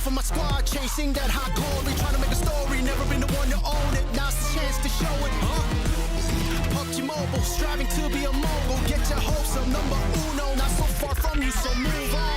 life of my squad, chasing that high calling, trying to make a story, never been the one to own it. Now's the chance to show it, PUBG Mobile, striving to be a mogul. Get your hopes up, number uno, not so far from you, so move on.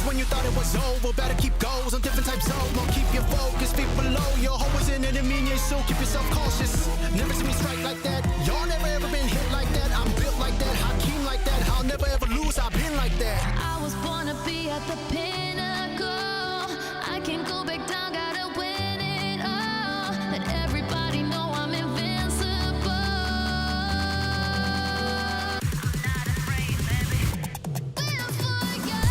When you thought it was over, better keep goals on different types of mode. Keep your focus, feet below. Your hope is an enemy and so keep yourself cautious. Never see me strike like that. Y'all never ever been hit like that. I'm built like that, Hakeem like that. I'll never ever lose, I've been like that. I was born to be at the pinnacle. I can't go back down, gotta win it all. Let everybody know I'm invincible. Not afraid, baby. We'll forget.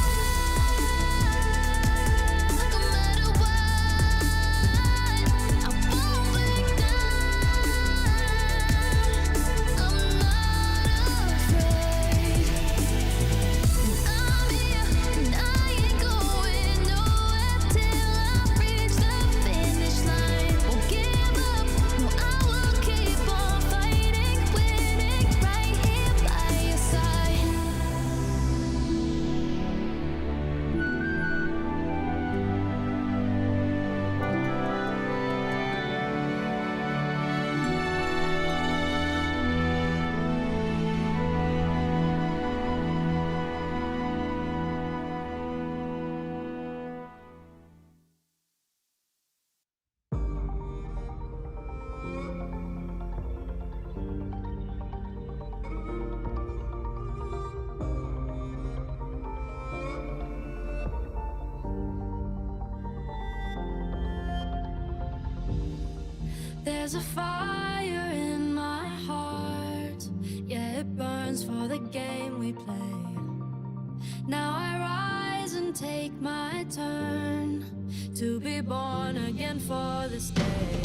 There's a fire in my heart, yeah, it burns for the game we play. Now I rise and take my turn to be born again for this day.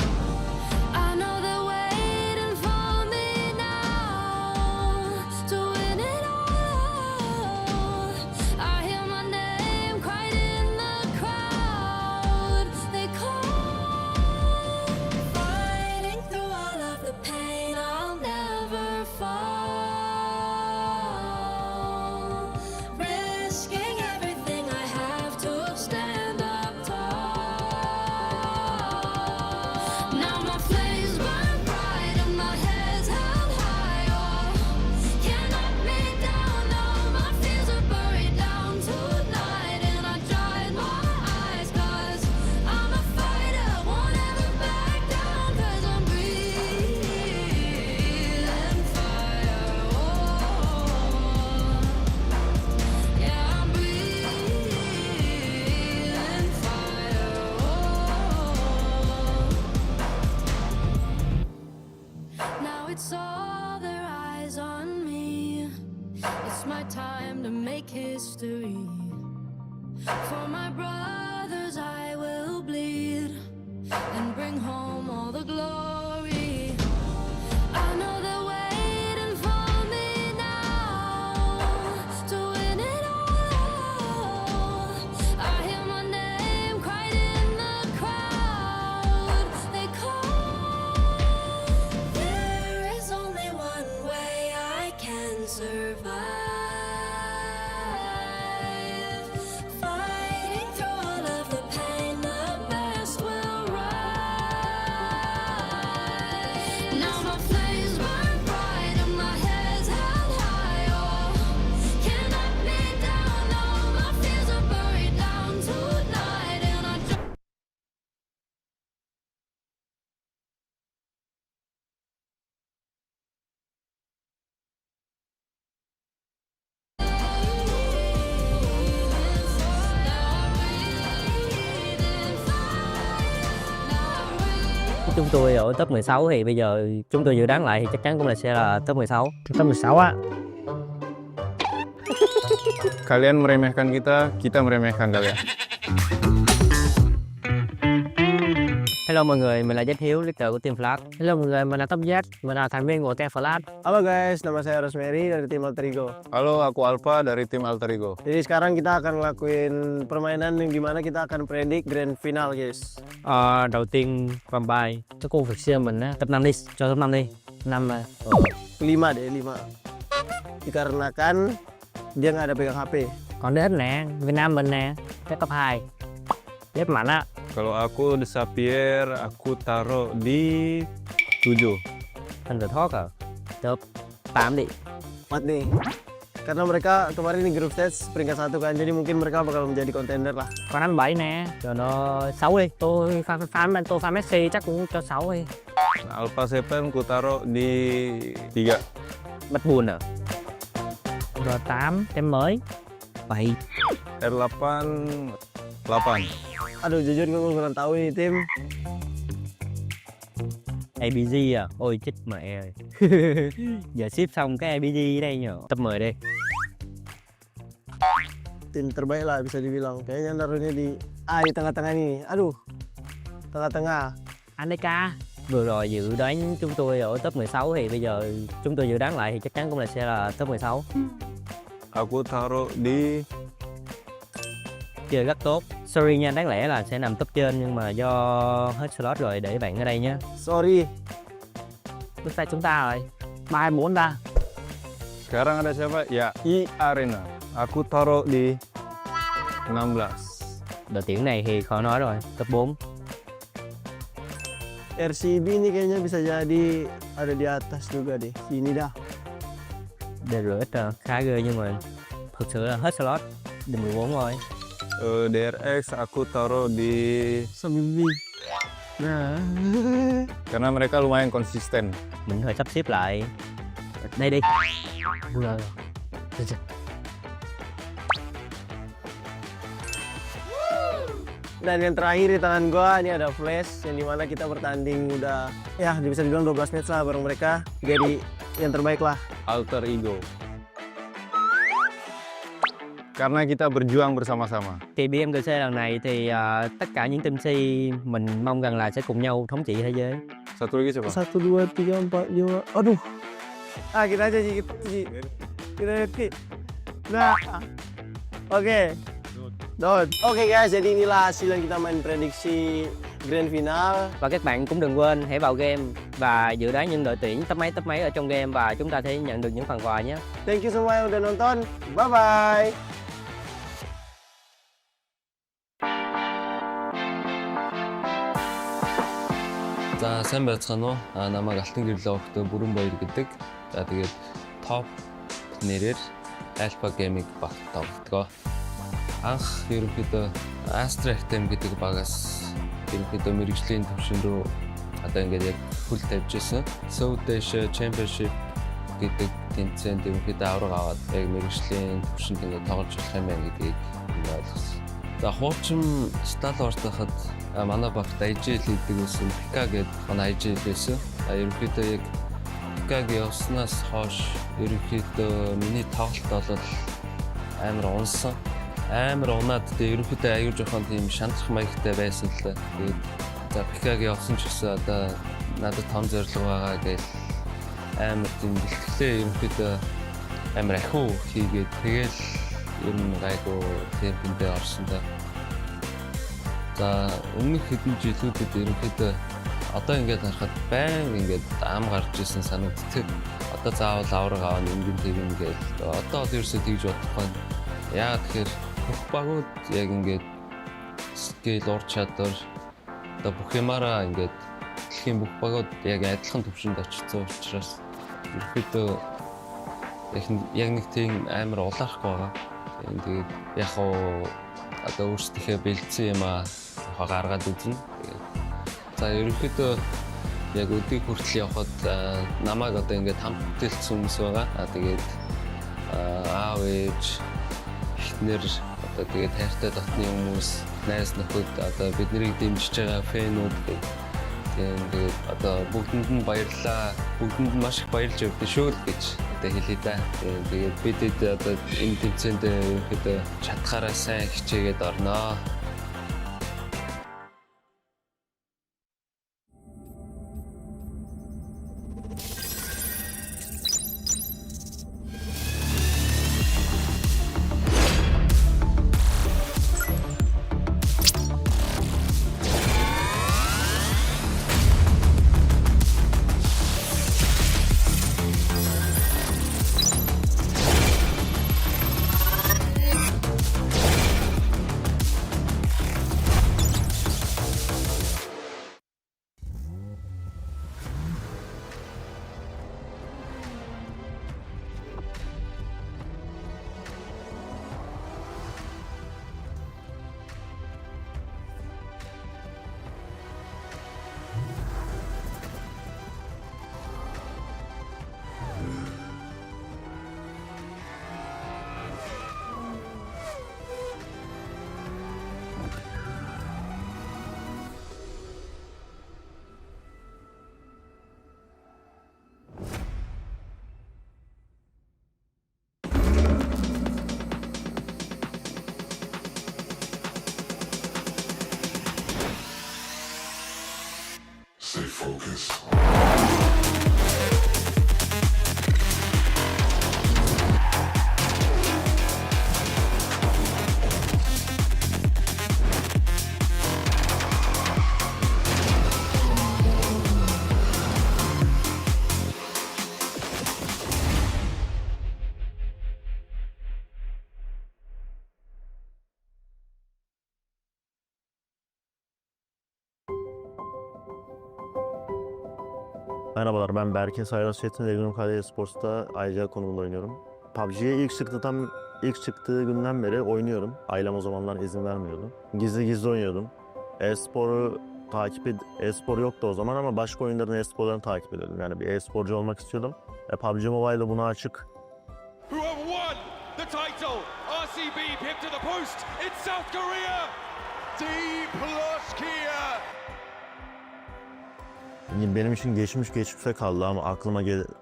I know they're waiting for me now to win it all. I hear my name cried in the crowd. They call. It's all their eyes on me. It's my time to make history. For my brothers I will bleed and bring home all the glory. I know they're waiting for me now to win it all. I hear my name cried in the crowd. They call. There is only one way I can survive. Fighting through all of the pain, the best will rise. chúng tôi ở top 16 thì bây giờ chúng tôi dự đoán lại thì chắc chắn cũng sẽ là top 16. Top 16 á. Kalian meremehkan kita meremehkan kalian. Hello mọi người, mình là Jack Hiếu, leader của team Flash. Hello mọi người, mình là Top Jack, mình là thành viên của team Flash. Halo guys, nama saya Rosemary dari tim Alter Ego. Halo, aku Alpha dari tim Alter Ego. Jadi sekarang kita akan ngelakuin permainan yang dimana kita akan predict grand final guys. Đầu tiên Vampire, cái khu vực xe mình á, top 5 đi, cho top 5 đi. 5 mà. 5 deh, 5. Dikarenakan dia nggak ada pegang HP. Còn đến nè, Việt Nam mình nè, cái top 2. Rất mạnh á. Kalau aku The Sapier, aku taruh di 7. Underdog à? Top 8 đi. 4 nih. Karena mereka kemarin di grup stage peringkat 1 kan, jadi mungkin mereka bakal menjadi contender lah. Còn anh 7 nè, cho nó 6 đi. Tôi fan Messi chắc cũng cho 6 đi. Alpha 7 ku taruh di 3. Bắt buồn à? R8, tem mới. 7. R8 8. Aduh jujur gue kurang tahu nih tim. ABG à? Ôi chết mẹ ơi. Giờ ship xong cái ABG ở đây nhờ. Top 10 đi. Tim terbaik lah bisa dibilang. Kayaknya naruhnya di di tengah-tengah nih. Aduh. Tengah-tengah. Aneka. Vừa rồi dự đoán chúng tôi ở top 16 thì bây giờ chúng tôi dự đoán lại thì chắc chắn cũng sẽ là top 16. Aku taruh di Chơi rất tốt. Sorry nha, đáng lẽ là sẽ nằm top trên nhưng mà do hết slot rồi để bạn ở đây nhé. Sorry. Lúc tay chúng ta rồi. 3, 4 ta. Sekarang ada siapa? Ya, I Arena. Aku taruh di 16. Đội tuyển này thì khó nói rồi, top 4. RCB ini kayaknya bisa jadi ada di atas juga deh. Sini dah. DRX khá ghê nhưng mà thực sự là hết slot. Được 14 rồi. DRX aku taruh di 9. Nah. karena mereka lumayan konsisten. Mình hơi sắp xếp lại. Đây đi. Dan yang terakhir di tangan gua ini ada flash yang dimana kita bertanding udah ya bisa dibilang 12 match lah bareng mereka, jadi yang terbaik lah. Alter Ego. Karena kita berjuang bersama-sama. Thì PMGC lần này thì tất cả những team C mình mong rằng là sẽ cùng nhau thống trị thế giới. Satu lagi siapa? 1, 2, 3, 4, 5. Aduh. Kita aja Ci. Kita lihat Ki. Nah. Oke. Dot. Oke guys, jadi inilah hasil yang kita main prediksi grand final. Và các bạn cũng đừng quên hãy vào game và dự đoán những đội tuyển top mấy ở trong game và chúng ta sẽ nhận được những phần quà nhé. Thank you semua yang udah nonton. Bye bye. За сайн байцгаана уу? Намайг Алтан гэрлээ өгтөө бүрэн баяр гэдэг. За тэгээд топ нэрээр Alpha Gaming багт тоглодог. Анх ерөнхийдөө Astra Academy гэдэг багаас ерөнхийдөө мэрэгжлийн төвшин рүү одоо ингээд яг хөл тавьж ирсэн. Southeast Championship гэдэг тэмцээнд ерөнхийдөө авраг аваад яг мэрэгжлийн төвшөнд ингээд тоглож болох юм байна гэдгийг ойлгосон. За хуучин Star Wars тахад манай багт IGL гэдэг байсан Pika гэдэг манай IGL байсан. Ерөнхийдөө яг Pika-гийн явснаас хойш ерөнхийдөө миний тоглолт бол амар унсан. Амар унаад тэгээ ерөнхийдөө аюул жоохон тийм шантрах маягтай байсан л. Тэгээд за Pika-гийн явсан ч гэсэн одоо надад том зорилго байгаа гэж амар тийм бэлтгэлээ ерөнхийдөө амар ахиу хийгээд тэгэл ер нь гайгүй темпэндээ орсон да. За өмнөх хэдэн жилүүдэд ерөнхийдөө одоо ингээд харахад байн ингээд ам гарч ирсэн санагддаг. Одоо заавал авраг аваа нэгэн тийм ингээд одоо л ерөөсөө тэгж бодохгүй. Яагаад тэгэхээр бүх багууд яг ингээд скейл ур чадвар одоо бүх юмараа ингээд дэлхийн бүх багууд яг адилхан түвшинд очсон учраас ерөнхийдөө яг нэг тийм амар улаахгүй байгаа. Тэгээд яг одоо өөрсдийнхээ бэлдсэн юм гаргаад үзнэ. За ерөнхийдөө яг өдийг хүртэл явхад намайг одоо ингээд хамтдэлсэн хүмүүс байгаа. Тэгээд аав ээж эхнэр одоо тэгээд хайртай дотны хүмүүс, найз нөхөд одоо биднийг дэмжиж байгаа фэнүүд Тэгээд одоо бүгдэнд нь баярлалаа. Бүгдэнд нь маш их баярлж өгдөө шүү л гэж одоо хэлээ да. Тэгээд бидэд одоо энэ тэмцээнд ерөнхийдөө чадхаараа сайн хичээгээд орноо. Merhabalar, ben Berke Sayras Çetin. Regional Kale Sports'ta ayrıca konumunda oynuyorum. PUBG'ye ilk çıktığı günden beri oynuyorum. Ailem o zamanlar izin vermiyordu. Gizli oynuyordum. E-spor yoktu o zaman ama başka oyunların e-sporlarını takip ediyordum. Yani bir e-sporcu olmak istiyordum. PUBG Mobile buna açık. Who have won the title? RCB pipped to the post. It's South Korea. D plus Kia. Benim için geçmişte kaldı ama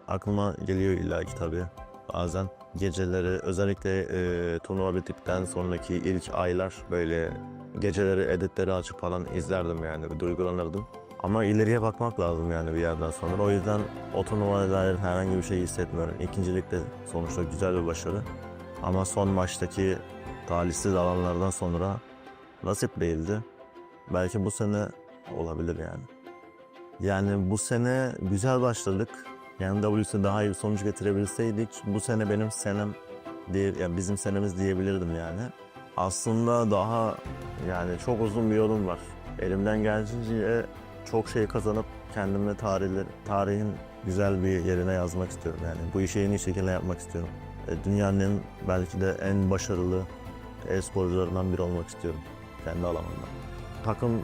aklıma geliyor illaki tabii. Bazen geceleri özellikle turnuva bittikten sonraki ilk aylar böyle geceleri editleri açıp falan izlerdim yani bir duygulanırdım. Ama ileriye bakmak lazım yani bir yerden sonra. O yüzden o turnuvaya dair herhangi bir şey hissetmiyorum. İkincilikte sonuçta güzel bir başarı. Ama son maçtaki talihsiz alanlardan sonra nasip değildi. Belki bu sene olabilir yani. Yani bu sene güzel başladık. Yani WC daha iyi bir sonuç getirebilseydik bu sene benim senem değil, yani bizim senemiz diyebilirdim yani. Aslında daha yani çok uzun bir yolum var. Elimden geldiğince çok şey kazanıp kendimi tarihin güzel bir yerine yazmak istiyorum yani. Bu işi en iyi şekilde yapmak istiyorum. Dünyanın belki de en başarılı e-sporcularından biri olmak istiyorum kendi alanımda. Takım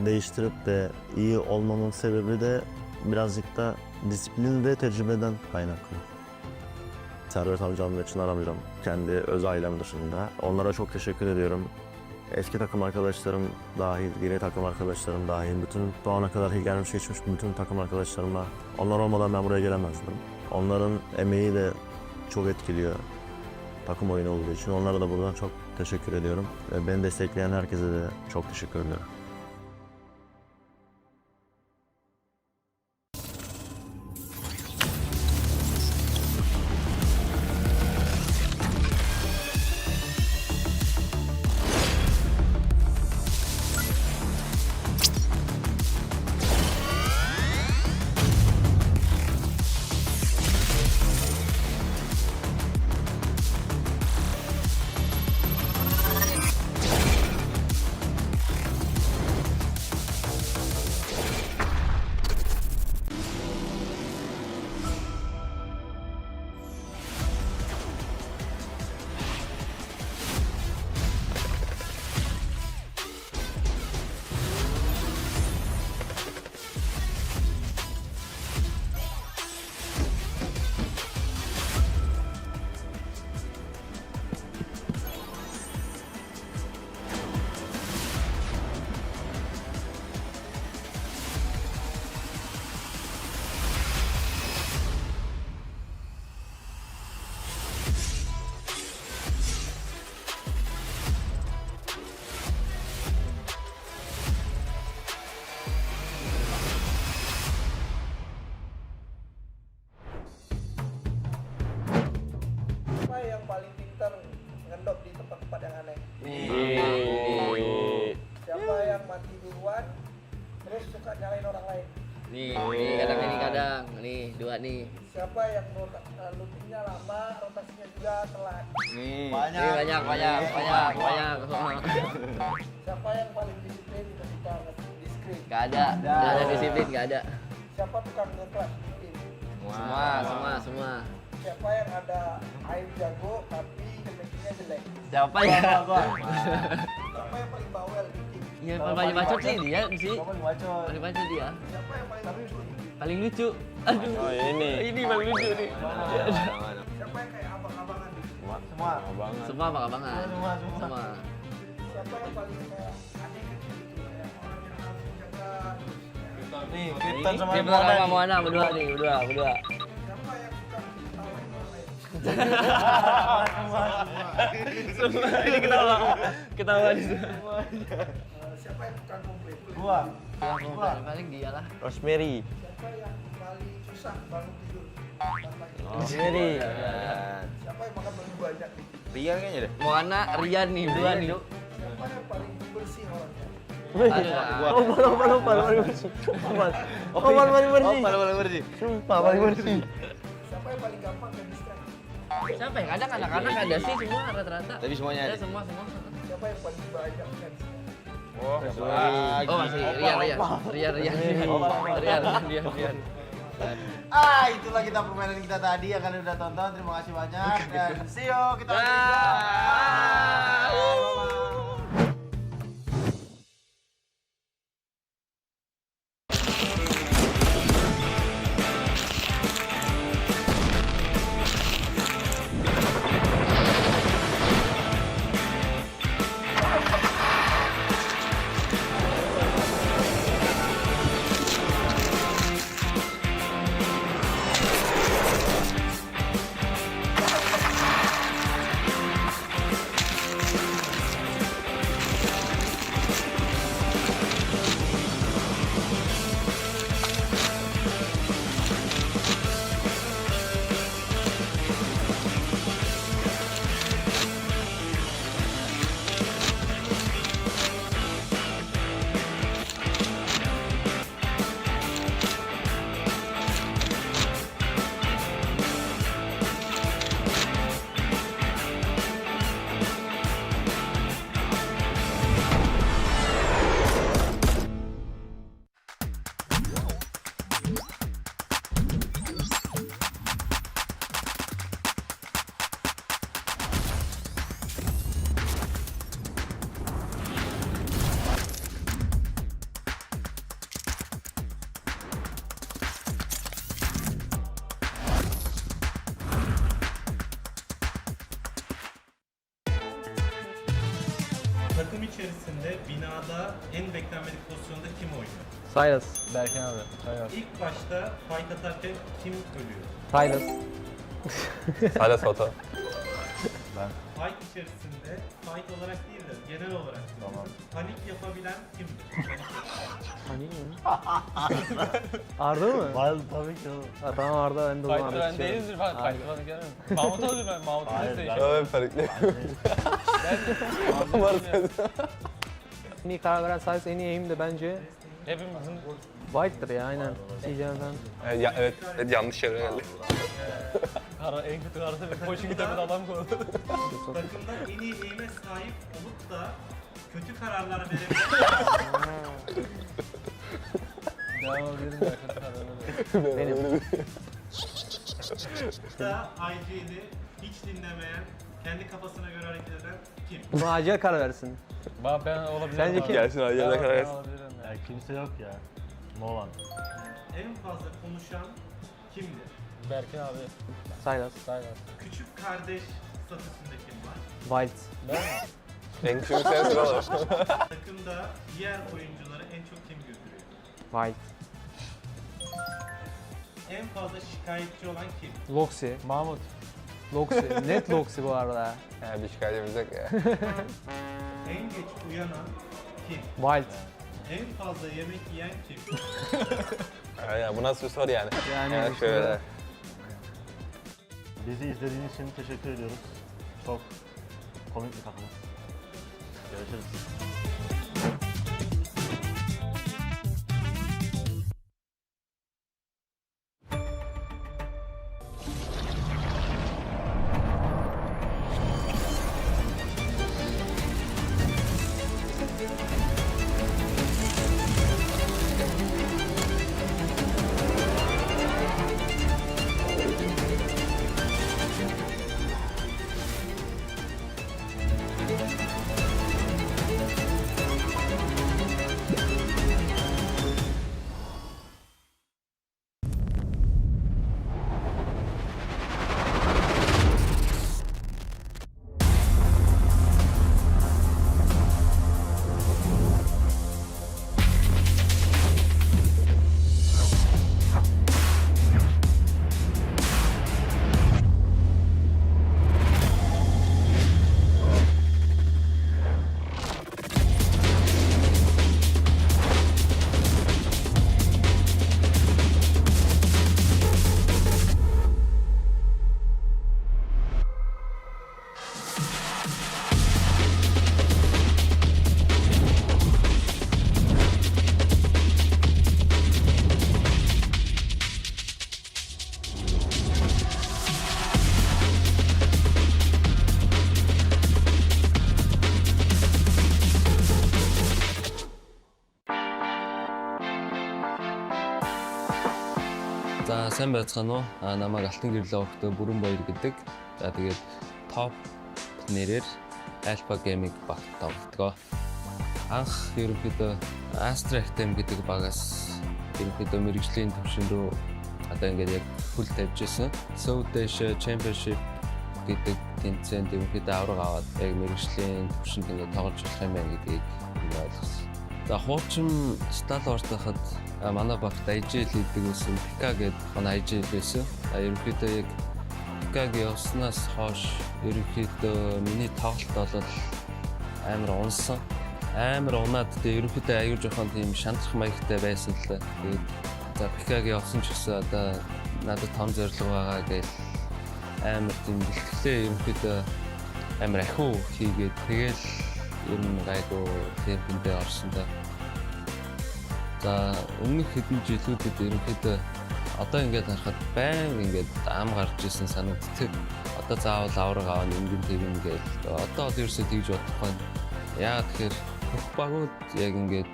değiştirip de iyi olmamın sebebi de birazcık da disiplin ve tecrübeden kaynaklı. Servet amcam ve Çınar amcam kendi öz ailem dışında. Onlara çok teşekkür ediyorum. Eski takım arkadaşlarım dahil, yeni takım arkadaşlarım dahil, bütün bu ana kadar gelmiş geçmiş bütün takım arkadaşlarıma, onlar olmadan ben buraya gelemezdim. Onların emeği de çok etkiliyor takım oyunu olduğu için. Onlara da buradan çok teşekkür ediyorum. Ve beni destekleyen herkese de çok teşekkür ediyorum. Nih kadang ini kadang. Nih, 2 nih. Siapa yang lootingnya lama, rotasinya juga telat? Nih, Banyak. banyak. Siapa yang paling disiplin ketika di screen? Gak ada disiplin, gak ada. Siapa tukang ngeklas? Semua. Siapa yang ada aim jago tapi makingnya jelek? Siapa ya? Siapa yang paling bawel bikin? Ya paling bacot sih dia sih. Paling bacot. Paling bacot dia. Siapa yang paling lucu? Paling lucu. Aduh. Oh ini. Ini paling lucu nih. Siapa yang kayak abang-abangan? Semua. Semua abang-abangan. Semua. Siapa yang paling kayak aneh gitu kayak orang yang harus menjaga Nih, Kita sama Moana berdua. siapa yang suka ketawain orang lain? Semua. Ini ketawa di semua. Siapa yang tukang komplain? Paling dia lah. Rosemary. Siapa yang paling susah bangun tidur? Rosemary. Siapa yang makan paling banyak? Rian kayaknya deh. Moana, Rian nih, 2 nih. Siapa yang paling bersih orangnya? Paling bersih. Paling bersih. Sumpah paling bersih. Siapa yang paling gampang dan distract? Siapa ya? Kadang anak-anak ada sih semua rata-rata. Tapi semuanya ada. ada. Semua. Siapa yang paling banyak fansnya? Oh, Oh masih Rian. Itulah kita permainan kita tadi yang kalian udah tonton. Terima kasih banyak dan see you. Kita Takım içerisinde binada en beklenmedik pozisyonda kim oynuyor? Silas. Berkan abi. İlk başta fight atarken kim ölüyor? Silas. Hala Soto. Fight içerisinde fight olarak değil de genel olarak panik yapabilen kimdir? Panik mi? Arda mı? Var tabii ki oğlum. Ha, tamam Arda ben de o zaman Fight'ı ben değildir falan. Fight'ı bana gelmem. Mahmut olur ben. Mahmut'u da seçeceğim. Evet farklı. En iyi karar veren Silas, en iyi aim de bence Hepimizin White'dır ya aynen. Diyeceğim ben. Evet, yanlış yere geldi. en kötü kararı ve koşu gidemedi adam koydu. Takımda en iyi aim'e sahip olup da kötü kararlar verebilen Devam edelim ya kötü kararları. Benim. da IG'li hiç dinlemeyen, kendi kafasına göre hareket eden kim? Bunu Hacı'ya karar versin. Ben olabilirim. Sence abi. kim? Gelsin hadi Ben- yerine karar ben versin. olabilirim ya. Kimse yok ya. Nolan. En fazla konuşan kimdir? Berkin abi. Silas. Saylar. Küçük kardeş statüsünde kim var? White. Ben mi? En küçük sensin oğlum. Takımda diğer oyuncuları en çok kim güldürüyor? White. En fazla şikayetçi olan kim? Loxi. Mahmut. Loxi. Net Loxi bu arada. Bir şikayetimiz yok ya. En geç uyanan kim? Wild. En fazla yemek yiyen kim? Ya bu nasıl bir soru yani? Yani Şöyle. Bizi izlediğiniz için teşekkür ediyoruz. Çok komik bir takımız. Görüşürüz. За сайн байцгаана уу? Намайг Алтан гэрлээ өгтөө бүрэн баяр гэдэг. За тэгээд топ нэрээр Alpha Gaming багт тоглодог. Анх ерөнхийдөө Astra FM гэдэг багаас ерөнхийдөө мэрэгжлийн төвшин рүү одоо ингээд яг хүл тавьж ирсэн. So Dash Championship гэдэг тэмцээнд ерөнхийдөө авраг аваад яг мэрэгжлийн төвшөнд ингээд тоглож болох юм байна гэдгийг ойлгосон. За хуучин Stalwart байхад манай багт IGL гэдэг байсан Pika гэдэг манай IGL байсан. Ерөнхийдөө яг Pika-гийн явснаас хойш ерөнхийдөө миний тоглолт бол амар унсан. Амар унаад тэгээ ерөнхийдөө аюул жоохон тийм шантрах маягтай байсан л. Тэгээд за Pika-гийн явсан ч гэсэн одоо надад том зорилго байгаа гэж амар тийм бэлтгэлээ ерөнхийдөө амар ахиу хийгээд тэгэл ер нь гайгүй темпэндээ орсон да. За өмнөх хэдэн жилүүдэд ерөнхийдөө одоо ингээд харахад байн ингээд ам гарч ирсэн санагддаг. Одоо заавал авраг аваа нэгэн тэгэн гээл. Одоо л ерөөсөө тэгж бодохгүй. Яагаад тэгэхээр бүх багууд яг ингээд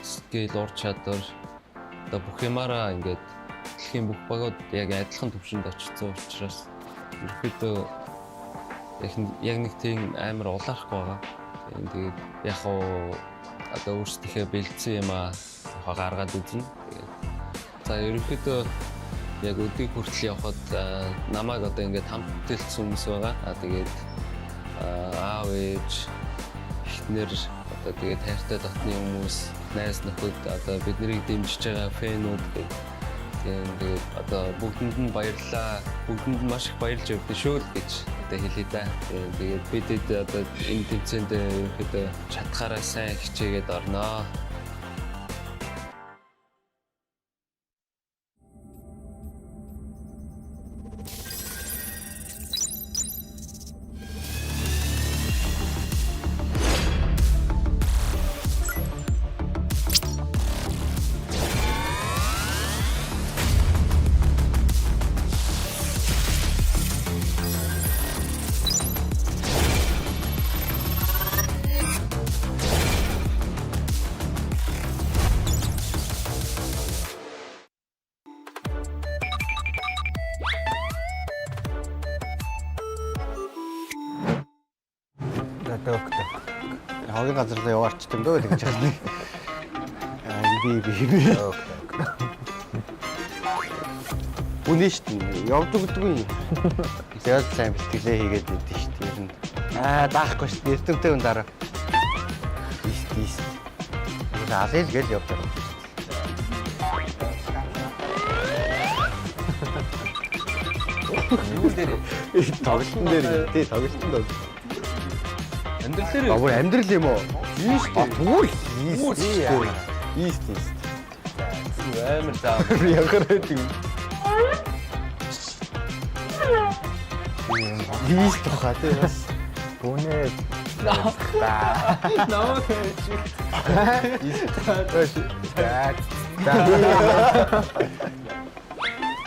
скейл ур чадвар одоо бүх юмараа ингээд дэлхийн бүх багууд яг адилхан төвшөнд очсон учраас ерөнхийдөө яг нэг тийм амар улаахгүй байгаа. Тэгээд яг одоо өөрсдийнхээ бэлдсэн юм гаргаад үзнэ. За ерөнхийдөө яг өдийг хүртэл явхад намайг одоо ингээд хамт бүтээлсэн хүмүүс байгаа. Тэгээд аав ээж эхнэр одоо тэгээд хайртай дотны хүмүүс, найз нөхөд одоо биднийг дэмжиж байгаа фэнүүд тэгээд одоо бүгдэнд нь баярлалаа. Бүгдэнд нь маш их баярлж явдсан шүү л гэж одоо хэлээ да. Тэгээд бидэд одоо энэ тэмцээнд ерөнхийдөө чадхаараа сайн хичээгээд орноо. Хогийн газар руу яваарч юм дөө гэж байна. Би. Үнэн шүү дээ. Явдаг гэдэггүй. Тэгээд сайн бэлтгэлээ хийгээд идэв шүү дээ. Ер нь. Даахгүй шүү дээ. Эртэмтэй хүн дараа. Ийст. Алил гэж явдаг. Юу дээр? Тоглолтын дээр тий тоглолтын дээр. Амьдрал Агуу амьдрал юм уу? Ийст. Түр ийст. Амар заа. Ягараад юм. Ийст тохоо тий бас. Гүнээ. Наа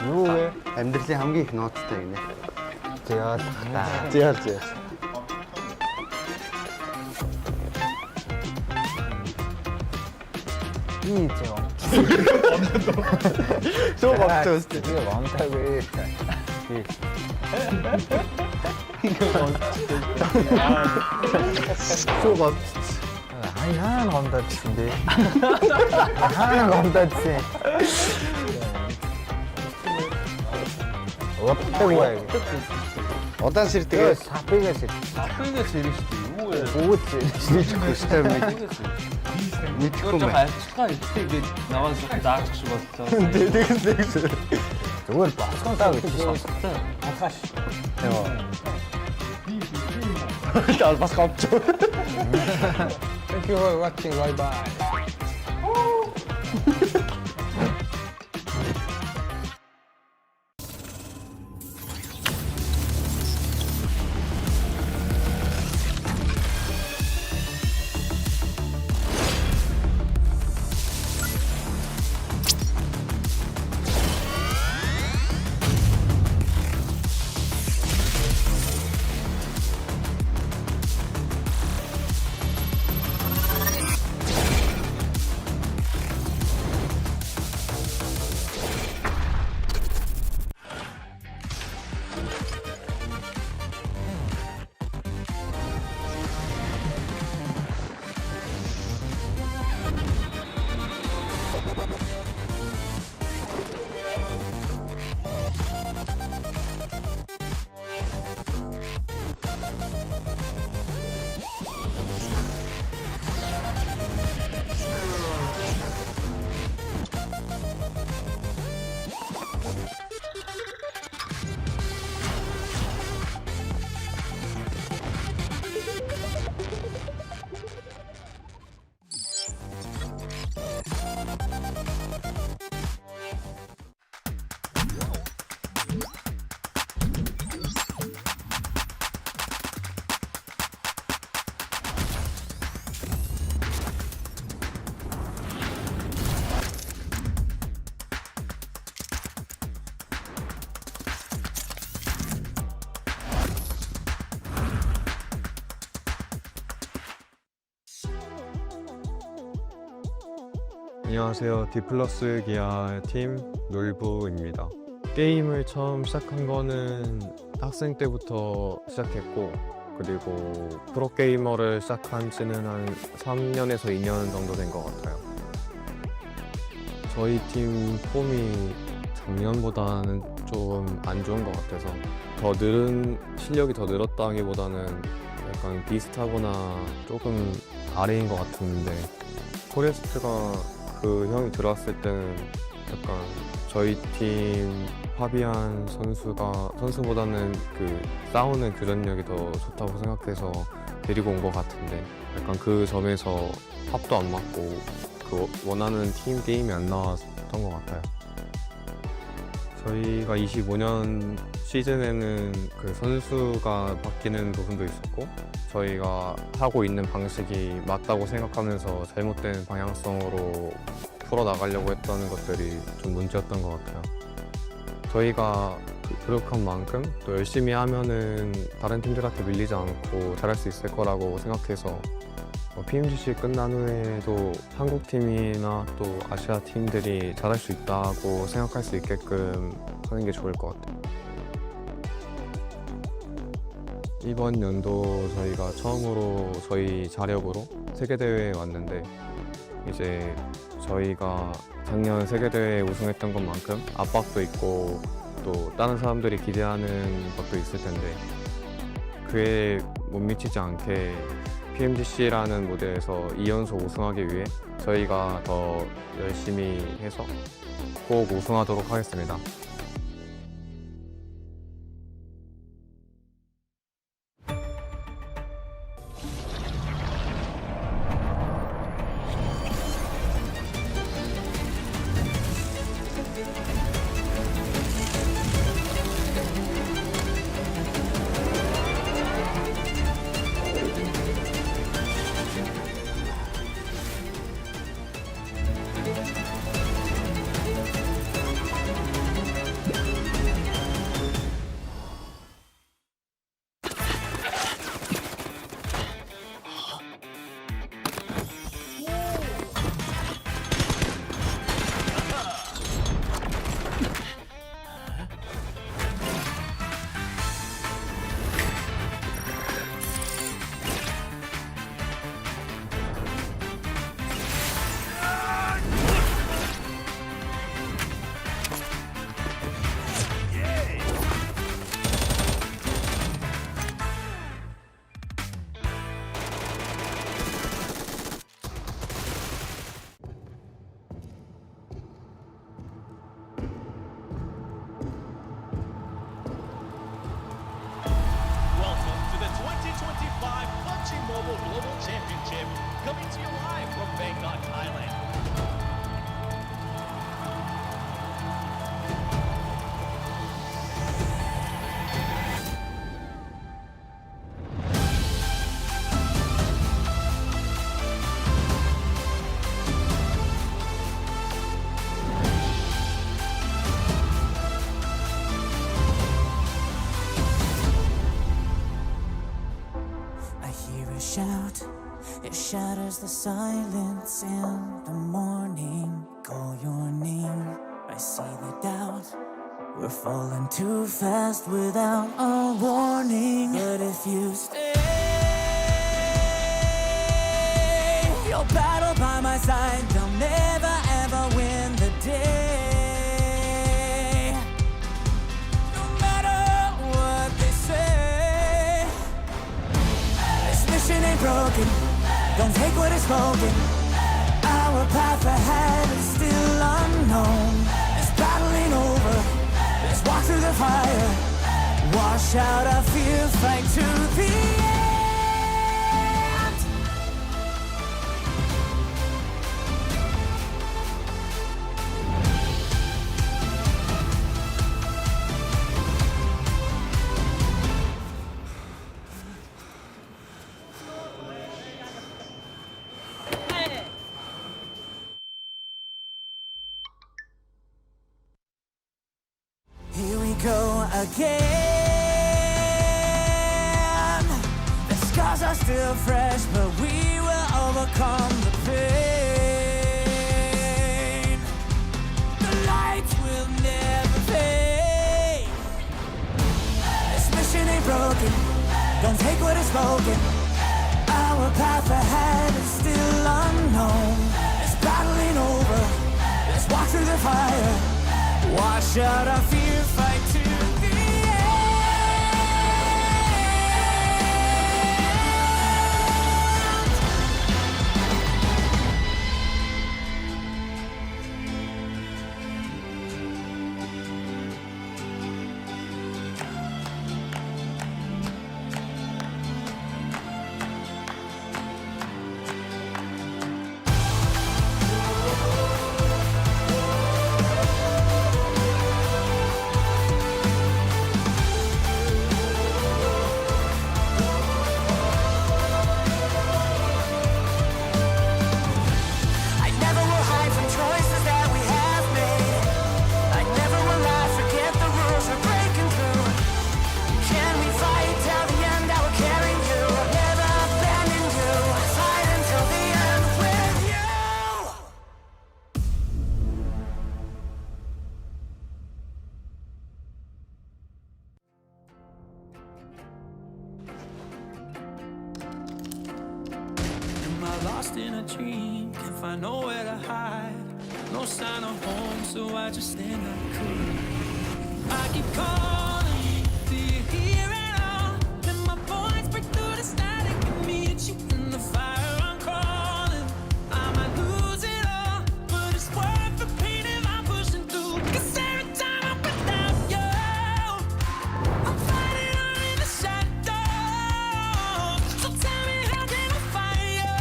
Юу вэ? Амьдралын хамгийн их ноцтой юм ээ. Зээл. ийзээ. Суу гомтой өстэй. Тэгээ гомтойгүй. Суу гом. Хаана гомдоодсэн бэ? Хаана гомдоодсэн? Оттогвай. Удаан сэр тэгээ Сапигаас ирж шүү дээ. Юу вэ? бүгд сэрчихгүй шүү дээ. Мэдхгүй Жоо ажиллагаа ихтэйгээд наваас даагч шиг боллоо. Тэгс. Зүгээр босгонтаа гэж сонсогтой. Анхааш. Яа. Тал бас гомч. Thank you for watching. Bye bye. 안녕하세요. 디플러스 기아 팀 놀부입니다. 게임을 처음 시작한 거는 학생 때부터 시작했고, 그리고 프로게이머를 시작한 지는 한 3년에서 2년 정도 된 것 같아요. 저희 팀 폼이 작년보다는 좀 안 좋은 것 같아서 실력이 더 늘었다기보다는 약간 비슷하거나 조금 아래인 것 같은데, 포레스트가 그 형이 들어왔을 때는 약간 저희 팀 파비안 선수보다는 그 싸우는 교전력이 더 좋다고 생각해서 데리고 온 것 같은데, 약간 그 점에서 합도 안 맞고 그 원하는 팀 게임이 안 나왔던 것 같아요. 저희가 25년 시즌에는 그 선수가 바뀌는 부분도 있었고, 저희가 하고 있는 방식이 맞다고 생각하면서 잘못된 방향성으로 풀어나가려고 했던 것들이 좀 문제였던 것 같아요. 저희가 노력한 만큼 또 열심히 하면은 다른 팀들한테 밀리지 않고 잘할 수 있을 거라고 생각해서 PMGC 끝난 후에도 한국 팀이나 또 아시아 팀들이 잘할 수 있다고 생각할 수 있게끔 하는 게 좋을 것 같아요. 이번 연도 저희가 처음으로 저희 자력으로 세계대회에 왔는데, 이제 저희가 작년 세계대회에 우승했던 것만큼 압박도 있고 또 다른 사람들이 기대하는 것도 있을 텐데, 그에 못 미치지 않게 PMGC라는 무대에서 2연속 우승하기 위해 저희가 더 열심히 해서 꼭 우승하도록 하겠습니다. Welcome to the 2025 PUBG Mobile Global Championship, coming to you live from Bangkok, Thailand. I hear a shout, it shatters the silence in the morning. Call your name, I see the doubt. We're falling too fast without a warning. But if you stay, you'll battle by my side. They'll never ever win the day. No matter what they say, this mission ain't broken. Don't take what is spoken. Our path ahead is still unknown. This battle ain't over. Let's walk through the fire. Wash out our fear, fight to the end. Here we go again. The scars are still fresh, but we will overcome the pain. lights will never fade. This mission ain't broken, don't take what is spoken. Our path ahead is still unknown. This battle ain't over, let's walk through the fire. Wash out our fear, fight to the end. Lost in a dream, can't find nowhere to hide. No sign of home, so I just stand up cool. I keep calling, do you hear it all? Let my voice break through the static and meet you in the fire. I'm crawling, I might lose it all, but it's worth the pain if I'm pushing through. 'Cause every time I'm without you, I'm fighting on in the shadows. So tell me, how can I fight you?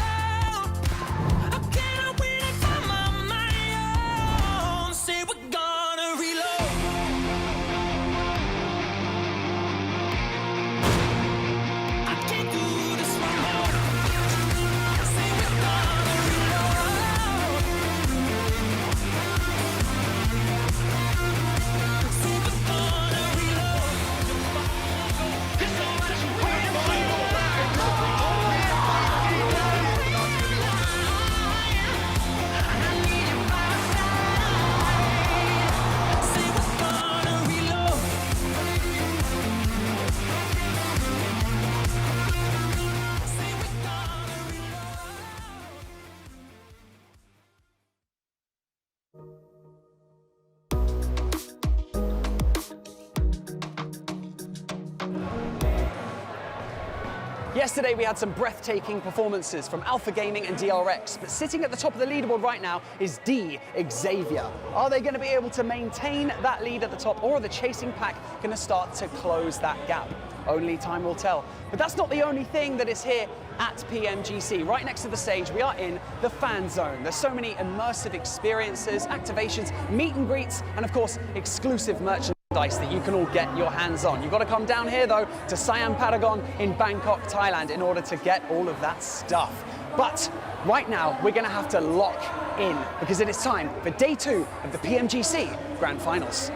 How can I win if I'm on my own? Say we're gonna reload. I can't do this no more. Say we're gonna reload. Say we're gonna reload. Say we're gonna reload. Say we're gonna Yesterday we had some breathtaking performances from Alpha Gaming and DRX, but sitting at the top of the leaderboard right now is D Xavier. Are they going to be able to maintain that lead at the top, or are the chasing pack going to start to close that gap? Only time will tell. But that's not the only thing that is here at PMGC. Right next to the stage, we are in the fan zone. There's so many immersive experiences, activations, meet and greets, and of course, exclusive merchandise that you can all get your hands on. You've got to come down here though to Siam Paragon in Bangkok, Thailand in order to get all of that stuff. But right now we're going to have to lock in because it is time for day 2 of the PMGC Grand Finals.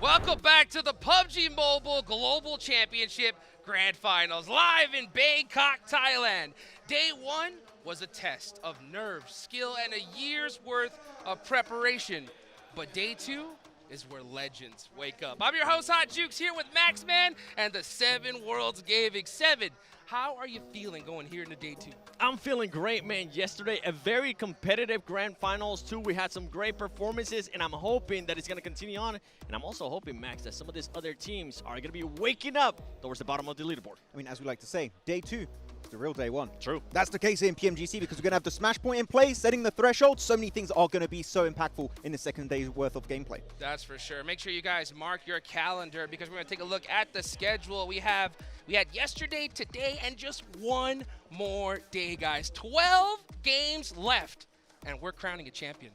Welcome back to the PUBG Mobile Global Championship Grand Finals, live in Bangkok, Thailand. Day 1 was a test of nerve, skill, and a year's worth of preparation. But day 2 is where legends wake up. I'm your host, Hot Jukes, here with Maxman and the 7 Worlds Gaming. 7, how are you feeling going here into day 2? I'm feeling great, man. Yesterday, a very competitive Grand Finals, too. We had some great performances, and I'm hoping that it's going to continue on. And I'm also hoping, Max, that some of these other teams are going to be waking up towards the bottom of the leaderboard. I mean, as we like to say, day 2 is the real day 1. True. That's the case in PMGC because we're going to have the smash point in place, setting the threshold. So many things are going to be so impactful in the second day's worth of gameplay. That's for sure. Make sure you guys mark your calendar because we're going to take a look at the schedule. We had yesterday, today, and just one more day, guys. 12 games left, and we're crowning a champion.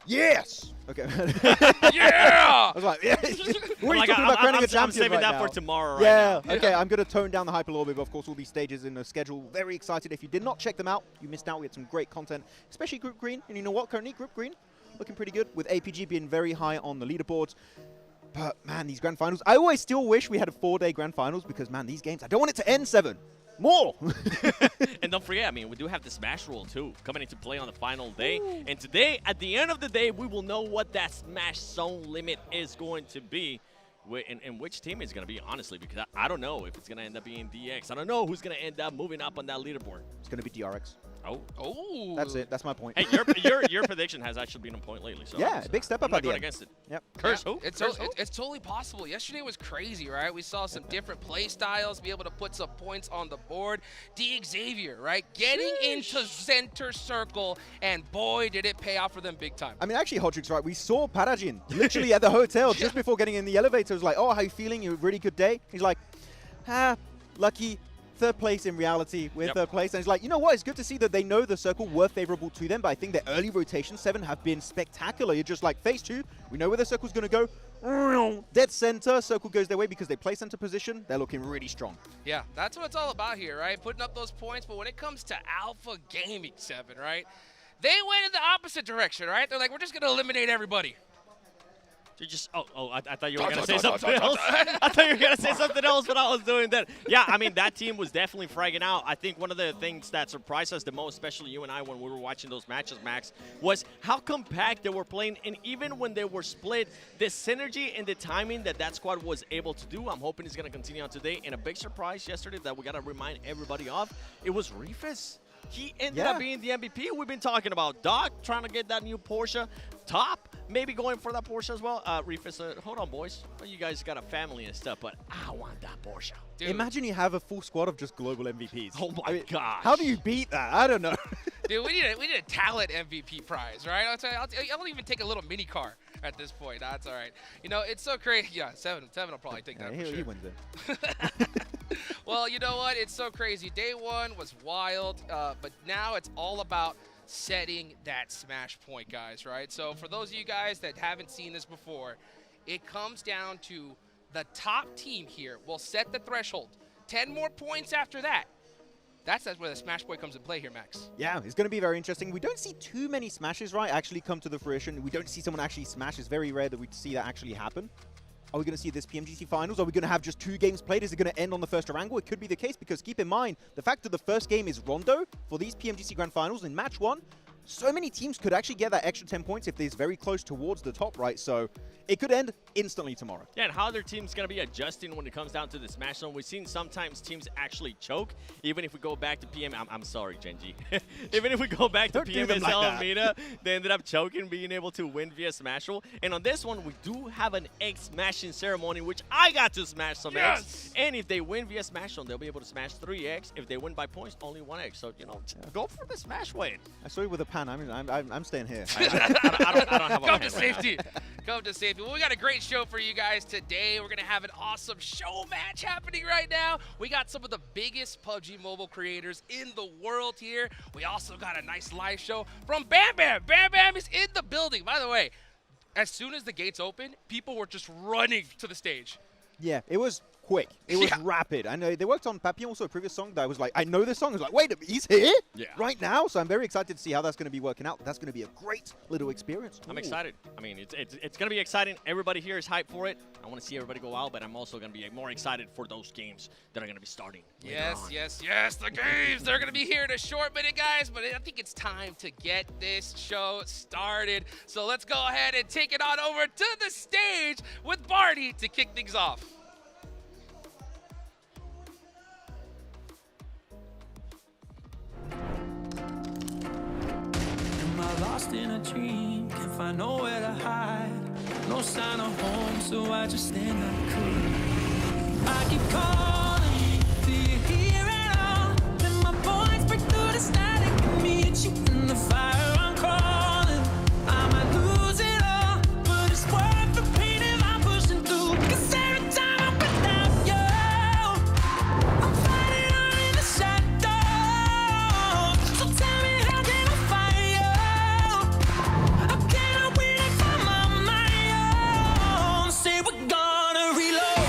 Yes! Okay. Yeah! I was like, yeah. What are you talking about crowning a champion I'm saving right that now? for tomorrow Yeah, right now. okay, I'm going to tone down the hype a little bit, but of course all these stages in the schedule, very excited. If you did not check them out, you missed out. We had some great content, especially Group Green. And you know what, currently Group Green looking pretty good, with APG being very high on the leaderboards. But man, these Grand Finals, I always still wish we had a 4-day Grand Finals because man, these games, I don't want it to end 7. more. And don't forget, I mean, we do have the Smash rule too coming into play on the final day. And today, at the end of the day, we will know what that Smash zone limit is going to be. And which team is going to be, honestly, because I don't know if it's going to end up being DX. I don't know who's going to end up moving up on that leaderboard. It's going to be DRX. Oh. That's it. That's my point. Hey, your prediction has actually been on point lately. So yeah, big step up I'm at the not end. going against it. Yep. Curse Yeah, who? It's totally possible. Yesterday was crazy, right? We saw some different play styles, be able to put some points on the board. D Xavier, right? Getting into center circle, and boy, did it pay off for them big time. I mean, actually, Hodrick's right. We saw Parajin literally at the hotel just before getting in the elevator. It was like, oh, how you feeling? You have a really good day? He's like, lucky. Third place in reality. We're third place. And it's like, you know what? It's good to see that they know the circle were favorable to them, but I think their early rotation 7 have been spectacular. You're just like, phase 2, we know where the circle's going to go. Dead center, circle goes their way because they play center position. They're looking really strong. Yeah, that's what it's all about here, right? Putting up those points. But when it comes to Alpha Gaming 7, right? They went in the opposite direction, right? They're like, we're just going to eliminate everybody. You just I thought you were gonna say something else. I thought you were gonna say something else, but I was doing that. Yeah, I mean that team was definitely fragging out. I think one of the things that surprised us the most, especially you and I, when we were watching those matches, Max, was how compact they were playing, and even when they were split, the synergy and the timing that squad was able to do. I'm hoping it's gonna continue on today. And a big surprise yesterday that we gotta remind everybody of, it was Rifus. He ended up being the MVP. We've been talking about Doc trying to get that new Porsche. Top, maybe going for that Porsche as well. Rifus, hold on, boys. You guys got a family and stuff, but I want that Porsche. Dude. Imagine you have a full squad of just global MVPs. Oh my gosh. How do you beat that? I don't know. Dude, we need a talent MVP prize, right? I'll even take a little mini car at this point. That's all right. You know, it's so crazy. Yeah, seven will probably take that for sure. He wins it. Well, you know what? It's so crazy. Day 1 was wild, but now it's all about setting that Smash point, guys, right? So for those of you guys that haven't seen this before, it comes down to the top team here will set the threshold. 10 more points after that. That's where the Smash point comes in play here, Max. Yeah, it's going to be very interesting. We don't see too many smashes, right, actually come to the fruition. We don't see someone actually smash. It's very rare that we see that actually happen. Are we going to see this PMGC finals? Are we going to have just 2 games played? Is it going to end on the first Orangle? It could be the case because keep in mind, the fact that the first game is Rondo for these PMGC Grand Finals in match 1, so many teams could actually get that extra 10 points if they're very close towards the top, right? So it could end instantly tomorrow. Yeah, and how their team's going to be adjusting when it comes down to the Smash Zone. We've seen sometimes teams actually choke, even if we go back to I'm sorry, Genji. Even if we go back to PMSL like Almeida, they ended up choking, being able to win via Smash Roll. And on this one, we do have an egg smashing ceremony, which I got to smash some eggs. And if they win via Smash Zone, they'll be able to smash 3 eggs. If they win by points, only 1 egg. So, you know, go for the Smash win. I saw you with a pan. I'm staying here. I don't have a Come to safety. Come to safety. Well, we got a great show for you guys today. We're going to have an awesome show match happening right now. We got some of the biggest PUBG Mobile creators in the world here. We also got a nice live show from Bam Bam. Bam Bam is in the building. By the way, as soon as the gates opened, people were just running to the stage. Yeah, it was quick. It was rapid. I know they worked on Papillon, also a previous song that I was like, I know this song. I was like, wait, he's here right now? So I'm very excited to see how that's going to be working out. That's going to be a great little experience. I'm excited. I mean, it's going to be exciting. Everybody here is hyped for it. I want to see everybody go out, but I'm also going to be more excited for those games that are going to be starting. Yes, yes, yes, the games. They're going to be here in a short minute, guys, but I think it's time to get this show started. So let's go ahead and take it on over to the stage with Barty to kick things off. Lost in a dream, can't find nowhere to hide. No sign of home, so I just stand like cool. I keep calling, do you hear it all? Then my voice break through the static and meet you in the fire. I'm crawling, I might lose it all, but it's worth the pain if I'm pushing through. 'Cause every time I'm without you, I'm fighting on in the shadows. So tell me how can I fight you? Say we're gonna reload.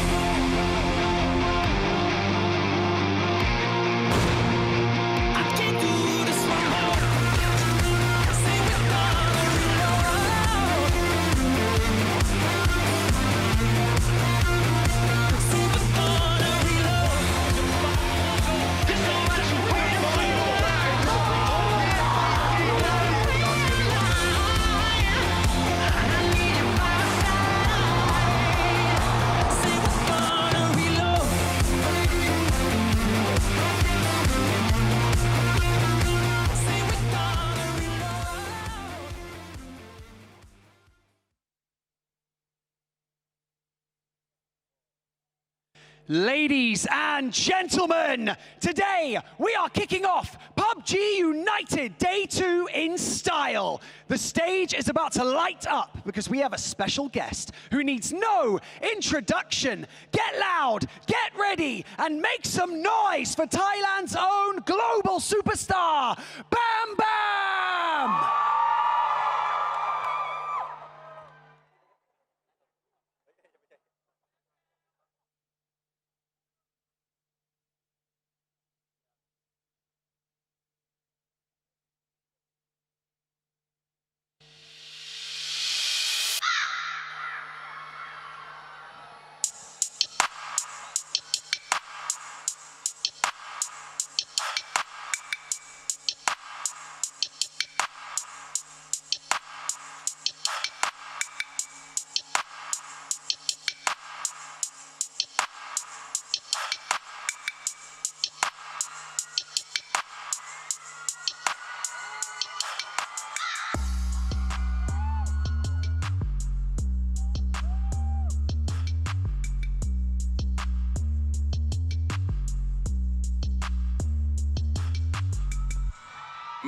Ladies and gentlemen, today we are kicking off PUBG United Day 2 in style. The stage is about to light up because we have a special guest who needs no introduction. Get loud, get ready, and make some noise for Thailand's own global superstar, Bam Bam!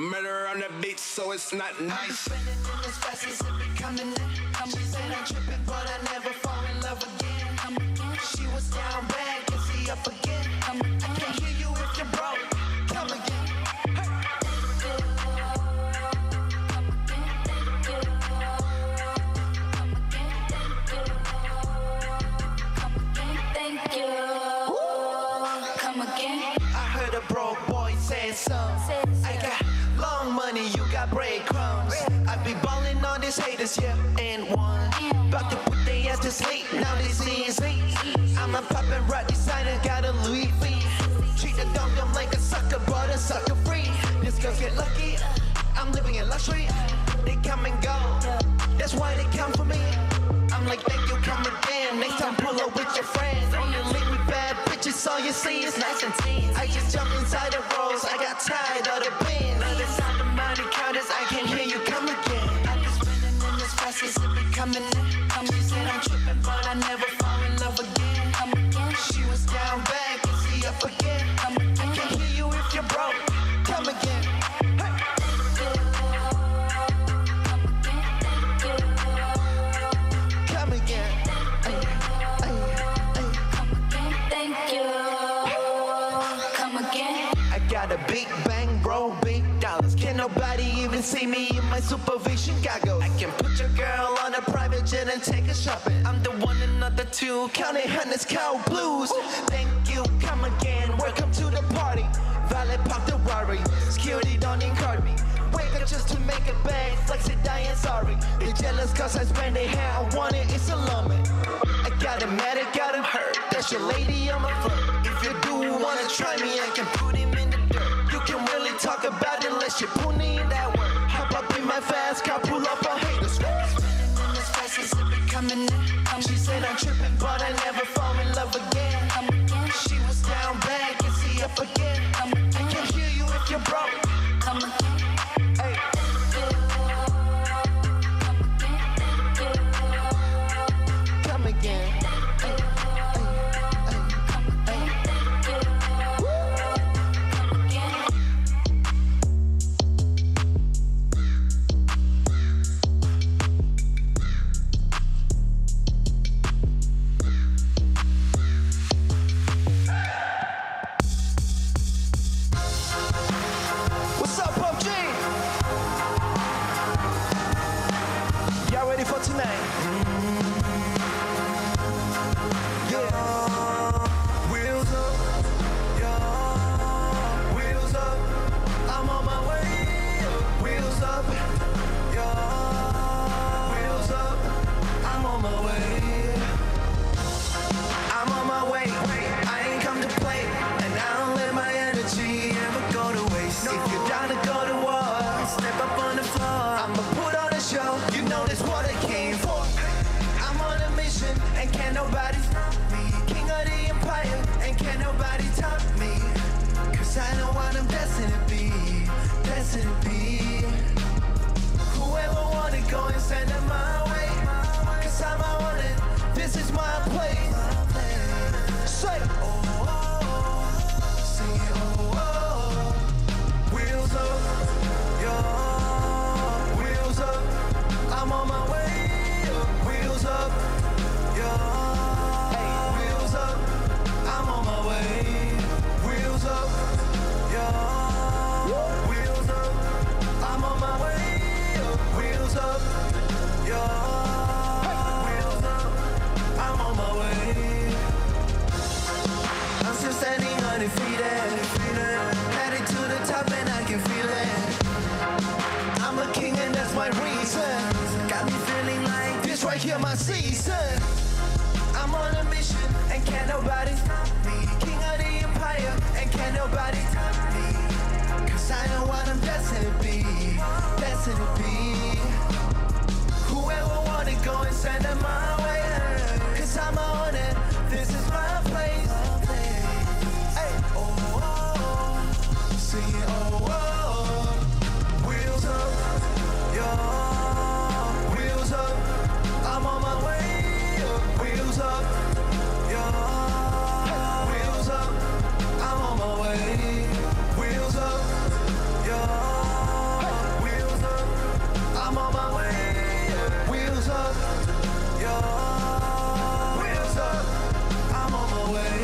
Murder on the beat, so it's not nice. She said I'm tripping, but I never fall in love again. She was down bad, can see up again. I can't hear you if you're broke. Come again. Thank you. Come again. I heard a broke boy say so. I got long money, you got breadcrumbs. I be balling on these haters, yeah, and one. About to put their ass to sleep, now they see. I'm a poppin' rock designer, got a Louis V. Treat the dum-dum like a sucker, but a sucker free. This girls get lucky, I'm living in luxury. They come and go, that's why they come for me. I'm like, thank you, come again. Next time pull up with your friends. You link with bad bitches, all you see is nice and teen. I just jumped inside the rolls, I got tired of the bins. Now the sound of money counters, I can hear you come again. I'm just spinning in this fast, it's coming in. She said I'm tripping, but I never fall in love again. She was down bad, can see up again. I can't hear you if you're broke. Come again. Come again. Thank you. Come again. I got a big bang, bro, big dollars. Can nobody even see me in my supervision goggles? I can put your girl on a private jet and take her shopping. I'm the one and not the two, counting hundreds, cow blues. Thank you, come again, welcome to the party. Valet pop the worry, security don't encourage me. Wake up just to make a bag, flex it, dying sorry. They jealous cause I spend their hair, I want it, it's alarming. I got him mad, I got him hurt, that's your lady on my foot. If you do wanna try me, I can put him in the dirt. You can really talk about it unless you put me in that work. Hop up in my fast car, pull up on haters. Spinning in this fast, it's coming in. She said I'm tripping, but I never fall in love again. She was down bad, can see up again. I can't hear you if you're broke. Come again. Hey. Come again. What's up, PUBG? Y'all ready for tonight? Yeah. Wheels up, yeah. Wheels up. I'm on my way. Wheels up, yeah. Wheels up. I'm on my way. I'm on my way. I ain't come to play, and I don't let my energy ever go to waste. If you're down to go to war, step up on the floor. I'ma put on a show. You know that's what I came for. I'm on a mission, and can't nobody stop me. King of the empire, and can't nobody top me. Cause I know what I'm destined to be. Destined to be. Whoever wanna go and send them my way. Cause I'm on it. This is my place. Say. top and I can feel it. I'm a king and that's my reason. Got me feeling like this right here, my season. I'm on a mission and can't nobody stop me. King of the empire and can't nobody stop me. Cause I know what I'm destined to be, destined to be. Whoever wanna go and send them my way. Cause I'm on it, this is my place. Hey, oh, oh, see, oh, oh. Wheels up, yeah. Wheels up, I'm on my way. Wheels up, yeah. Wheels up, I'm on my way. Wheels up, yeah. Wheels up, I'm on my way. Wheels up, yeah. Wheels up, I'm on my way.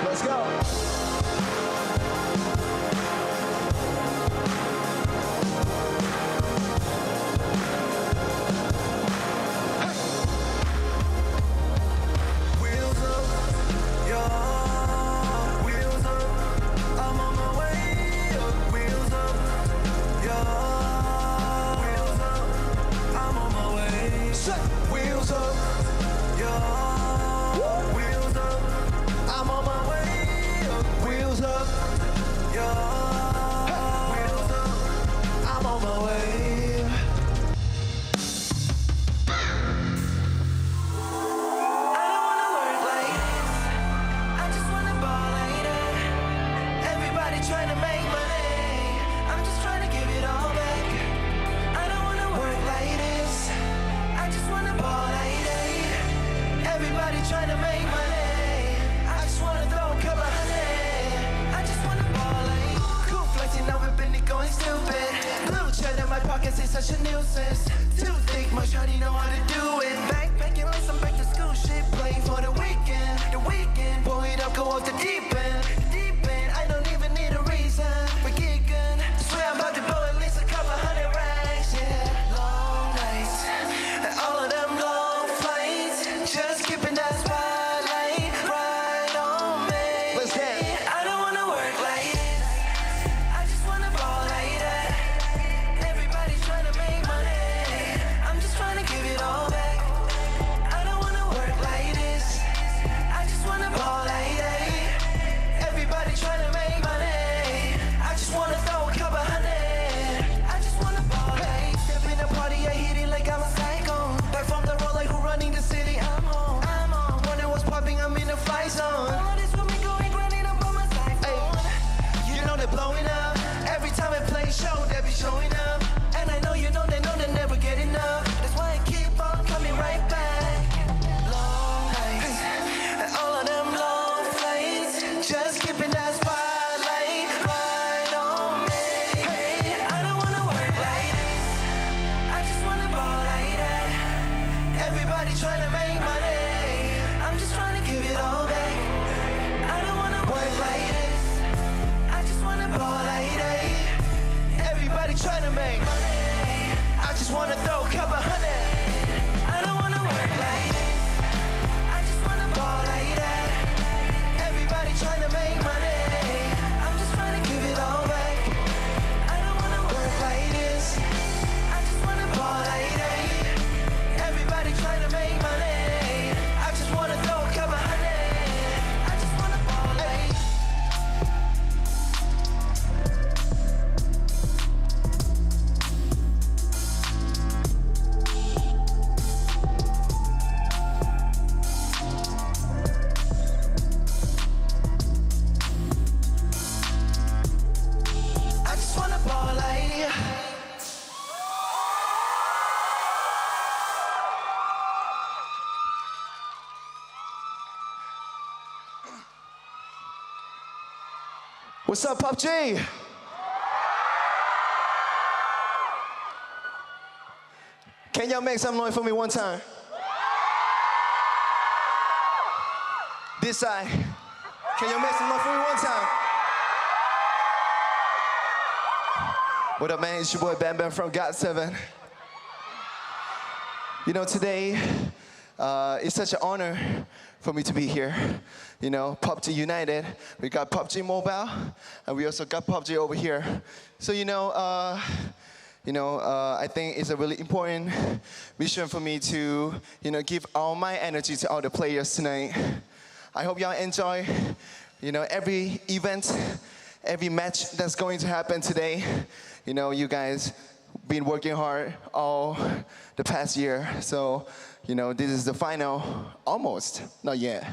Let's go. Wheels up, yeah. Wheels up, I'm on my way. Wheels up, yeah. Wheels up, I'm on my way. Wheels up, yeah. Wheels up, I'm on my way. Wheels up, yeah. Wheels up, I'm on my way. I don't wanna work like this. I just wanna ball like that. Everybody trying to make money. I'm just trying to give it all back. I don't wanna work like this. I just wanna ball like that. Everybody trying to make money. I just wanna throw a couple hundred. I just wanna ball like cool flexing, now we've been going stupid. Blue check in my pockets is such a nuisance. Too thick, my shawty know how to do it. Backpacking like some back to school shit. Playing for the weekend, the weekend. Pull it up, go off the deep end, the deep end. I don't even need a reason. We're geeking. Swear I'm about to blow at least a couple hundred racks. Yeah, long nights, and all of them long flights. Just keeping that spotlight right on me. Let's dance. I don't wanna work like this. I just wanna ball like that. Everybody's trying to make money. I'm just trying to give it all back. I don't wanna work like this. I just wanna ball like that. Everybody trying to make money. I just wanna throw a couple hundred. I just wanna ball like. Step in the party, I hit it like I'm a psycho. Back from the road like who running the city. I'm on, I'm on. Wondering what's popping, I'm in the fly zone. All this with me going grinding up on my side. You know they're blowing up. Every time I play a show, they be showing up. And I know you know they never get enough. That's why I keep on coming right back. Long nights, and all of them long flights. Just keeping that spotlight right on me. I don't wanna work like this. I just wanna ball like that. Everybody trying to make money. I'm just trying to give it all back. I don't wanna work like this. I just wanna ball like that. Everybody trying to make money. I just wanna throw a couple hundred. I don't wanna work like this. I just wanna ball like that. Everybody trying to make money. I'm just trying to give it all back. I don't wanna work like this. I just wanna ball like that. Everybody trying to make money. I just wanna throw a couple hundred. I just wanna ball like. I just wanna ball like. What's up, PUBG? Can y'all make some noise for me one time? This side. Can y'all make some noise for me one time? What up, man? It's your boy Bam Bam from Got7. You know, today, it's such an honor for me to be here. You know, PUBG United, we got PUBG Mobile, and we also got PUBG over here. So, I think it's a really important mission for me to, give all my energy to all the players tonight. I hope y'all enjoy, every event, every match that's going to happen today. You guys been working hard all the past year. So, this is the final, almost, not yet.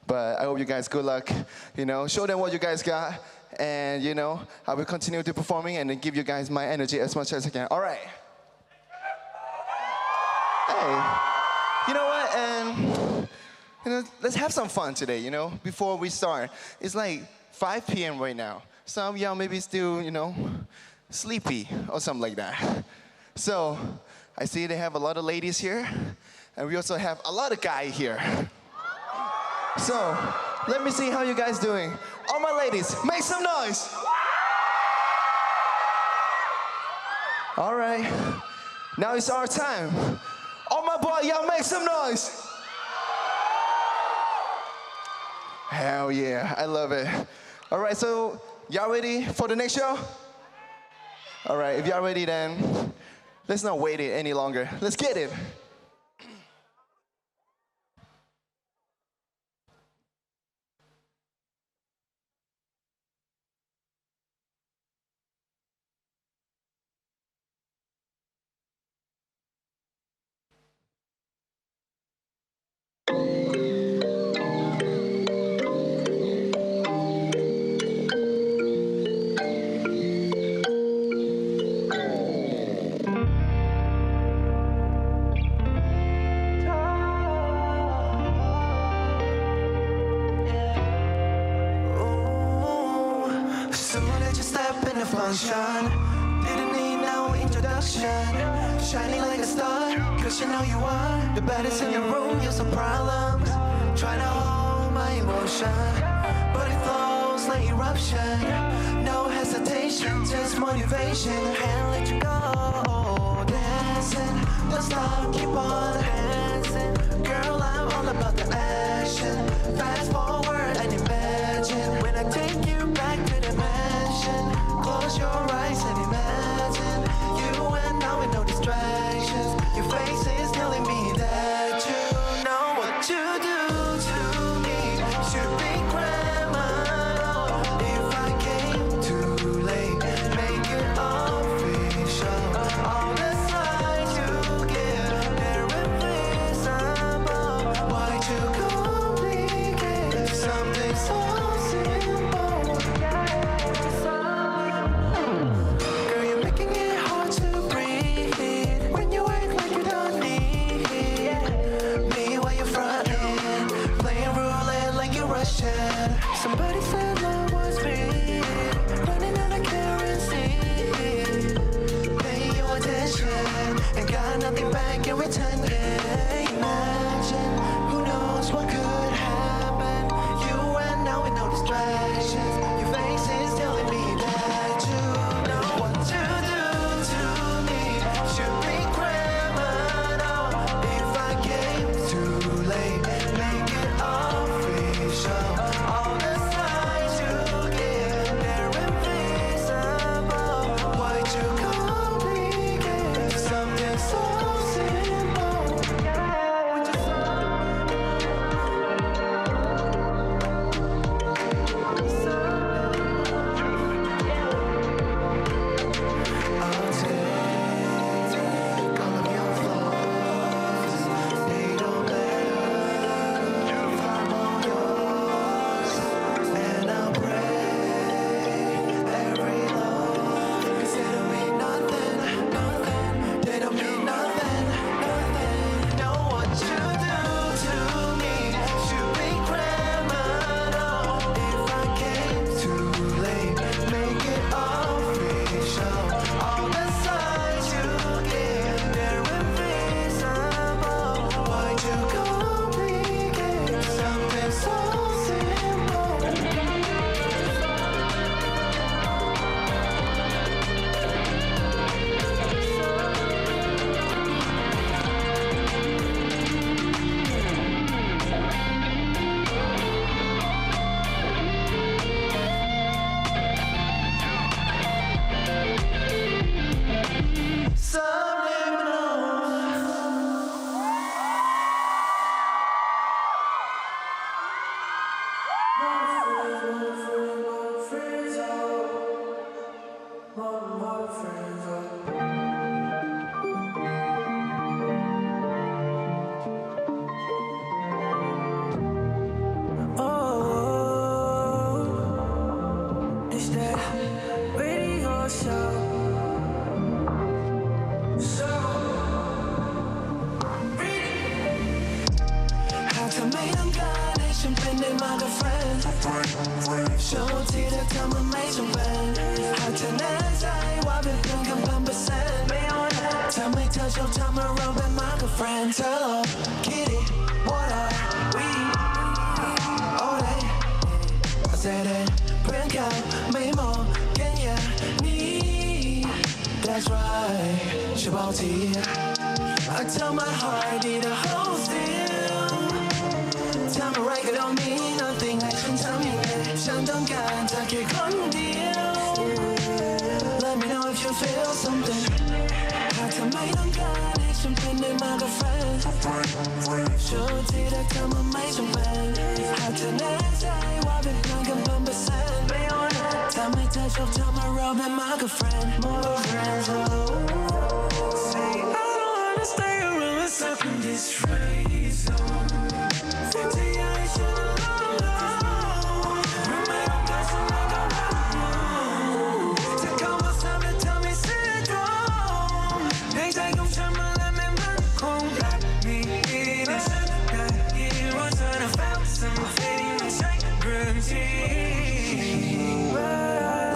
But I hope you guys good luck. Show them what you guys got. And, I will continue to performing and then give you guys my energy as much as I can. All right. Hey, you know what? And, let's have some fun today, before we start. It's like 5 p.m. right now. Some of y'all maybe still, sleepy or something like that. So I see they have a lot of ladies here, and we also have a lot of guys here. So let me see how you guys doing. All my ladies, make some noise. All right, now it's our time. All my boys, y'all make some noise. Hell yeah, I love it. All right, so y'all ready for the next show? All right, if y'all ready, then let's not wait it any longer. Let's get it. Didn't need no introduction. Shining like a star, cause you know you are the baddest in the room, you're some problems. Trying to hold my emotion, but it flows like eruption. No hesitation, just motivation. Can't let you go. Dancing, don't stop, keep on dancing. Girl, I'm all about the action. Fast forward and imagine when I take you back to the mansion. Close your eyes and imagine you and I with no distractions. Your face is telling me that you know what you do to me. Should be criminal if I came too late. Make it official. All the signs you give, they're invisible. Why'd you complicate something so simple? Somebody said love was free, running out of currency. Pay your attention, and got nothing back in return. Yeah, imagine, who knows what could happen. You and now with no distractions. Your face is telling me that you know what to do to me. Should be criminal if I came too late. Make it official. Something so simple. good friend โชว์ที่เธอทำมันไม่จำเป็นหากเธอแน่ใจว่าเป็นเพื่อนกัน1,000%ไม่เอานะทำให้เธอชอบทำให้เราเป็นmy good friend เธอลองคิดดิ what are we all day I said it เพื่อนเขาไม่มองกันอย่างนี้ That's right ฉันบอกที I tell my heart need a hold still ทำอะไรก็ต้องมี nothing ให้ฉันทำยังไงฉันต้องการเธอแค่คนเดียว Let me know if you feel something หากเธอไม่ต้องการให้ฉันเป็นได้มากกว่า friend โชว์ที่เธอทำมันไม่จำเป็นหากเธอแน่ใจว่าเป็นเพื่อนกัน1,000%ไม่เอานะทำให้เธอชอบทำให้เราเป็นมากกว่า friend more friends Say I don't wanna stay around and stuck in this phrase zone จะอยากให้ฉัน alone Remember I'm dancing like a rock จะเข้ามาซ้ำและทำให้เสียตรงในใจของฉันมันและไม่มั่นคงรักมีแต่ฉันได้ยินว่าเธอน่ะ found something ไม่ใช่เรื่องจริง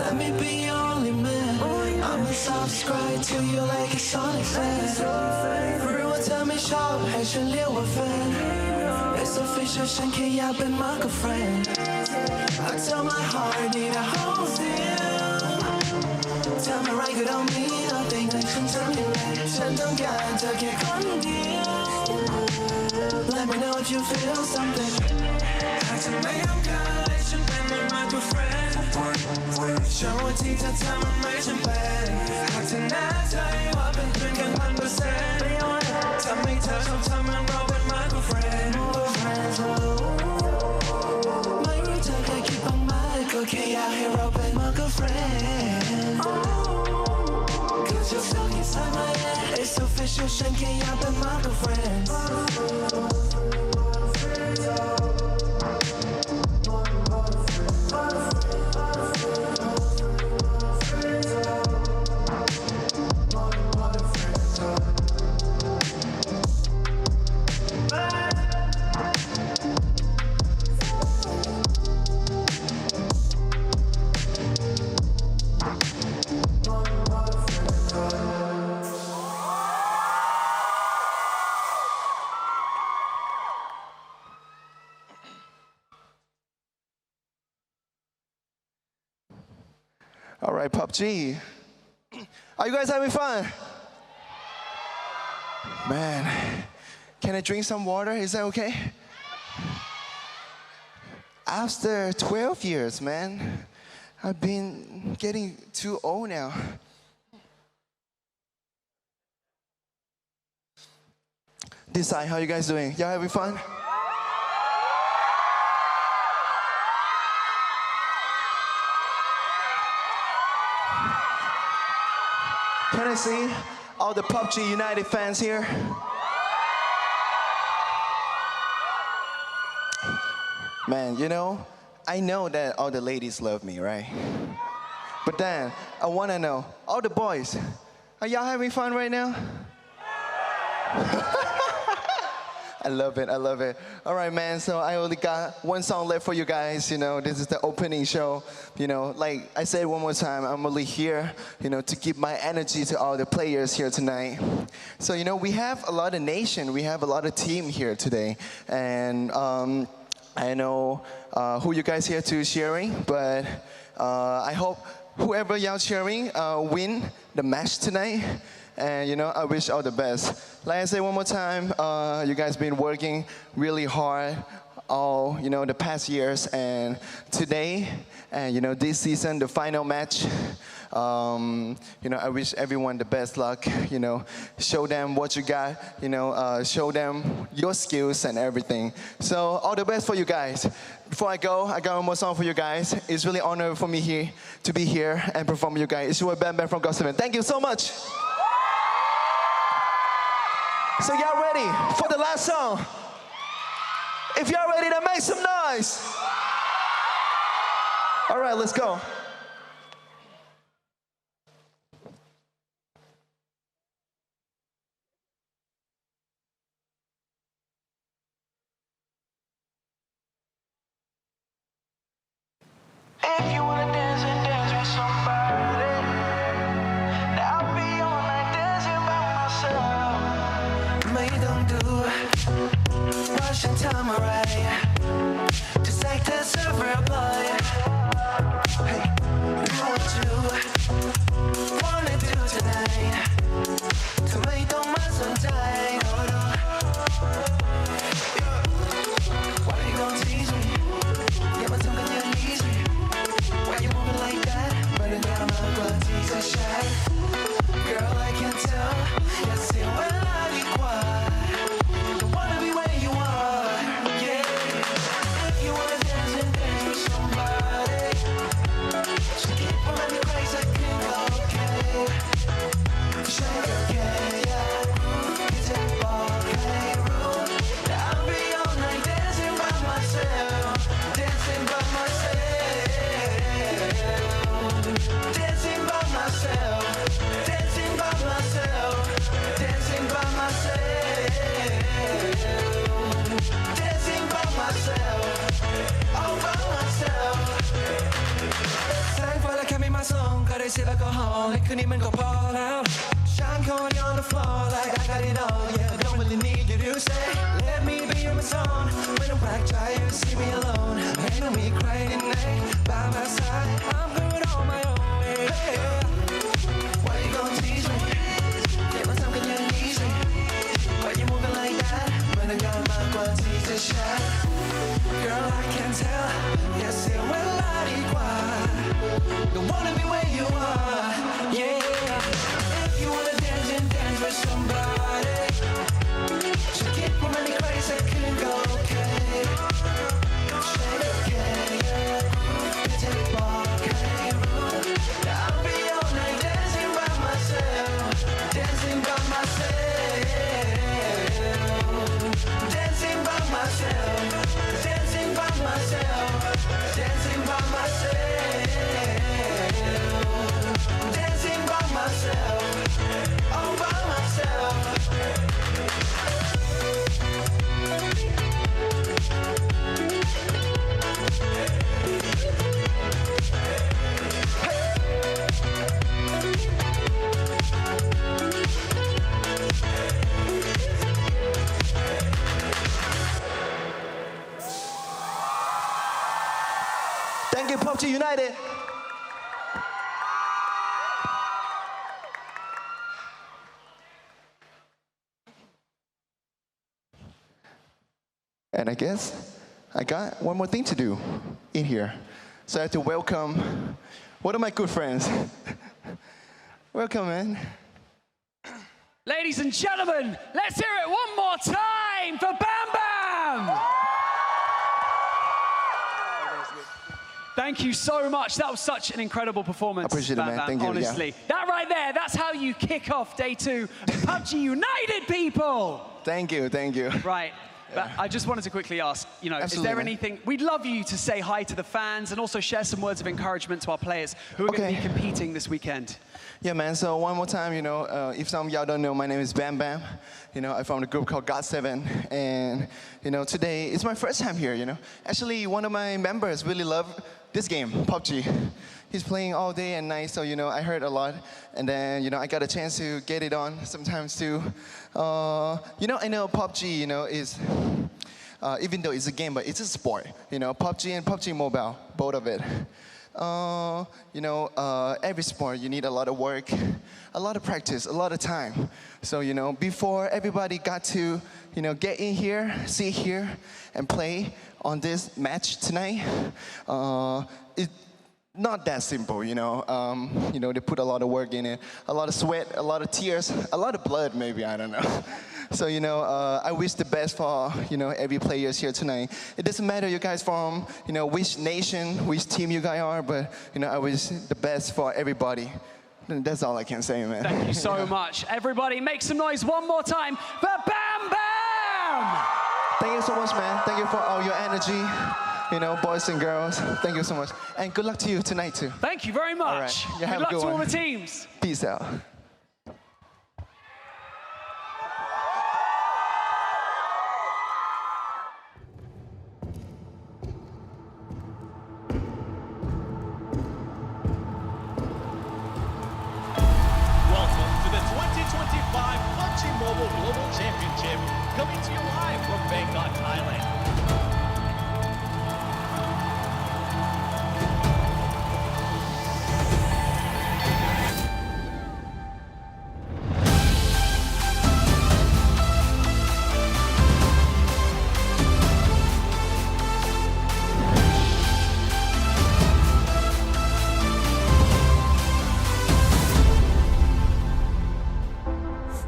Let me be your only man I'ma subscribe to you like a Sonic fan รู้ว่าเธอไม่ชอบให้ฉันเรียกว่าแฟน It's official ฉันแค่อยากเป็นมากกว่า friend I tell my heart need a hold still ทำอะไรก็ต้องมี nothing ให้ฉันทำยังไงฉันต้องการเธอแค่คนเดียว Let me know if you feel something หากเธอไม่ต้องการให้ฉันเป็นได้มากกว่า friend โชว์ที่เธอทำมันไม่จำเป็นหากเธอแน่ใจว่าเป็นเพื่อนกัน1,000%ไม่เอานะทำให้เธอชอบทำให้เราเป็นมากกว่า friend more friends ไม่รู้เธอเคยคิดบ้างไหมก็แค่อยากให้เราเป็นมากกว่า friend Cause you're stuck inside my head It's official ฉันแค่อยากเป็นมากกว่า friends All right, PUBG. Are you guys having fun? Man, can I drink some water? Is that okay? After 12 years, man, I've been getting too old now. This side, how you guys doing? Y'all having fun? Can I see all the PUBG United fans here? Man, you know, I know that all the ladies love me, right? But then, I wanna know, all the boys, are y'all having fun right now? I love it, I love it. All right, man, so I only got one song left for you guys, you know, this is the opening show. You know, like I said one more time, I'm only here, you know, to give my energy to all the players here tonight. So, you know, we have a lot of nation, we have a lot of team here today. And I know who you guys here to cheering, but I hope whoever y'all cheering win the match tonight. And you know, I wish all the best. Like I say one more time, you guys been working really hard all, you know, the past years, and today, and you know, this season, the final match. You know, I wish everyone the best luck. You know, show them what you got. You know, show them your skills and everything. So all the best for you guys. Before I go, I got one more song for you guys. It's really an honor for me here to be here and perform for you guys. It's your Bam Bam from Gauntlet. Thank you so much. So y'all ready for the last song? If y'all ready, then make some noise. All right, let's go. If you wanna dance and dance with somebody, I'll be all night dancing by myself. May don't do Russian time already. Just like the server boy. Hey, what you wanna do tonight? To make the muscle tight. Why you gonna tease me? Yeah, but don't get your knees me. Why you moving like that? Running down my blood, tease a shot. Girl, I can tell. You see when I require. Don't wanna be where you are. Yeah. If you wanna dance and dance with somebody, so keep on letting me crazy, I can go okay. Shake your okay, yeah. It's a okay room. I'll be all night dancing by myself. Dancing by myself. Dancing by myself. Dancing by myself. Dancing by myself. Dancing by myself. All by myself. 사랑보다 감이 마성 거리실 alcoholic 그님은 go fall out. Shine going on the floor like I got it all. Yeah, don't really need you to say. Let me be your song. When I'm back, try to see me alone. Ain't no me crying at night by my side. I'm good on my own. Yeah. Why you gonna tease me? Yeah, my tongue can you ease me? Why you moving like that? When I got my one tease a shot. Girl, I can tell. Yes, it will not equal. Don't wanna be where you are. Yeah. If you wanna dance and dance with somebody, so keep on running crazy, I can go okay. Shake okay, yeah. It's a okay room. I'll be all night dancing by myself. Dancing by myself. Dancing by myself. Dancing by myself. Dancing by myself. Dancing by myself. All by myself. Thank you, PUBG United. And I guess I got one more thing to do in here. So I have to welcome one of my good friends. Welcome, man. Ladies and gentlemen, let's hear it one more time for Bam Bam! Thank you so much. That was such an incredible performance. Appreciate it, Bam man. Bam, Thank you, honestly. yeah. That right there, that's how you kick off day 2 of PUBG United, people! Thank you, thank you. Right. But I just wanted to quickly ask, you know, Absolutely, is there man. anything, we'd love you to say hi to the fans and also share some words of encouragement to our players who are going to be competing this weekend. Yeah, man, so one more time, you know, if some of y'all don't know, my name is Bam Bam. You know, I'm from a group called GOT7, and, you know, today, it's my first time here, you know. Actually, one of my members really loved this game, PUBG. He's playing all day and night, so, you know, I heard a lot. And then, you know, I got a chance to get it on sometimes too. You know, I know PUBG, you know, is, even though it's a game, but it's a sport. You know, PUBG and PUBG Mobile, both of it. You know, every sport, you need a lot of work, a lot of practice, a lot of time. So, you know, before everybody got to, you know, get in here, sit here, and play on this match tonight, it's not that simple, you know. You know, they put a lot of work in it, a lot of sweat, a lot of tears, a lot of blood, maybe, I don't know. So, you know, I wish the best for, you know, every players here tonight. It doesn't matter you guys from, you know, which nation, which team you guys are, but, you know, I wish the best for everybody. That's all I can say, man. Thank you so much. Everybody, make some noise one more time for Bam Bam! Thank you so much, man. Thank you for all your energy, you know, boys and girls. Thank you so much. And good luck to you tonight, too. Thank you very much. All right. You have good luck a good to all one. the teams. Peace out. Global Championship, coming to you live from Bangkok, Thailand.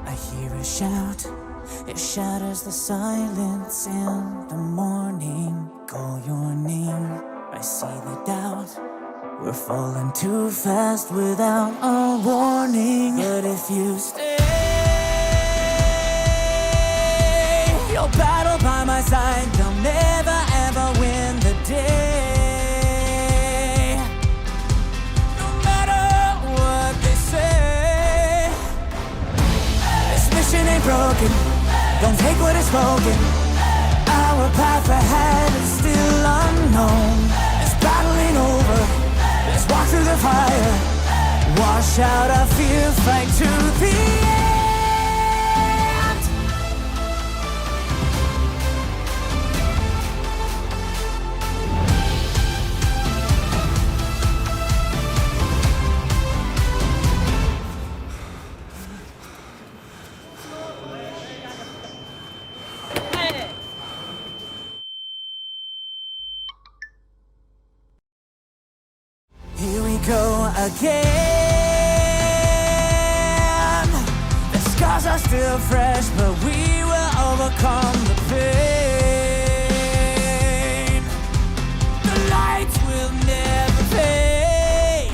I hear a shout, it shatters the silence in the morning. Call your name, I see the doubt. We're falling too fast without a warning. But if you stay, you'll battle by my side. They'll never ever win the day. No matter what they say, this mission ain't broken. Don't take what is spoken. Our path ahead is still unknown. This battle ain't over. Let's walk through the fire. Wash out our fear, fight to the end. Here we go again. The scars are still fresh, but we will overcome the pain. The lights will never fade.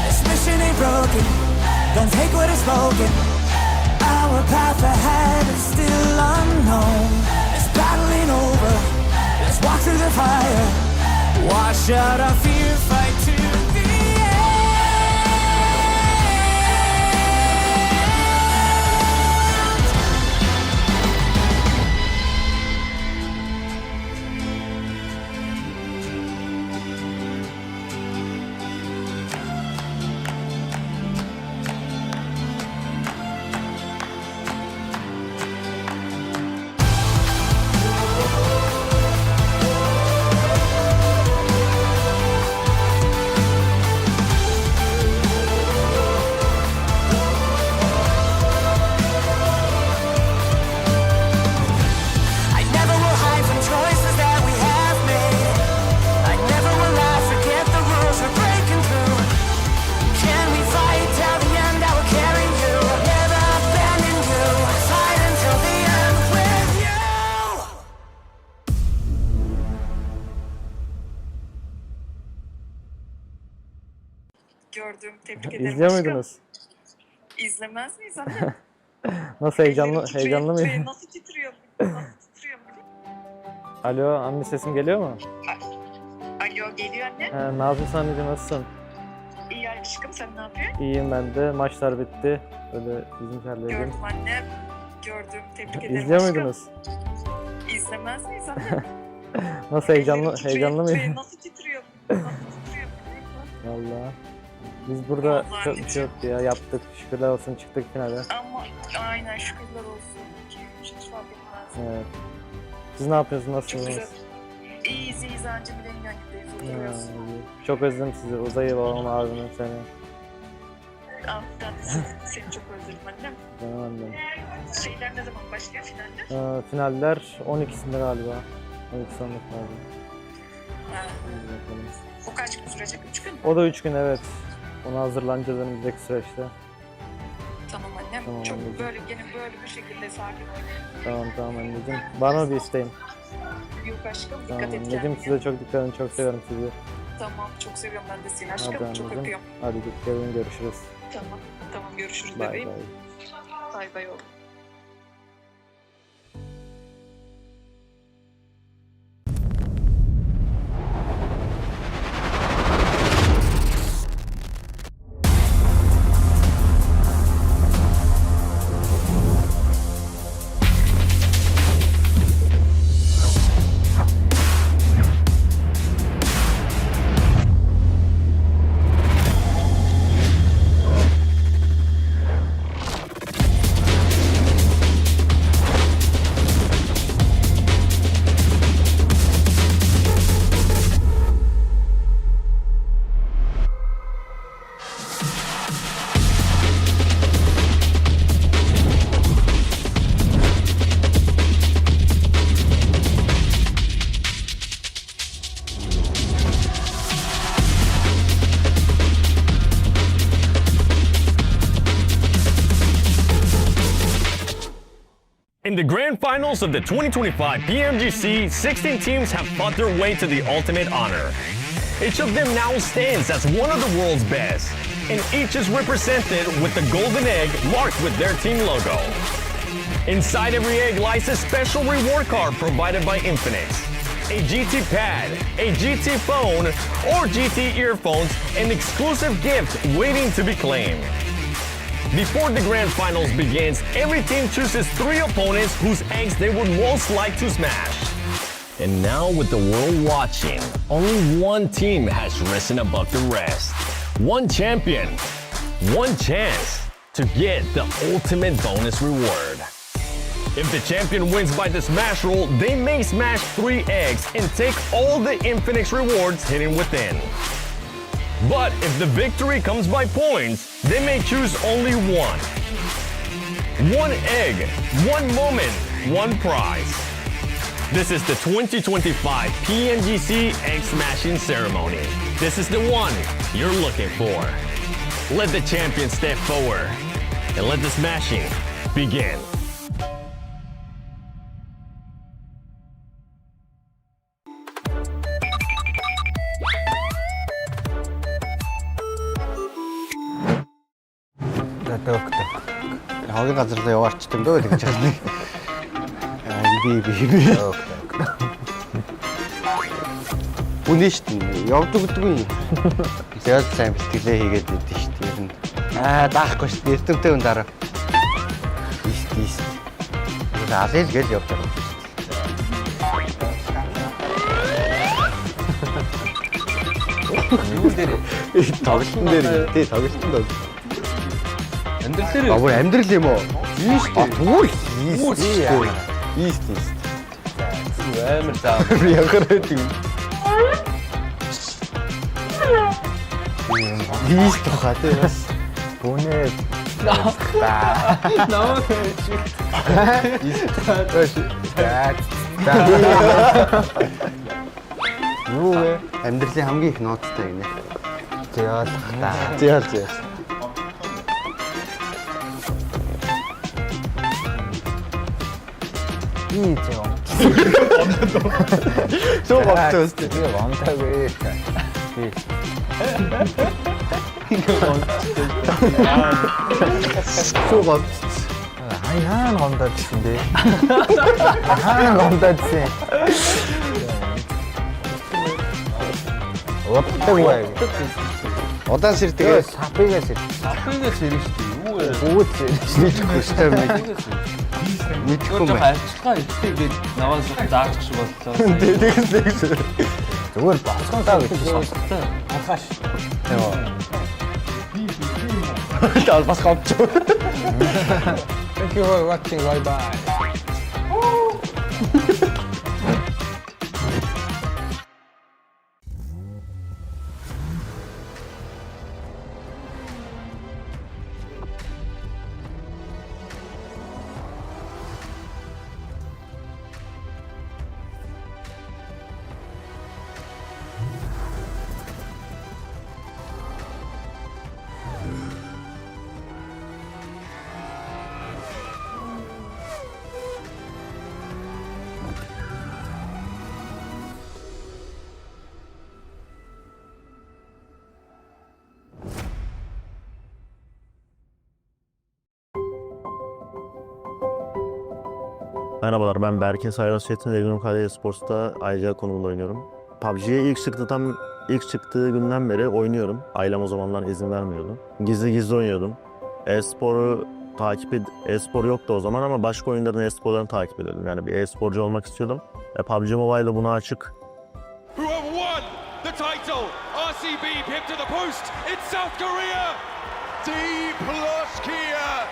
This mission ain't broken. Don't take what is spoken. Our path ahead is still unknown. This battle ain't over. Let's walk through the fire. Wash out our fear, fight to the end. Gördüm, tebrik ederim. İzliyor muydunuz? İzlemez miyiz anne? Nasıl heyecanlı mıyım? Nasıl titriyor? Nasıl titriyor? Alo anne, sesim geliyor mu? Alo, geliyor anne. Ne yapıyorsun anneciğim, nasılsın? İyi aşkım, sen ne yapıyorsun? İyiyim ben de. Maçlar bitti. Böyle bizimkilerle. Gördüm anne. Gördüm, tebrik ederim. İzliyor aşkım. muydunuz? İzlemez miyiz anne? Nasıl heyecanlı mıyım? Nasıl titriyor? Nasıl titriyor? Vallahi. Biz burada Vallahi çok bir şey yoktu ya, yaptık. Şükürler olsun, çıktık finale. Ama aynen şükürler olsun. Hiç fark etmez. Evet. Siz ne yapıyorsunuz, Çok nasılsınız? güzel. İyiyiz anca bir de yanındayız, oturuyoruz. Çok özledim sizi. Uzay'ı, babamı, abimi, seni. Seni çok özledim annem. Canım annem. Şeyler ne zaman başlıyor, finaller? Finaller 12'sinde galiba. 12 sonunda finalde. O kaç gün sürecek? 3 gün mü? O da 3 gün, evet. Ona hazırlanacağız önümüzdeki süreçte. Tamam annem. Tamam çok anneciğim. böyle bir şekilde sakin oynayın. Tamam anneciğim. Var mı bir isteğin? Yok aşkım, Tamam dikkat et anneciğim, kendine. size çok dikkat edin. Çok seviyorum sizi. Tamam, çok seviyorum ben de seni Hadi aşkım. Çok anneciğim. öpüyorum. Hadi dikkat edin, görüşürüz. Tamam görüşürüz Bye bebeğim. bye. Bay bay oğlum. In the grand finals of the 2025 PMGC, 16 teams have fought their way to the ultimate honor. Each of them now stands as one of the world's best, and each is represented with the golden egg marked with their team logo. Inside every egg lies a special reward card provided by Infinix. A GT pad, a GT phone, or GT earphones, an exclusive gift waiting to be claimed. Before the grand finals begins, every team chooses 3 opponents whose eggs they would most like to smash. And now with the world watching, only one team has risen above the rest. One champion, one chance to get the ultimate bonus reward. If the champion wins by the smash roll, they may smash 3 eggs and take all the Infinix rewards hidden within. But if the victory comes by points, they may choose only one. One egg, one moment, one prize. This is the 2025 PMGC Egg Smashing Ceremony. This is the one you're looking for. Let the champion step forward and let the smashing begin. Хогийн газар руу яваарчт юм дөө тэгж байна. Би. Үнэ шүү дээ. Явдаг гэдэггүй. Тэгээд сайн бэлтгэлээ хийгээд байдсан шүү дээ. Ер нь. Даахгүй шүү дээ. Эрдэмтэй хүн дараа. Ийс. Алил гэж явдаг юм. Юу дээр? Тоглолтын дээр. Тий, тоглолтын дээр. Амбар амьдрал юм уу? Ийш тий. Ийш. Амар заа. Яхараад юм. Ийш тухай тий бас. Гүнээ. Ноо. Юу вэ? Амьдралын хамгийн их ноцтой гинэ. Зээл. 이죠. 좀 없었지. 이거 왕따고 해. 좀 없었지. 아니 하나는 검다치인데. 하나는 검다치. 어떤 거야 이거? 어떤 실뜨가? 사피가 실. 사피가 실이시지. 뭐지? 미치고 싶다면. Мэдхгүй мэ. Альчгаа ихтэй наваас заачих шиг боллоо. Тэгс. Зүгээр боцгон таа гэж сонсогтой. Анхааш. Яа. Тал бас гавч. Thank you for watching. Bye bye. Merhabalar, ben Berke Sayros Çetin, Ege'nin Kale Sports'ta ayrıca konumda oynuyorum. PUBG'ye ilk çıktığı günden beri oynuyorum. Ailem o zamanlar izin vermiyordu. Gizli oynuyorum. E-spor yoktu o zaman ama başka oyunların e-sporlarını takip ediyordum. Yani bir e-sporcu olmak istiyordum. PUBGMOBILE buna açık. Who have won the title? RCB pipped to the post. It's South Korea. D plus Kia.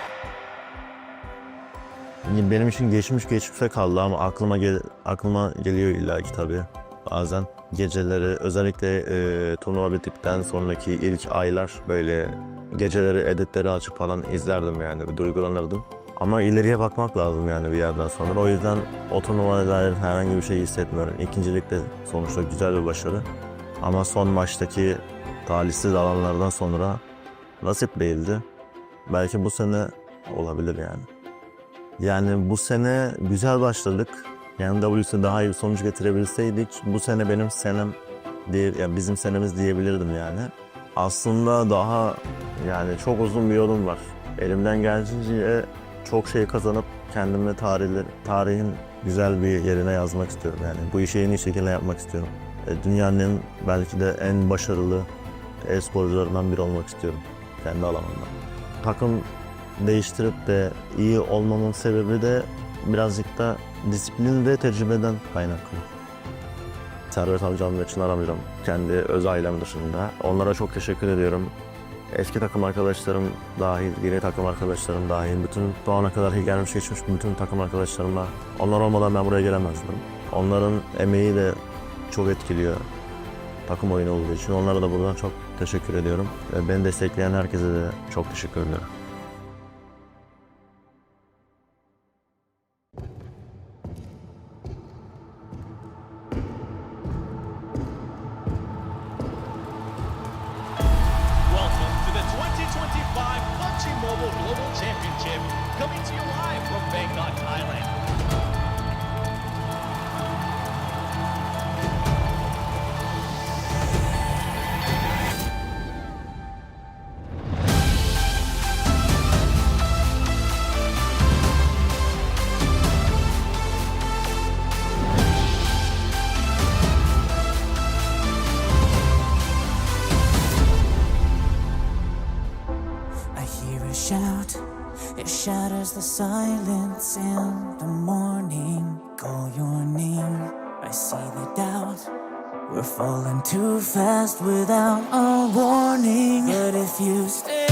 Benim için geçmişte kaldı ama aklıma geliyor illaki tabii. Bazen geceleri özellikle turnuva bittikten sonraki ilk aylar böyle geceleri editleri açıp falan izlerdim yani bir duygulanırdım. Ama ileriye bakmak lazım yani bir yerden sonra. O yüzden o turnuvaya dair herhangi bir şey hissetmiyorum. İkincilikte sonuçta güzel bir başarı. Ama son maçtaki talihsiz alanlardan sonra nasip değildi. Belki bu sene olabilir yani. Yani bu sene güzel başladık. Yani WC'de daha iyi bir sonuç getirebilseydik bu sene benim senem diye, yani bizim senemiz diyebilirdim yani. Aslında daha yani çok uzun bir yolum var. Elimden geldiğince çok şey kazanıp kendimi tarihin güzel bir yerine yazmak istiyorum yani. Bu işi en iyi şekilde yapmak istiyorum. Dünyanın belki de en başarılı e-sporcularından biri olmak istiyorum kendi alanımda. Takım değiştirip de iyi olmamın sebebi de birazcık da disiplin ve tecrübeden kaynaklı. Servet amcam ve Çınar amcam kendi öz ailem dışında. Onlara çok teşekkür ediyorum. Eski takım arkadaşlarım dahil, yeni takım arkadaşlarım dahil, bütün bu ana kadar gelmiş geçmiş bütün takım arkadaşlarımla, onlar olmadan ben buraya gelemezdim. Onların emeği de çok etkiliyor takım oyunu olduğu için. Onlara da buradan çok teşekkür ediyorum. Ve beni destekleyen herkese de çok teşekkür ediyorum. Welcome to the 2025 PUBG Mobile Global Championship, coming to you live from Bangkok, Thailand. I hear a shout, it shatters the silence in the morning. Call your name, I see the doubt. We're falling too fast without a warning. But if you stay,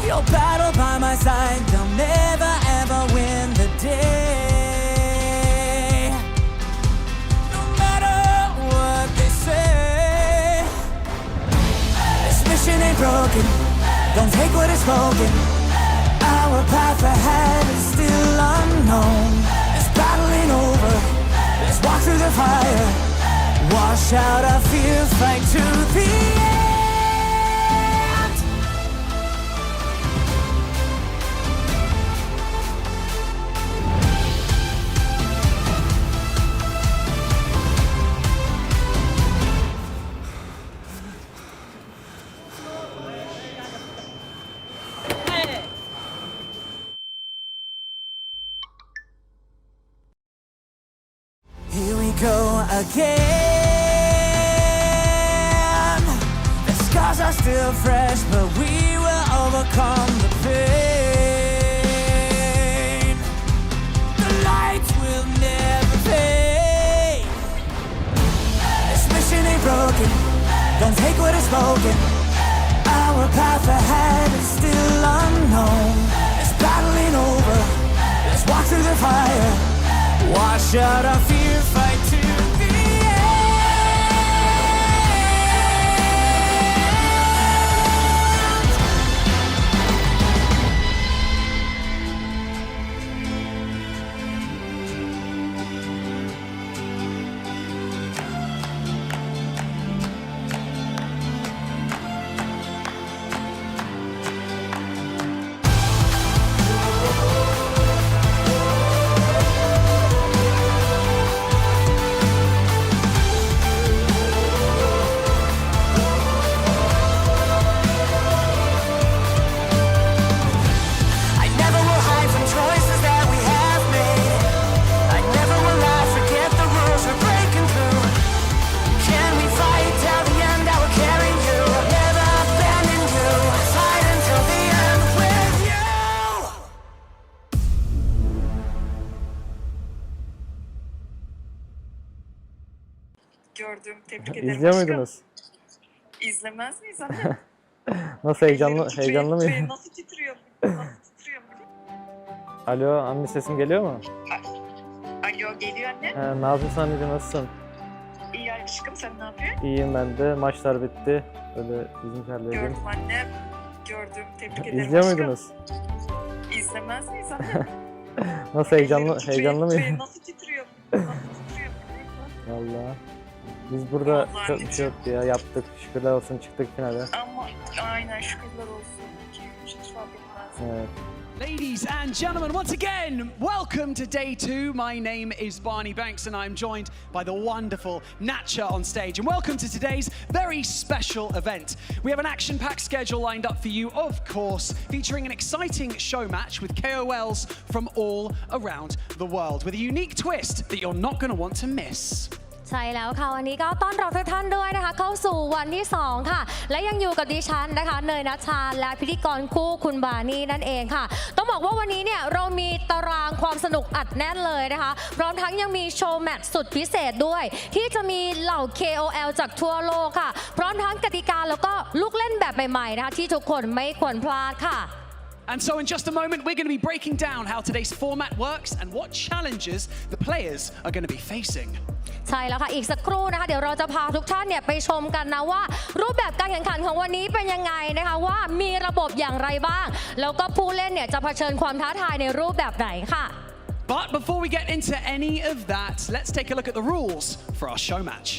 you'll battle by my side. They'll never ever win the day. No matter what they say, this mission ain't broken. Don't take what is spoken. Our path ahead is still unknown. This battle ain't over. Let's walk through the fire. Wash out our fear, fight to the end. Here we go again. The scars are still fresh, but we will overcome the pain. The lights will never fade. This mission ain't broken. Don't take what is spoken. Our path ahead is still unknown. This battle ain't over. Let's walk through the fire. Wash out our fear, fight to the end. I never will hide from choices that we have made. I never will I forget the rules we're breaking through. Can we fight till the end? I will carry you. Never abandon you. Fight until the end with you. Gördüm. Tebrik ederim. İzliyor aşkım. muydunuz? İzlemez miyiz anne? Nasıl heyecanlı Ellerim titriyor, heyecanlı titriyor. mıyım? Nasıl titriyor? Nasıl titriyor? Alo anne sesim geliyor mu? Alo geliyor anne. Ne yapıyorsun anneciğim nasılsın? İyi aşkım sen ne yapıyorsun? İyiyim ben de. Maçlar bitti. Böyle bizimkilerle yedim. Gördüm anne. Gördüm. Tebrik ederim. İzliyor aşkım. muydunuz? İzlemez miyiz anne? Nasıl heyecanlı Ellerim titriyor, heyecanlı titriyor. mıyım? Nasıl titriyor? Nasıl titriyor? Valla. Biz burada Vallahi çok bir şey yoktu ya. Yaptık. Şükürler olsun çıktık finale. Ama aynen şükürler olsun. Evet. Ladies and gentlemen, once again, welcome to day 2. My name is Barney Banks and I'm joined by the wonderful Natcha on stage. And welcome to today's very special event. We have an action-packed schedule lined up for you, of course, featuring an exciting show match with KOLs from all around the world, with a unique twist that you're not going to want to miss. ใช่แล้วค่ะวันนี้ก็ต้อนรับทุกท่านด้วยนะคะเข้าสู่วันที่2ค่ะและยังอยู่กับดิฉันนะคะเนยณัชชาและพิธีกรคู่คุณบานี่นั่นเองค่ะต้องบอกว่าวันนี้เนี่ยเรามีตารางความสนุกอัดแน่นเลยนะคะพร้อมทั้งยังมีโชว์แมตช์สุดพิเศษด้วยที่จะมีเหล่า KOL จากทั่วโลกค่ะพร้อมทั้งกติกาแล้วก็ลูกเล่นแบบใหม่ๆนะคะที่ทุกคนไม่ควรพลาดค่ะ And so in just a moment, we're going to be breaking down how today's format works and what challenges the players are going to be facing. ใช่แล้วค่ะอีกสักครู่นะคะเดี๋ยวเราจะพาทุกท่านเนี่ยไปชมกันนะว่ารูปแบบการแข่งขันของวันนี้เป็นยังไงนะคะว่ามีระบบอย่างไรบ้างแล้วก็ผู้เล่นเนี่ยจะเผชิญความท้าทายในรูปแบบไหนค่ะ But before we get into any of that, let's take a look at the rules for our show match.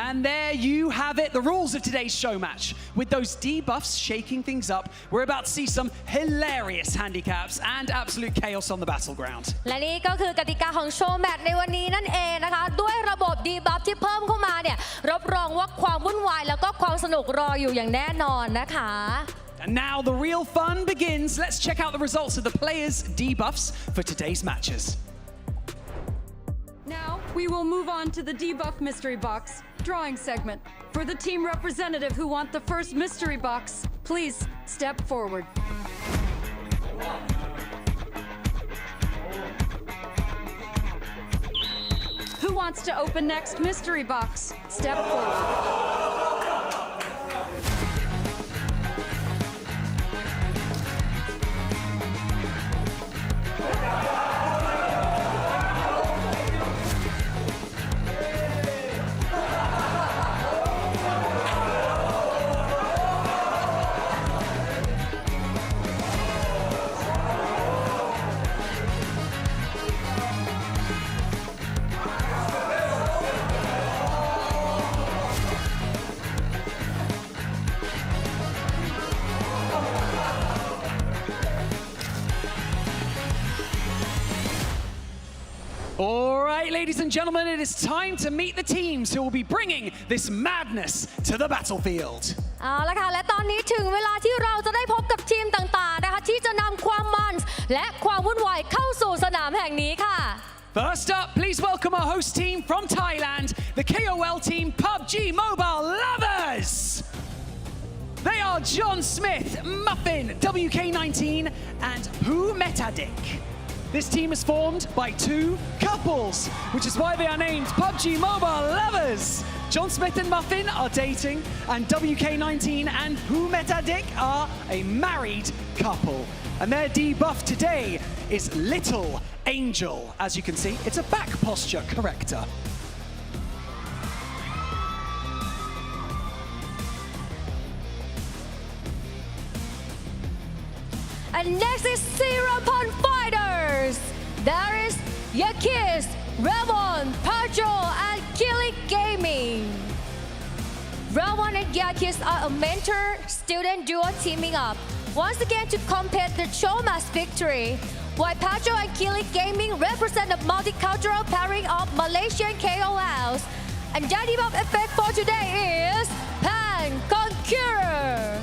And there you have it, the rules of today's show match. With those debuffs shaking things up, we're about to see some hilarious handicaps and absolute chaos on the battleground. และนี่ก็คือกติกาของโชว์แมตช์ในวันนี้นั่นเองนะคะด้วยระบบดีบัฟที่เพิ่มเข้ามาเนี่ยรับรองว่าความวุ่นวายแล้วก็ความสนุกรออยู่อย่างแน่นอนนะคะ And now the real fun begins. Let's check out the results of the players' debuffs for today's matches. Now we will move on to the debuff mystery box drawing segment. For the team representative who want the first mystery box, please step forward. Who wants to open next mystery box? Step forward. All right, ladies and gentlemen, it is time to meet the teams who will be bringing this madness to the battlefield. เอาละค่ะและตอนนี้ถึงเวลาที่เราจะได้พบกับทีมต่างๆนะคะที่จะนำความมันและความวุ่นวายเข้าสู่สนามแห่งนี้ค่ะ First up, please welcome our host team from Thailand, the KOL team PUBG Mobile Lovers. They are John Smith, Muffin, WK19, and Who Metadik. This team is formed by 2 couples, which is why they are named PUBG Mobile Lovers. John Smith and Muffin are dating, and WK19 and Who Metadik are a married couple. And their debuff today is Little Angel. As you can see, it's a back posture corrector. And next is Zero-Pon Fighters. There is Yakis, Ramon, Pajo, and Kili Gaming. Ramon and Yakis are a mentor-student duo teaming up once again to compete the showmatch victory, while Pajo and Kili Gaming represent a multicultural pairing of Malaysian KOLs. And the debuff effect for today is Pan Conqueror.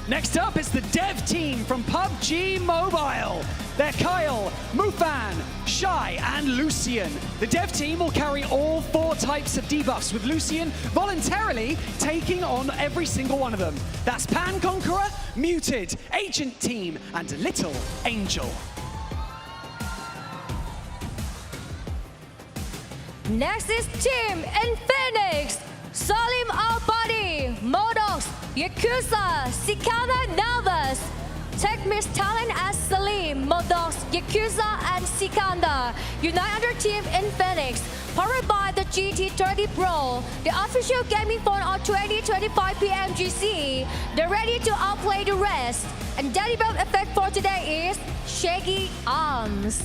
Next up is the dev team from PUBG Mobile. They're Kyle, Mufan, Shy, and Lucian. The dev team will carry all 4 types of debuffs, with Lucian voluntarily taking on every single one of them. That's Pan Conqueror, Muted, Agent Team, and Little Angel. Next is Team Infinix. Salim Al-Badi, Modox, Yakuza, Sikana Navas. Take Miss Talent as Salim, Modox, Yakuza, and Sikanda. Unite under Team Infinix. Powered by the GT30 Pro, the official gaming phone of 2025 PMGC. They're ready to outplay the rest. And the debut effect for today is Shaky Arms.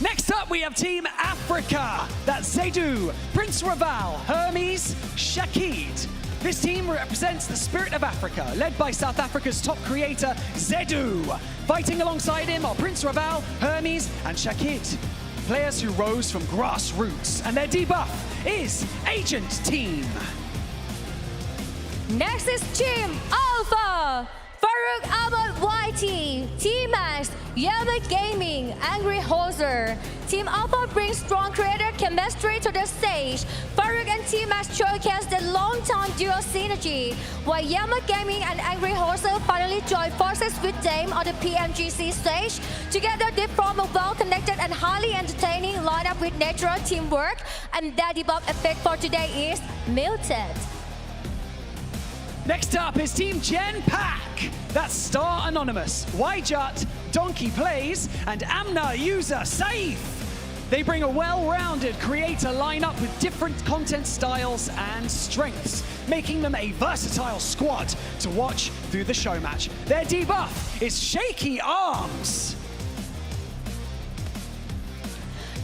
Next up, we have Team Africa. That's Zedu, Prince Raval, Hermes, Shakid. This team represents the spirit of Africa, led by South Africa's top creator, Zedu. Fighting alongside him are Prince Raval, Hermes, and Shakid. Players who rose from grassroots, and their debuff is Agent Team. Next is Team Alpha. Farouk Ahmad YT, T-Max, Yama Gaming, Angry Hoser. Team Alpha brings strong creator chemistry to the stage. Farouk and T-Max showcase the long-time duo synergy, while Yama Gaming and Angry Hoser finally join forces with Dame on the PMGC stage. Together, they form a well-connected and highly entertaining lineup with natural teamwork, and that debuff effect for today is Muted. Next up is Team Gen Pack. That's Star Anonymous, Yjut, Donkey Plays, and Amna User Saif. They bring a well-rounded creator lineup with different content styles and strengths, making them a versatile squad to watch through the show match. Their debuff is Shaky Arms.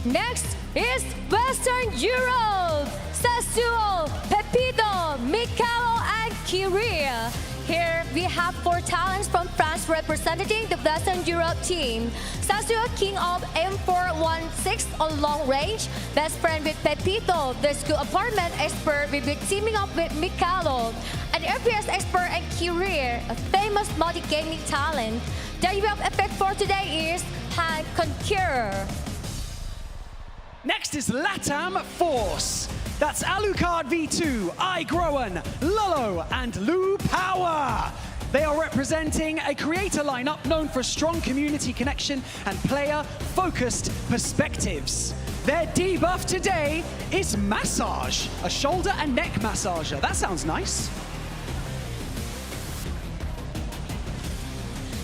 Next is Western Europe. Sasuo, Pepito, Mikalo, and Kyria. Here we have 4 talents from France representing the Western Europe team. Sasuo, king of M416 on long range, best friend with Pepito, the school apartment expert will be teaming up with Mikalo, an FPS expert, and Kyria, a famous multi-gaming talent. The debuff effect for today is Pan Conqueror. Next is Latam Force. That's Alucard V2, iGrowan, Lolo, and Lu Power. They are representing a creator lineup known for strong community connection and player-focused perspectives. Their debuff today is Massage, a shoulder and neck massager. That sounds nice.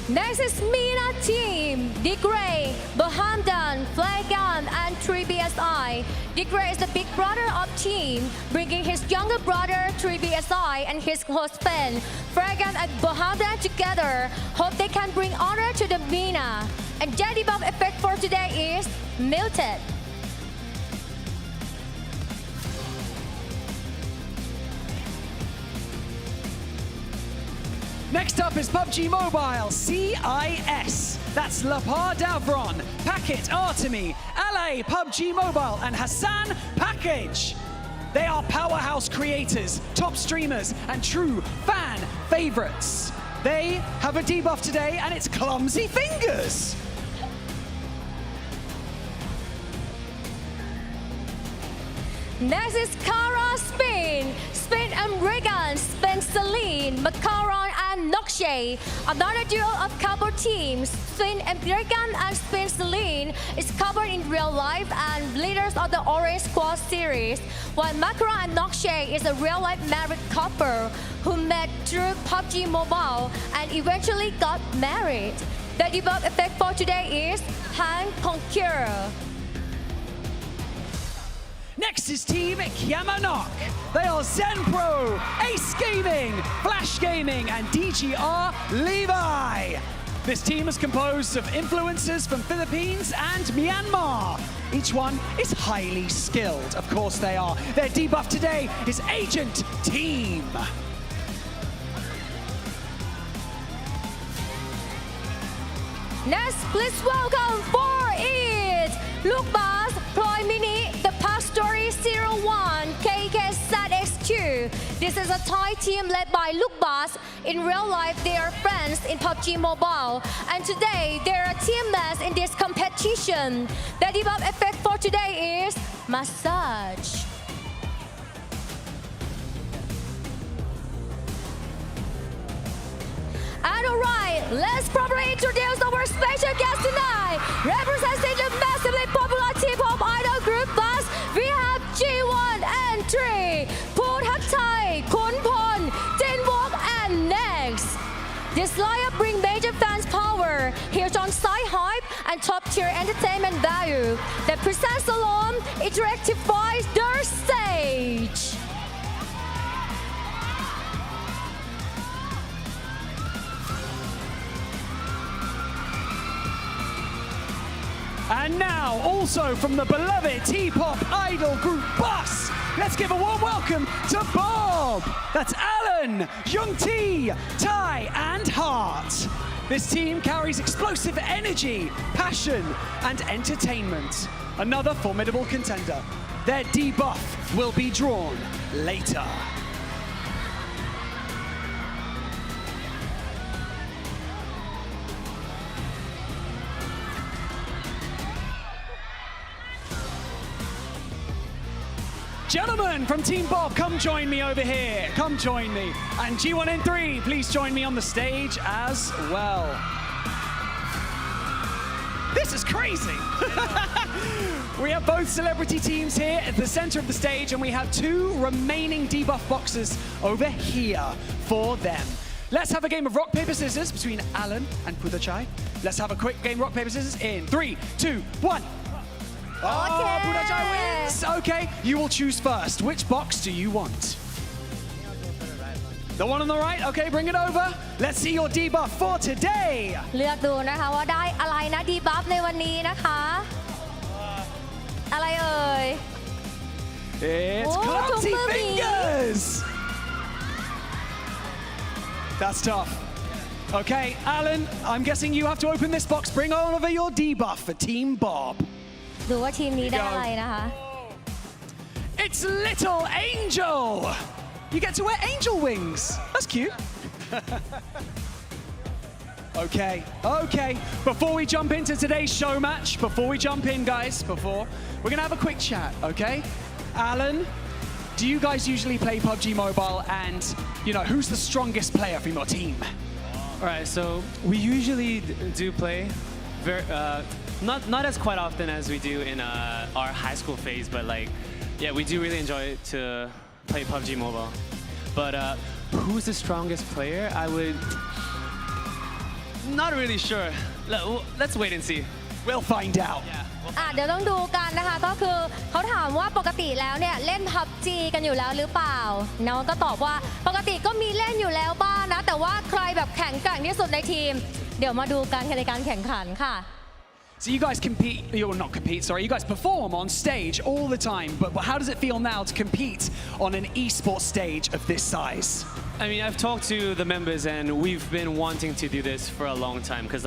Next is Mina team. Digray, Bohamdan, Flagan, and 3BSI. Digray is the big brother of team, bringing his younger brother 3BSI and his host fan, Flagan and Bohamdan together. Hope they can bring honor to the Mina. And the debuff effect for today is Muted. Next up is PUBG Mobile, CIS. That's Lapar Davron, Packet Artemy, LA PUBG Mobile, and Hassan Package. They are powerhouse creators, top streamers, and true fan favorites. They have a debuff today, and it's Clumsy Fingers. Next is Kara Spin. Spin and Regan, Spin Celine, Macaron and Nokshay. Another duo of couple teams, Spin and Regan and Spin Celine, is covered in real life and leaders of the Orange Squad series, while Macaron and Nokshay is a real-life married couple who met through PUBG Mobile and eventually got married. The debuff effect for today is Pan Conqueror. Next is Team Kiamanok. They are Zen Pro, Ace Gaming, Flash Gaming, and DGR Levi. This team is composed of influencers from Philippines and Myanmar. Each one is highly skilled. Of course they are. Their debuff today is Agent Team. Next, please welcome for it, Lukbas, Ploy Mini, the Past Story 01, KK ZX2. This is a Thai team led by Luke Bass. In real life, they are friends in PUBG Mobile. And today, they are teammates in this competition. The debuff effect for today is massage. And alright, let's properly introduce our special guest tonight. Representing the massively popular T-pop idol group Buzz, we have G1 and 3, Poon Hakthai, Kun Pon, Jinwook, and Next. This lineup brings major fans power, here's on-site hype, and top-tier entertainment value that presents alone interactifies their stage. And now, also from the beloved T-pop idol group Bus, let's give a warm welcome to Bob. That's Alan, Young T, Tai, and Hart. This team carries explosive energy, passion, and entertainment. Another formidable contender. Their debuff will be drawn later. Gentlemen from Team Bob, come join me over here. Come join me. And G1N3, please join me on the stage as well. This is crazy. We have both celebrity teams here at the center of the stage, and we have 2 remaining debuff boxes over here for them. Let's have a game of rock, paper, scissors between Alan and Pudachai. Let's have a quick game rock, paper, scissors in 3, 2, 1. Oh, Pudachai wins! Okay, you will choose first. Which box do you want? The one on the right? Okay, bring it over. Let's see your debuff for today. เลือกดูนะคะว่าได้อะไรนะ debuff ในวันนี้นะคะ อะไรเอ่ย It's Oh, Clumsy Tumblr Fingers! That's tough. Okay, Alan, I'm guessing you have to open this box. Bring over your debuff for Team Bob. ดูว่าทีมนี้ได้อะไรนะคะ It's Little Angel! You get to wear angel wings. That's cute. Okay. Before we jump into today's show match, before we jump in, guys, we're gonna have a quick chat, okay? Alan, do you guys usually play PUBG Mobile, and, who's the strongest player from your team? All right, so we usually do play very, not as quite often as we do in our high school phase, but we do really enjoy to play PUBG Mobile. But who's the strongest player? Not really sure. Let's wait and see. We'll find out. เดี๋ยวต้องดูกันนะคะก็คือเขาถามว่าปกติแล้วเนี่ยเล่น PUBG กันอยู่แล้วหรือเปล่าน้องก็ตอบว่าปกติก็มีเล่นอยู่แล้วบ้างนะแต่ว่าใครแบบแข็งแกร่งที่สุดในทีมเดี๋ยวมาดูกันในการแข่งขันค่ะ So you guys you guys perform on stage all the time, but how does it feel now to compete on an esports stage of this size? I mean, I've talked to the members, and we've been wanting to do this for a long time because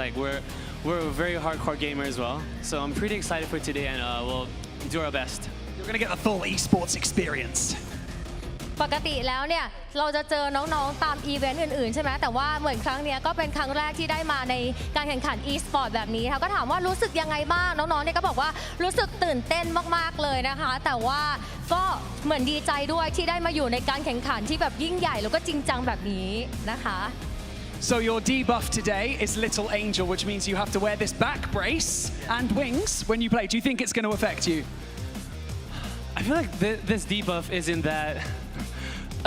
we're a very hardcore gamer as well. So I'm pretty excited for today, and we'll do our best. You're gonna get the full esports experience. ปกติแล้วเนี่ยเราจะเจอน้องๆตามอีเวนต์อื่นๆใช่ไหมแต่ว่าเหมือนครั้งนี้ก็เป็นครั้งแรกที่ได้มาในการแข่งขัน e-sport แบบนี้ค่ะก็ถามว่ารู้สึกยังไงบ้างน้องๆเนี่ยก็บอกว่ารู้สึกตื่นเต้นมากๆเลยนะคะแต่ว่าก็เหมือนดีใจด้วยที่ได้มาอยู่ในการแข่งขันที่แบบยิ่งใหญ่แล้วก็จริงจังแบบนี้นะคะ So your debuff today is Little Angel, which means you have to wear this back brace and wings when you play. Do you think it's going to affect you? I feel like this debuff isn't that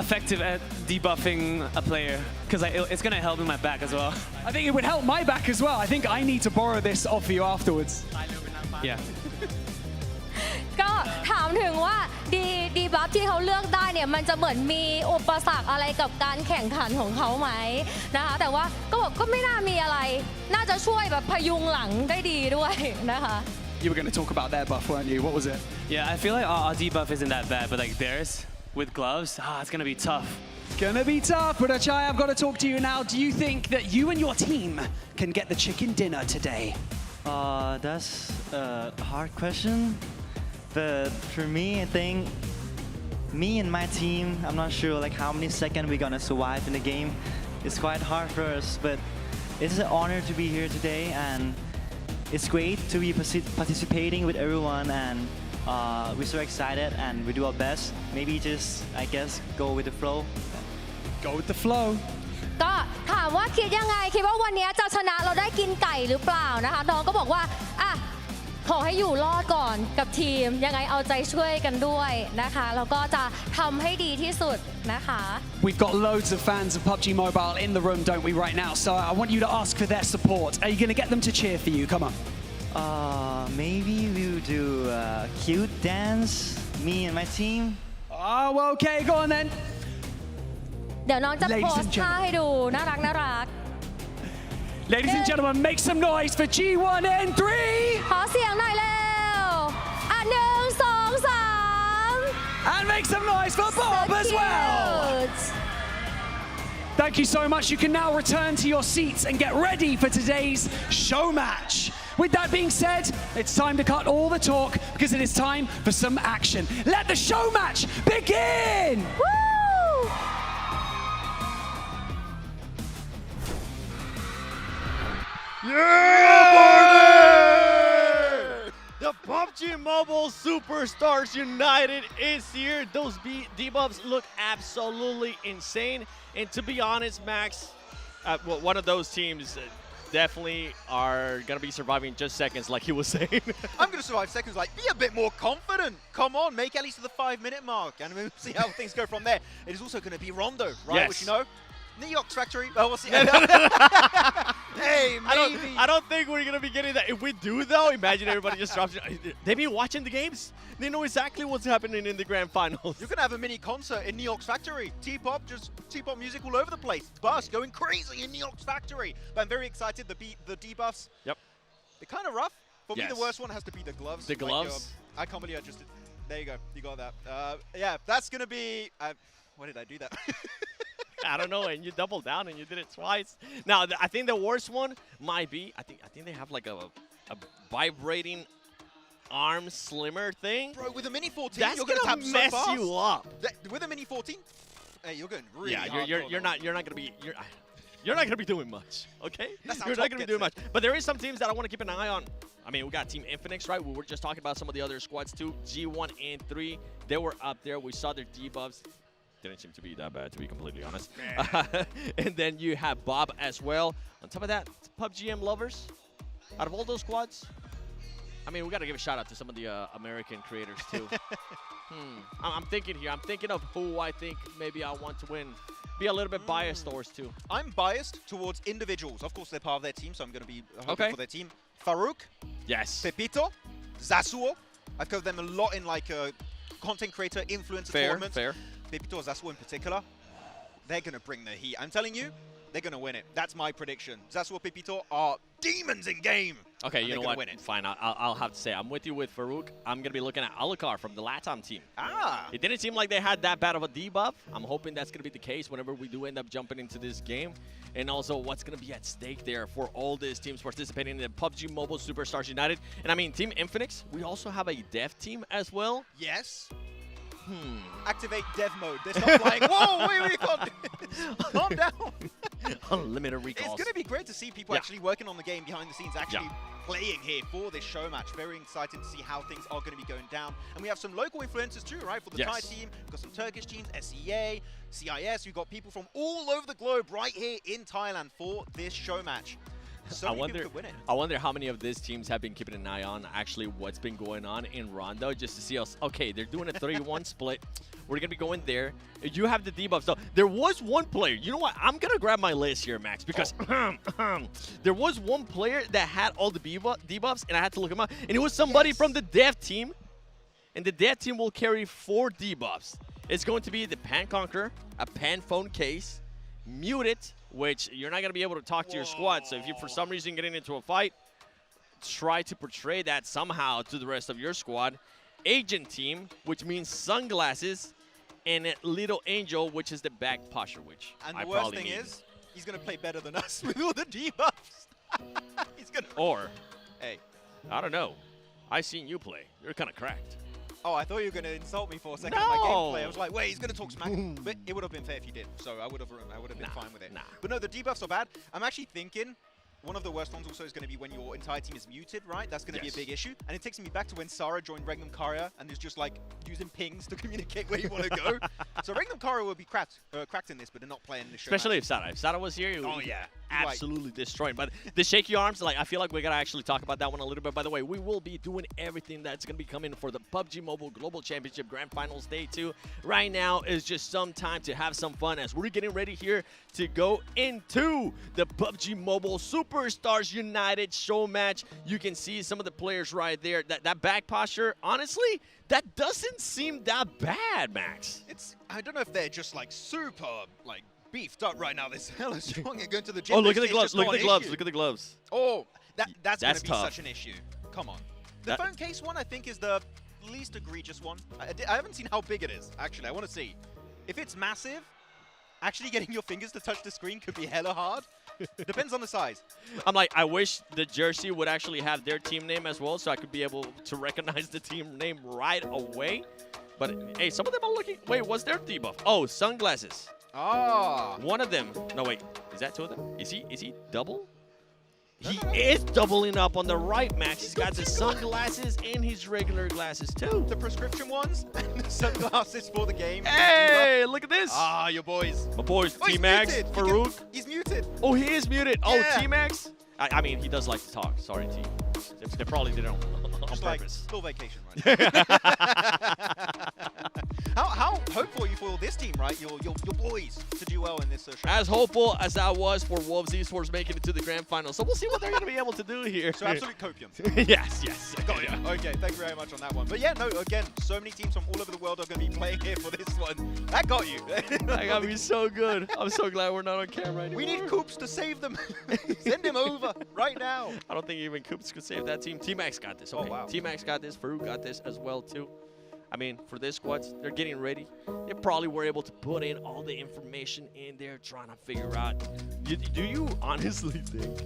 effective at debuffing a player because it's going to help in my back as well. I think it would help my back as well. I think I need to borrow this off of you afterwards. Yeah. ก็ถามถึงว่าดีบัฟที่เขาเลือกได้เนี่ยมันจะเหมือนมีอุปสรรคอะไรกับการแข่งขันของเขาไหมนะคะแต่ว่าก็บอกก็ไม่น่ามีอะไรน่าจะช่วยแบบพยุงหลังได้ดีด้วยนะคะ You were going to talk about their buff, weren't you? What was it? Yeah, I feel like our debuff isn't that bad, but theirs with gloves, it's going to be tough. Gonna be tough, but Achai, I've got to talk to you now. Do you think that you and your team can get the chicken dinner today? That's a hard question, but for me, I think me and my team, I'm not sure like how many seconds we're gonna survive in the game. It's quite hard for us, but it's an honor to be here today, and it's great to be participating with everyone, and we're so excited and we do our best. Maybe just, I guess, go with the flow. Go with the flow. ก็ถามว่าคิดยังไงคิดว่าวันนี้จะชนะเราได้กินไก่หรือเปล่านะคะน้องก็บอกว่าอ่ะขอให้อยู่รอดก่อนกับทีมยังไงเอาใจช่วยกันด้วยนะคะแล้วก็จะทำให้ดีที่สุดนะคะ We've got loads of fans of PUBG Mobile in the room, don't we, right now? So I want you to ask for their support. Are you going to get them to cheer for you? Come on. Maybe we'll do a cute dance, me and my team. Oh, okay, go on then. เดี๋ยวน้องจะโพสท่าให้ดูน่ารักน่ารัก Ladies and gentlemen, make some noise for G1 and 3. ขอเสียงหน่อยเร็วอ่ะ1 2 3 And make some noise for Bob as well. Thank you so much. You can now return to your seats and get ready for today's show match. With that being said, it's time to cut all the talk because it is time for some action. Let the show match begin. Woo! The PUBG Mobile Superstars United is here. Those debuffs look absolutely insane. And to be honest, Max, well, one of those teams definitely are going to be surviving just seconds, like he was saying. I'm going to survive seconds. Like, be a bit more confident. Come on, make at least to the 5-minute mark, and we'll see how things go from there. It is also going to be Rondo, right? Yes. Which, you know, New York's factory. Well, we'll see. Hey, maybe. I don't think we're going to be getting that. If we do, though, imagine everybody just drops it. They've been watching the games. They know exactly what's happening in the grand finals. You're going to have a mini concert in New York's factory. T-pop, just T-pop music all over the place. Bus going crazy in New York's factory. But I'm very excited. The debuffs. Yep. They're kind of rough. For me, Yes. the worst one has to be the gloves. The gloves? I can't believe I just did. There you go. You got that. Yeah, that's going to be... why did I do that? I don't know, and you doubled down and you did it twice. Now, I think the worst one might be, I think they have like a vibrating arm slimmer thing. Bro, with a Mini 14, that's you're going to tap so mess fast. you up. With a Mini 14, hey, you're going really Yeah, hard. you're not going to be you're not going to be doing much, okay? That's how You're top not going to be gets doing much. it. But there is some teams that I want to keep an eye on. I mean, we got Team Infinix, right? We were just talking about some of the other squads too. G1 and 3, they were up there. We saw their debuffs. Didn't seem to be that bad, to be completely honest. And then you have Bob as well. On top of that, PUBGM lovers. Out of all those squads, I mean, we got to give a shout out to some of the American creators too. I'm thinking here. I'm thinking of who I think maybe I want to win. Be a little bit biased towards too. I'm biased towards individuals. Of course, they're part of their team, so I'm going to be hoping for their team. Farouk. Yes. Pepito. Zasuo. I've covered them a lot in like content creator, influencer tournaments. Fair. Pepito, Zasuo in particular. They're going to bring the heat. I'm telling you, they're going to win it. That's my prediction. Zasuo, Pepito are demons in game. Okay, you know what? Win it. Fine, I'll have to say, I'm with you with Farouk. I'm going to be looking at Alucard from the LATAM team. It didn't seem like they had that bad of a debuff. I'm hoping that's going to be the case whenever we do end up jumping into this game. And also, what's going to be at stake there for all these teams participating in the PUBG Mobile Superstars United. And I mean, Team Infinix, we also have a dev team as well. Yes. Activate dev mode. They're not flying. Whoa, wait, calm down. Unlimited recalls. It's going to be great to see people actually working on the game behind the scenes, actually playing here for this show match. Very excited to see how things are going to be going down. And we have some local influencers too, right? For the Thai team, we've got some Turkish teams, SEA, CIS. We've got people from all over the globe right here in Thailand for this show match. So I wonder how many of these teams have been keeping an eye on actually what's been going on in Rondo just to see us. Okay, they're doing a 3-1 split. We're going to be going there. You have the debuffs. So there was one player. You know what? I'm going to grab my list here, Max, because there was one player that had all the debuffs, and I had to look him up. And it was somebody from the dev team. And the dev team will carry 4 debuffs. It's going to be the Pan Conqueror, a Pan Phone Case, Mute It, which you're not going to be able to talk to your squad. So if you're for some reason getting into a fight, try to portray that somehow to the rest of your squad. Agent Team, which means sunglasses, and Little Angel, which is the back posture witch. And the worst thing is, he's going to play better than us with all the debuffs. He's going to... Or, hey, I don't know. I seen you play. You're kind of cracked. Oh, I thought you were going to insult me for a second No. on my gameplay. I was like, wait, he's going to talk smack. But it would have been fair if you did. So I would have been fine with it. But no, the debuffs are bad. I'm actually thinking one of the worst ones also is going to be when your entire team is muted, right? That's going to be a big issue. And it takes me back to when Sarah joined Regnum Karya and is just like using pings to communicate where you want to go. So Regnum Karya would be cracked in this, but they're not playing the show. Especially if Sarah was here, it would absolutely destroying. But the shaky arms, like I feel like we gotta actually talk about that one a little bit. By the way, we will be doing everything that's gonna be coming for the PUBG Mobile Global Championship Grand Finals Day 2. Right now is just some time to have some fun as we're getting ready here to go into the PUBG Mobile Superstars United show match. You can see some of the players right there. That back posture, honestly, that doesn't seem that bad, Max. I don't know if they're just like super like beefed up right now. This hella strong and going to the gym. Oh, look at the It's gloves. just Look not at the an gloves. issue. Look at the gloves. Oh, that's going to be tough. such an issue. Come on. The phone case one, I think, is the least egregious one. I haven't seen how big it is, actually. I want to see. If it's massive, actually getting your fingers to touch the screen could be hella hard. Depends on the size. I'm like, I wish the jersey would actually have their team name as well so I could be able to recognize the team name right away. But, hey, some of them are looking... Wait, what's their debuff? Oh, sunglasses. Ah. One of them. No, wait. Is that two of them? Is he double? He is doubling up on the right, Max. He's got the sunglasses and his regular glasses, too. The prescription ones and the sunglasses for the game. Hey, look at this. Ah, your boys. My boys, Oh, he's T-Max, muted. Farouk. He's muted. Oh, he is muted. Yeah. Oh, T-Max? I mean, he does like to talk. Sorry, T. They probably did it on Just purpose. like, little vacation right now. How hopeful are you for this team, right? Your boys to do well in this show? As hopeful as I was for Wolves Esports making it to the grand final. So we'll see what they're going to be able to do here. So absolute copium. yes. Got you. Okay, thank you very much on that one. But yeah, no, again, so many teams from all over the world are going to be playing here for this one. That got you. That got me so good. I'm so glad we're not on camera anymore. We need Coops to save them. Send him over right now. I don't think even Coops could save that team. T-Max got this. Okay. Oh, wow. T-Max got this. Farouk got this as well, too. I mean, for this squads, they're getting ready. They probably were able to put in all the information in there trying to figure out. Do you honestly think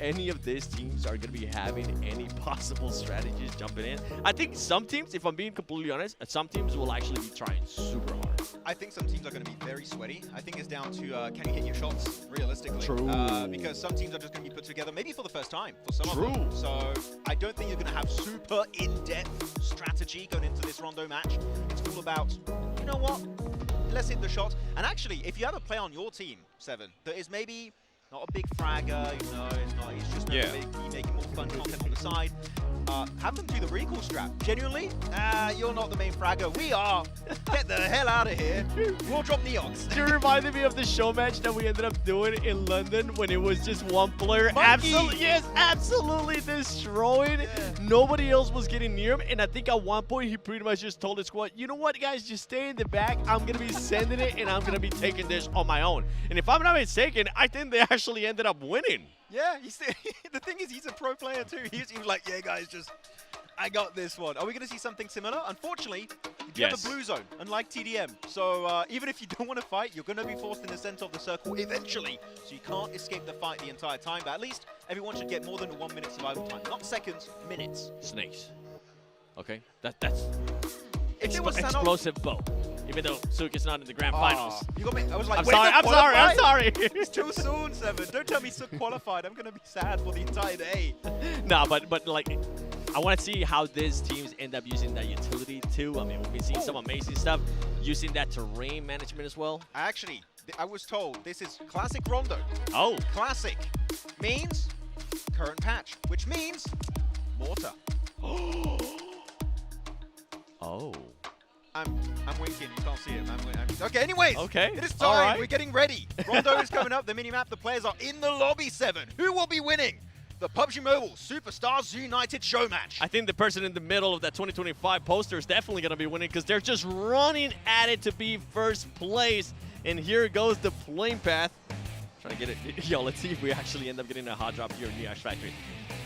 any of these teams are going to be having any possible strategies jumping in? I think some teams, if I'm being completely honest, some teams will actually be trying super hard. I think some teams are going to be very sweaty. I think it's down to can you hit your shots realistically? True. Because some teams are just going to be put together maybe for the first time for some True. of them. So I don't think you're going to have super in-depth strategy going into this Rondo match. It's all about, you know what? Let's hit the shot. And actually, if you have a player on your team, Seven, that is maybe not a big fragger, you know, it's not. He's just maybe making more fun content on the side. Have them do the recall strap. Genuinely, you're not the main fragger. We are. Get the hell out of here. We'll drop Neox. You reminded me of the show match that we ended up doing in London when it was just one player. Absolutely destroying. Nobody else was getting near him. And I think at one point he pretty much just told his squad, you know what, guys, just stay in the back. I'm going to be sending it and I'm going to be taking this on my own. And if I'm not mistaken, I think they actually ended up winning. Yeah, the thing is, he's a pro player too. He was like, yeah, guys, I got this one. Are we going to see something similar? Unfortunately, you have a blue zone, unlike TDM. So even if you don't want to fight, you're going to be forced in the center of the circle eventually. So you can't escape the fight the entire time. But at least everyone should get more than a 1 minute survival time. Not seconds, minutes. Snakes. Okay, that's If it was explosive bow. Even though Suk is not in the grand finals. You got me. I was like, I'm sorry. It's too soon, Seven. Don't tell me Suk qualified. I'm going to be sad for the entire day. No, but like, I want to see how these teams end up using that utility too. I mean, we've been seeing some amazing stuff using that terrain management as well. Actually, I was told this is classic Rondo. Oh. Classic means current patch, which means mortar. Oh. I'm winking. You can't see it. Okay, anyways. Okay. It is time. All right. We're getting ready. Rondo is coming up. The minimap. The players are in the lobby, Seven. Who will be winning the PUBG Mobile Superstars United show match? I think the person in the middle of that 2025 poster is definitely going to be winning because they're just running at it to be first place. And here goes the flame path. Trying to get it. Yo, let's see if we actually end up getting a hot drop here in Neox Factory.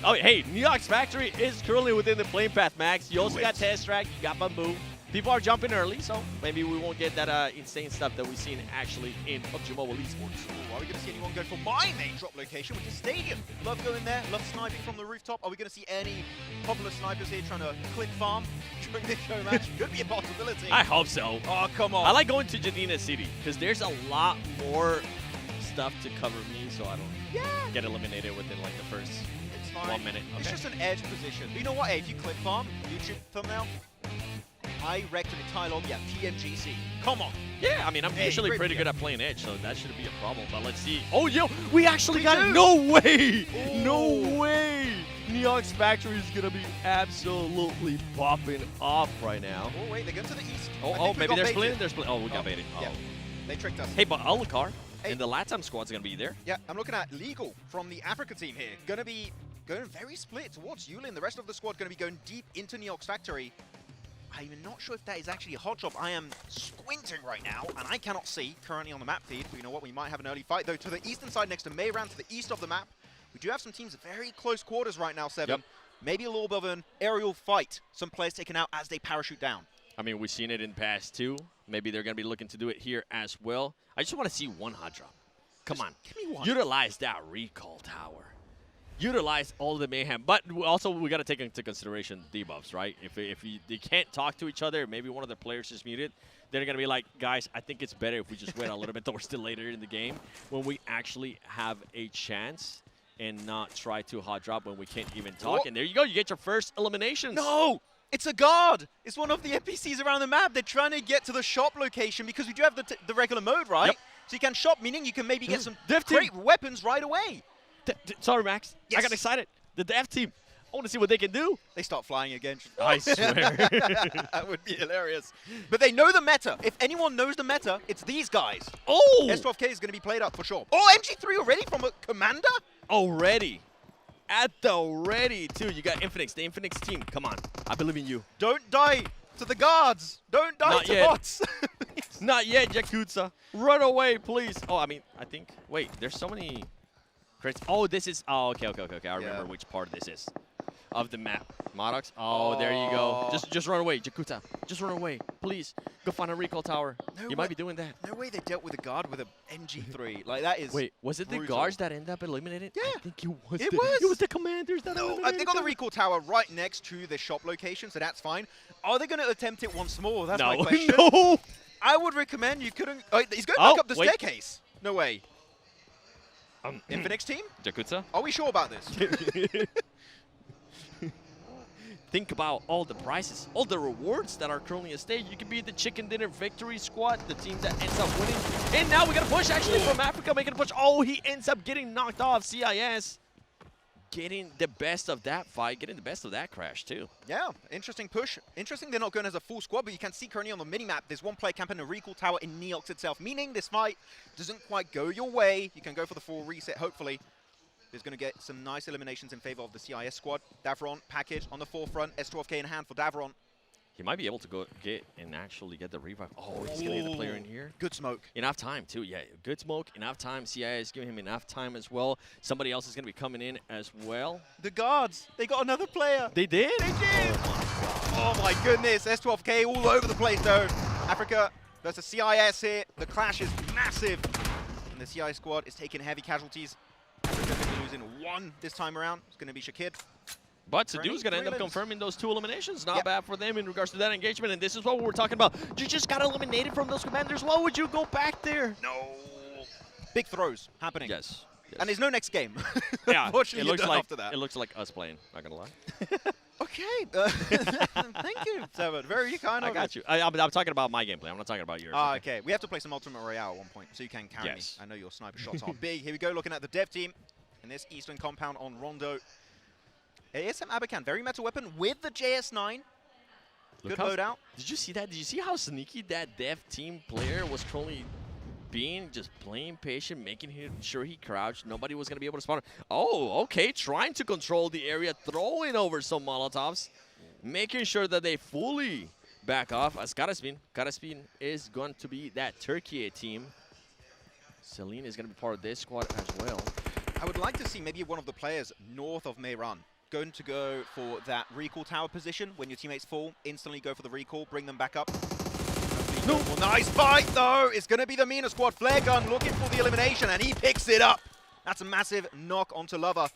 Oh, hey, Neox Factory is currently within the flame path, Max. You also got Test Track. You got Bamboo. people are jumping early, so maybe we won't get that insane stuff that we've seen actually in PUBG Mobile esports. Ooh, are we going to see anyone go for my main drop location, which is Stadium? Love going there, love sniping from the rooftop. Are we going to see any popular snipers here trying to click farm during this show match? Could be a possibility. I hope so. Oh, come on. I like going to Jadina City because there's a lot more stuff to cover me, so I don't get eliminated within like the first 1 minute. It's Okay. just an edge position. But you know what? Hey, if you click farm, YouTube thumbnail, I wrecked an entire lobby at PMGC. Come on. Yeah, I mean, I'm Hey, usually great pretty good video. at playing Edge, so that shouldn't be a problem. But let's see. Oh, yo, we actually We got do. it. No way. Ooh. No way. Neox Factory is going to be absolutely popping off right now. Oh, wait, they're going to the east. I Oh, think we maybe got they're baited. splitting. They're splitting. Oh, we got baited. Yeah, Oh. they tricked us. Hey, but Alucard and the Latam squad's going to be there. Yeah, I'm looking at Legal from the Africa team here. Going to be going very split towards Yulin. The rest of the squad going to be going deep into Neox Factory. I'm not sure if that is actually a hot job. I am squinting right now, and I cannot see currently on the map feed. But you know what? We might have an early fight, though. To the eastern side, next to Mayran, to the east of the map, we do have some teams very close quarters right now, Seven. Yep. Maybe a little bit of an aerial fight. Some players taken out as they parachute down. I mean, we've seen it in past too. Maybe they're going to be looking to do it here as well. I just want to see one hot drop. Come on. Give me one. Utilize that recall tower. Utilize all the mayhem. But also, we got to take into consideration debuffs, right? If they can't talk to each other, maybe one of the players is muted, they're going to be like, guys, I think it's better if we just wait a little bit towards the later in the game when we actually have a chance and not try to hot drop when we can't even talk. Oh. And there you go. You get your first eliminations. No! It's a guard! It's one of the NPCs around the map. They're trying to get to the shop location because we do have the regular mode, right? Yep. So you can shop, meaning you can maybe get some Dev team. great weapons right away. Sorry, Max. I Yes. got excited. The dev team. I want to see what they can do. They start flying again. I swear. That would be hilarious. But they know the meta. If anyone knows the meta, it's these guys. Oh! S12K is going to be played up for sure. Oh, MG3 already from a commander? Already. At the ready, too. You got Infinix, the Infinix team. Come on. I believe in you. Don't die to the guards. Don't die Not to yet. bots. Not yet, Yakuza. Run away, please. Oh, I mean, I think. Wait, there's so many crates. Oh, this is. Oh, okay. I remember which part this is of the map. Modox. Oh, there you go. Just run away, Yakuza. Just run away, please. Go find a recall tower. You might be doing that. No way they dealt with a guard with a MG3. Like, that is. Wait, was it the brutal. guards that ended up eliminated? Yeah. I think it was. It It was the commanders that No, eliminated they got the them. recall tower right next to the shop location, so that's fine. Are they going to attempt it once more? That's my No, question. no. I would recommend you couldn't. Oh, he's going Oh, back up the wait. staircase. No way. Infinix team? Yakuza. Are we sure about this? Think about all the prizes, all the rewards that are currently at stake. You could be the Chicken Dinner Victory Squad, the team that ends up winning. And now we got a push actually from Africa, making a push. Oh, he ends up getting knocked off. CIS getting the best of that fight, getting the best of that crash too. Yeah, interesting push. Interesting they're not going as a full squad, but you can see currently on the minimap, there's one player camping a recall tower in Neox itself, meaning this fight doesn't quite go your way. You can go for the full reset, hopefully. There's going to get some nice eliminations in favor of the CIS squad. Davron, package on the forefront, S12K in hand for Davron. He might be able to go get and actually get the revive. Oh, he's going to get the player in here. Good smoke. Enough time, too. Yeah, good smoke, enough time. CIS giving him enough time as well. Somebody else is going to be coming in as well. The guards, they got another player. They did? They did. Oh my goodness, S12K all over the place though. Africa versus CIS here. The clash is massive. And the CIS squad is taking heavy casualties. Africa going to be losing one this time around. It's going to be Shakir. But Sadu's going to end up Brilliant. confirming those 2 eliminations. Not Yep. bad for them in regards to that engagement. And this is what we were talking about. You just got eliminated from those commanders. Why would you go back there? No. Big throws happening. Yes. And there's no next game. Yeah, Unfortunately, it looks you're done like after that. it looks like us playing. Not gonna lie. Okay. Thank you, Seven. Very kind I of got you. I'm talking about my gameplay. I'm not talking about yours. Ah, okay. We have to play some Ultimate Royale at one point, so you can carry Yes. me. I know your sniper shots are big. Here we go, looking at the dev team in this eastern compound on Rondo. ASM Abakan, very metal weapon with the JS9. Look Good how- loadout. Did you see that? Did you see how sneaky that dev team player was currently being? Just playing patient, making sure he crouched. Nobody was going to be able to spawn him. Oh, okay. Trying to control the area, throwing over some Molotovs, making sure that they fully back off. As Karaspin is going to be that Turkey team. Celine is going to be part of this squad as well. I would like to see maybe one of the players north of Mehran going to go for that recall tower position. When your teammates fall, instantly go for the recall, bring them back up. No. Well, nice fight, though. It's going to be the Mina squad. Flare gun looking for the elimination, and he picks it up. That's a massive knock onto Lover.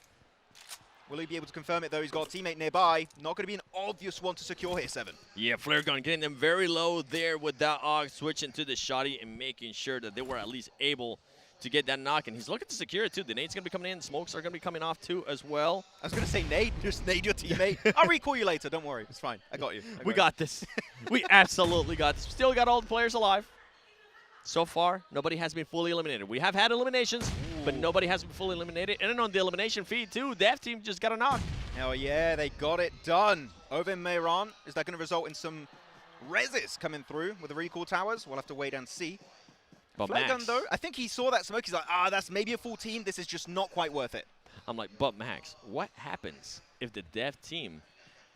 Will he be able to confirm it, though? He's got a teammate nearby. Not going to be an obvious one to secure here, Seven. Yeah, Flare gun getting them very low there with that AUG, switching to the shotty and making sure that they were at least able to get that knock. And he's looking to secure it, too. The nade's going to be coming in. Smokes are going to be coming off, too, as well. I was going to say nade. Just nade your teammate. I'll recall you later. Don't worry. It's fine. I got you. We got this. We absolutely got this. Still got all the players alive. So far, nobody has been fully eliminated. We have had eliminations, but nobody has been fully eliminated. And then on the elimination feed, too, Dev Team just got a knock. Hell yeah, they got it done. Over in Mehran. Is that going to result in some reses coming through with the recall towers? We'll have to wait and see. But Flare gun, Max, though, I think he saw that smoke. He's like, that's maybe a full team. This is just not quite worth it. I'm like, but Max, what happens if the Dev Team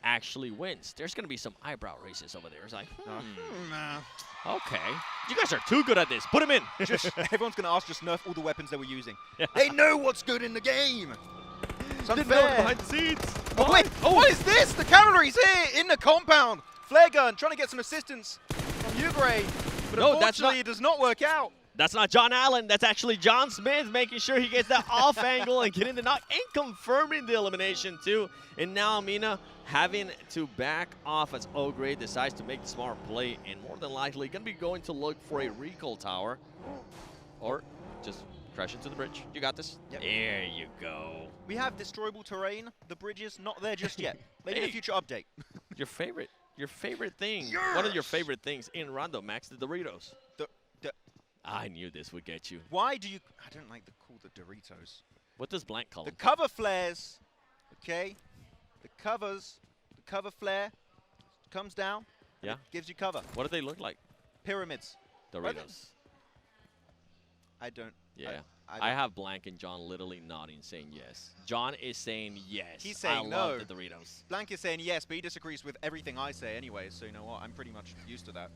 actually wins? There's going to be some eyebrow raises over there. It's like, okay. You guys are too good at this. Put him in. Just, everyone's going to ask, just nerf all the weapons they were using. They know what's good in the game. It's unfair. Didn't know it behind the scenes. Oh, wait. What is this? The cavalry's here in the compound. Flare gun trying to get some assistance from Ugray. But no, unfortunately, it does not work out. That's not John Allen. That's actually John Smith making sure he gets that off angle and getting the knock and confirming the elimination, too. And now Mina having to back off as Ogray decides to make the smart play and more than likely going to be going to look for a recall tower or just crash into the bridge. You got this? Yep. There you go. We have destroyable terrain. The bridge is not there just yet. Maybe in a future update. Your favorite thing. Yes! One of your favorite things in Rondo, Max, the Doritos. I knew this would get you. Why do you... I don't like the call the Doritos. What does blank call The them? cover flares, okay? The cover flare comes down. Yeah. Gives you cover. What do they look like? Pyramids. Doritos. I don't... Yeah. I have Blank and John literally nodding, saying yes. John is saying yes. He's saying I no. love the Doritos. Blank is saying yes, but he disagrees with everything I say anyway, so you know what? I'm pretty much used to that.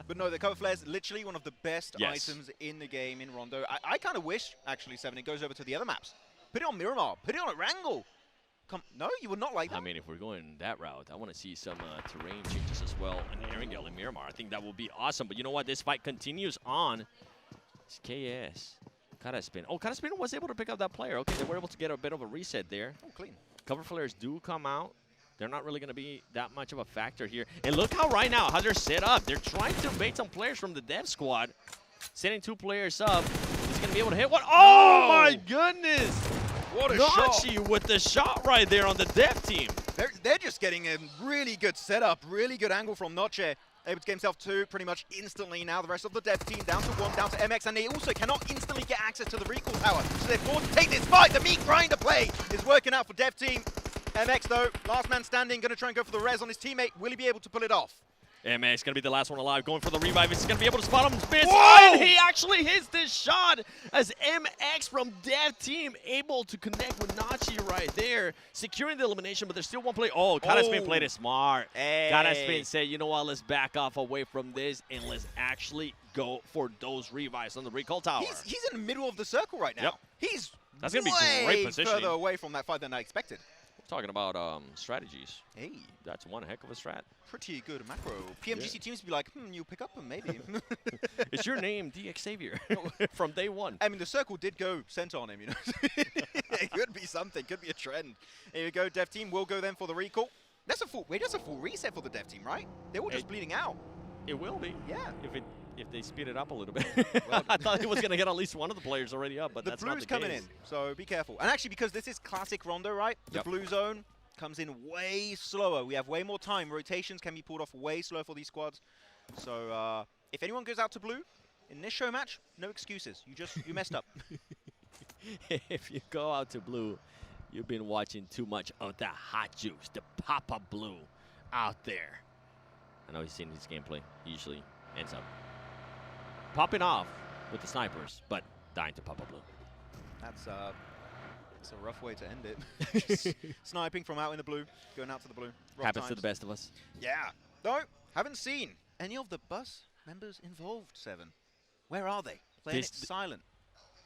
But no, the cover flare is literally one of the best items in the game in Rondo. I kind of wish, actually, Seven, it goes over to the other maps. Put it on Miramar. Put it on Erangel. No, you would not like that. I mean, if we're going that route, I want to see some terrain changes as well in Erangel and Miramar. I think that will be awesome. But you know what? This fight continues on. It's KS. Karaspin. Oh, Karaspin was able to pick up that player. Okay, they were able to get a bit of a reset there. Oh, clean. Cover flares do come out. They're not really going to be that much of a factor here. And look how right now, how they're set up. They're trying to bait some players from the dev squad. Sending 2 players up. He's going to be able to hit one. Oh, my goodness. What a Nachi shot. with the shot right there on the dev team. They're just getting a really good setup, really good angle from Noche. Able to get himself 2 pretty much instantly now. The rest of the dev team down to 1, down to MX, and they also cannot instantly get access to the recall tower. So they're forced to take this fight. The meat grinder play is working out for dev team. MX, though, last man standing, going to try and go for the res on his teammate. Will he be able to pull it off? MX going to be the last one alive, going for the revive. He's going to be able to spot him. Miss. Whoa! And he actually hits this shot as MX from Dev Team able to connect with Nachi right there, securing the elimination, but there's still one play. Oh, Karaspin played it smart. Hey. Karaspin said, you know what, let's back off away from this and let's actually go for those revives on the recall tower. He's in the middle of the circle right now. Yep. He's That's gonna be way great positioning. further away from that fight than I expected. Talking about strategies. Hey. That's one heck of a strat. Pretty good macro. PMGC teams be like, you pick up him maybe. Is your name DX Xavier from day one? I mean, the circle did go center on him, you know. It could be something, could be a trend. Here we go, dev team will go then for the recall. That's a full reset for the dev team, right? They were just bleeding out. It will be. Yeah. If they speed it up a little bit. Well, I thought he was going to get at least one of the players already up, but that's not the case. The blue's coming in, so be careful. And actually, because this is classic Rondo, right? The blue zone comes in way slower. We have way more time. Rotations can be pulled off way slower for these squads. So if anyone goes out to blue in this show match, no excuses. You messed up. If you go out to blue, you've been watching too much of the hot juice, the Papa Blue out there. I know he's seen his gameplay. He usually ends up popping off with the snipers, but dying to Papa Blue. That's a rough way to end it. Just sniping from out in the blue, going out to the blue. Rough Happens to times. the best of us. Yeah. No, haven't seen any of the bus members involved, Seven. Where are they? Playing it silent.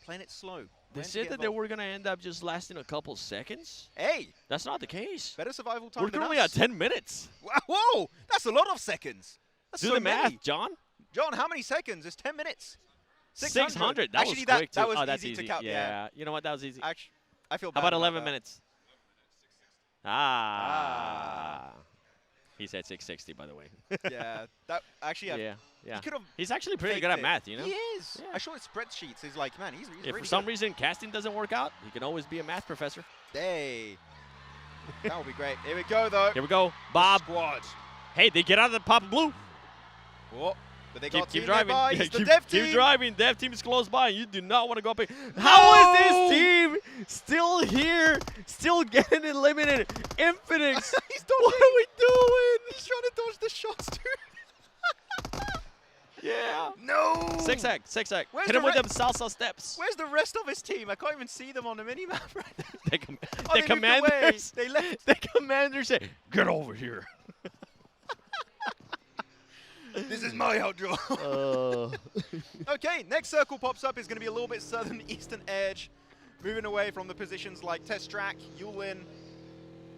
playing it slow. They said that they were going to end up just lasting a couple seconds. Hey! That's not the case. Better survival time We're than currently us. at 10 minutes. Whoa! That's a lot of seconds. That's Do so the math, many. John. John, how many seconds? It's 10 minutes. 600. That Actually, was quick, that too. was Oh, that's easy to easy. count. Yeah. You know what? That was easy. Actually, I feel How bad about 11 that. minutes? Ah. He said 660, by the way. Yeah, that actually. Yeah. He could have. He's actually pretty faked good at it. math, you know? He is. I saw his spreadsheets. He's like, man, he's If really for some good. reason casting doesn't work out, he can always be a math professor. Hey, that would be great. Here we go, though. Here we go. Bob. Squad. Hey, they get out of the pop and blue. Oh, but they got Keep team driving. nearby. Yeah, It's the dev team. keep driving. Dev team is close by. You do not want to go up. How is this team still here, still getting eliminated? Infinix. What are we doing? He's trying to dodge the shots, dude. Yeah. No. 6x. Where's Hit him the with re- them salsa steps. Where's the rest of his team? I can't even see them on the minimap right now. The Oh, they moved away. commanders. They left. The commanders say, "Get over here." This is my outdraw. Okay, next circle pops up is going to be a little bit southern eastern edge. Moving away from the positions like Test Track, Yulin,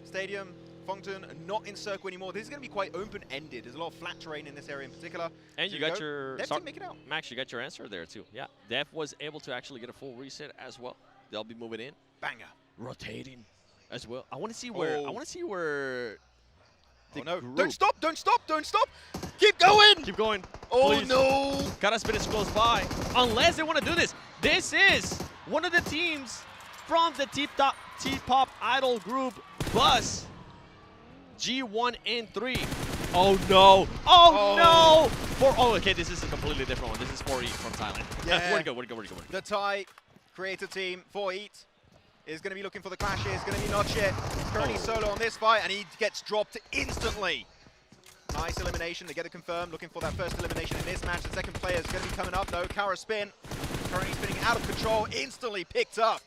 Stadium, Fongton, not in circle anymore. This is going to be quite open-ended. There's a lot of flat terrain in this area in particular. And So you got go. your Dev team make it out. Max, you got your answer there too. Yeah, Dev was able to actually get a full reset as well. They'll be moving in, Banger. rotating as well. I want to see where. I want to see where. Oh no! Don't stop! Don't stop! Don't stop! Keep going! Keep going. Oh please. no! Karaspin is close by. Unless they want to do this. This is one of the teams from the T-Pop Idol group Bus G1 and 3. Oh no! Oh, no! Okay, this is a completely different one. This is 4E from Thailand. Yeah. Where'd it go? The Thai creator team, 4-Eat, is going to be looking for the clashes. Going to be Notchet. Currently solo on this fight, and he gets dropped instantly. Nice elimination. They get it confirmed. Looking for that first elimination in this match. The second player is going to be coming up, though. Karaspin, currently spinning out of control, instantly picked up.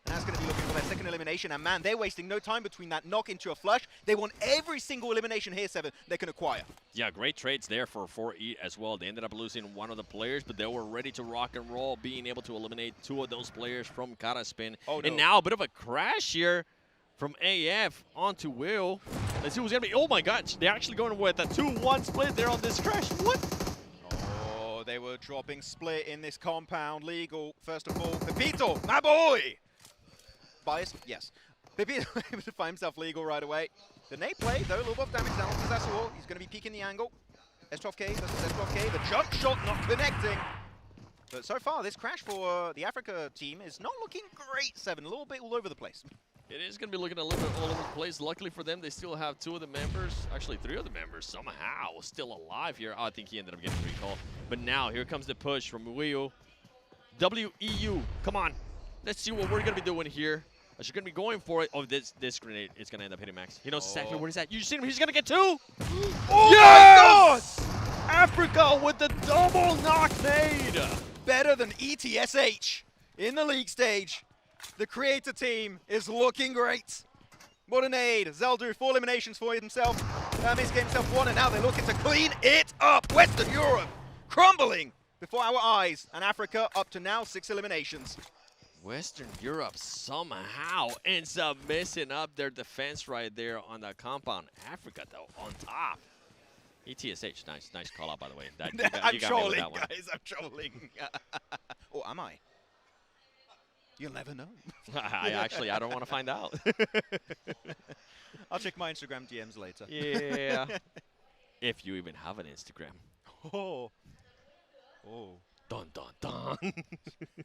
And that's going to be looking for their second elimination. And man, they're wasting no time between that knock into a flush. They want every single elimination here, Seven, they can acquire. Yeah, great trades there for 4E as well. They ended up losing one of the players, but they were ready to rock and roll, being able to eliminate two of those players from Karaspin. Oh, no. And now a bit of a crash here from AF onto Will. Let's see who's going to be. Oh my gosh, they're actually going with a 2-1 split there on this crash. What? Oh, they were dropping split in this compound. Legal, first of all. Pepito, my boy! Bias? Yes. Pepito able to find himself legal right away. The nade play, though, a little bit of damage down to Zasawal. He's going to be peeking the angle. S12K versus S12K. The jump shot not connecting. But so far, this crash for the Africa team is not looking great, Seven. A little bit all over the place. It is going to be looking a little bit all over the place. Luckily for them, they still have two of the members, actually 3 of the members somehow still alive here. Oh, I think he ended up getting recall. But now, here comes the push from Weo. WEU, come on. Let's see what we're going to be doing here. As you're going to be going for it. Oh, this grenade is going to end up hitting Max. He knows exactly where he's at. You see him? He's going to get 2. Oh Yes! My God! Africa with the double knock nade. Better than ETSH in the league stage. The creator team is looking great. What an aid. Zeldu, 4 eliminations for himself. Misgame himself 1, and now they're looking to clean it up. Western Europe crumbling before our eyes. And Africa up to now 6 eliminations. Western Europe somehow ends up messing up their defense right there on the compound. Africa, though, on top. ETSH, nice call out, by the way. I'm trolling, guys. I'm trolling. Or am I? You'll never know. I don't want to find out. I'll check my Instagram DMs later. Yeah. If you even have an Instagram. Oh. Dun, dun, dun.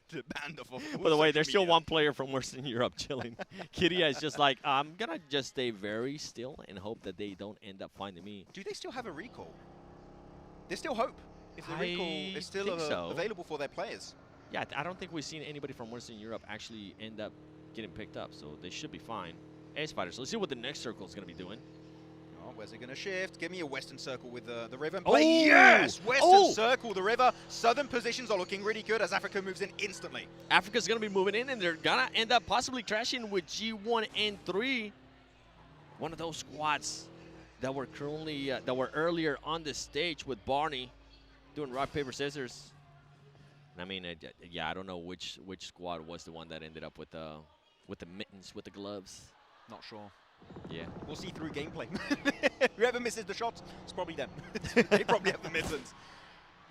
The band of By the way, there's still one player from Western Europe chilling. Kiria is just like, I'm going to just stay very still and hope that they don't end up finding me. Do they still have a recall? There's still hope if the recall is still available for their players. Yeah, I don't think we've seen anybody from Western Europe actually end up getting picked up, so they should be fine. Ace Fighters, let's see what the next circle is going to be doing. Oh, where's it going to shift? Give me a Western Circle with the river and Oh! play. Yes! Western Circle, the river. Southern positions are looking really good as Africa moves in instantly. Africa's going to be moving in, and they're going to end up possibly crashing with G1 and 3. One of those squads that were currently, that were earlier on the stage with Barney doing rock, paper, scissors. I mean, yeah, I don't know which squad was the one that ended up with the mittens, with the gloves. Not sure. Yeah. We'll see through gameplay. Whoever misses the shots, it's probably them. They probably have the mittens.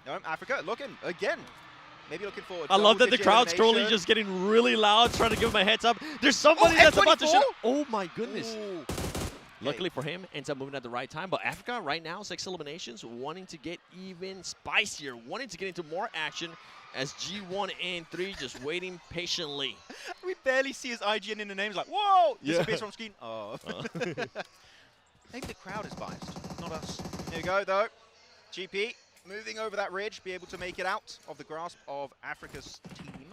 No, Africa looking again. Maybe looking forward. I love that the crowd's totally just getting really loud, trying to give him a heads up. There's somebody that's about to shoot. Oh my goodness. Ooh. Luckily for him, ends up moving at the right time. But Africa right now, 6 eliminations, wanting to get even spicier, wanting to get into more action as G1 and 3 just waiting patiently. We barely see his IGN in the names, like, whoa! Yeah. Disappears from screen. Oh. Maybe the crowd is biased, not us. There you go, though. GP moving over that ridge, be able to make it out of the grasp of Africa's team.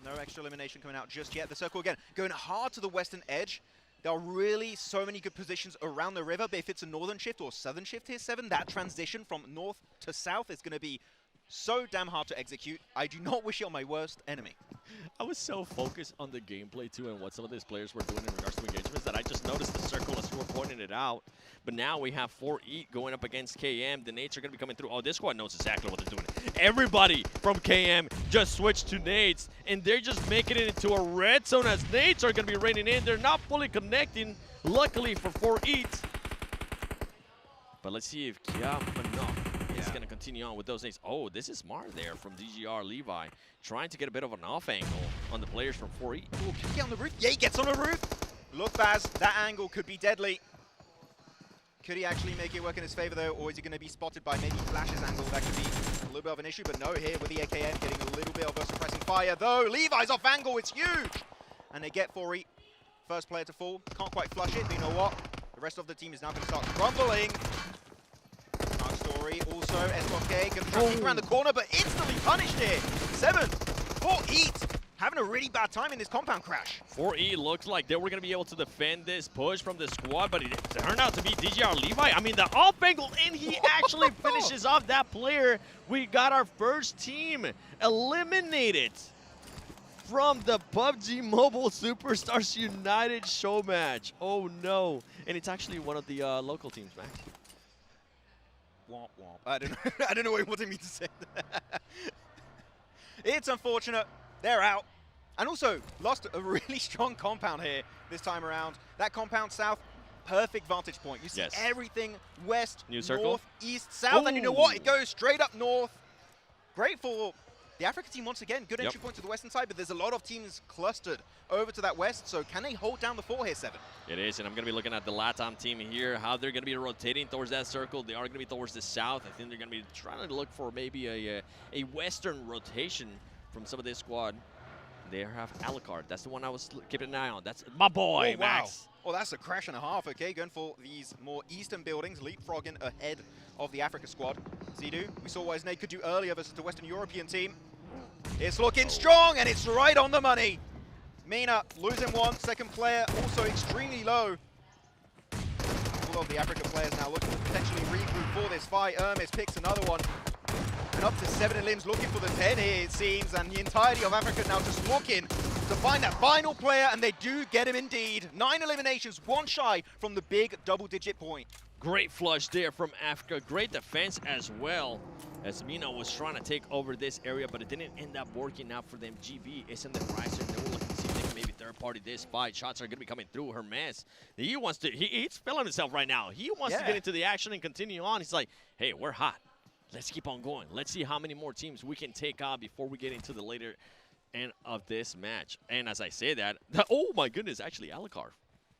No extra elimination coming out just yet. The circle again, going hard to the western edge. There are really so many good positions around the river, but if it's a northern shift or southern shift here, 7, that transition from north to south is going to be so damn hard to execute. I do not wish it on my worst enemy. I was so focused on the gameplay too and what some of these players were doing in regards to engagements that I just noticed the circle as you were pointing it out. But now we have 4E going up against KM. The nades are going to be coming through. Oh, this squad knows exactly what they're doing. Everybody from KM just switched to nades, and they're just making it into a red zone as nades are going to be raining in. They're not fully connecting, luckily for 4E. But let's see if is going to continue on with those nades. Oh, this is smart there from DGR Levi, trying to get a bit of an off angle on the players from 4E. Oh, can he get on the roof? Yeah, he gets on the roof. Look, Baz, that angle could be deadly. Could he actually make it work in his favor, though, or is he going to be spotted by maybe Flash's angle? That could be a little bit of an issue, but no, here with the AKM getting a little bit of a suppressing fire, though. Levi's off angle, it's huge! And they get 4E. First player to fall. Can't quite flush it, but you know what? The rest of the team is now going to start crumbling. Dark Story, also, S1K, going to try to keep around the corner, but instantly punished here. 7, 4E. Having a really bad time in this compound crash. 4E looks like they were going to be able to defend this push from the squad, but it turned out to be DGR Levi. I mean, the off angle, and he actually finishes off that player. We got our first team eliminated from the PUBG Mobile Superstars United show match. Oh, no. And it's actually one of the local teams, Max. Womp womp. I don't know what you wanted me to say. It's unfortunate. They're out. And also, lost a really strong compound here this time around. That compound south, perfect vantage point. You see everything west, north, east, south, and you know what? It goes straight up north. Great for the Africa team once again. Good entry point to the western side, but there's a lot of teams clustered over to that west, so can they hold down the fort here, 7? It is, and I'm going to be looking at the LATAM team here, how they're going to be rotating towards that circle. They are going to be towards the south. I think they're going to be trying to look for maybe a western rotation from some of this squad. They have Alucard. That's the one I was keeping an eye on. That's my boy, Max. Wow. Oh, that's a crash and a half. Okay, going for these more eastern buildings, leapfrogging ahead of the Africa squad. Zidu, we saw what his nade could do earlier versus the Western European team. It's looking strong, and it's right on the money. Mina losing 1, second player also extremely low. All of the Africa players now looking to potentially regroup for this fight. Hermes picks another one. And up to 7 limbs looking for the 10 here, it seems, and the entirety of Africa now just looking to find that final player, and they do get him indeed. 9 eliminations, 1 shy from the big double-digit point. Great flush there from Africa. Great defense as well, as Mina was trying to take over this area, but it didn't end up working out for them. GB is in the riser. They were looking to see if they can maybe third-party this fight. Shots are going to be coming through. Hermes, he wants to, he's feeling himself right now. He wants to get into the action and continue on. He's like, hey, we're hot. Let's keep on going. Let's see how many more teams we can take on before we get into the later end of this match. And as I say that, oh my goodness, actually Alucard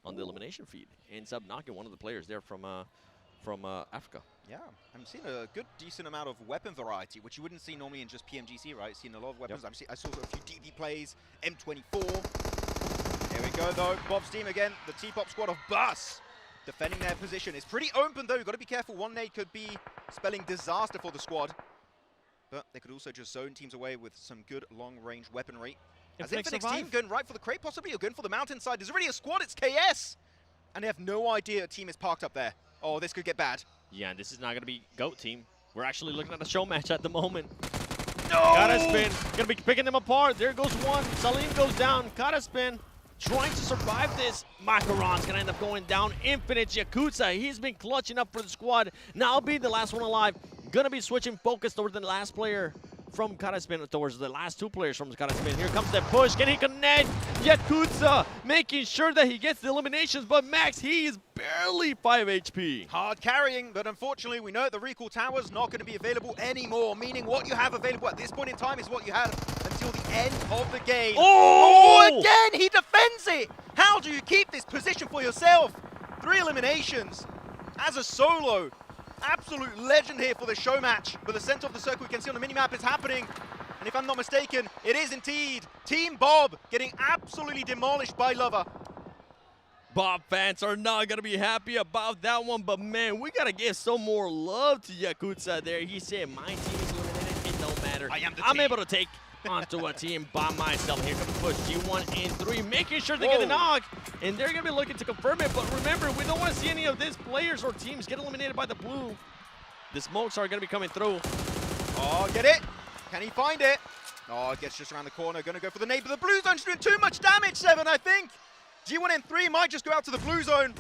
on the elimination feed ends up knocking one of the players there from Africa. Yeah, I'm seeing a good, decent amount of weapon variety, which you wouldn't see normally in just PMGC, right? Seeing a lot of weapons. I saw a few DB plays, M24. Here we go, though. Bob's team again, the T-Pop squad of Bus. Defending their position. It's pretty open, though. You've got to be careful. One nade could be spelling disaster for the squad. But they could also just zone teams away with some good long-range weaponry. As Infinix team going right for the crate, possibly, or going for the mountainside. There's already a squad. It's KS. And they have no idea a team is parked up there. Oh, this could get bad. Yeah, and this is not going to be GOAT team. We're actually looking at a show match at the moment. No! Kataspin going to be picking them apart. There goes one. Salim goes down. Kataspin trying to survive this. Macaron's going to end up going down. Infinite Yakuza, he's been clutching up for the squad. Now being the last one alive. Going to be switching focus toward the last player from Karaspin towards the last two players from Karaspin. Here comes the push. Can he connect? Yakuza making sure that he gets the eliminations, but Max, he is barely 5 HP. Hard carrying, but unfortunately we know the recall tower's not going to be available anymore, meaning what you have available at this point in time is what you had until the end of the game. Oh! Again, he defends it! How do you keep this position for yourself? 3 eliminations as a solo. Absolute legend here for the show match. But the center of the circle, you can see on the minimap, is happening. And if I'm not mistaken, it is indeed Team Bob getting absolutely demolished by Lover. Bob fans are not going to be happy about that one, but man, we got to give some more love to Yakuza there. He said, my team is eliminated, it don't matter. I'm able to take onto a team by myself. Here comes push G1 and 3, making sure they get the knock. And they're going to be looking to confirm it, but remember, we don't want to see any of these players or teams get eliminated by the blue. The smokes are going to be coming through. Oh, get it? Can he find it? Oh, it gets just around the corner. Going to go for the nade, but the blue zone's doing too much damage, 7, I think. G1 and 3 might just go out to the blue zone.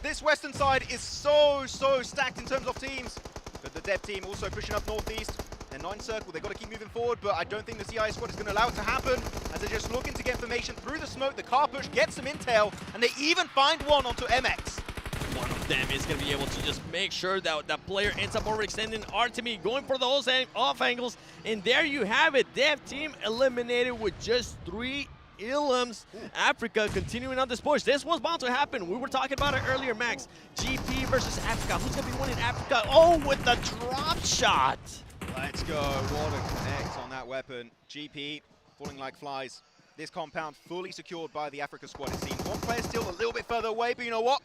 This western side is so stacked in terms of teams. But the dev team also pushing up northeast. They're 9 circle, they've got to keep moving forward, but I don't think the CI squad is going to allow it to happen, as they're just looking to get information through the smoke. The car push gets some intel, and they even find one onto MX. One of them is going to be able to just make sure that that player ends up overextending Artemi, going for those off angles, and there you have it. Dev team eliminated with just 3 elims. Africa continuing on this push. This was bound to happen. We were talking about it earlier, Max. GP versus Africa. Who's going to be winning Africa? Oh, with the drop shot. Let's go. What a connect on that weapon. GP falling like flies. This compound fully secured by the Africa squad, it seems. One player still a little bit further away, but you know what?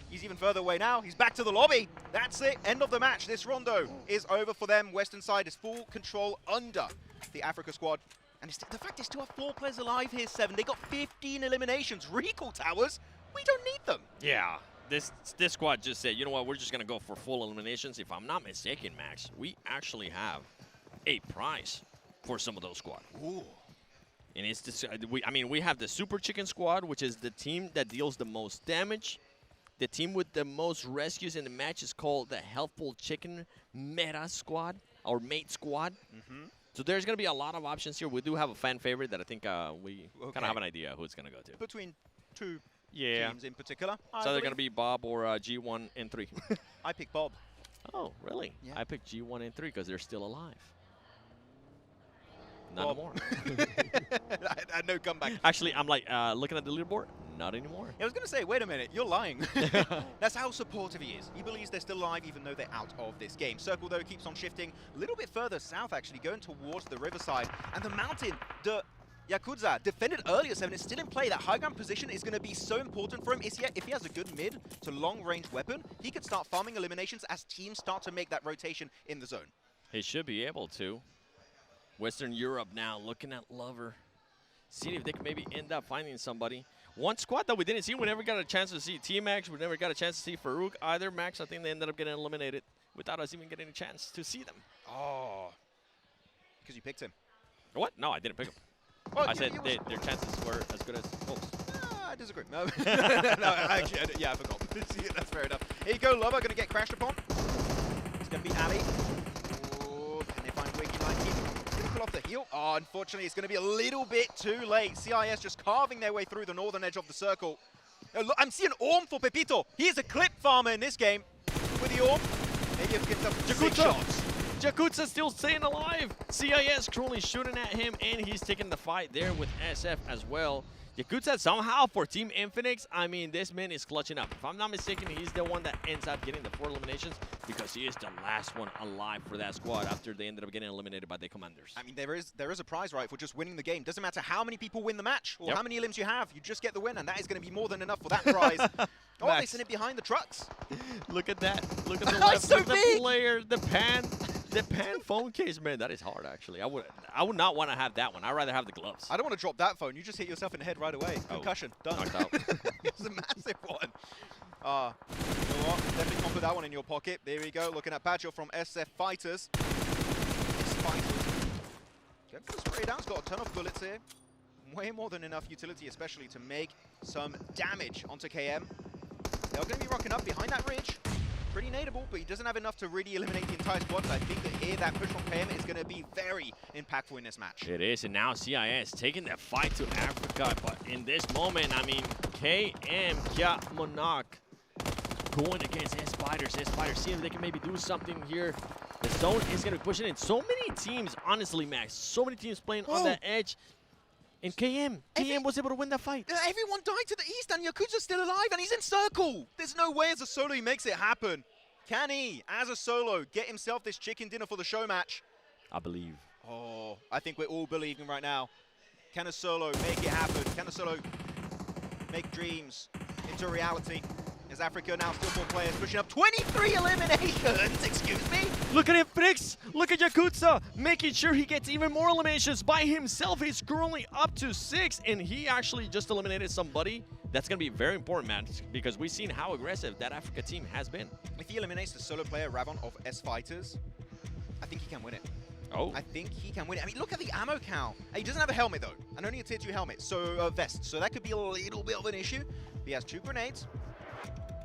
He's even further away now. He's back to the lobby. That's it. End of the match. This rondo is over for them. Western side is full control under the Africa squad. And the fact they still have 4 players alive here, 7. They got 15 eliminations. Recall towers, we don't need them. Yeah. This squad just said, you know what, we're just going to go for full eliminations. If I'm not mistaken, Max, we actually have a prize for some of those squad. Ooh. And it's this, we have the Super Chicken squad, which is the team that deals the most damage. The team with the most rescues in the match is called the Helpful Chicken Meta squad, or Mate squad. So there's going to be a lot of options here. We do have a fan favorite that I think we kind of have an idea who it's going to go to. Between 2 teams in particular. It's either going to be Bob or G1 and 3. I picked Bob. Oh, really? Yeah. I picked G1 and 3 because they're still alive. Not anymore. I had no comeback. Actually, I'm like looking at the leaderboard. Not anymore. I was going to say, wait a minute, you're lying. That's how supportive he is. He believes they're still alive even though they're out of this game. Circle, though, keeps on shifting a little bit further south, actually, going towards the riverside. And the mountain, the Yakuza defended earlier, 7, is still in play. That high ground position is going to be so important for him. If he has a good mid to long-range weapon, he could start farming eliminations as teams start to make that rotation in the zone. He should be able to. Western Europe now looking at Lover. Seeing if they can maybe end up finding somebody. One squad that we didn't see, we never got a chance to see T-Max. We never got a chance to see Farouk either. Max, I think they ended up getting eliminated without us even getting a chance to see them. Oh. Because you picked him. What? No, I didn't pick him. Oh, I said their chances were as good as Wolves. I disagree. No, actually, I forgot. That's fair enough. Here you go, Lover, going to get crashed upon. It's going to be Ali. Oh, can they find Wiggy Light? Going to pull off the heel. Oh, unfortunately, it's going to be a little bit too late. CIS just carving their way through the northern edge of the circle. Look, I'm seeing Orm for Pepito. He is a clip farmer in this game. With the Orm, maybe he'll get up 6 shots. Yakuza still staying alive. CIS currently shooting at him, and he's taking the fight there with SF as well. Yakuza somehow for Team Infinix, I mean, this man is clutching up. If I'm not mistaken, he's the one that ends up getting the 4 eliminations because he is the last one alive for that squad after they ended up getting eliminated by the Commanders. I mean, there is a prize, right, for just winning the game. Doesn't matter how many people win the match or how many elims you have, you just get the win, and that is going to be more than enough for that prize. Oh, they send it behind the trucks. Look at that. Look at the left. So Look at the player, the pan phone case, man. That is hard, actually. I would not want to have that one. I'd rather have the gloves. I don't want to drop that phone. You just hit yourself in the head right away. Concussion. Done. Knocked out. It's a massive one. You know what? Definitely can't put that one in your pocket. There we go. Looking at Badger from SF Fighters. Going for the spray down. He's got a ton of bullets here. Way more than enough utility, especially to make some damage onto KM. They're going to be rocking up behind that ridge. Pretty nadeable, but he doesn't have enough to really eliminate the entire squad. So I think that here that push from KM is going to be very very impactful in this match. It is, and now CIS taking that fight to Africa, but in this moment, I mean, PMGC going against S-Fighters. S-Fighters seeing if they can maybe do something here. The zone is going to be pushing in. So many teams, honestly, Max, so many teams playing on that edge. And KM was able to win that fight. Everyone died to the east, and Yakuza's still alive, and he's in circle. There's no way as a solo he makes it happen. Can he, as a solo, get himself this chicken dinner for the show match? I believe. Oh, I think we're all believing right now. Can a solo make it happen? Can a solo make dreams into reality? Is Africa now still 4 players pushing up 23 eliminations? Excuse me? Look at him, Frix! Look at Yakuza, making sure he gets even more eliminations by himself. He's currently up to 6, and he actually just eliminated somebody. That's going to be very important, man, because we've seen how aggressive that Africa team has been. If he eliminates the solo player, Ravon, of S-Fighters, I think he can win it. Oh. I think he can win it. I mean, look at the ammo count. He doesn't have a helmet, though, and only a tier 2 helmet, so vest. So that could be a little bit of an issue. He has 2 grenades.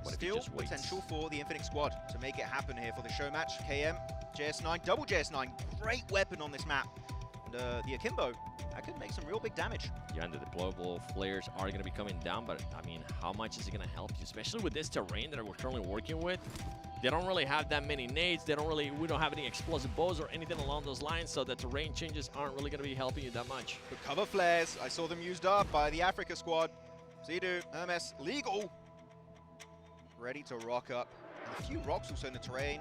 Still potential for the Infinite squad to make it happen here for the show match. KM, JS9, double JS9, great weapon on this map. And the Akimbo, that could make some real big damage. Yeah, and the deployable flares are going to be coming down, but I mean, how much is it going to help you, especially with this terrain that we're currently working with? They don't really have that many nades. We don't have any explosive bows or anything along those lines, so the terrain changes aren't really going to be helping you that much. The cover flares, I saw them used up by the Africa squad. Zidu, Hermes, Legal, ready to rock up. And a few rocks also in the terrain.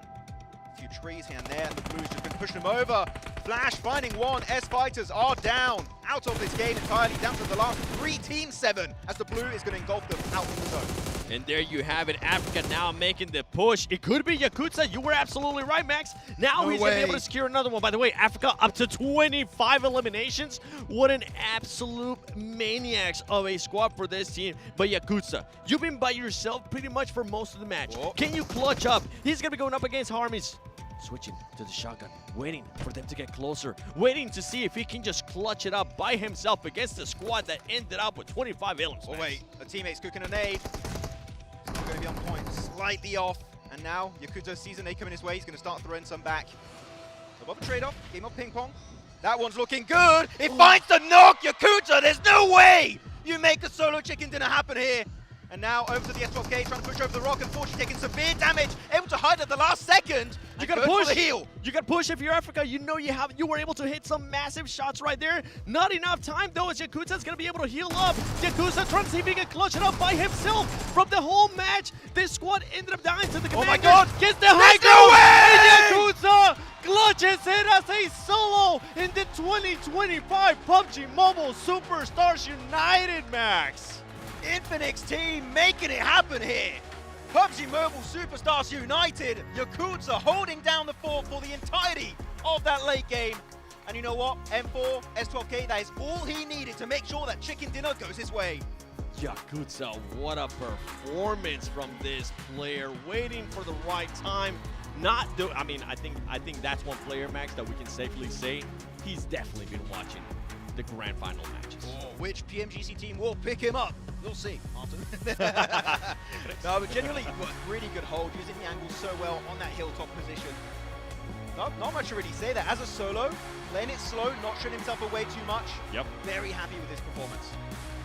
A few trees here and there, and the Blues just been pushing them over. Flash finding one. S-Fighters are down. Out of this game entirely, down to the last 3 teams, 7, as the Blue is going to engulf them out in the zone. And there you have it, Africa now making the push. It could be Yakuza. You were absolutely right, Max. Now he's going to be able to secure another one. By the way, Africa up to 25 eliminations. What an absolute maniacs of a squad for this team. But Yakuza, you've been by yourself pretty much for most of the match. Whoa. Can you clutch up? He's going to be going up against Harmies. Switching to the shotgun, waiting for them to get closer, waiting to see if he can just clutch it up by himself against the squad that ended up with 25 elims. Oh wait, a teammate's cooking a nade. He's going to be on point, slightly off. And now Yakuza sees a nade coming his way. He's going to start throwing some back. So above a trade-off, game of ping pong. That one's looking good. It finds the knock, Yakuza. There's no way you make a solo chicken dinner happen here. And now over to the S12K, trying to push over the rock. Unfortunately, taking severe damage. Able to hide at the last second. You gotta push. For the heal. You gotta push if you're Africa. You know you were able to hit some massive shots right there. Not enough time though, as Yakuza's gonna be able to heal up. Yakuza trying to see if he can clutch it up by himself. From the whole match, this squad ended up dying to the commander. Oh my god! Gets the high ground. And Yakuza clutches it as a solo in the 2025 PUBG Mobile Superstars United, Max. Infinix team making it happen here. PUBG Mobile Superstars United. Yakuza holding down the fort for the entirety of that late game. And you know what? M4, S12K, that is all he needed to make sure that chicken dinner goes his way. Yakuza, what a performance from this player. Waiting for the right time. I think that's one player, Max, that we can safely say he's definitely been watching the grand final matches. Oh, which PMGC team will pick him up? We'll see, Martin. No, but genuinely, really good hold, using the angle so well on that hilltop position. Not much to really say there. As a solo, playing it slow, not showing himself away too much. Yep. Very happy with his performance.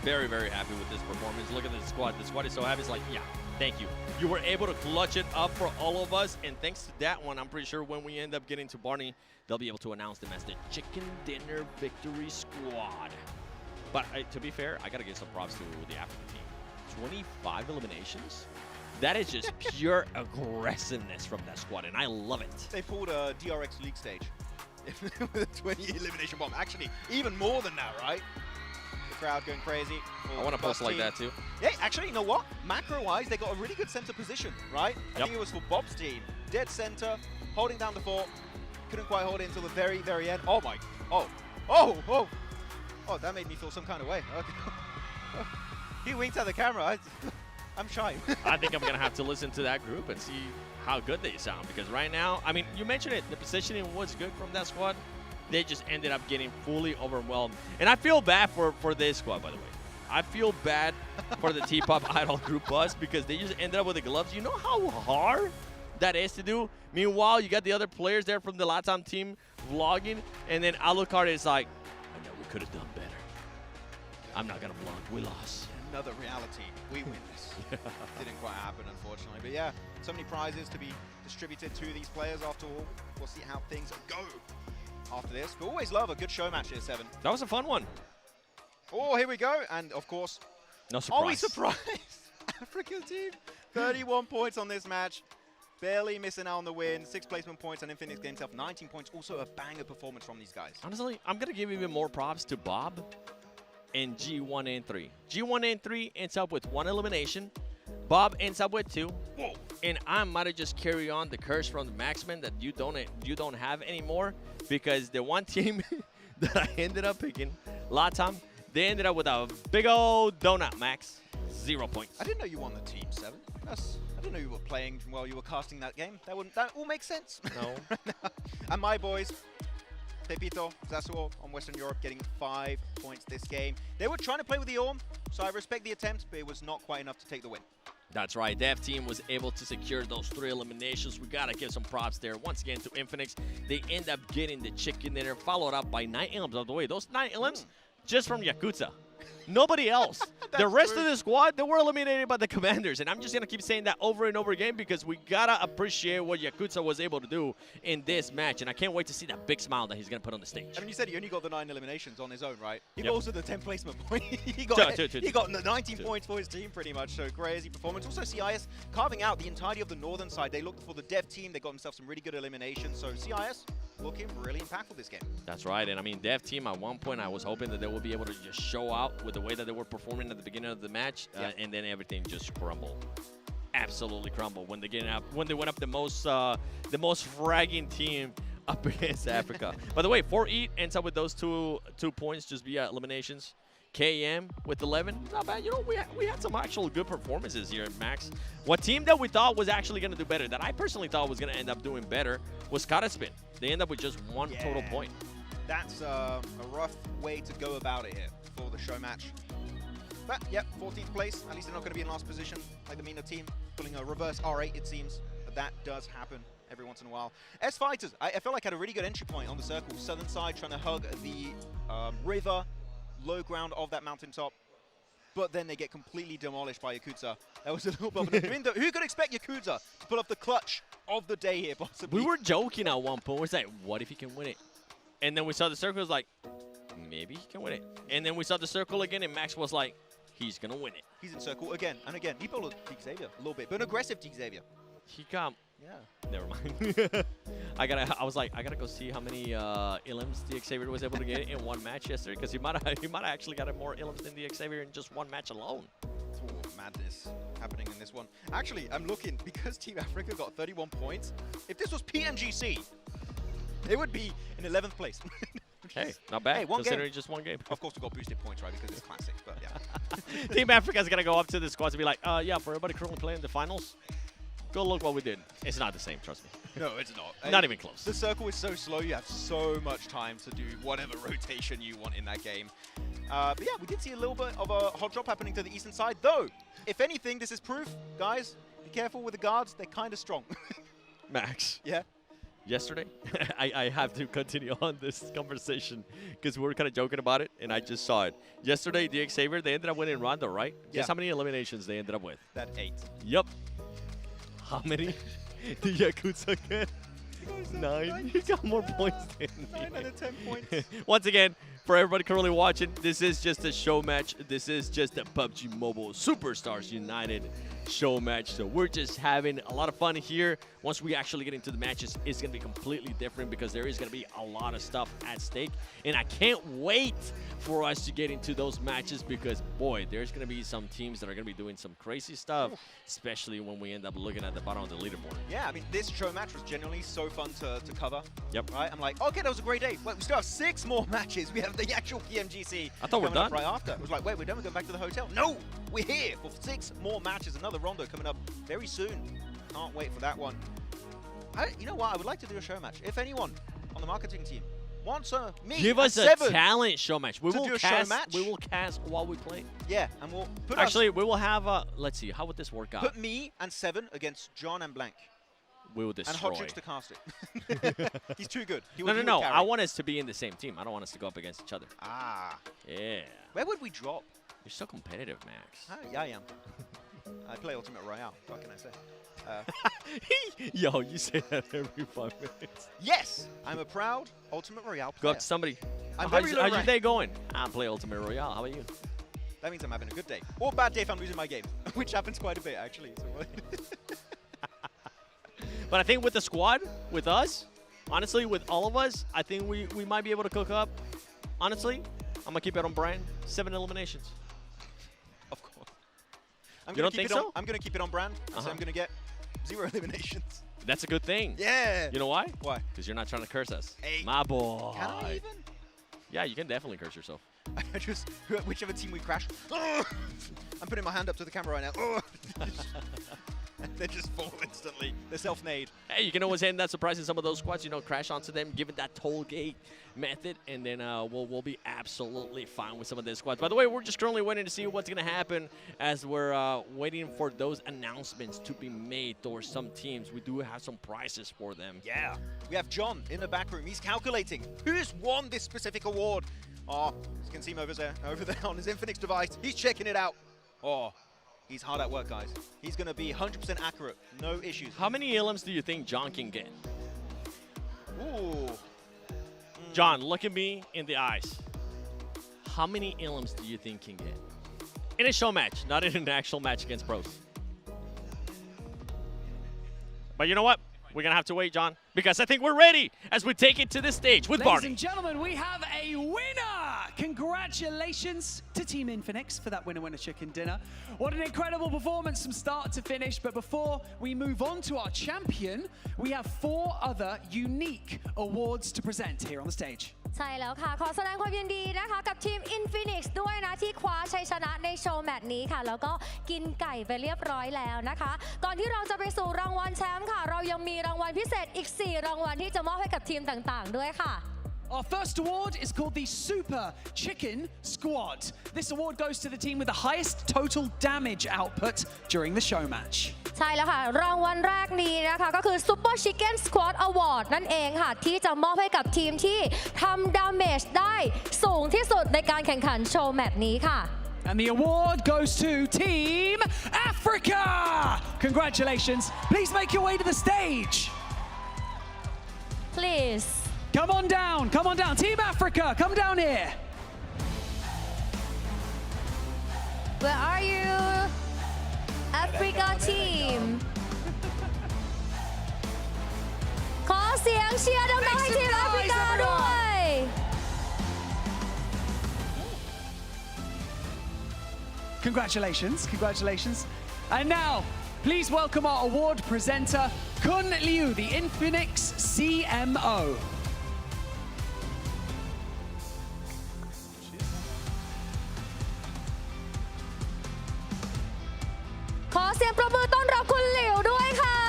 Very, very happy with this performance. Look at the squad. The squad is so happy. It's like, yeah, thank you. You were able to clutch it up for all of us. And thanks to that one, I'm pretty sure when we end up getting to Barney, they'll be able to announce them as the Chicken Dinner Victory Squad. But to be fair, I got to give some props to the African team. 25 eliminations? That is just pure aggressiveness from that squad, and I love it. They pulled a DRX League stage with a 20 elimination bomb. Actually, even more than that, right? The crowd going crazy. I want to post like that too. Yeah, actually, you know what? Macro-wise, they got a really good center position, right? I think it was for Bob's team. Dead center, holding down the fort. Couldn't quite hold it until the very, very end. Oh my, Oh, that made me feel some kind of way. Okay. He winked at the camera. I'm shy. I think I'm going to have to listen to that group and see how good they sound. Because right now, I mean, you mentioned it. The positioning was good from that squad. They just ended up getting fully overwhelmed. And I feel bad for this squad, by the way. I feel bad for the T-Pop Idol group bus because they just ended up with the gloves. You know how hard that is to do. Meanwhile, you got the other players there from the LATAM team vlogging, and then Alucard is like, I know we could have done better. I'm not gonna vlog, we lost. Another reality. We win this. Didn't quite happen, unfortunately. But yeah, so many prizes to be distributed to these players after all. We'll see how things go after this. We always love a good show match here, Seven. That was a fun one. Oh, here we go. And of course, no surprise. Are we surprised? Africa team, 31 points on this match. Barely missing out on the win. 6 placement points and Infinix Games have 19 points. Also a banger performance from these guys. Honestly, I'm going to give even more props to Bob and G1 and 3. G1 and 3 ends up with 1 elimination. Bob ends up with 2. Whoa. And I might have just carry on the curse from the Maxman that you don't have anymore, because the one team that I ended up picking, LATAM, they ended up with a big old donut, Max. 0 points. I didn't know you won the team, Seven. I didn't know you were playing while you were casting that game. That all makes sense. No. And my boys, Pepito, Zasuo on Western Europe getting 5 points this game. They were trying to play with the Orm, so I respect the attempt, but it was not quite enough to take the win. That's right. Dev team was able to secure those 3 eliminations. We got to give some props there. Once again to Infinix, they end up getting the chicken dinner, followed up by 9 elims. By the way, those 9 elims just from Yakuza. Nobody else. The rest of the squad, they were eliminated by the commanders. And I'm just going to keep saying that over and over again, because we got to appreciate what Yakuza was able to do in this match. And I can't wait to see that big smile that he's going to put on the stage. I mean, you said he only got the 9 eliminations on his own, right? He Yep. got also the 10 placement point. he got 19 points for his team, pretty much. So crazy performance. Also, CIS carving out the entirety of the northern side. They looked for the Dev team. They got themselves some really good eliminations. So CIS looking really impactful this game. That's right. And I mean, Dev team, at one point, I was hoping that they would be able to just show out with the way that they were performing at the beginning of the match, and then everything just crumbled. Absolutely crumbled when they went up the most fragging team up against Africa. By the way, 4-8 ends up with those two points just via eliminations. KM with 11, not bad. You know, we had some actual good performances here, Max. What team that we thought was actually going to do better, that I personally thought was going to end up doing better, was Karaspin. They end up with just 1 total point. That's a rough way to go about it here for the show match. But, yep, 14th place. At least they're not going to be in last position like the MENA team, pulling a reverse R8, it seems. But that does happen every once in a while. S-Fighters, I felt like had a really good entry point on the circle. Southern side trying to hug the river, low ground of that mountaintop. But then they get completely demolished by Yakuza. That was a little bit of an who could expect Yakuza to pull off the clutch of the day here, possibly? We were joking at one point. We're like, what if he can win it? And then we saw the circle, was like, maybe he can win it. And then we saw the circle again, and Max was like, he's going to win it. He's in circle again and again. He pulled a Teak Xavier a little bit, but an aggressive Teak Xavier. He got... Yeah. Never mind. I was like, I gotta go see how many elims the Xavier was able to get in one match yesterday, because he might have actually got more elims than the Xavier in just one match alone. Oh, madness happening in this one. Actually, I'm looking, because Team Africa got 31 points. If this was PMGC, they would be in 11th place. Hey, not bad, hey, considering just one game. Of course, we got boosted points, right, because it's classic, but yeah. Team Africa's gonna go up to the squads and be like, yeah, for everybody currently playing the finals, go look what we did. It's not the same, trust me. No, it's not. Not even close. The circle is so slow, you have so much time to do whatever rotation you want in that game. But yeah, we did see a little bit of a hot drop happening to the eastern side, though. If anything, this is proof, guys, be careful with the guards, they're kind of strong. Max. Yeah? Yesterday, I have to continue on this conversation because we were kind of joking about it, and I just saw it. Yesterday, the Xavier, they ended up winning Rondo, right? Yeah. Guess how many eliminations they ended up with? That 8. Yep. How many did Yakuza get? 9. He got more points than me. 9 out of 10 points. Once again, for everybody currently watching, this is just a show match. This is just a PUBG Mobile Superstars United show match. So we're just having a lot of fun here. Once we actually get into the matches, it's going to be completely different because there is going to be a lot of stuff at stake. And I can't wait for us to get into those matches because, boy, there's going to be some teams that are going to be doing some crazy stuff, especially when we end up looking at the bottom of the leaderboard. Yeah, I mean, this show match was genuinely so fun to cover. Yep. Right? I'm like, okay, that was a great day. Wait, we still have 6 more matches. We have the actual PMGC. I thought we're coming up done. right after. It was like, wait, we're done. We're going back to the hotel. No, we're here for 6 more matches. Another Rondo coming up very soon. Can't wait for that one. You know what? I would like to do a show match. If anyone on the marketing team wants me, give us a talent show match. We will do a cast. show match. We will cast while we play. Yeah, and we'll put actually we will have. Let's see. How would this work out? Put me and 7 against John and Blank. we will destroy. And Hot Jukes to cast it. He's too good. No. I want us to be in the same team. I don't want us to go up against each other. Ah. Yeah. Where would we drop? You're so competitive, Max. Yeah, I am. I play Ultimate Royale. What can I say? Yo, you say that every 5 minutes. Yes, I'm a proud Ultimate Royale player. Go up to somebody. I'm very low How's your rank. day going? I play Ultimate Royale. How about you? That means I'm having a good day. Or bad day if I'm losing my game, which happens quite a bit, actually. So But I think with the squad, with us, honestly, with all of us, I think we might be able to cook up. Honestly, I'm going to keep it on brand. 7 eliminations. Of course. You don't think so? I'm going to keep it on brand. So I'm going to get 0 eliminations. That's a good thing. Yeah. You know why? Why? Because you're not trying to curse us. Hey. My boy. Can I even? Yeah, you can definitely curse yourself. I just, whichever team we crash, I'm putting my hand up to the camera right now. And they just fall instantly. They're self-made. Hey, you can always end that surprise in some of those squads, you know, crash onto them, give it that toll gate method, and then we'll be absolutely fine with some of these squads. By the way, we're just currently waiting to see what's going to happen as we're waiting for those announcements to be made towards some teams. We do have some prizes for them. Yeah. We have John in the back room. He's calculating who's won this specific award. Oh, you can see him over there on his Infinix device. He's checking it out. Oh. He's hard at work, guys. He's going to be 100% accurate. No issues. How many elims do you think John can get? Ooh. John, look at me in the eyes. How many elims do you think he can get? In a show match, not in an actual match against pros. But you know what? We're going to have to wait, John, because I think we're ready as we take it to the stage with Ladies Barney. and gentlemen, we have a winner! Congratulations to Team Infinix for that winner chicken dinner. What an incredible performance from start to finish. But before we move on to our champion, we have 4 other unique awards to present here on the stage. ใช่แล้วค่ะขอแสดงความยินดีนะคะกับทีม Infinix ด้วยนะที่คว้าชัยชนะในโชว์แมตช์นี้ค่ะแล้วก็กินไก่ไปเรียบร้อยแล้วนะคะก่อนที่เราจะไปสู่รางวัลแชมป์ค่ะเรายังมีรางวัลพิเศษอีก4รางวัลที่จะมอบให้กับทีมต่างๆด้วยค่ะ Our first award is called the Super Chicken Squad. This award goes to the team with the highest total damage output during the show match. ใช่แล้วค่ะรางวัลแรกนี้นะคะก็คือ Super Chicken Squad Award นั่นเองค่ะที่จะมอบให้กับทีมที่ทำดาเมจได้สูงที่สุดในการแข่งขันโชว์แมตช์นี้ค่ะ And the award goes to Team Africa! Congratulations. Please make your way to the stage. Please. Come on down, come on down. Team Africa, come down here. Where are you? Africa team. ขอเสียงเชียร์ดังๆให้ทีมแอฟริกาด้วย Congratulations, congratulations. And now, please welcome our award presenter, Kun Liu, the Infinix CMO. ขอเสียงปรบมือต้อนรับคุณหลิวด้วยค่ะ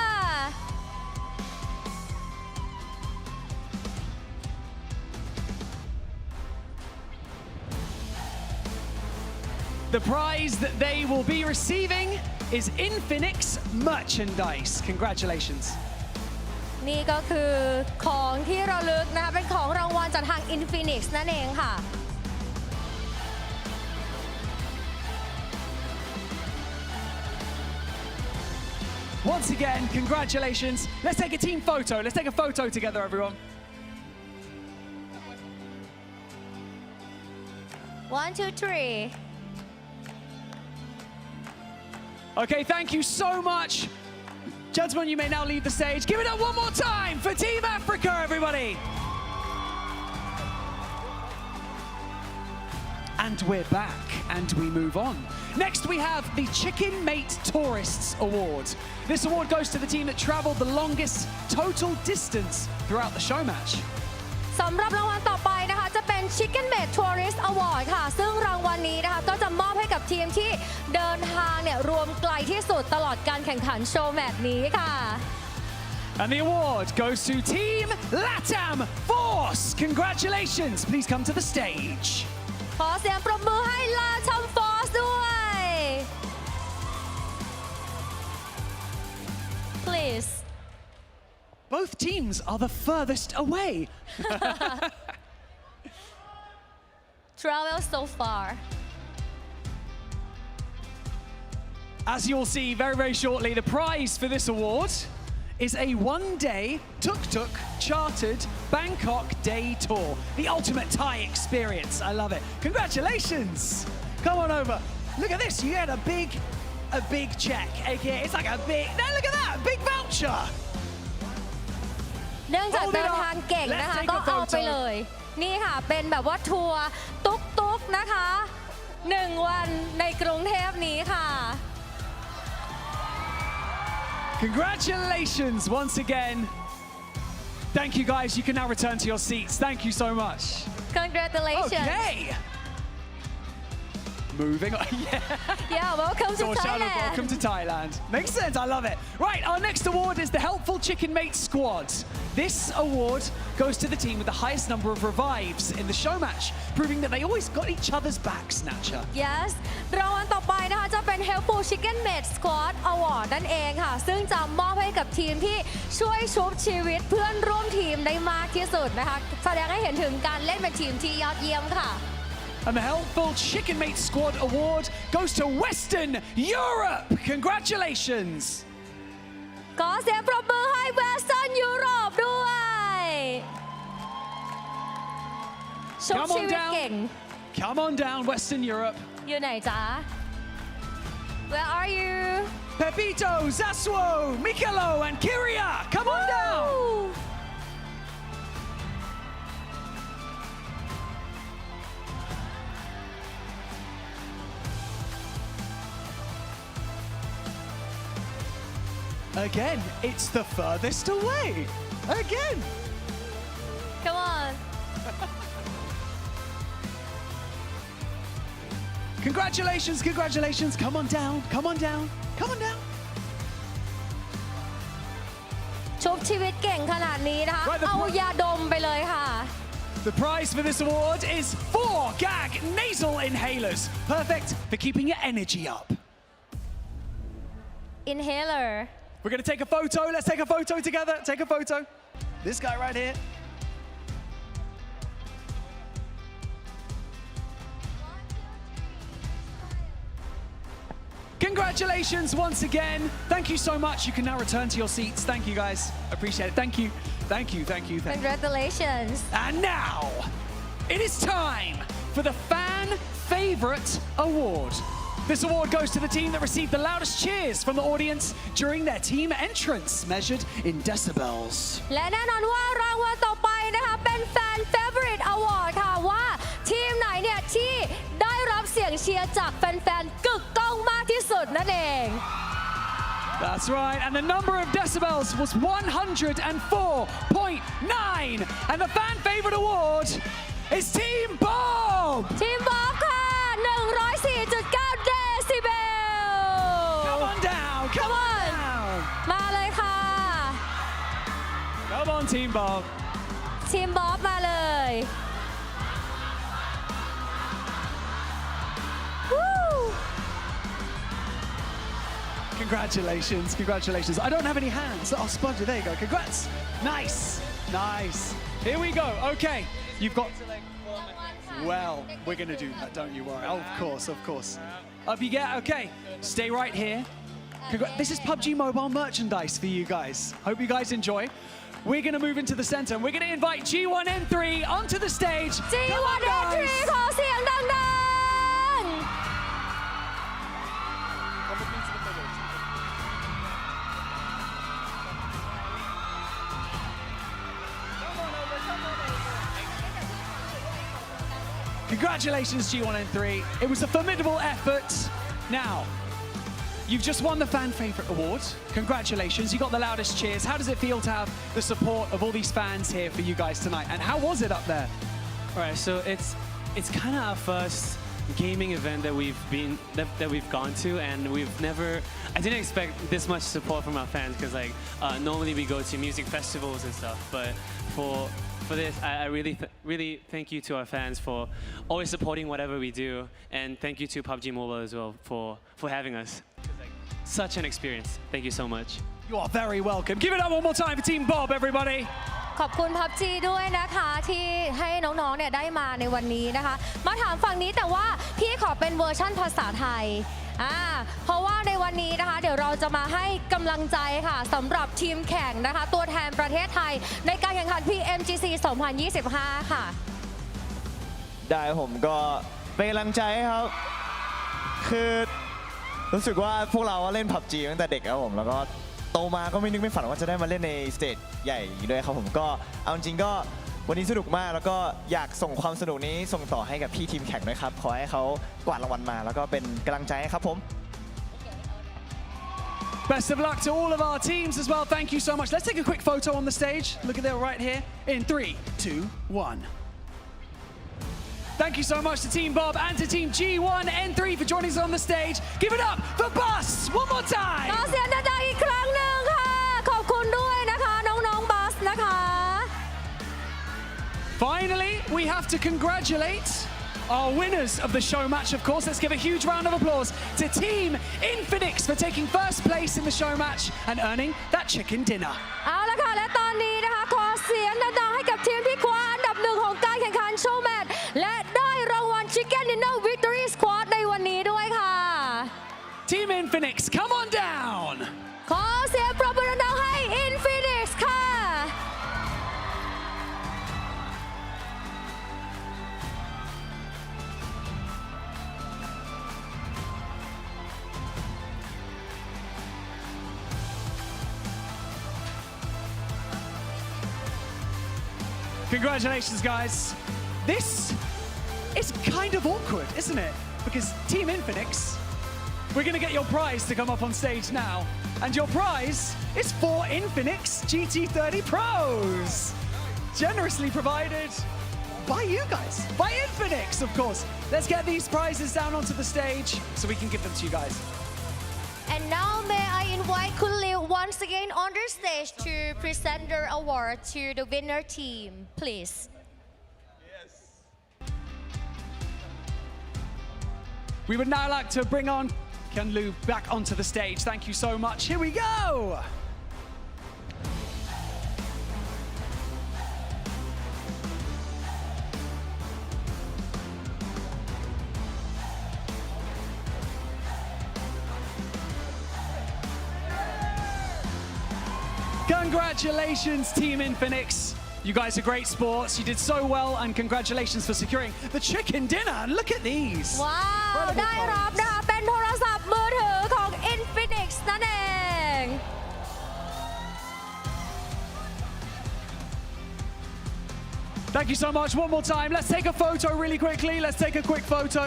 The prize that they will be receiving is Infinix merchandise. Congratulations. นี่ก็คือของที่ระลึกนะคะเป็นของรางวัลจากทาง Infinix นั่นเองค่ะ Once again, congratulations. Let's take a team photo. Let's take a photo together, everyone. 1, 2, 3. Okay, thank you so much. Gentlemen, you may now leave the stage. Give it up one more time for Team Africa, everybody. And we're back, and we move on. Next, we have the Chicken Mate Tourists Award. This award goes to the team that traveled the longest total distance throughout the show match. สำหรับรางวัลต่อไปนะคะจะเป็น Chicken Mate Tourist Award ค่ะซึ่งรางวัลนี้นะคะก็จะมอบให้กับทีมที่เดินทางเนี่ยรวมไกลที่สุดตลอดการแข่งขันโชว์แมตช์นี้ค่ะ And the award goes to Team LATAM Force. Congratulations. Please come to the stage. ขอเสียงปรบมือให้ LATAM Force ด้วย Please Both teams are the furthest away. Travel so far. As you'll see very, very shortly, the prize for this award is a one-day tuk-tuk chartered Bangkok day tour. The ultimate Thai experience. I love it. Congratulations. Come on over. Look at this. You get a big check. AKA, it's like a big, no, look at that, big voucher. เนื่องจากเดินทางเก่งนะคะ ก็เอาไปเลย นี่ค่ะ เป็นแบบว่าทัวร์ตุ๊กๆนะคะ 1 วันในกรุงเทพนี้ค่ะ Congratulations once again. Thank you guys. You can now return to your seats. Thank you so much. Congratulations. Okay. Moving on. Yeah, welcome to Thailand. Welcome to Thailand. Makes sense. I love it. Right, our next award is the Helpful Chicken Mate Squad. This award goes to the team with the highest number of revives in the show match, proving that they always got each other's back, Snatcher. Yes รางวัลต่อไปนะคะจะเป็น Helpful Chicken Mate Squad Award นั่นเองค่ะ ซึ่งจะมอบให้กับทีมที่ช่วยชุบชีวิตเพื่อนร่วมทีมได้มากที่สุดนะคะ แสดงให้เห็นถึงการเล่นเป็นทีมที่ยอดเยี่ยมค่ะ And the Helpful Chicken Mate Squad Award goes to Western Europe. Congratulations. ขอเสียงปรบมือให้ Western Europe ด้วยชุบชีวิตเก่ง Come on down, Western Europe. อยู่ไหนจ๊ะ Where are you? Pepito, Zaswo, Mikelo, and Kiria. Come on down. Again, it's the furthest away. Again. Come on. Congratulations, congratulations. Come on down, come on down, come on down. ชุบชีวิตเก่งขนาดนี้นะคะ เอายาดมไปเลยค่ะ The prize for this award is 4 gag nasal inhalers. Perfect for keeping your energy up. Inhaler We're going to take a photo. Let's take a photo together. Take a photo. This guy right here. Congratulations once again. Thank you so much. You can now return to your seats. Thank you, guys. Appreciate it. Thank you. Thank you, thank you, thank you. Congratulations. And now, it is time for the Fan Favorite Award. This award goes to the team that received the loudest cheers from the audience during their team entrance, measured in decibels. และแน่นอนว่ารางวัลต่อไปนะคะเป็น Fan Favorite Award ค่ะว่าทีมไหนเนี่ยที่ได้รับเสียงเชียร์จากแฟนๆกึกก้องมากที่สุดนั่นเอง That's right, and the number of decibels was 104.9, and the Fan Favorite Award is Team Bomb! Team Bomb ค่ะ 104.9 decibel Come on down, come on down มาเลยค่ะ Come on, Team Bomb. Team Bomb มาเลย Woo! Congratulations, congratulations. I don't have any hands. Oh, Sponge, there you go. Congrats. Nice, nice. Here we go. Okay, you've got... Well, we're going to do that, don't you worry. Oh, of course, of course. Up you get. Okay, stay right here. This is PUBG Mobile merchandise for you guys. Hope you guys enjoy. We're going to move into the center and we're going to invite G1N3 onto the stage. G1N3 ขอเสียงดังๆ Congratulations, G1N3. It was a formidable effort. Now, you've just won the Fan Favorite Award. Congratulations. You got the loudest cheers. How does it feel to have the support of all these fans here for you guys tonight? And how was it up there? All right, so it's kind of our first gaming event that we've gone to, and I didn't expect this much support from our fans because normally we go to music festivals and stuff, but for this, I really thank you to our fans for always supporting whatever we do, and thank you to PUBG Mobile as well for having us. such an experience. Thank you so much. You are very welcome. Give it up one more time for Team Bob, everybody. ขอบคุณ PUBG ด้วยนะคะที่ให้น้องๆเนี่ยได้มาในวันนี้นะคะมาถามฝั่งนี้แต่ว่าพี่ขอเป็นเวอร์ชั่นภาษาไทยเพราะว่าในวันนี้นะคะเดี๋ยวเราจะมาให้กำลังใจค่ะสำหรับทีมแข่งนะคะตัวแทนประเทศไทยในการแข่งขัน PMGC 2025 ค่ะได้ผมก็เป็นกำลังใจให้ครับคือรู้สึกว่าพวกเราเล่น PUBG ตั้งแต่เด็กครับผมแล้วก็โตมาก็ไม่นึกไม่ฝันว่าจะได้มาเล่นในสเตจใหญ่อย่างนี้ด้วยครับผมก็เอาจริงก็วันนี้สนุกมากแล้วก็อยากส่งความสนุกนี้ส่งต่อให้กับพี่ทีมแข่งด้วยครับขอให้เขากวาดรางวัลมาแล้วก็เป็นกำลังใจให้ครับผม Best of luck to all of our teams as well. Thank you so much. Let's take a quick photo on the stage. Look at that right here. In 3, 2, 1. Thank you so much to Team Bob and to Team G1N3 for joining us on the stage. Give it up for Bus one more time. ขอเสียงดังๆอีกครั้งหนึ่งค่ะขอบคุณด้วยนะคะน้องๆบัสนะคะ Finally, we have to congratulate our winners of the show match, of course. Let's give a huge round of applause to Team Infinix for taking first place in the show match and earning that chicken dinner. เอาละค่ะและตอนนี้นะคะขอเสียงดังๆให้กับทีมที่คว้าอันดับหนึ่งของการแข่งขันโชว์แมตช์และได้รางวัล Chicken Dinner Victory Squad ในวันนี้ด้วยค่ะ Team Infinix, come on down. ขอเสียงปรบมือดังๆให้ Infinix ค่ะ Congratulations, guys. This is kind of awkward, isn't it? Because Team Infinix, we're going to get your prize to come up on stage now. And your prize is 4 Infinix GT30 Pros. Generously provided by you guys, by Infinix, of course. Let's get these prizes down onto the stage so we can give them to you guys. And now may I invite Kun Liu once again on the stage to present their award to the winner team, please. We would now like to bring on Kun Liu back onto the stage. Thank you so much. Here we go. Congratulations, Team Infinix. You guys are great sports. You did so well, and congratulations for securing the chicken dinner. And look at these. ว้าวได้รับนะคะเป็นโทรศัพท์มือถือของ Infinix นั่นเอง Thank you so much. One more time. Let's take a photo really quickly. Let's take a quick photo.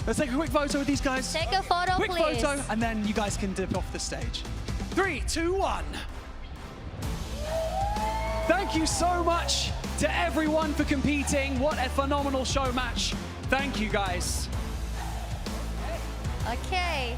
Let's take a quick photo with these guys. Take a photo, quick please. Photo, and then you guys can dip off the stage. 3, 2, 1. Thank you so much to everyone for competing. What a phenomenal show match. Thank you, guys. Okay.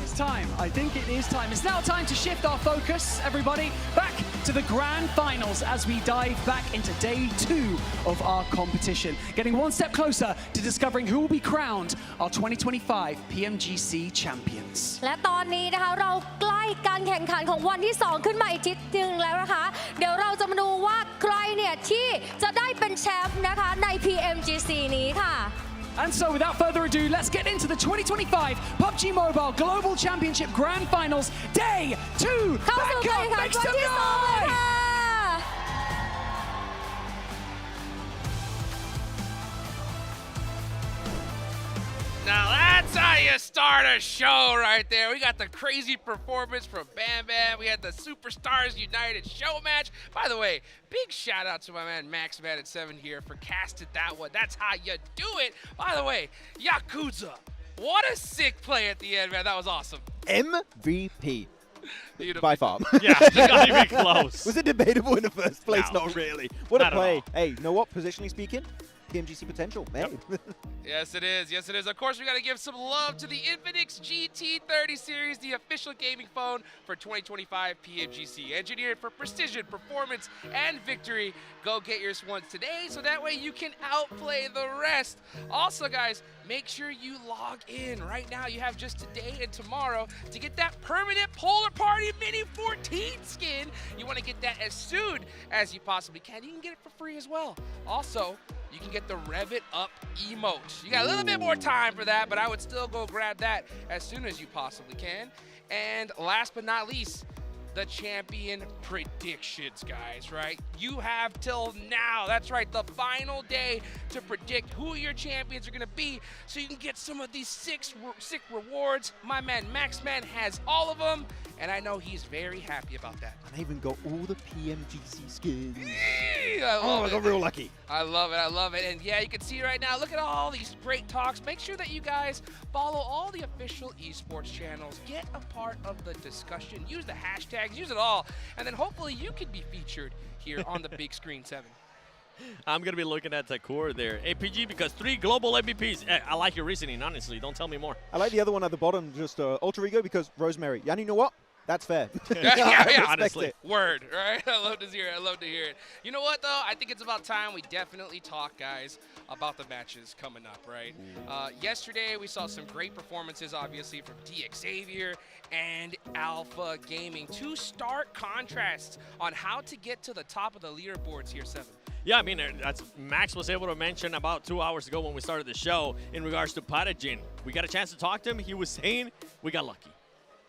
It's time. I think it is time. It's now time to shift our focus, everybody, back to the grand finals as we dive back into day 2 of our competition. Getting one step closer to discovering who will be crowned our 2025 PMGC champions. และตอนนี้นะคะเราใกล้การแข่งขันของวันที่ 2 ขึ้นมาอีกทีนึงแล้วนะคะเดี๋ยวเราจะมาดูว่าใครเนี่ยที่จะได้เป็นแชมป์นะคะใน PMGC นี้ค่ะ And so without further ado, let's get into the 2025 PUBG Mobile Global Championship Grand Finals Day 2. เข้าสู่การแข่งขันวันที่ 2 ค่ะ Now that's how you start a show right there. We got the crazy performance from Bam Bam. We had the Superstars United show match. By the way, big shout out to my man Max Mad at 7 here for casting that one. That's how you do it. By the way, Yakuza, what a sick play at the end, man. That was awesome. MVP. Beautiful. By far. Yeah, not even close. Was it debatable in the first place? No. Not really. What Not a at play. all. Hey, you know what? Positionally speaking, PMGC potential. Hey. Yes, it is. Yes, it is. Of course, we got to give some love to the Infinix GT30 series, the official gaming phone for 2025 PMGC. Engineered for precision, performance, and victory. Go get yours ones today so that way you can outplay the rest. Also, guys, make sure you log in. Right now, you have just today and tomorrow to get that permanent Polar Party Mini 14 skin. You want to get that as soon as you possibly can. You can get it for free as well. Also, you can get the Rev It Up emote. You got a little bit more time for that, but I would still go grab that as soon as you possibly can. And last but not least, the champion predictions, guys, right? You have till now, that's right, the final day to predict who your champions are gonna be so you can get some of these sick rewards. My man Maxman has all of them, and I know he's very happy about that. And I even got all the PMGC skins. I got real lucky. I love it, I love it. And yeah, you can see right now, look at all these great talks. Make sure that you guys follow all the official esports channels. Get a part of the discussion. Use the hashtags, use it all. And then hopefully you could be featured here on the big screen 7. I'm going to be looking at the core there. APG because 3 global MVPs. I like your reasoning, honestly. Don't tell me more. I like the other one at the bottom, just Ultra Ego, because Rosemary. And you know what? That's fair. yeah, honestly. Word, right? I love to hear it. I love to hear it. You know what, though? I think it's about time we definitely talk, guys, about the matches coming up, right? Yesterday, we saw some great performances, obviously, from Xavier and Alpha Gaming. 2 stark contrasts on how to get to the top of the leaderboards here, 7. Yeah, I mean, that's Max was able to mention about 2 hours ago when we started the show in regards to Pathogen. We got a chance to talk to him. He was saying we got lucky.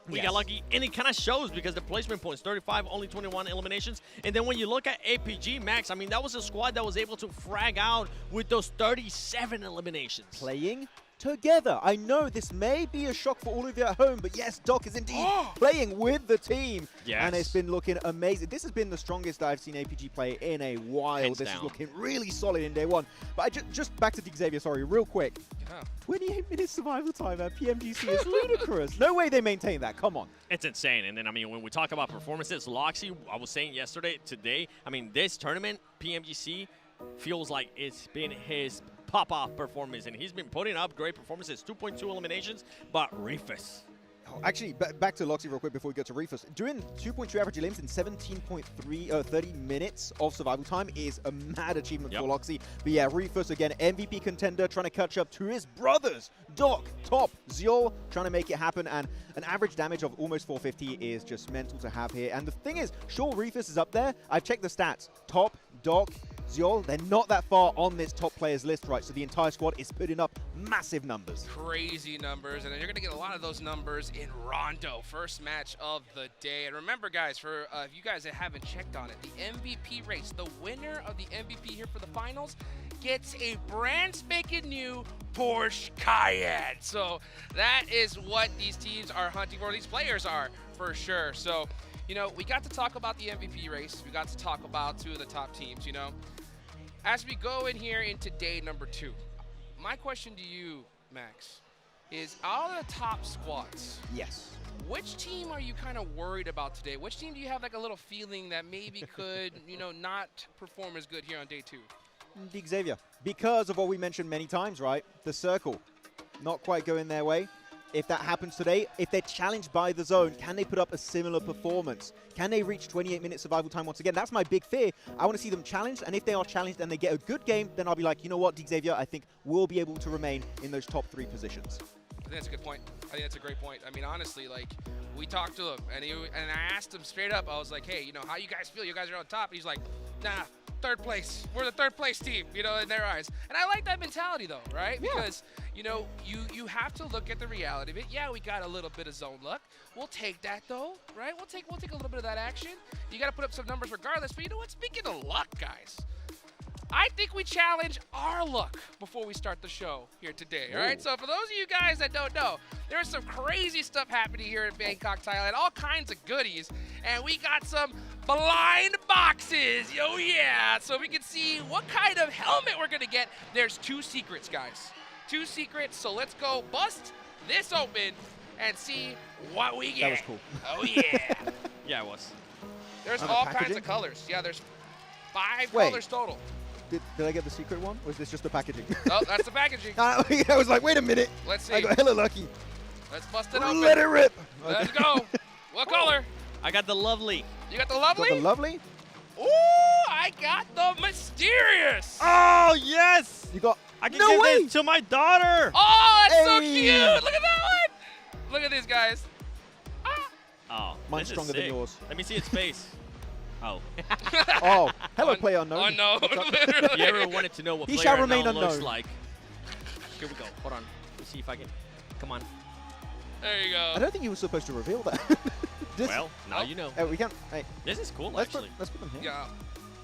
We got lucky, and it kind of shows because the placement points, 35, only 21 eliminations. And then when you look at APG, Max, I mean, that was a squad that was able to frag out with those 37 eliminations. Playing together. I know this may be a shock for all of you at home, but yes, Doc is indeed playing with the team. Yes. And it's been looking amazing. This has been the strongest I've seen APG play in a while. Hands this down. is looking really solid in day one. But just back to Xavier, sorry, real quick. 28 minutes survival time at PMGC is ludicrous. No way they maintain that. Come on. It's insane. And then, I mean, when we talk about performances, Loxy, I was saying yesterday, today, I mean, this tournament, PMGC, feels like it's been his pop-off performance, and he's been putting up great performances, 2.2 eliminations, but Reefus. Actually, back to Loxy real quick before we go to Reefus. Doing 2.2 average elims in 30 minutes of survival time is a mad achievement for Loxy. But yeah, Reefus, again, MVP contender, trying to catch up to his brothers. Doc, Top, Ziol, trying to make it happen. And an average damage of almost 450 is just mental to have here. And the thing is, sure, Reefus is up there. I've checked the stats. Top, Doc, Ziol, they're not that far on this top players list, right? So the entire squad is putting up massive numbers. Crazy numbers, and you're going to get a lot of those numbers in Rondo, first match of the day. And remember, guys, for you guys that haven't checked on it, the MVP race, the winner of the MVP here for the finals gets a brand spanking new Porsche Cayenne. So that is what these teams are hunting for, these players are, for sure. So, you know, we got to talk about the MVP race. We got to talk about 2 of the top teams, you know. As we go in here into day number 2, my question to you, Max, is out of the top squads, yes, which team are you kind of worried about today? Which team do you have like a little feeling that maybe could, you know, not perform as good here on day 2? Xavier, because of what we mentioned many times, right? The circle, not quite going their way. If that happens today, if they're challenged by the zone, can they put up a similar performance? Can they reach 28-minute survival time once again? That's my big fear. I want to see them challenged, and if they are challenged and they get a good game, then I'll be like, you know what, Xavier, I think we'll be able to remain in those top 3 positions. I think that's a good point. I think that's a great point. I mean, honestly, like, we talked to him, and I asked him straight up, I was like, hey, you know, how you guys feel? You guys are on top. And he's like, nah, 3rd place. We're the 3rd place team, you know, in their eyes. And I like that mentality, though, right? Yeah. Because, you know, you have to look at the reality of it. Yeah, we got a little bit of zone luck. We'll take that, though, right? We'll take a little bit of that action. You got to put up some numbers regardless. But you know what? Speaking of luck, guys, I think we challenge our luck before we start the show here today, all right? So for those of you guys that don't know, there's some crazy stuff happening here in Bangkok, Thailand, all kinds of goodies, and we got some blind boxes, oh yeah, so we can see what kind of helmet we're gonna get. There's 2 secrets, guys, 2 secrets, so let's go bust this open and see what we get. That was cool. Oh yeah. Yeah, it was. There's all kinds of colors. Yeah, there's 5 colors total. Did I get the secret one, or is this just the packaging? Oh, that's the packaging. I was like, wait a minute. Let's see. I got hella lucky. Let's bust it open. Let it rip. Let's go. What color? I got the lovely. You got the lovely? Got the lovely? Ooh, I got the mysterious. Oh, yes. You got I can No give way! this to my daughter. Oh, that's so Hey. cute! Look at that one! Look at these guys. Oh, Mine's this is stronger than sick. yours. Let me see its face. Oh. Oh, hello, player unknown. Unknown, If you ever wanted to know what He player shall remain unknown looks unknown. like, here we go. Hold on. Let's see if I can. Come on. There you go. I don't think you were supposed to reveal that. Well, now you know. We can. Hey, This is cool, let's actually. Let's put them here. Yeah,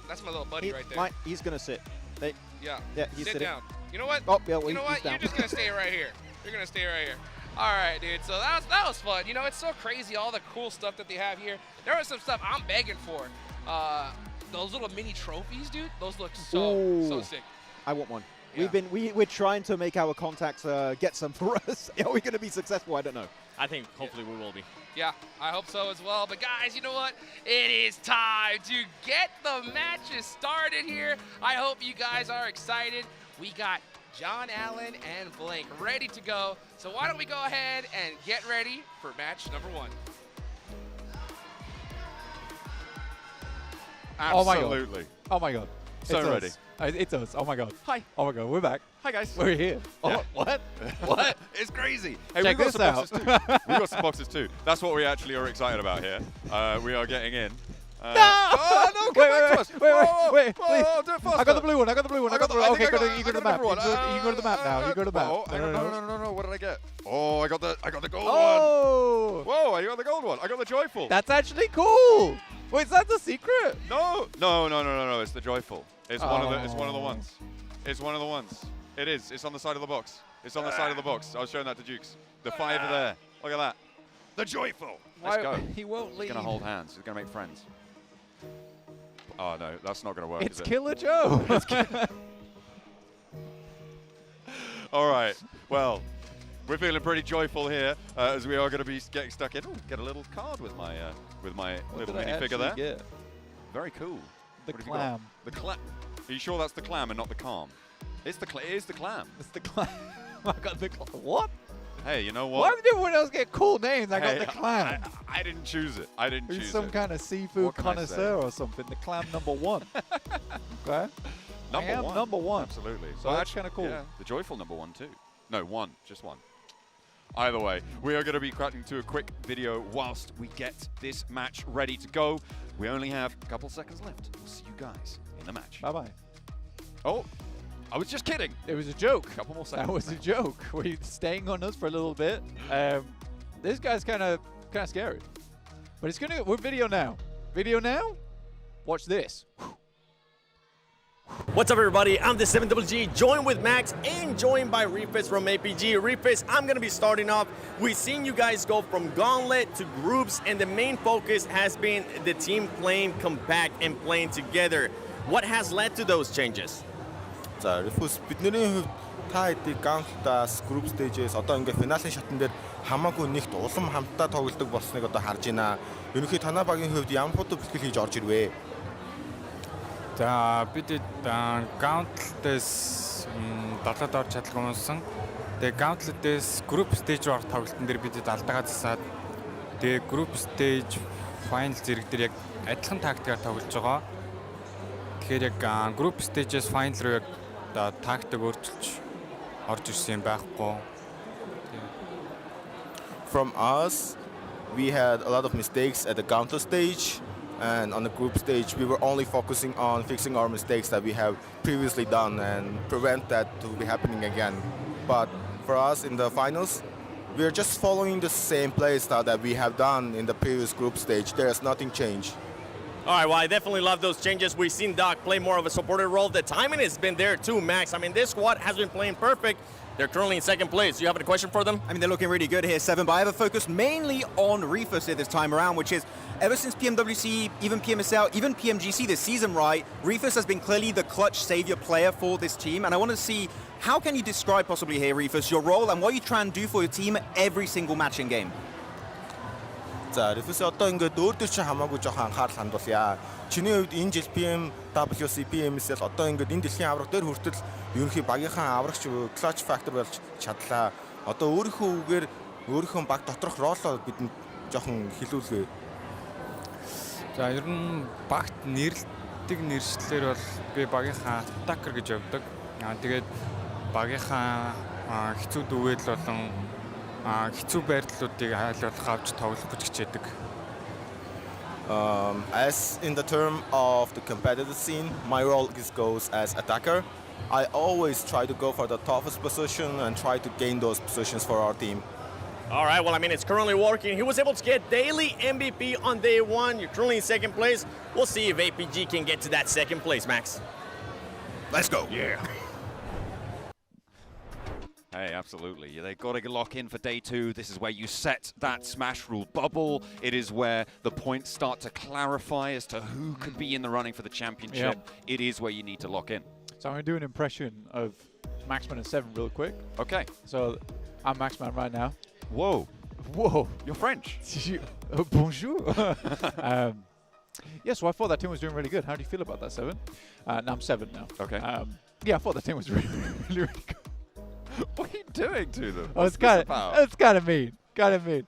that's my little buddy right there. He's gonna sit. Hey, Yeah. yeah, he's Sit sitting. down. You know what? Oh, yeah, well, you know he's what? You're down. just gonna stay right here. You're gonna stay right here. All right, dude. So that was fun. You know, it's so crazy all the cool stuff that they have here. There was some stuff I'm begging for. Those little mini trophies, dude. Those look so sick. I want one. Yeah. We're trying to make our contacts get some for us. Are we gonna be successful? I don't know. I think hopefully we will be. Yeah, I hope so as well. But guys, you know what? It is time to get the matches started here. I hope you guys are excited. We got John Allen and Blank ready to go. So why don't we go ahead and get ready for match number 1. Absolutely. Oh my god. So It's ready. us. It's us. Oh my god. Hi. Oh my god, we're back. Hi guys. We're here. Yeah. Oh, what? What? It's crazy. Hey, Check we've got this some out. boxes too. We've got some boxes too. That's what we actually are excited about here. We are getting in. No! Oh, no, come back to us. Wait, please. Whoa, do it faster. I got the blue one. I got the blue one. I got the blue one. Okay, I go got- to I the got map. another one. You go to the map now. You go to the map. Oh, no. What did I get? Oh, I got the gold Oh! one. Whoa, I got the gold one. I got the joyful. That's actually cool. Wait, is that the secret? No. It's the joyful. It's one of the. It's one of the ones. It's one of the ones. It is. It's on the side of the box. It's on the side of the box. I was showing that to Jukes. The 5 are there. Look at that. The joyful. Let's go. He won't leave. He's gonna hold hands. He's gonna make friends. Oh no, that's not gonna work. It's is it? Killer Joe. All right. Well, we're feeling pretty joyful here as we are going to be getting stuck in. Ooh, get a little card with my little did I minifigure there. actually get? Very cool. The What have you got? clam. The clam. Are you sure that's the clam and not the calm? It's the it is the clam. It's the clam. I got the clam. What? Hey, you know Why what? did everyone else get cool names? I Hey, got the clam. I didn't choose it. I didn't He's choose some it. kind of seafood What can I say? connoisseur or something. The clam number 1. Okay. I am number 1. Absolutely. So that's kind of cool. Yeah, the joyful number 1 too. No, 1, just 1. Either way, we are going to be cutting to a quick video whilst we get this match ready to go. We only have a couple seconds left. We'll see you guys in the match. Bye-bye. Oh, I was just kidding. It was a joke. A couple more seconds. That was a joke. Were you staying on us for a little bit? This guy's kind of scary. But it's gonna. We're video now. Video now. Watch this. What's up, everybody? I'm the 7GG, joined with Max and joined by Reefus from APG. Reefus, I'm going to be starting off. We've seen you guys go from Gauntlet to groups, and the main focus has been the team playing compact and playing together. What has led to those changes? За, Reefus бидний хувьд та хэдий Gauntlet-аас group stage-ээс одоо ингээ финалийн шатн дээр хамаагүй нэгт улам хамтдаа тоглодог болсныг одоо харж байна. Ерөнхийдөө танай багийн хувьд ямар хутга бэлтгэл хийж орж ирвэ? За бид Gauntlet-ээс далаад орж чадлаггүй юмсан. Тэгээ Gauntlet-ээс group stage руу орох тоглолтын дээр бид алдаагаа засаад тэгээ group stage final зэрэг дээр яг адилхан тактикаар тоглож байгаа. Тэгэхээр яг group stage-ээс final руу яг тактик өөрчилж орж ирсэн юм байхгүй. From us, we had a lot of mistakes at the Gauntlet stage, and on the group stage, we were only focusing on fixing our mistakes that we have previously done and prevent that to be happening again. But for us in the finals, we are just following the same play style that we have done in the previous group stage. There has nothing changed. All right, well, I definitely love those changes. We've seen Doc play more of a supportive role. The timing has been there too, Max. I mean, this squad has been playing perfect. They're currently in second place. Do you have a question for them? I mean, they're looking really good here, 7, but I have a focus mainly on Reefus here this time around, which is ever since PMWC, even PMSL, even PMGC this season, right, Reefus has been clearly the clutch savior player for this team, and I want to see, how can you describe possibly here, Reefus, your role and what you try and do for your team every single match in game? За, Reefus одоо ингээд өөр дөр чи хамаагүй жоохон анхаарал хандуулъя. Чиний хувьд энэ жил PMWC, PMSL одоо ингээд энэ дэлхийн авраг дээр хүртэл ерөнхий багийнхаа аврагч clutch factor болж чадлаа. Одоо өөрийнхөө үгээр өөрийнхөө баг доторх ролоо бидэнд жоохон хэлүүлвэ. За ер нь багт нэрлдэг нэршлэлээр бол би багийнхаа attacker гэж явдаг. Тэгээд багийнхаа хэцүү дүүэл болон хэцүү байрлалуудыг айл болох авч тоглох гэж хичээдэг. As in the term of the competitive scene, my role goes as attacker. I always try to go for the toughest position and try to gain those positions for our team. All right, well, I mean, it's currently working. He was able to get daily MVP on day one. You're currently in second place. We'll see if APG can get to that second place, Max. Let's go. Yeah. Hey, absolutely. They've got to lock in for day two. This is where you set that Smash rule bubble. It is where the points start to clarify as to who could be in the running for the championship. Yep. It is where you need to lock in. So I'm going to do an impression of Maxman and 7 real quick. Okay. So I'm Maxman right now. Whoa. Whoa. You're French. Bonjour. Yeah, so I thought that team was doing really good. How do you feel about that, 7? Now I'm 7 now. Okay. Yeah, I thought that team was really, really good. What are you doing to them? Oh, it's kind of mean. Kind of mean.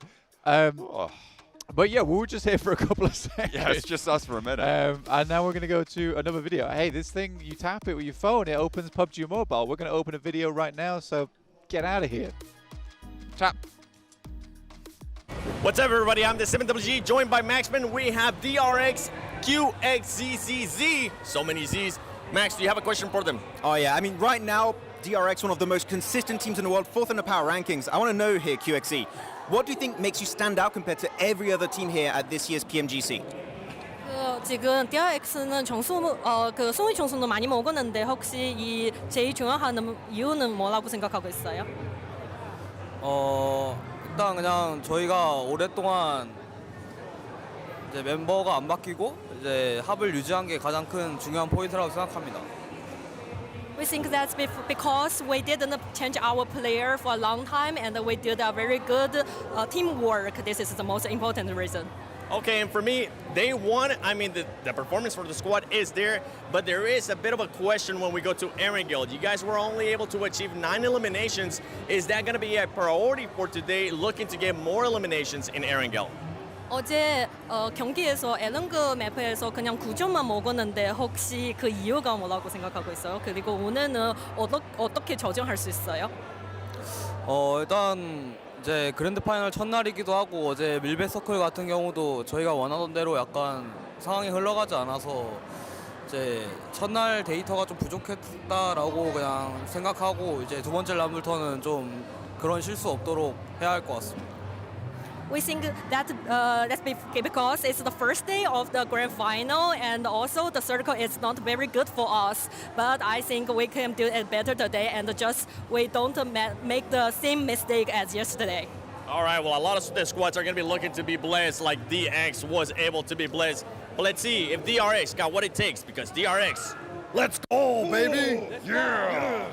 But yeah, we were just here for a couple of seconds. Yeah, it's just us for a minute. And now we're going to go to another video. Hey, this thing, you tap it with your phone, it opens PUBG Mobile. We're going to open a video right now, so get out of here. Tap. What's up, everybody? I'm the 7WG, joined by Maxman. We have DRX, QXZZZ. So many Zs. Max, do you have a question for them? Oh yeah, I mean right now, DRX, one of the most consistent teams in the world, 4th in the power rankings. I want to know here, QXE, what do you think makes you stand out compared to every other team here at this year's PMGC? 지금 DRX는 그 승리 점수는 많이 먹었는데 혹시 이 제일 중요한 이유는 뭐라고 생각하고 있어요? 일단 그냥 저희가 오랫동안 이제 멤버가 안 바뀌고 이제 합을 유지한 게 가장 큰 중요한 포인트라고 생각합니다. We think that's because we didn't change our player for a long time and we did a very good teamwork. This is the most important reason. Okay, and for me, day one, I mean, the performance for the squad is there, but there is a bit of a question when we go to Erangel. You guys were only able to achieve 9 eliminations. Is that going to be a priority for today, looking to get more eliminations in Erangel? 어제 경기에서 에런그 맵에서 그냥 9점만 먹었는데 혹시 그 이유가 뭐라고 생각하고 있어요? 그리고 오늘은 어떻게 조정할 수 있어요? 일단 이제 그랜드 파이널 첫날이기도 하고 어제 밀베 서클 같은 경우도 저희가 원하던 대로 약간 상황이 흘러가지 않아서 이제 첫날 데이터가 좀 부족했다라고 그냥 생각하고 이제 두 번째 람블턴은 좀 그런 실수 없도록 해야 할 것 같습니다. We think that that's because it's the first day of the grand final and also the circle is not very good for us. But I think we can do it better today and just we don't make the same mistake as yesterday. All right, well, a lot of the squads are going to be looking to be blessed like DX was able to be blessed. But let's see if DRX got what it takes because DRX, let's go, baby! Yeah!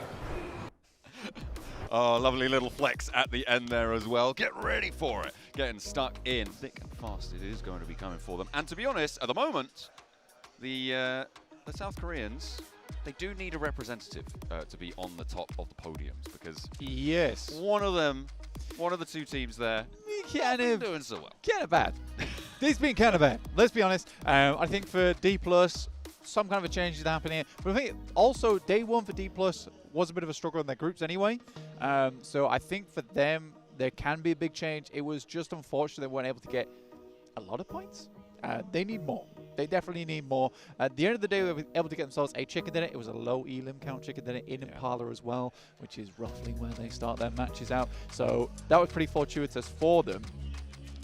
Oh, lovely little flex at the end there as well. Get ready for it. Getting stuck in thick and fast. It is going to be coming for them. And to be honest, at the moment, the South Koreans, they do need a representative to be on the top of the podiums because yes, one of the two teams there, kind of doing so well. Kind of bad. They've been kind of bad. Let's be honest. I think for D+, some kind of a change is happening. But I think also day one for D+ was a bit of a struggle in their groups anyway. So I think for them, there can be a big change. It was just unfortunate they weren't able to get a lot of points. They need more. They definitely need more. At the end of the day, they were able to get themselves a chicken dinner. It was a low elim count chicken dinner in Impala as well, which is roughly where they start their matches out. So that was pretty fortuitous for them.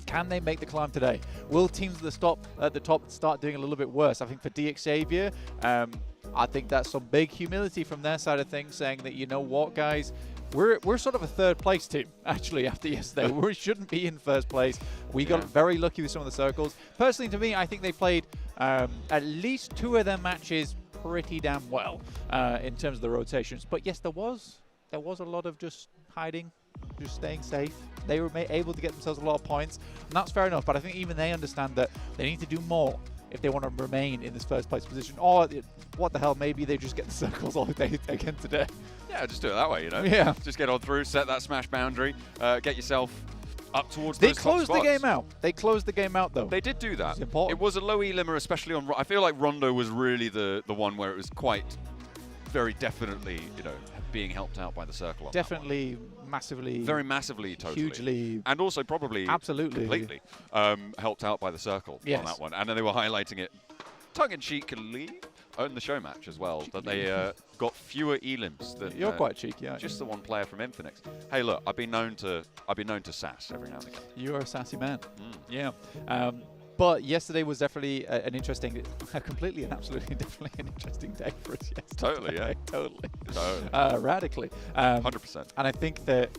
Can they make the climb today? Will teams at the top start doing a little bit worse? I think for DX Xavier, I think that's some big humility from their side of things, saying that, you know what, guys, we're sort of a third place team, actually, after yesterday. We shouldn't be in first place. We got very lucky with some of the circles. Personally, to me, I think they played at least 2 of their matches pretty damn well in terms of the rotations. But yes, there was a lot of just hiding, just staying safe. They were able to get themselves a lot of points, and that's fair enough. But I think even they understand that they need to do more if they want to remain in this first place position. Or what the hell, maybe they just get the circles all day again today. Yeah, just do it that way, you know? Yeah. Just get on through, set that smash boundary, get yourself up towards They those top closed the spots. game out. They closed the game out, though. They did do that. It's important. It was a low elimmer, especially on... I feel like Rondo was really the one where it was quite very definitely, you know, being helped out by the circle. On Definitely, massively. Very massively, totally. Hugely. And also probably Absolutely. completely helped out by the circle on that one. And then they were highlighting it tongue-in-cheekily in the show match as well, that they got fewer elims than You're quite cheeky, aren't just the one player from Infinix. Hey, look, I've been known to sass every now and again. You're a sassy man. Yeah. But yesterday was definitely an interesting, definitely an interesting day for us yesterday. Totally, yeah. totally. Radically. 100%. And I think that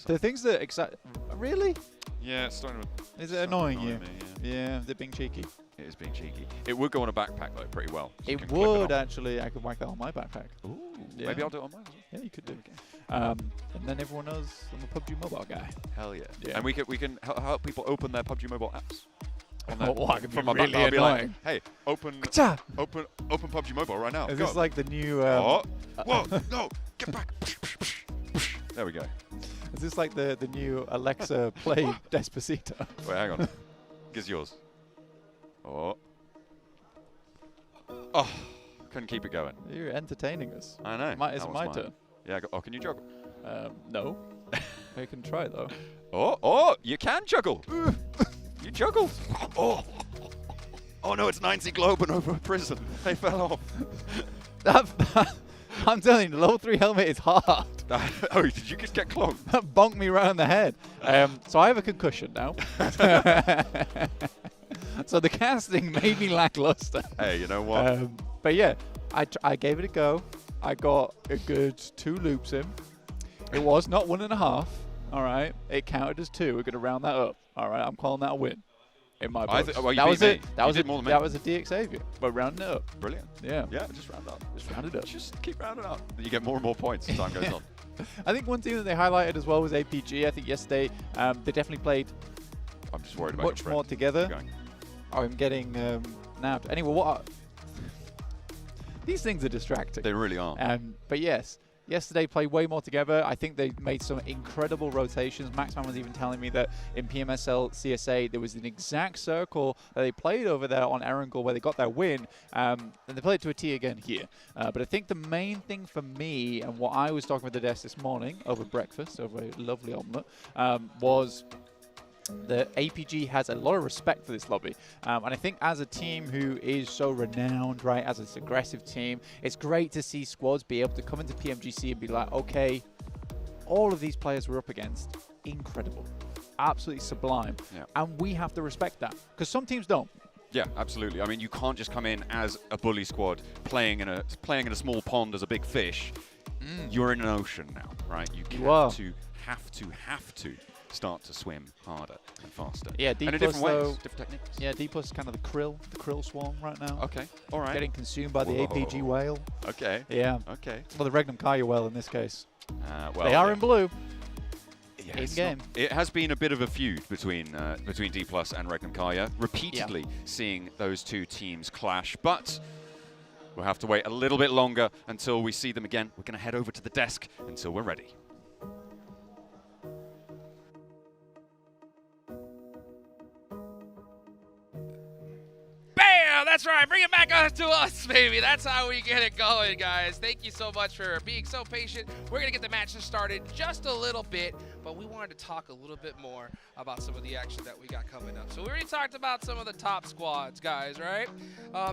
the things that excite... Really? Yeah, it's starting to... Is it annoying you? Me, yeah, they're being cheeky. It is being cheeky. It would go on a backpack, though, pretty well. So it would, actually. I could whack that on my backpack. Ooh, yeah. Maybe I'll do it on mine as well. Yeah, you could do it. And then everyone knows I'm a PUBG Mobile guy. Hell yeah. And we can help people open their PUBG Mobile apps. From my really I'll be like, annoying. hey, open PUBG Mobile right now. Is Go. this like the new... Whoa, no, get back. There we go. Is this like the new Alexa play Despacito? Wait, hang on. Gives yours. Oh, couldn't keep it going. You're entertaining us. I know. It's my turn. Yeah. Can you juggle? No. I can try though. Oh, you can juggle. You juggled. Oh no, it's 90 Globen over a prison. They fell off. I'm telling you, the level 3 helmet is hard. Oh, did you just get clogged? Bonked me round the head. So I have a concussion now. So the casting made me lackluster. Hey, you know what? But yeah, I gave it a go. I got a good 2 loops in. It was not 1.5. All right, it counted as 2. We're going to round that up. All right, I'm calling that a win. In my books. Well, that was it. That was it. That was a DX Xavier. But rounding it up. Brilliant. Yeah. Yeah, just round up. Just round it up. Just keep rounding up. You get more and more points as time goes on. I think one team that they highlighted as well was APG. I think yesterday they definitely played I'm just worried about much more together. I'm getting nabbed. Anyway, these things are distracting. They really are. But yes, yesterday played way more together. I think they made some incredible rotations. Maxman was even telling me that in PMSL CSA, there was an exact circle that they played over there on Erangel where they got their win, and they played to a T again here. But I think the main thing for me, and what I was talking with the desk this morning over breakfast, over a lovely omelette, was the APG has a lot of respect for this lobby. And I think as a team who is so renowned, right, as this aggressive team, it's great to see squads be able to come into PMGC and be like, okay, all of these players we're up against, incredible, absolutely sublime. Yeah. And we have to respect that, because some teams don't. Yeah, absolutely. I mean, you can't just come in as a bully squad playing in a small pond as a big fish. You're in an ocean now, right? You have to start to swim harder and faster. Yeah, D+ and in different though, ways, different techniques. Yeah, D+ is kind of the krill swarm right now. Okay, all right. Getting consumed by the APG whale. Okay. Yeah. Okay. Well, the Regnum Kaya whale in this case. Well, they are in blue. Yeah, in game. It has been a bit of a feud between D+ and Regnum Kaya, repeatedly seeing those two teams clash, but we'll have to wait a little bit longer until we see them again. We're going to head over to the desk until we're ready. That's right. Bring it back up to us, baby. That's how we get it going, guys. Thank you so much for being so patient. We're going to get the matches started just a little bit, but we wanted to talk a little bit more about some of the action that we got coming up. So we already talked about some of the top squads, guys, right?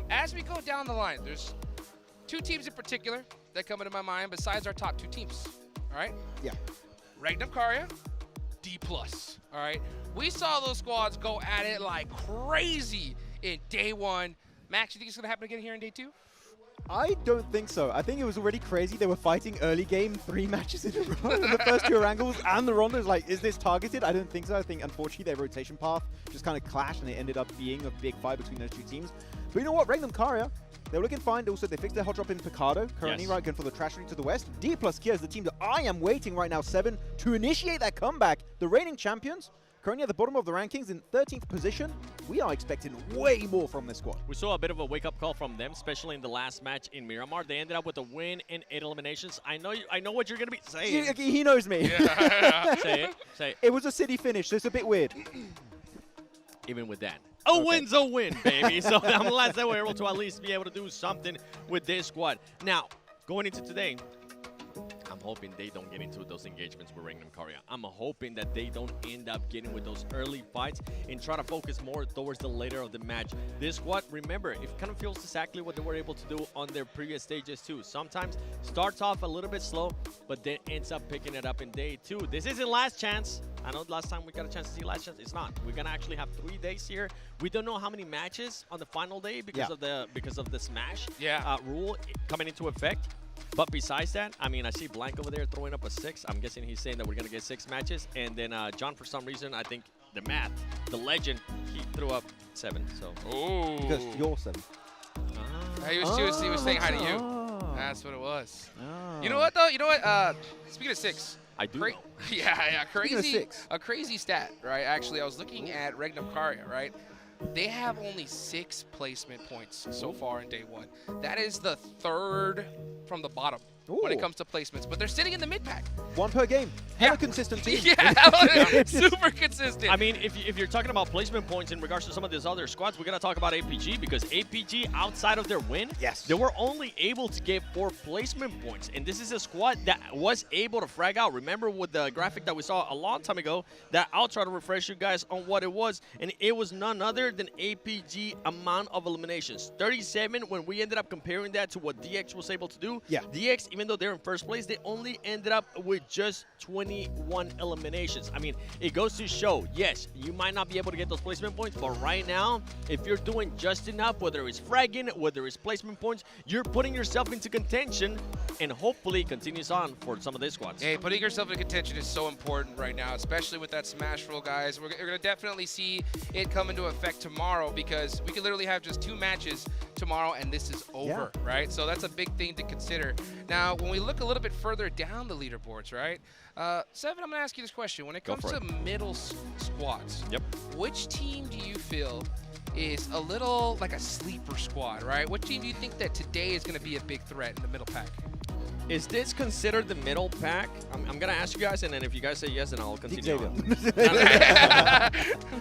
As we go down the line, there's 2 teams in particular that come into my mind besides our top 2 teams, all right? Yeah. Regnum Karya, D+, all right? We saw those squads go at it like crazy in day 1. Max, you think it's going to happen again here in day 2? I don't think so. I think it was already crazy. They were fighting early game 3 matches in a row in the first 2 Erangels, and the Rondos. Like, is this targeted? I don't think so. I think, unfortunately, their rotation path just kind of clashed, and it ended up being a big fight between those 2 teams. But you know what? Regnum Karya, they were looking fine. Also, they fixed their hot drop in Picado. Currently, right, going for the trash ring to the west. D+ Kia is the team that I am waiting right now, 7, to initiate that comeback. The reigning champions, currently at the bottom of the rankings in 13th position. We are expecting way more from this squad. We saw a bit of a wake-up call from them, especially in the last match in Miramar. They ended up with a win in 8 eliminations. I know what you're going to be saying. He knows me. Yeah. Say it. Say it. It was a city finish, so it's a bit weird. Even with that. A win's a win, baby. So I'm glad that we're able to at least be able to do something with this squad. Now, going into today, I'm hoping they don't get into those engagements with Regnum Karya. I'm hoping that they don't end up getting with those early fights and try to focus more towards the later of the match. This squad, remember, it kind of feels exactly what they were able to do on their previous stages too. Sometimes starts off a little bit slow, but then ends up picking it up in day 2. This isn't last chance. I know last time we got a chance to see last chance. It's not. We're gonna actually have 3 days here. We don't know how many matches on the final day because of the Smash rule coming into effect. But besides that, I mean, I see Blank over there throwing up a 6. I'm guessing he's saying that we're going to get 6 matches. And then John, for some reason, I think the math, the legend, he threw up 7. So. Ooh. Because you're 7. He was saying hi to you. That's what it was. You know what, though? You know what? Speaking of 6. I do know. Yeah, crazy. A crazy stat, right? Actually, I was looking at Regnum Karya, right? They have only 6 placement points so far in day 1. That is the 3rd from the bottom when it comes to placements. But they're sitting in the mid-pack. 1 per game. Hell a consistent team. Yeah, super consistent. I mean, if you're talking about placement points in regards to some of these other squads, we're going to talk about APG because APG, outside of their win, they were only able to get 4 placement points. And this is a squad that was able to frag out. Remember with the graphic that we saw a long time ago, that I'll try to refresh you guys on what it was. And it was none other than APG amount of eliminations. 37 when we ended up comparing that to what DX was able to do. DX, even though they're in first place, they only ended up with just 21 eliminations. I mean, it goes to show, yes, you might not be able to get those placement points, but right now, if you're doing just enough, whether it's fragging, whether it's placement points, you're putting yourself into contention and hopefully continues on for some of these squads. Hey, putting yourself in contention is so important right now, especially with that Smash rule, guys. We're going to definitely see it come into effect tomorrow because we could literally have just 2 matches tomorrow and this is over, right? So that's a big thing to consider. Now, when we look a little bit further down the leaderboards, right? Seven, I'm going to ask you this question. When it comes to middle squads, which team do you feel is a little like a sleeper squad, right? What team do you think that today is going to be a big threat in the middle pack? Is this considered the middle pack? I'm going to ask you guys, and then if you guys say yes, then I'll continue on.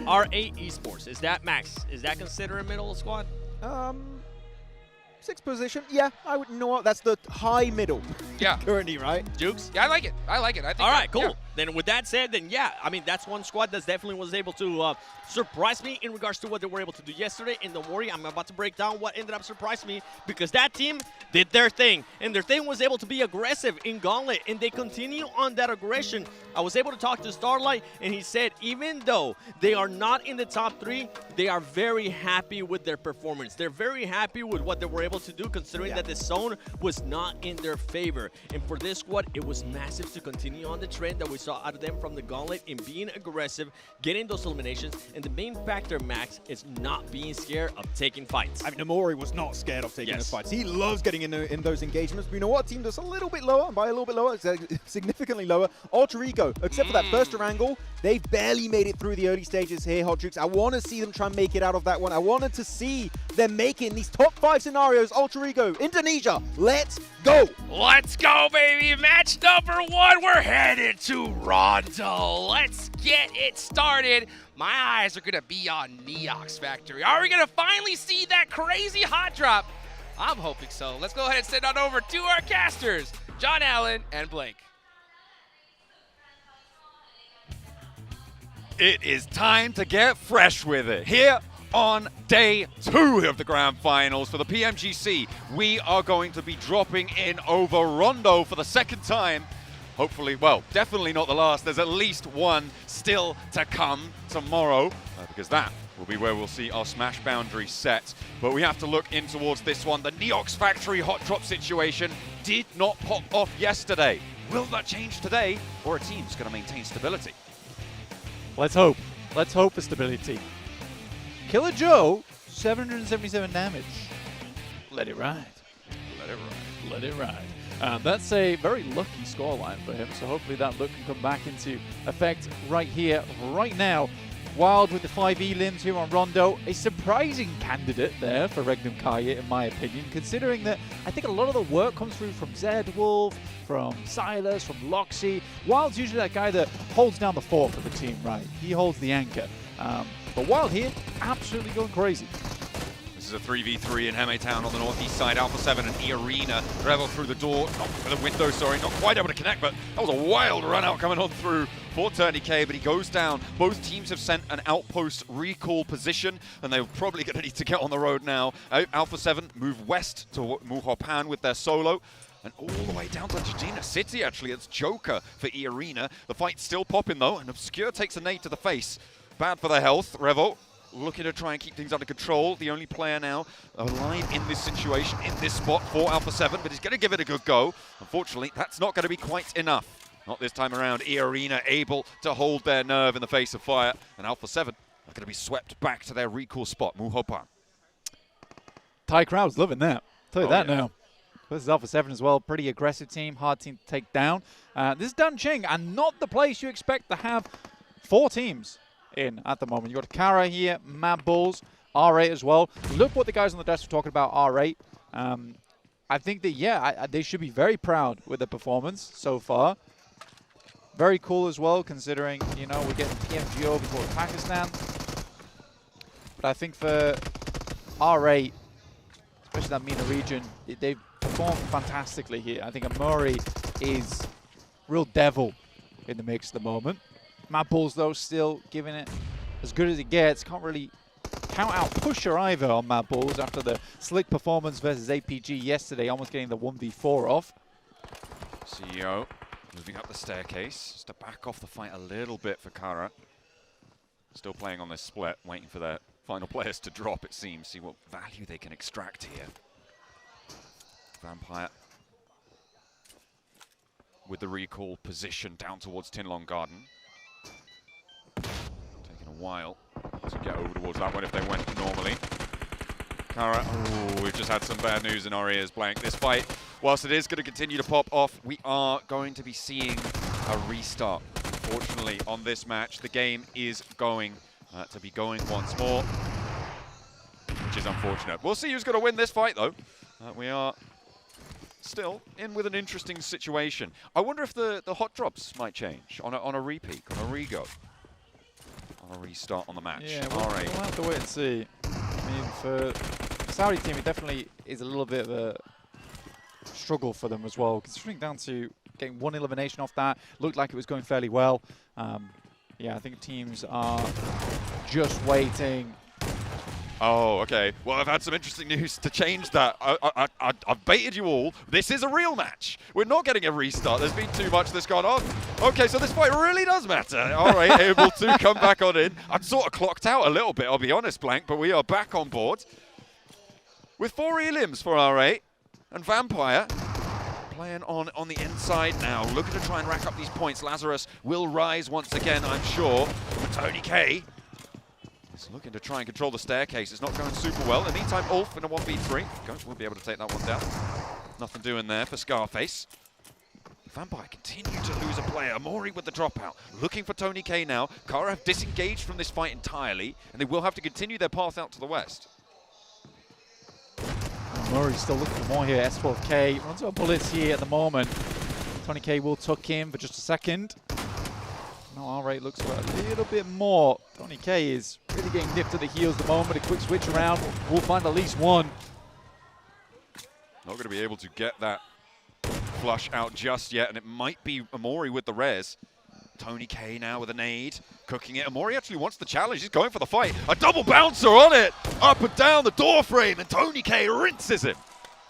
R8 Esports, is that Max? Is that considered a middle squad? 6th position, yeah, I would know what. That's the high middle. Currently, right? Jukes? Yeah, I like it. I like it. I think. All right, cool. Then with that said, then yeah, I mean, that's one squad that definitely was able to surprise me in regards to what they were able to do yesterday. And don't worry, I'm about to break down what ended up surprising me because that team did their thing. And their thing was able to be aggressive in Gauntlet. And they continue on that aggression. I was able to talk to Starlight, and he said even though they are not in the top 3, they are very happy with their performance. They're very happy with what they were able to do considering that the zone was not in their favor. And for this squad, it was massive to continue on the trend that we saw out of them from the Gauntlet in being aggressive, getting those eliminations, and the main factor, Max, is not being scared of taking fights. I mean, Amori was not scared of taking those fights. He loves getting in those engagements. But you know what? A team that's a little bit lower, and by a little bit lower, it's significantly lower. Alter Ego, except for that first angle, they barely made it through the early stages here, Hot Jukes. I want to see them try and make it out of that one. I wanted to see them making these top 5 scenarios. Alter Ego, Indonesia, let's go. Let's go, baby. Match number 1. We're headed to Rondo. Let's get it started. My eyes are going to be on Neox Factory. Are we going to finally see that crazy hot drop? I'm hoping so. Let's go ahead and send on over to our casters, John Allen and Blake. It is time to get fresh with it. Here on day 2 of the Grand Finals for the PMGC, we are going to be dropping in over Rondo for the 2nd time. Hopefully, well, definitely not the last. There's at least one still to come tomorrow, because that will be where we'll see our Smash boundary set. But we have to look in towards this one. The Neox Factory hot drop situation did not pop off yesterday. Will that change today, or a team's going to maintain stability? Let's hope. Let's hope for stability. Killer Joe, 777 damage. Let it ride. Let it ride. Let it ride. That's a very lucky scoreline for him, so hopefully that look can come back into effect right here, right now. Wild with the 5 elims here on Rondo. A surprising candidate there for Regnum Karya, in my opinion, considering that I think a lot of the work comes through from Zed Wolf, from Silas, from Loxy. Wild's usually that guy that holds down the fort for the team, right? He holds the anchor. But Wild here, absolutely going crazy. This is a 3v3 in Heme Town on the northeast side. Alpha 7 and E-Arena. Revel through the door, not through the window, sorry, not quite able to connect, but that was a wild run out coming on through for TourneyK, but he goes down. Both teams have sent an outpost recall position, and they're probably going to need to get on the road now. Alpha 7 move west to Muhopan with their solo, and all the way down to Jijina City, actually. It's Joker for E-Arena. The fight's still popping, though, and Obscure takes a nade to the face. Bad for their health. Revel looking to try and keep things under control. The only player now alive in this situation, in this spot for Alpha 7, but he's going to give it a good go. Unfortunately, that's not going to be quite enough. Not this time around. E-Arena able to hold their nerve in the face of fire, and Alpha 7 are going to be swept back to their recall spot, Muhopan. Thai crowd's loving that. Tell you that yeah. now. This is Alpha 7 as well. Pretty aggressive team, hard team to take down. This is Dancheng, and not the place you expect to have 4 teams in at the moment. You've got Kara here, Mad Bulls, R8 as well. Look what the guys on the desk were talking about R8. I think that, they should be very proud with the performance so far. Very cool as well, considering, we're getting PMGO before Pakistan. But I think for R8, especially that MENA region, they've performed fantastically here. I think Amori is real devil in the mix at the moment. Mad Bulls, though, still giving it as good as it gets. Can't really count out Pusher either on Mad Bulls after the slick performance versus APG yesterday, almost getting the 1v4 off. CEO moving up the staircase, just to back off the fight a little bit for Kara. Still playing on this split, waiting for their final players to drop, it seems. See what value they can extract here. Vampire with the recall position down towards Tinlong Garden. Taking a while to get over towards that one if they went normally. Kara, we've just had some bad news in our ears, Blank. This fight, whilst it is going to continue to pop off, we are going to be seeing a restart. Unfortunately, on this match, the game is going to be going once more, which is unfortunate. We'll see who's going to win this fight, though. We are still in with an interesting situation. I wonder if the hot drops might change on a repeat, on a re-go, on a restart on the match. Yeah, we'll have to wait and see. I mean, for the Saudi team, it definitely is a little bit of a struggle for them as well, considering down to getting 1 elimination off that. Looked like it was going fairly well. Yeah, I think teams are just waiting. Oh, okay. Well, I've had some interesting news to change that. I've baited you all. This is a real match. We're not getting a restart. There's been too much that's gone on. Okay, so this fight really does matter. All right, able to come back on in. I'm sort of clocked out a little bit, I'll be honest, Blank, but we are back on board. With 4 elims for R8 and Vampire playing on the inside now, looking to try and rack up these points. Lazarus will rise once again, I'm sure. But TourneyK is looking to try and control the staircase. It's not going super well. In the meantime, Ulf in a 1v3. We'll be able to take that one down. Nothing doing there for Scarface. Vampire continue to lose a player. Mori with the dropout. Looking for TourneyK now. Kara have disengaged from this fight entirely, and they will have to continue their path out to the west. Murray's still looking for more here. S12K runs out of bullets here at the moment. TourneyK will tuck in for just a second. Now R8 looks for a little bit more. TourneyK is really getting nipped at the heels at the moment. A quick switch around. We'll find at least one. Not going to be able to get that flush out just yet, and it might be Amori with the res. TourneyK now with a nade, cooking it. Amori actually wants the challenge. He's going for the fight. A double bouncer on it. Up and down the door frame, and TourneyK rinses him.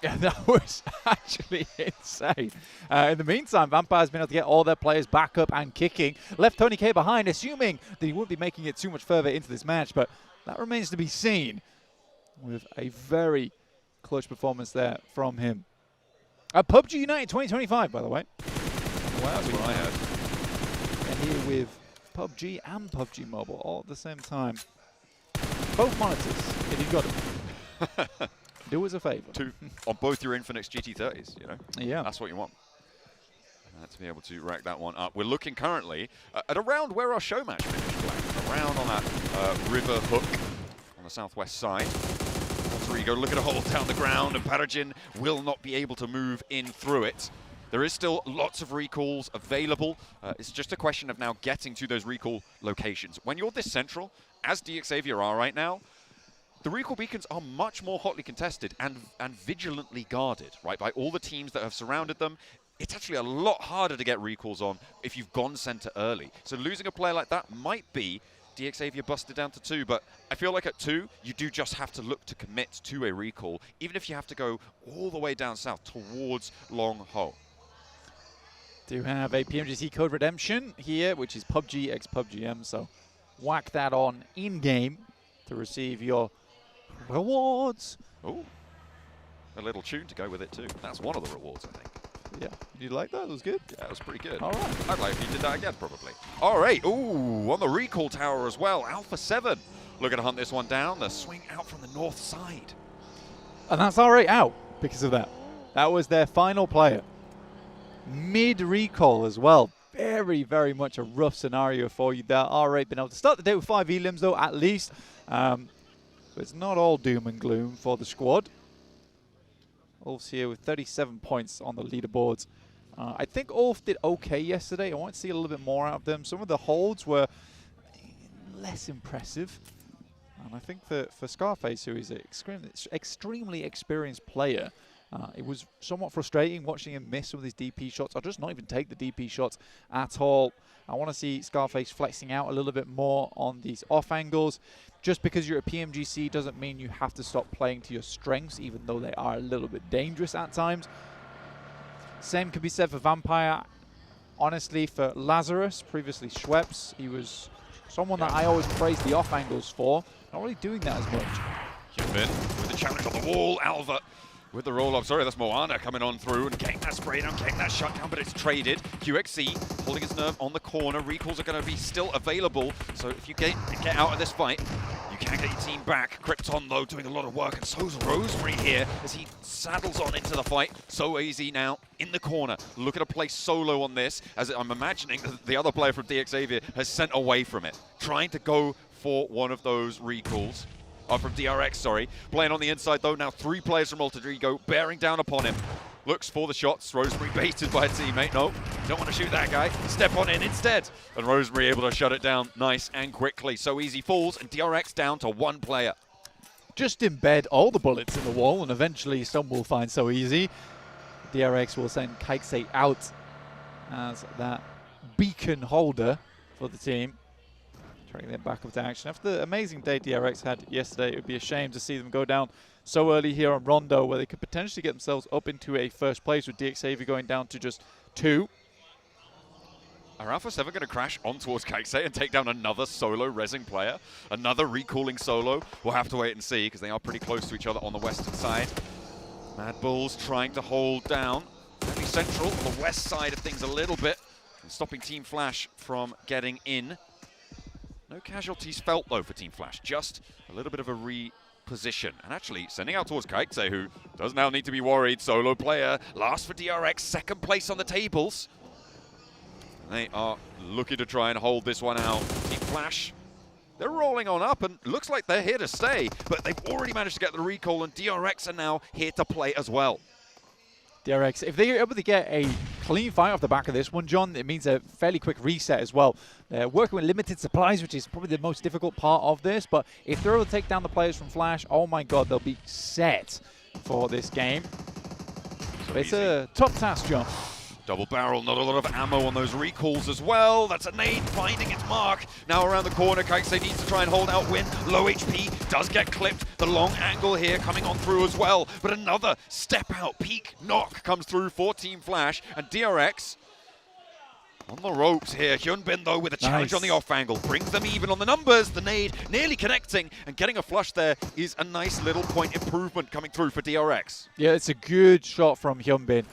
Yeah, that was actually insane. In the meantime, Vampire's been able to get all their players back up and kicking. Left TourneyK behind, assuming that he wouldn't be making it too much further into this match, but that remains to be seen with a very clutch performance there from him. PUBG United 2025, by the way. Wow, that's what I had. And here with PUBG and PUBG Mobile all at the same time. Both monitors, if you've got them. Do us a favour. On both your Infinix GT30s, you know? Yeah. That's what you want. To be able to rack that one up. We're looking currently at around where our show match finished. Around on that river hook on the southwest side. Rodrigo looking to hold down the ground, and Parajin will not be able to move in through it. There is still lots of recalls available. It's just a question of now getting to those recall locations. When you're this central, as DXavier are right now, the recall beacons are much more hotly contested and vigilantly guarded, right, by all the teams that have surrounded them. It's actually a lot harder to get recalls on if you've gone center early. So losing a player like that might be DXavier busted down to 2, but I feel like at 2, you do just have to look to commit to a recall, even if you have to go all the way down south towards Long Ho. Do have a PMGC code redemption here, which is PUBG x PUBGM, so whack that on in-game to receive your rewards. Oh, a little tune to go with it too. That's one of the rewards, I think. Yeah, you like that? That was good. Yeah, that was pretty good. All right. I'd like if you did that again, probably. All right. Ooh, on the recall tower as well. Alpha 7 looking to hunt this one down. The swing out from the north side. And that's already out because of that. That was their final player. Mid-recall as well. Very, very much a rough scenario for you there. Alright, been able to start the day with 5 elims though, at least. But it's not all doom and gloom for the squad. Ulf's here with 37 points on the leaderboards. I think Ulf did okay yesterday. I want to see a little bit more out of them. Some of the holds were less impressive. And I think that for Scarface, who is an extremely experienced player, it was somewhat frustrating watching him miss some of these DP shots, or just not even take the DP shots at all. I want to see Scarface flexing out a little bit more on these off angles. Just because you're a PMGC doesn't mean you have to stop playing to your strengths, even though they are a little bit dangerous at times. Same can be said for Vampire. Honestly, for Lazarus, previously Schweppes, he was someone that I always praised the off angles for. Not really doing that as much. Hyunbin with the challenge on the wall. Alva with the roll-up. Sorry, that's Moana coming on through and getting that spray down, getting that shutdown, but it's traded. QXC holding his nerve on the corner. Recalls are going to be still available, so if you get out of this fight, you can get your team back. Krypton, though, doing a lot of work, and so's Rosemary here as he saddles on into the fight. So easy now in the corner. Looking to play solo on this, as I'm imagining the other player from DXavier has sent away from it, trying to go for one of those recalls. From DRX, sorry. Playing on the inside, though. Now 3 players from Alter Ego bearing down upon him. Looks for the shots. Rosemary baited by a teammate. No, don't want to shoot that guy. Step on in instead. And Rosemary able to shut it down nice and quickly. So easy falls, and DRX down to 1 player. Just embed all the bullets in the wall, and eventually some will find so easy. DRX will send Kaiksei out as that beacon holder for the team. Trying to get back up to action. After the amazing day DRX had yesterday, it would be a shame to see them go down so early here on Rondo, where they could potentially get themselves up into a first place with DXavier going down to just 2. Are Alpha 7 going to crash on towards Kaiksei and take down another solo rezzing player? Another recalling solo? We'll have to wait and see, because they are pretty close to each other on the western side. Mad Bulls trying to hold down fairly central on the west side of things a little bit, and stopping Team Flash from getting in. No casualties felt, though, for Team Flash. Just a little bit of a reposition. And actually, sending out towards Kaiksei, who does now need to be worried. Solo player, last for DRX, 2nd place on the tables. They are looking to try and hold this one out. Team Flash, they're rolling on up, and looks like they're here to stay. But they've already managed to get the recall, and DRX are now here to play as well. DRX, if they're able to get a clean fight off the back of this one, John, it means a fairly quick reset as well. They're working with limited supplies, which is probably the most difficult part of this, but if they're able to take down the players from Flash, oh my god, they'll be set for this game. So it's a tough task, John. Double barrel, not a lot of ammo on those recalls as well. That's a nade finding its mark. Now around the corner, Kaiksei needs to try and hold out Win. Low HP, does get clipped. The long angle here coming on through as well. But another step out, peak knock comes through for Team Flash. And DRX on the ropes here. Hyunbin, though, with a challenge on the off angle. Brings them even on the numbers. The nade nearly connecting, and getting a flush there is a nice little point improvement coming through for DRX. Yeah, it's a good shot from Hyunbin.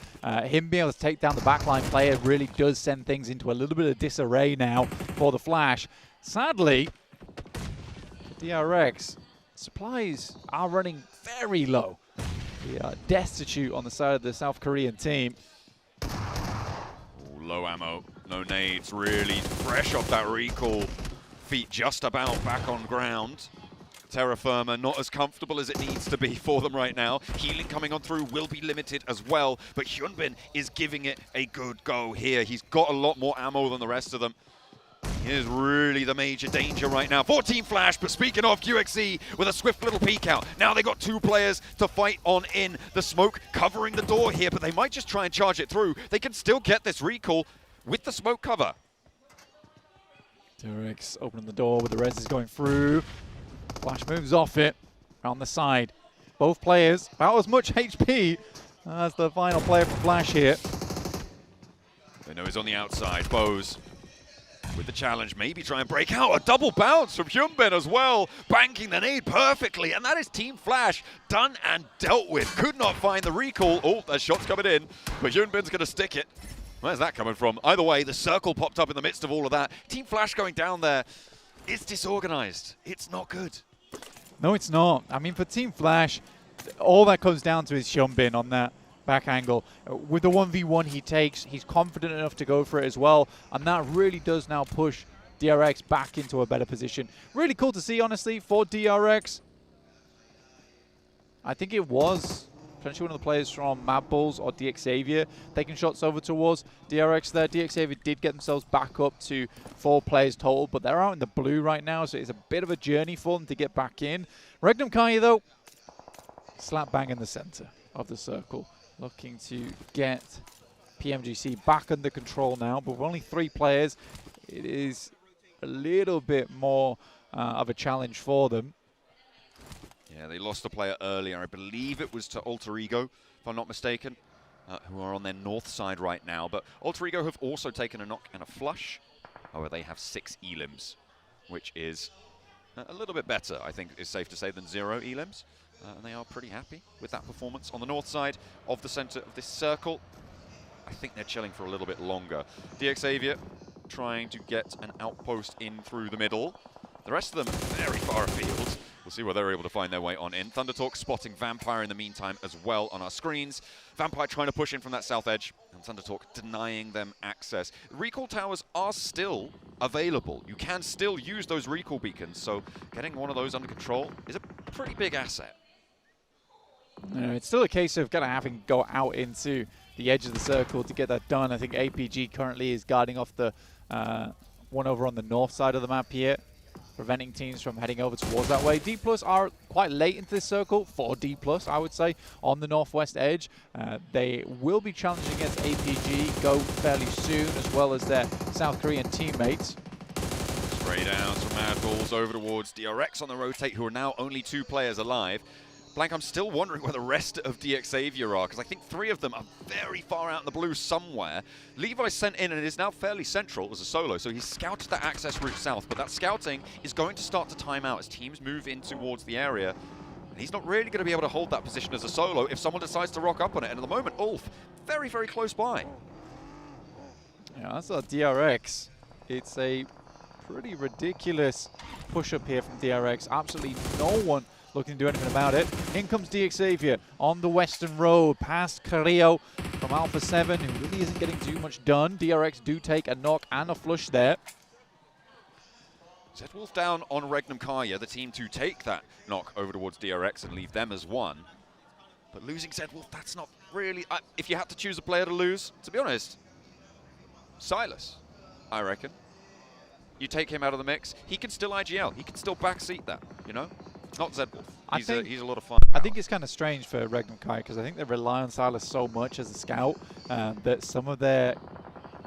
Him being able to take down the backline player really does send things into a little bit of disarray now for the Flash. Sadly, DRX, supplies are running very low. We are destitute on the side of the South Korean team. Low ammo, no nades, really fresh off that recall. Feet just about back on ground. Terra Firma not as comfortable as it needs to be for them right now. Healing coming on through will be limited as well, but Hyunbin is giving it a good go here. He's got a lot more ammo than the rest of them. Here's really the major danger right now for Team Flash, but speaking of QXE with a swift little peek out, now they got 2 players to fight on in. The smoke covering the door here, but they might just try and charge it through. They can still get this recall with the smoke cover. DRX opening the door with the res is going through. Flash moves off it, around the side. Both players about as much HP as the final player from Flash here. They know he's on the outside. Bose with the challenge, maybe try and break out. A double bounce from Hyunbin as well, banking the nade perfectly, and that is Team Flash done and dealt with. Could not find the recall. Oh, there's shots coming in, but Hyunbin's going to stick it. Where's that coming from? Either way, the circle popped up in the midst of all of that. Team Flash going down there. It's disorganized. It's not good. No, it's not. I mean, for Team Flash, all that comes down to is Hyunbin on that back angle. With the 1v1 he takes, he's confident enough to go for it as well, and that really does now push DRX back into a better position. Really cool to see, honestly, for DRX. I think it was potentially one of the players from Mad Bulls or DXavier taking shots over towards DRX there. DXavier did get themselves back up to 4 players total, but they're out in the blue right now, so it's a bit of a journey for them to get back in. Regnum Kaya, though, slap bang in the center of the circle, looking to get PMGC back under control now, but with only 3 players, it is a little bit more of a challenge for them. Yeah, they lost a player earlier. I believe it was to Alter Ego, if I'm not mistaken, who are on their north side right now. But Alter Ego have also taken a knock and a flush. However, they have 6 elims, which is a little bit better, I think is safe to say, than 0 elims. And they are pretty happy with that performance. On the north side of the center of this circle, I think they're chilling for a little bit longer. DXavier trying to get an outpost in through the middle. The rest of them very far afield. We'll see where they're able to find their way on in. Thundertalk spotting Vampire in the meantime as well on our screens. Vampire trying to push in from that south edge, and Thundertalk denying them access. Recall towers are still available. You can still use those recall beacons, so getting one of those under control is a pretty big asset. No, it's still a case of kind of having to go out into the edge of the circle to get that done. I think APG currently is guarding off the one over on the north side of the map here, preventing teams from heading over towards that way. D+ are quite late into this circle, for D+, I would say, on the northwest edge. They will be challenging against APG, go fairly soon, as well as their South Korean teammates. Spray down from Mad Bulls over towards DRX on the rotate, who are now only 2 players alive. Blank, I'm still wondering where the rest of DXavier are, because I think 3 of them are very far out in the blue somewhere. Levi sent in and is now fairly central as a solo, so he's scouted that access route south, but that scouting is going to start to time out as teams move in towards the area. And he's not really going to be able to hold that position as a solo if someone decides to rock up on it. And at the moment, Ulf, very, very close by. Yeah, that's our DRX. It's a pretty ridiculous push-up here from DRX. Absolutely no one looking to do anything about it. In comes DXavier on the western road, past Carrillo from Alpha 7, who really isn't getting too much done. DRX do take a knock and a flush there. Zedwolf down on Regnum Kaya, the team to take that knock over towards DRX and leave them as 1. But losing Zedwolf, that's not really... if you had to choose a player to lose, to be honest, Silas, I reckon. You take him out of the mix, he can still IGL, he can still backseat that, you know? Not Zedwolf. He's a lot of fun. I think it's kind of strange for Regnum Kai, because I think they rely on Silas so much as a scout that some of their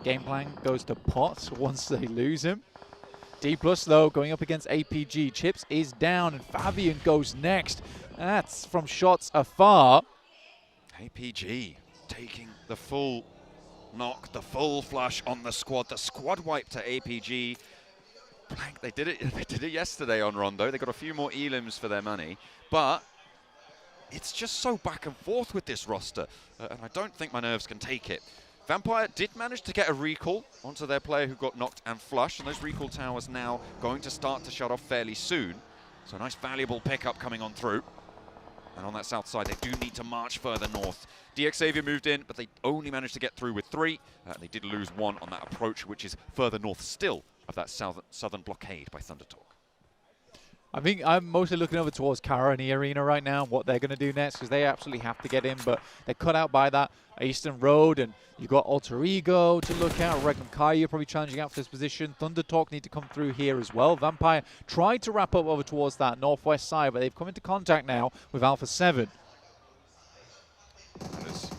game plan goes to pot once they lose him. D+, though, going up against APG. Chips is down, and Fabian goes next. That's from shots afar. APG taking the full knock, the full flush on the squad. The squad wipe to APG. Blank, they did it yesterday on Rondo. They got a few more elims for their money, but it's just so back and forth with this roster, and I don't think my nerves can take it. Vampire did manage to get a recall onto their player who got knocked and flushed, and those recall towers now going to start to shut off fairly soon. So a nice valuable pickup coming on through. And on that south side, they do need to march further north. DXavier moved in, but they only managed to get through with 3. They did lose 1 on that approach, which is further north still of that southern blockade by Thundertalk. I think I'm mostly looking over towards Kara and E-Arena right now, what they're going to do next, because they absolutely have to get in, but they're cut out by that Eastern Road, and you've got Alter Ego to look at. Regnum Kaya probably challenging out for this position. Thunder Talk need to come through here as well. Vampire tried to wrap up over towards that northwest side, but they've come into contact now with Alpha 7. That is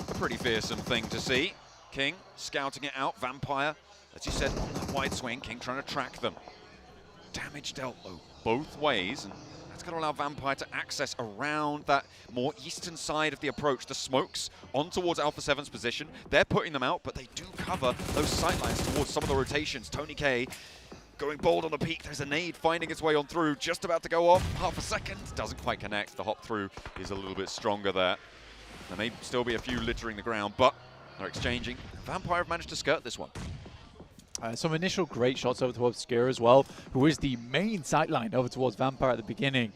a pretty fearsome thing to see. King scouting it out. Vampire, as you said, on that wide swing. King trying to track them. Damage dealt though both ways, and that's going to allow Vampire to access around that more eastern side of the approach. The smokes on towards Alpha 7's position. They're putting them out, but they do cover those sightlines towards some of the rotations. Tony K going bold on the peak. There's a nade finding its way on through. Just about to go off. Half a second. Doesn't quite connect. The hop through is a little bit stronger there. There may still be a few littering the ground, but they're exchanging. Vampire have managed to skirt this one. Some initial great shots over towards Skier as well, who is the main sightline over towards Vampire at the beginning.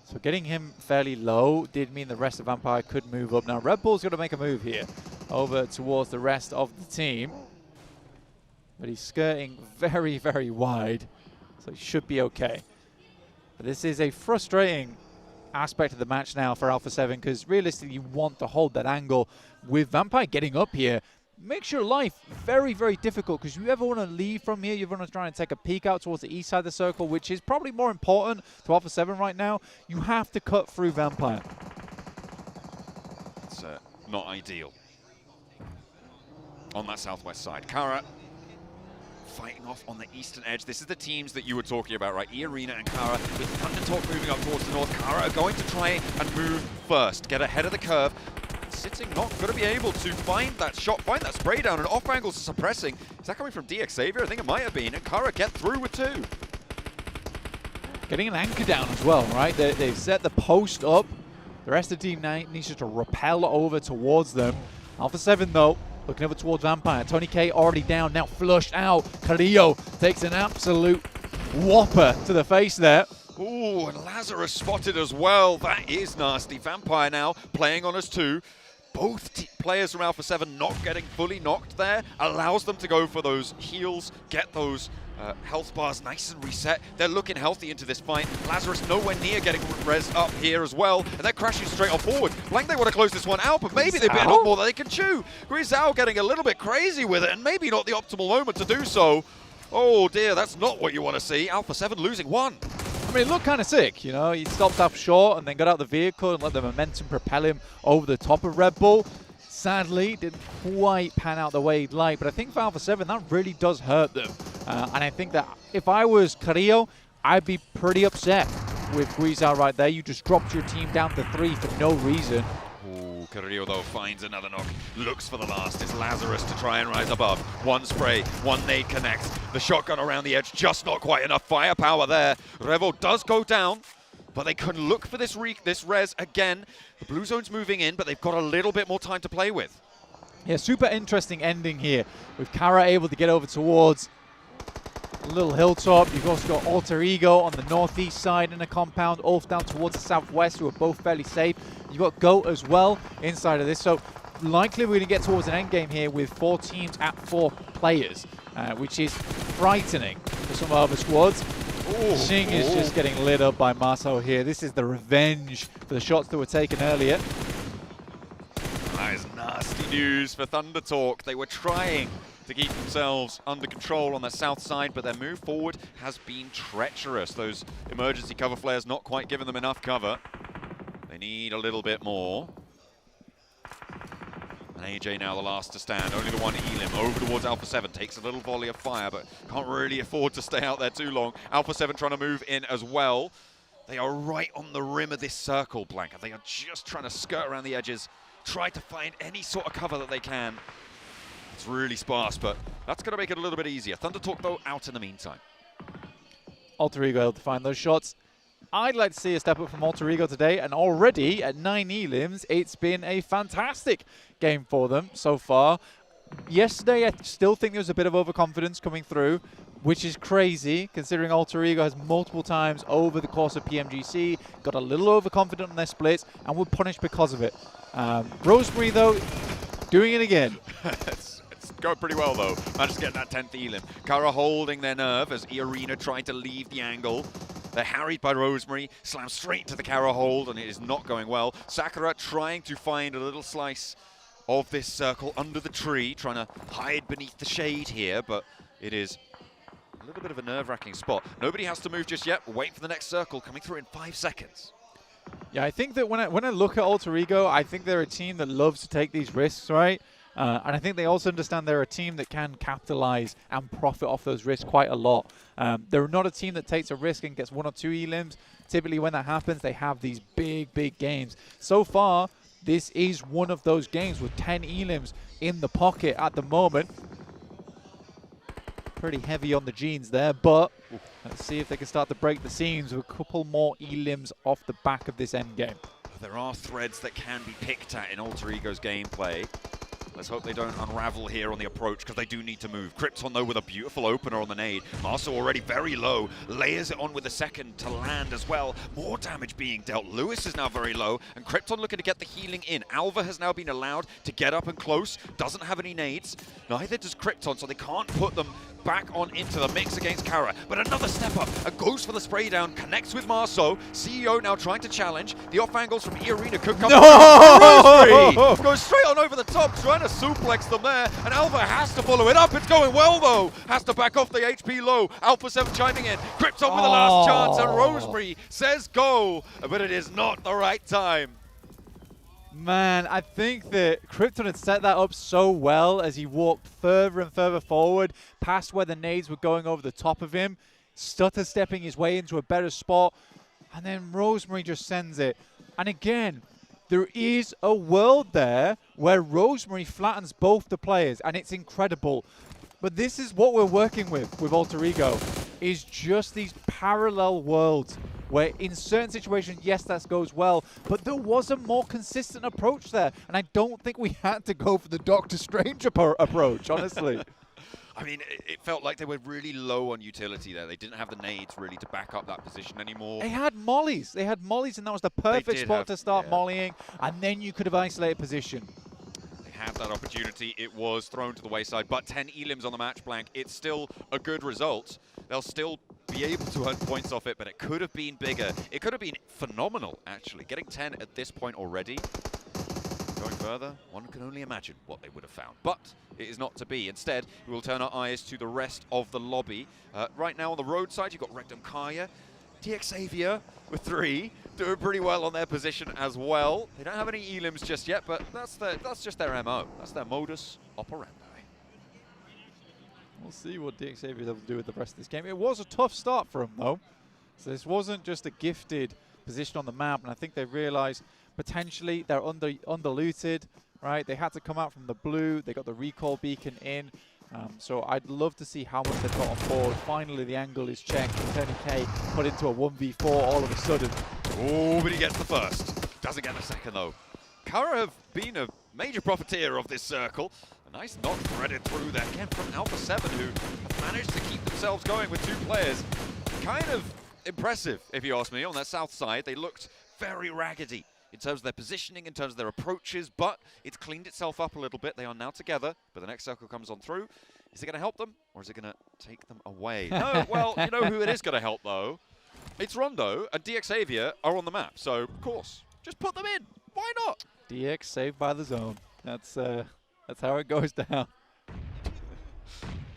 So getting him fairly low did mean the rest of Vampire could move up. Now Red Bull's going to make a move here over towards the rest of the team. But he's skirting very, very wide, so he should be okay. But this is a frustrating aspect of the match now for Alpha 7, because realistically you want to hold that angle. With Vampire getting up here, makes your life very, very difficult, because you ever want to leave from here, you want to try and take a peek out towards the east side of the circle, which is probably more important to Alpha 7 right now. You have to cut through Vampire. It's not ideal. On that southwest side, Kara fighting off on the eastern edge. This is the teams that you were talking about, right? E-Arena and Kara, with Thunder Talk moving up towards the north. Kara are going to try and move first, get ahead of the curve. Sitting not going to be able to find that shot, find that spray down, and off angles are suppressing. Is that coming from DX Xavier? I think it might have been, and Kara get through with 2. Getting an anchor down as well, right? They've set the post up. The rest of the team needs to repel over towards them. Alpha 7 though, looking over towards Vampire. Tony K already down, now flushed out. Carrillo takes an absolute whopper to the face there. Ooh, and Lazarus spotted as well. That is nasty. Vampire now playing on us too. Both players from Alpha 7 not getting fully knocked there allows them to go for those heals, get those health bars nice and reset. They're looking healthy into this fight. Lazarus nowhere near getting res up here as well, and they're crashing straight off forward. Blank, they want to close this one out, but maybe they've been a lot more than they can chew. Grisao getting a little bit crazy with it, and maybe not the optimal moment to do so. Oh dear, that's not what you want to see. Alpha 7 losing 1. I mean, it looked kind of sick, you know. He stopped up short and then got out the vehicle and let the momentum propel him over the top of Red Bull. Sadly, didn't quite pan out the way he'd like, but I think for Alpha 7, that really does hurt them. And I think that if I was Carrillo, I'd be pretty upset with Guizao right there. You just dropped your team down to 3 for no reason. Carrillo though finds another knock, looks for the last. It's Lazarus to try and rise above. One spray, one nade connects. The shotgun around the edge, just not quite enough firepower there. Revo does go down, but they can look for this res again. The blue zone's moving in, but they've got a little bit more time to play with. Yeah, super interesting ending here with Kara able to get over towards a little hilltop. You've also got Alter Ego on the northeast side in a compound, Ulf down towards the southwest, who are both fairly safe. You've got Goat as well inside of this, so likely we're going to get towards an end game here with 4 teams at 4 players, which is frightening for some other squads. Xing is just getting lit up by Maso here. This is the revenge for the shots that were taken earlier. That is nasty news for Thunder Talk. They were trying to keep themselves under control on the south side, but their move forward has been treacherous. Those emergency cover flares not quite giving them enough cover. They need a little bit more. And AJ now the last to stand. Only the one Elim over towards Alpha 7. Takes a little volley of fire, but can't really afford to stay out there too long. Alpha 7 trying to move in as well. They are right on the rim of this circle, Blanca. They are just trying to skirt around the edges, try to find any sort of cover that they can. It's really sparse, but that's going to make it a little bit easier. Thunder Talk, though, out in the meantime. Alter Ego able to find those shots. I'd like to see a step up from Alter Ego today, and already at 9 elims, it's been a fantastic game for them so far. Yesterday, I still think there was a bit of overconfidence coming through, which is crazy, considering Alter Ego has multiple times over the course of PMGC got a little overconfident on their splits and were punished because of it. Rosemary, though, doing it again. It's going pretty well, though. Managed to get that 10th elim. Kara holding their nerve as E-Arena trying to leave the angle. They're harried by Rosemary, slammed straight into the Kara hold, and it is not going well. Sakura trying to find a little slice of this circle under the tree, trying to hide beneath the shade here, but it is a little bit of a nerve-wracking spot. Nobody has to move just yet. We'll wait for the next circle coming through in 5 seconds. Yeah, I think that when I look at Alter Ego, I think they're a team that loves to take these risks, right? And I think they also understand they're a team that can capitalize and profit off those risks quite a lot. They're not a team that takes a risk and gets 1 or 2 elims. Typically when that happens, they have these big, big games. So far, this is one of those games with 10 elims in the pocket at the moment. Pretty heavy on the jeans there, but let's see if they can start to break the seams with a couple more elims off the back of this end game. There are threads that can be picked at in Alter Ego's gameplay. Let's hope they don't unravel here on the approach, because they do need to move. Krypton, though, with a beautiful opener on the nade. Marceau already very low. Layers it on with a second to land as well. More damage being dealt. Lewis is now very low, and Krypton looking to get the healing in. Alva has now been allowed to get up and close. Doesn't have any nades. Neither does Krypton, so they can't put them back on into the mix against Kara. But another step up, and goes for the spray down, connects with Marceau. CEO now trying to challenge. The off angles from E-Arena could come. No! Goes straight on over the top, trying to suplex them there, and Alva has to follow it up. It's going well, though. Has to back off the HP low. Alpha 7 chiming in. Krypton with the last chance, and Rosemary says go, but it is not the right time. Man, I think that Krypton had set that up so well as he walked further and further forward, past where the nades were going over the top of him, stutter stepping his way into a better spot, and then Rosemary just sends it. And again, there is a world there where Rosemary flattens both the players, and it's incredible. But this is what we're working with Alter Ego, is just these parallel worlds where in certain situations, yes, that goes well, but there was a more consistent approach there. And I don't think we had to go for the Doctor Strange approach, honestly. I mean, it felt like they were really low on utility there. They didn't have the nades really to back up that position anymore. They had mollies. They had mollies, and that was the perfect spot to start mollying, and then you could have isolated position. They had that opportunity. It was thrown to the wayside, but 10 elims on the match blank. It's still a good result. They'll still be able to earn points off it, but it could have been bigger. It could have been phenomenal, actually. Getting 10 at this point already. Going further, one can only imagine what they would have found. But it is not to be. Instead, we will turn our eyes to the rest of the lobby. Right now on the road side, you've got Rectum Kaya, DXavier with 3, doing pretty well on their position as well. They don't have any elims just yet, but that's just their MO. That's their modus operandi. We'll see what DXavier will do with the rest of this game. It was a tough start for him, though. So this wasn't just a gifted position on the map, and I think they realized potentially they're underlooted, right? They had to come out from the blue. They got the recall beacon in. So I'd love to see how much they've got on board. Finally, the angle is checked. Tony K put into a 1v4 all of a sudden. Oh, but he gets the first. Doesn't get the second, though. Kara have been a major profiteer of this circle. A nice knock threaded through there, again from Alpha 7, who have managed to keep themselves going with 2 players. Kind of impressive, if you ask me, on that south side. They looked very raggedy in terms of their positioning, in terms of their approaches, but it's cleaned itself up a little bit. They are now together, but the next circle comes on through. Is it going to help them, or is it going to take them away? No, well, you know who it is going to help, though. It's Rondo and DXavier are on the map, so, of course, just put them in. Why not? DX saved by the zone. That's how it goes down.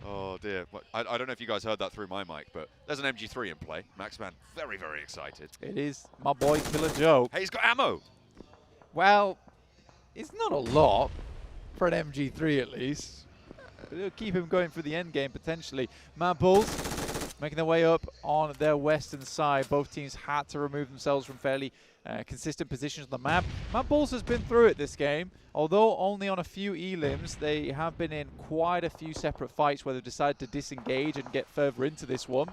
Oh, dear. I don't know if you guys heard that through my mic, but there's an MG3 in play. Maxman, very, very excited. It is my boy Killer Joe. Hey, he's got ammo. Well, it's not a lot for an MG3 at least. It'll keep him going for the end game potentially. Mad Bulls making their way up on their western side. Both teams had to remove themselves from fairly consistent positions on the map. Mad Bulls has been through it this game. Although only on a few elims, they have been in quite a few separate fights where they've decided to disengage and get further into this one.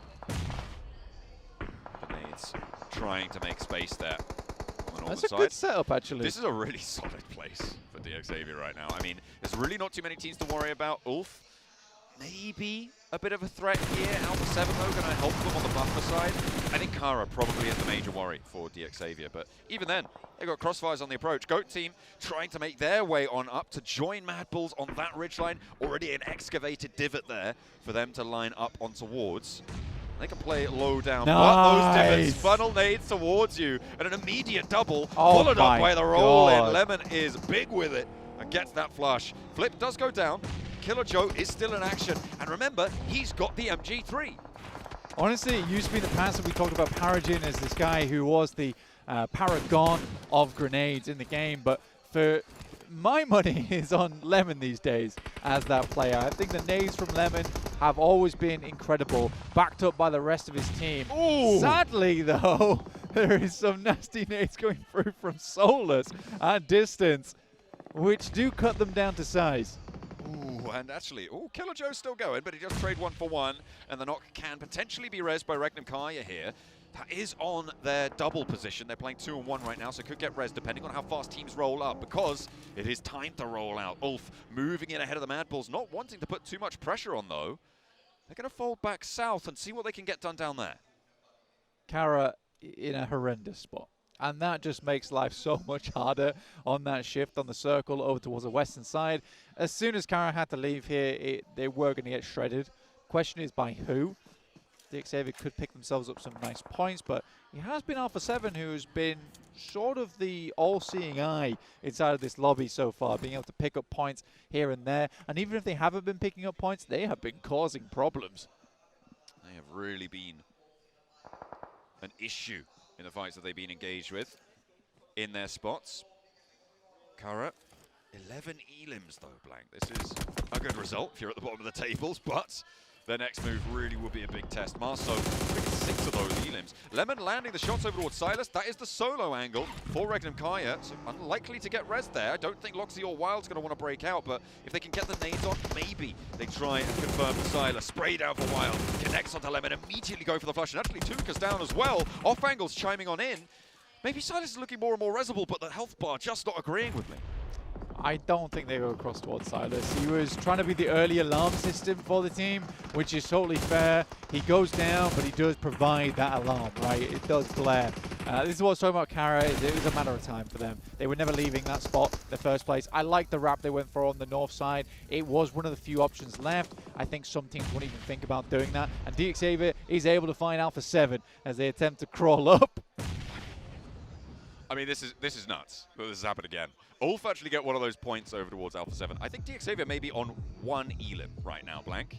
Grenades trying to make space there on the northern That's a side. good setup, actually. This is a really solid place for DXavier right now. I mean, there's really not too many teams to worry about. Ulf, maybe a bit of a threat here. Alpha 7, though, going to help them on the buffer side. I think Kara probably is the major worry for DXavier, but even then, they've got crossfires on the approach. Goat team trying to make their way on up to join Mad Bulls on that ridgeline. Already an excavated divot there for them to line up on towards. They can play low down. Nice. But those divots funnel nades towards you, and an immediate double, followed up my by the roll in. God. Lemon is big with it and gets that flush. Flip does go down. Killer Joe is still in action, and remember, he's got the MG3. Honestly, it used to be in the past that we talked about Parajin as this guy who was the paragon of grenades in the game, but for my money is on Lemon these days as that player. I think the nades from Lemon have always been incredible, backed up by the rest of his team. Ooh. Sadly, though, there is some nasty nades going through from Solus at distance, which do cut them down to size. Ooh, and actually, Killer Joe's still going, but he just trade 1 for 1, and the knock can potentially be rezzed by Regnum Kaya here. That is on their double position. They're playing 2 and 1 right now, so could get res depending on how fast teams roll up, because it is time to roll out. Ulf moving in ahead of the Mad Bulls, not wanting to put too much pressure on, though. They're going to fold back south and see what they can get done down there. Kara in a horrendous spot. And that just makes life so much harder on that shift on the circle over towards the western side. As soon as Kara had to leave here, they were going to get shredded. Question is by who? DXAV could pick themselves up some nice points, but it has been Alpha 7 who's been sort of the all-seeing eye inside of this lobby so far, being able to pick up points here and there. And even if they haven't been picking up points, they have been causing problems. They have really been an issue in the fights that they've been engaged with in their spots. Kara, 11 elims though, Blank. This is a good result if you're at the bottom of the tables, but their next move really will be a big test. Marso picking 6 of those elims. Lemon landing the shots over towards Silas. That is the solo angle for Regnum Kaya. So unlikely to get res there. I don't think Loxy or Wild's going to want to break out, but if they can get the nades on, maybe they try and confirm to Silas. Spray down for Wild. Connects onto Lemon. Immediately go for the flush. And actually Tuka's down as well. Off angles chiming on in. Maybe Silas is looking more and more resable, but the health bar just not agreeing with me. I don't think they go across towards Silas. He was trying to be the early alarm system for the team, which is totally fair. He goes down, but he does provide that alarm, right? It does glare. This is what I was talking about Kara. It was a matter of time for them. They were never leaving that spot in the first place. I like the wrap they went for on the north side. It was one of the few options left. I think some teams won't even think about doing that. And DXAV is able to find Alpha 7 as they attempt to crawl up. I mean, this is nuts. This has happened again. Ulf actually get one of those points over towards Alpha 7. I think DXAV may be on 1 elim right now, Blank.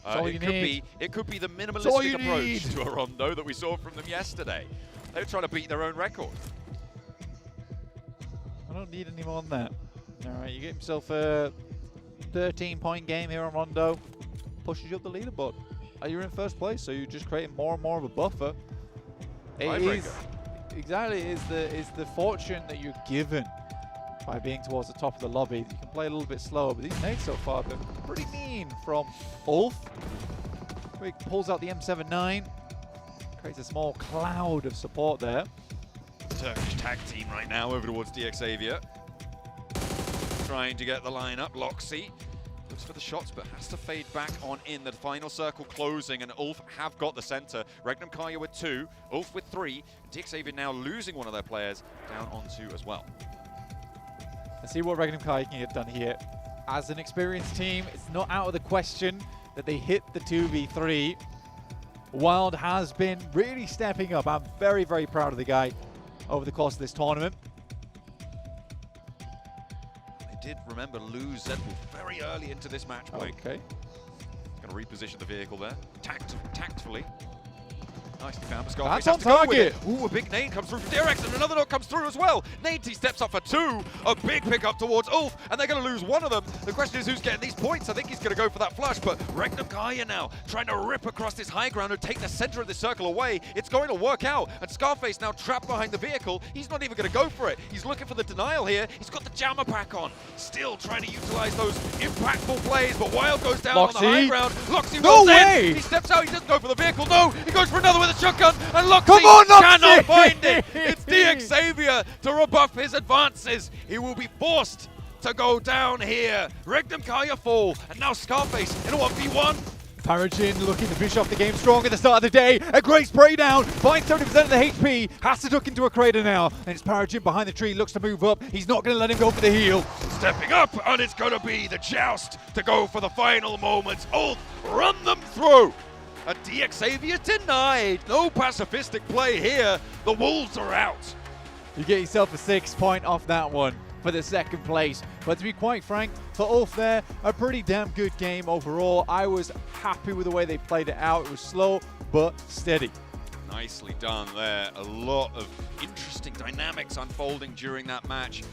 It could be the minimalistic approach to a rondo that we saw from them yesterday. They're trying to beat their own record. I don't need any more than that. All right, you get yourself a 13-point game here on Rondo. Pushes you up the leaderboard. You're in first place, so you're just creating more and more of a buffer. Exactly, is the fortune that you're given by being towards the top of the lobby. You can play a little bit slower, but these nades so far have been pretty mean from Ulf. He pulls out the M79, creates a small cloud of support there. Turkish tag team right now over towards DXAV. Trying to get the line up. Loxy looks for the shots, but has to fade back on in. The final circle closing, and Ulf have got the center. Regnum Kaya with 2, Ulf with 3. DXAV now losing one of their players down on 2 as well. Let's see what Regnum Kaya can get done here. As an experienced team, it's not out of the question that they hit the 2v3. Wild has been really stepping up. I'm very, very proud of the guy over the course of this tournament. They did, remember, lose Zedwolf very early into this match. Blake. Okay. Going to reposition the vehicle there. Tactfully. Nicely found. That's on target. Ooh, a big nade comes through from DRX, and another knock comes through as well. Nade steps up for 2. A big pickup towards Ulf, and they're going to lose one of them. The question is who's getting these points. I think he's going to go for that flush, but Regnum Kaya now trying to rip across this high ground and take the center of this circle away. It's going to work out, and Scarface now trapped behind the vehicle. He's not even going to go for it. He's looking for the denial here. He's got the jammer pack on. Still trying to utilize those impactful plays, but Wild goes down on the high ground. Loxy rolls in. He steps out. He doesn't go for the vehicle. No, he goes for another with a shotgun. And Loxy cannot find it. It's DXAV to rebuff his advances. He will be forced to go down here. Regnum Kaya fall, and now Scarface in a 1v1. Parajin looking to finish off the game strong at the start of the day. A great spray down, finds 70% of the HP, has to duck into a crater now. And it's Parajin behind the tree, looks to move up. He's not going to let him go for the heal. Stepping up, and it's going to be the joust to go for the final moments. Ulf, run them through. A DXavier denied. No pacifistic play here. The Wolves are out. You get yourself a 6 point off that one for the second place. But to be quite frank, for Ulf there, a pretty damn good game overall. I was happy with the way they played it out. It was slow but steady. Nicely done there. A lot of interesting dynamics unfolding during that match.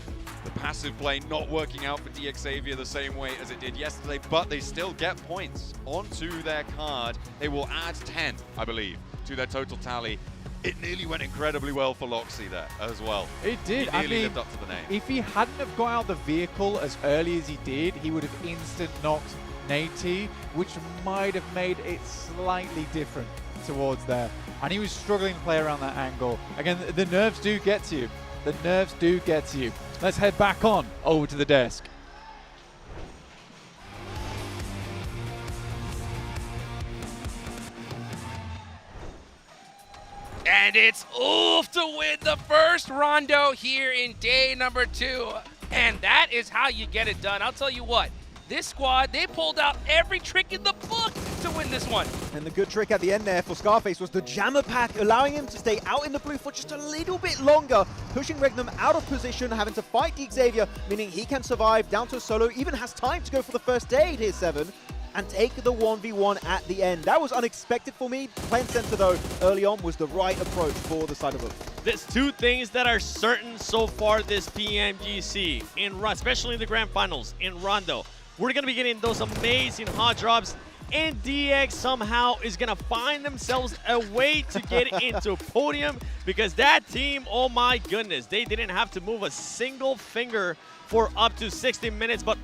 The passive play not working out for DXavier the same way as it did yesterday, but they still get points onto their card. They will add 10, I believe, to their total tally. It nearly went incredibly well for Loxy there as well. It did. He nearly lived up to the name. If he hadn't have got out the vehicle as early as he did, he would have instant knocked Nate, which might have made it slightly different towards there. And he was struggling to play around that angle. Again, the nerves do get to you. The nerves do get to you. Let's head back on over to the desk. And it's Ulf to win the first rondo here in day number 2. And that is how you get it done. I'll tell you what, this squad, they pulled out every trick in the book to win this one. And the good trick at the end there for Scarface was the jammer pack, allowing him to stay out in the blue for just a little bit longer, pushing Regnum out of position, having to fight DXavier, meaning he can survive down to a solo, even has time to go for the first aid here, 7, and take the 1v1 at the end. That was unexpected for me. Playing center, though, early on was the right approach for the side of Ulf. There's two things that are certain so far this PMGC, especially in the grand finals, in Rondo. We're going to be getting those amazing hot drops, and DX somehow is going to find themselves a way to get into podium, because that team, oh my goodness, they didn't have to move a single finger for up to 60 minutes. But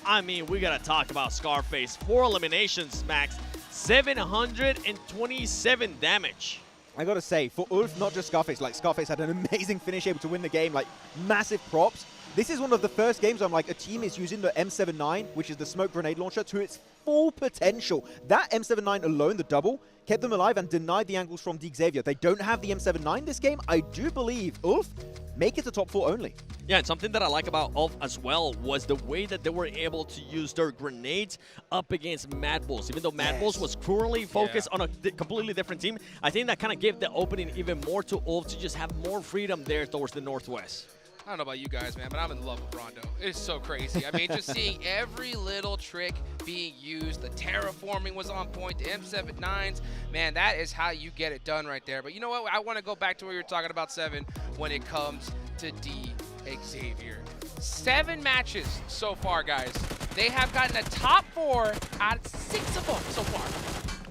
I mean, we got to talk about Scarface. 4 eliminations, Max, 727 damage. I gotta say, for Ulf, not just Scarface, like Scarface had an amazing finish, able to win the game, like massive props. This is one of the first games where I'm like, a team is using the M79, which is the smoke grenade launcher, to its full potential. That M79 alone, the double, kept them alive and denied the angles from DXavier. They don't have the M79 this game. I do believe Ulf make it to top 4 only. Yeah, and something that I like about Ulf as well was the way that they were able to use their grenades up against Mad Bulls. Even though Mad Bulls was currently focused on a completely different team, I think that kind of gave the opening even more to Ulf to just have more freedom there towards the Northwest. I don't know about you guys, man, but I'm in love with Rondo. It's so crazy. I mean, just seeing every little trick being used. The terraforming was on point. The M79s, man, that is how you get it done right there. But you know what? I want to go back to what you were talking about, 7, when it comes to DXavier. 7 matches so far, guys. They have gotten a top 4 out of 6 of them so far.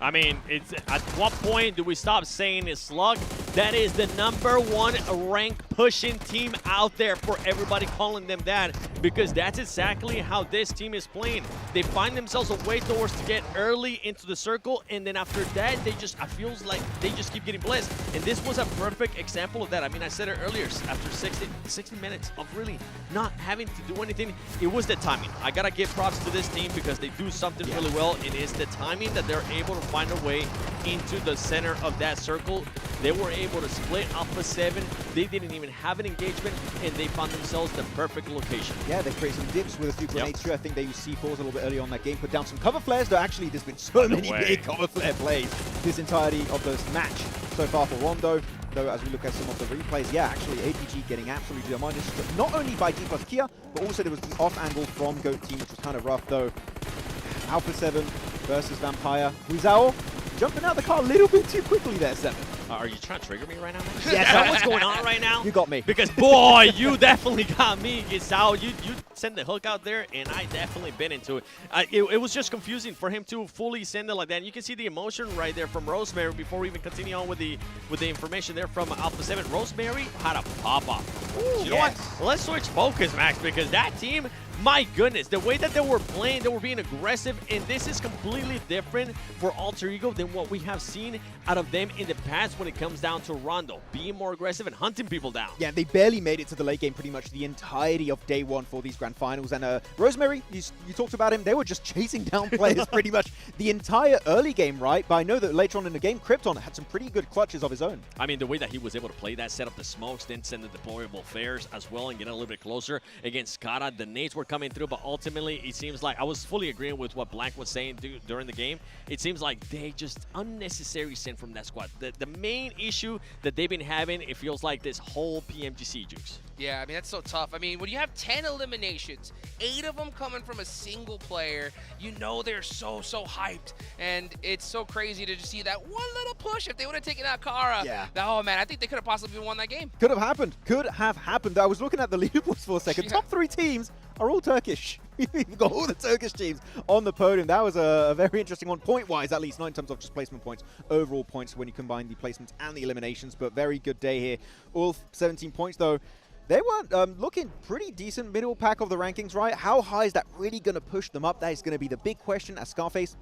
I mean, it's at what point do we stop saying it's Slug? That is the #1 rank pushing team out there, for everybody calling them that, because that's exactly how this team is playing. They find themselves a way towards to get early into the circle, and then after that, they just, it feels like they just keep getting blessed. And this was a perfect example of that. I mean, I said it earlier, after 60 minutes of really not having to do anything, it was the timing. I gotta give props to this team because they do something really well. It is the timing that they're able to find a way into the center of that circle. They were able to split Alpha 7. They didn't even have an engagement, and they found themselves the perfect location. Yeah, they create some dips with a few grenades too. I think they used C4s a little bit early on that game, put down some cover flares, though actually there's been so many big cover flare plays this entirety of this match so far for Rondo. Though as we look at some of the replays, yeah, actually APG getting absolutely demolished, not only by D plus Kia, but also there was the off angle from Goat Team, which was kind of rough though. Alpha 7 versus Vampire. Wizao jumping out the car a little bit too quickly there, 7. Are you trying to trigger me right now? Yes, Is that what's going on right now? You got me. Because, boy, you definitely got me, Gisao. You send the hook out there, and I definitely been into it. It was just confusing for him to fully send it like that. And you can see the emotion right there from Rosemary before we even continue on with the information there from Alpha 7. Rosemary had a pop-off. You know what? Let's switch focus, Max, because that team, my goodness, the way that they were playing, they were being aggressive, and this is completely different for Alter Ego than what we have seen out of them in the past when it comes down to Rondo, being more aggressive and hunting people down. Yeah, they barely made it to the late game pretty much the entirety of day 1 for these grand finals. And Rosemary, you talked about him, they were just chasing down players pretty much the entire early game, right? But I know that later on in the game, Krypton had some pretty good clutches of his own. I mean, the way that he was able to play that, set up the smokes, then send the deployable flares as well and get a little bit closer against Kara. The nades were coming through, but ultimately it seems like I was fully agreeing with what Blank was saying during the game. It seems like they just unnecessary sin from that squad. The main issue that they've been having, it feels like this whole PMGC juice. Yeah, I mean, that's so tough. I mean, when you have 10 eliminations, 8 of them coming from a single player, you know they're so hyped. And it's so crazy to just see that one little push. If they would have taken out Kara, oh man, I think they could have possibly won that game. Could have happened. Could have happened. I was looking at the leaderboards for a second. Top 3 teams are all Turkish. We've got all the Turkish teams on the podium. That was a very interesting one, point-wise at least, not in terms of just placement points, overall points when you combine the placements and the eliminations, but very good day here. All 17 points though. They were looking pretty decent middle pack of the rankings, right? How high is that really going to push them up? That is going to be the big question as Scarface.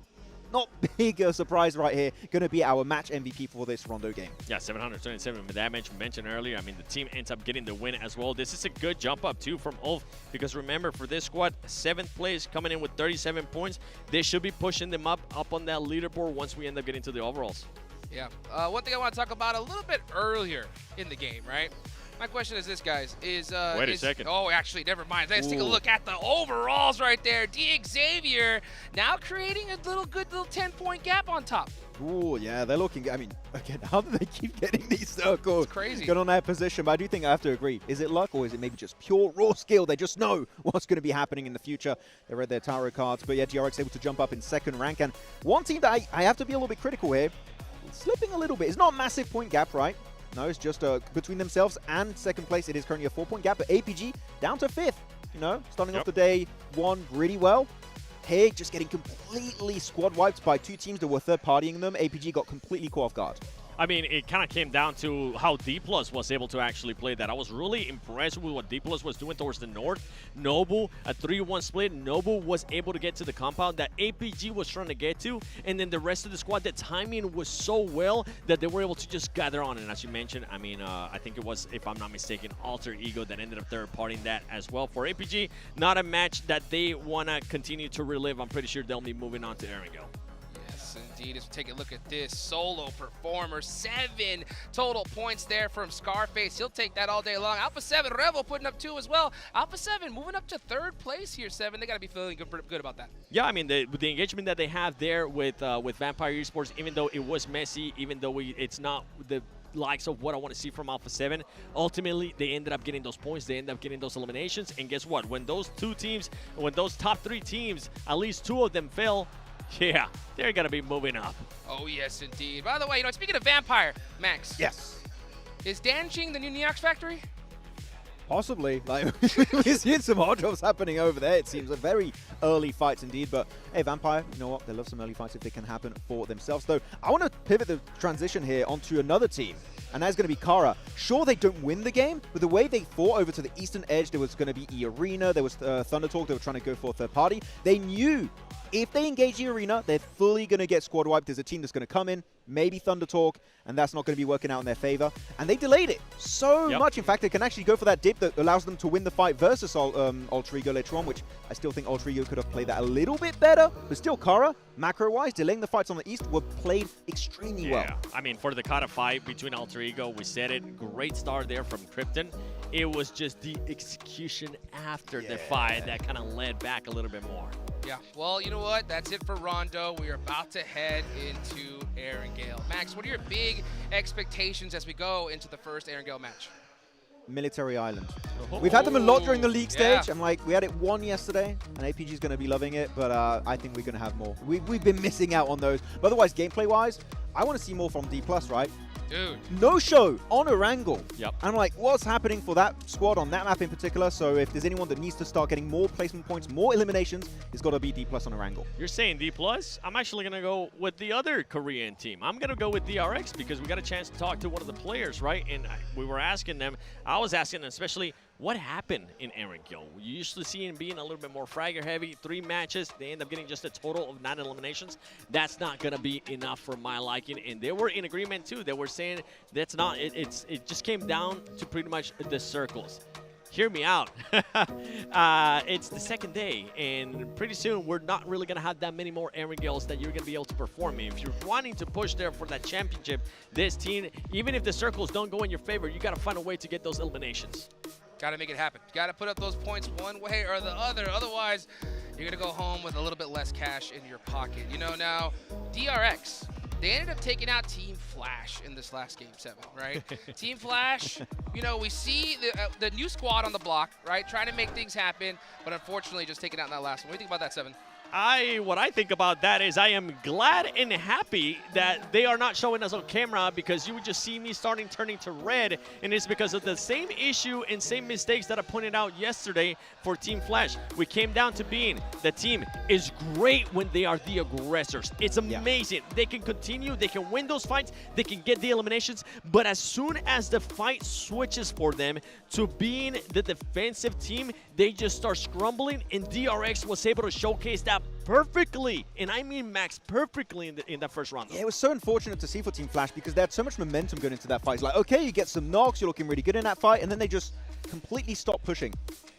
Not big a surprise right here. Going to be our match MVP for this Rondo game. Yeah, 727. With that mentioned earlier, I mean, the team ends up getting the win as well. This is a good jump up, too, from Ulf. Because remember, for this squad, 7th place, coming in with 37 points. They should be pushing them up on that leaderboard once we end up getting to the overalls. Yeah. One thing I want to talk about a little bit earlier in the game, right? My question is this, guys. Wait a second. Oh, actually, never mind. Let's take a look at the overalls right there. Xavier now creating a little 10-point gap on top. Oh, yeah, they're looking. I mean, again, how do they keep getting these circles? It's crazy. Get on that position, but I do think I have to agree. Is it luck or is it maybe just pure raw skill? They just know what's going to be happening in the future. They read their tarot cards, but yeah, GRX able to jump up in 2nd rank. And one team that I have to be a little bit critical here, slipping a little bit. It's not a massive point gap, right? No, it's just between themselves and 2nd place. It is currently a 4-point gap, but APG down to 5th. You know, starting off the day 1 really well. Haig just getting completely squad wiped by 2 teams that were third-partying them. APG got completely caught off guard. I mean, it kind of came down to how D+ was able to actually play that. I was really impressed with what D+ was doing towards the north. Nobu, a 3-1 split. Nobu was able to get to the compound that APG was trying to get to. And then the rest of the squad, the timing was so well that they were able to just gather on. And as you mentioned, I mean, I think it was, if I'm not mistaken, Alter Ego that ended up third-partying that as well. For APG, not a match that they want to continue to relive. I'm pretty sure they'll be moving on to Erangel. Indeed, let's take a look at this solo performer. 7 total points there from Scarface. He'll take that all day long. Alpha 7 Revel putting up 2 as well. Alpha 7 moving up to 3rd place here. 7. They got to be feeling good about that. Yeah, I mean, the engagement that they have there with Vampire Esports, even though it was messy, even though it's not the likes of what I want to see from Alpha 7. Ultimately, they ended up getting those points. They ended up getting those eliminations. And guess what? When those top 3 teams, at least 2 of them fail, yeah, they're going to be moving up. Oh, yes, indeed. By the way, speaking of Vampire, Max. Yes. Is Danjing the new Neox factory? Possibly. Like, we're seeing some hard drops happening over there. It seems a very early fights indeed. But hey, Vampire, you know what? They love some early fights if they can happen for themselves. Though I want to pivot the transition here onto another team. And that's going to be Kara. Sure, they don't win the game, but the way they fought over to the eastern edge, there was going to be E-Arena, there was Thunder Talk, they were trying to go for a third party. They knew if they engage E-Arena, they're fully going to get squad wiped. There's a team that's going to come in, maybe Thunder Talk, and that's not going to be working out in their favor. And they delayed it so much. In fact, they can actually go for that dip that allows them to win the fight versus Alter Ego later on, which I still think Alter Ego could have played that a little bit better. But still, Kara, macro-wise, delaying the fights on the east were played extremely well. I mean, for the Kara fight between Alter Ego, we said it, great start there from Krypton. It was just the execution after the fight that kind of led back a little bit more. Yeah, well, you know what? That's it for Rondo. We are about to head into Erangel. Max, what are your big expectations as we go into the first Erangel match? Military Island. We've had them a lot during the league stage. I'm like, we had it 1 yesterday, and APG's going to be loving it, but I think we're going to have more. We've been missing out on those. But otherwise, gameplay-wise, I want to see more from D+, right? Dude. No show on Erangel. Yep. I'm like, what's happening for that squad on that map in particular? So if there's anyone that needs to start getting more placement points, more eliminations, it's got to be D+ on Erangel. You're saying D+? I'm actually going to go with the other Korean team. I'm going to go with DRX because we got a chance to talk to one of the players, right? And we were asking them, I was asking them especially, what happened in Erangel? You usually see him being a little bit more fragger heavy. 3 matches, they end up getting just a total of 9 eliminations. That's not going to be enough for my liking. And they were in agreement too. They were saying that's not, it just came down to pretty much the circles. Hear me out. It's the 2nd day, and pretty soon we're not really going to have that many more Erangels that you're going to be able to perform in. If you're wanting to push there for that championship, this team, even if the circles don't go in your favor, you got to find a way to get those eliminations. Got to make it happen. Got to put up those points one way or the other. Otherwise, you're going to go home with a little bit less cash in your pocket. You know, now, DRX, they ended up taking out Team Flash in this last Game 7, right? Team Flash, you know, we see the new squad on the block, right? Trying to make things happen, but unfortunately just taken out in that last one. What do you think about that, Seven? What I think about that is I am glad and happy that they are not showing us on camera, because you would just see me turning to red, and it's because of the same issue and same mistakes that I pointed out yesterday for Team Flash. We came down to being the team is great when they are the aggressors. It's amazing. They can continue, they can win those fights, they can get the eliminations, but as soon as the fight switches for them to being the defensive team, they just start scrambling, and DRX was able to showcase that perfectly, and I mean Max perfectly in that first round. Yeah, it was so unfortunate to see for Team Flash because they had so much momentum going into that fight. It's like, okay, you get some knocks, you're looking really good in that fight, and then they just completely stop pushing.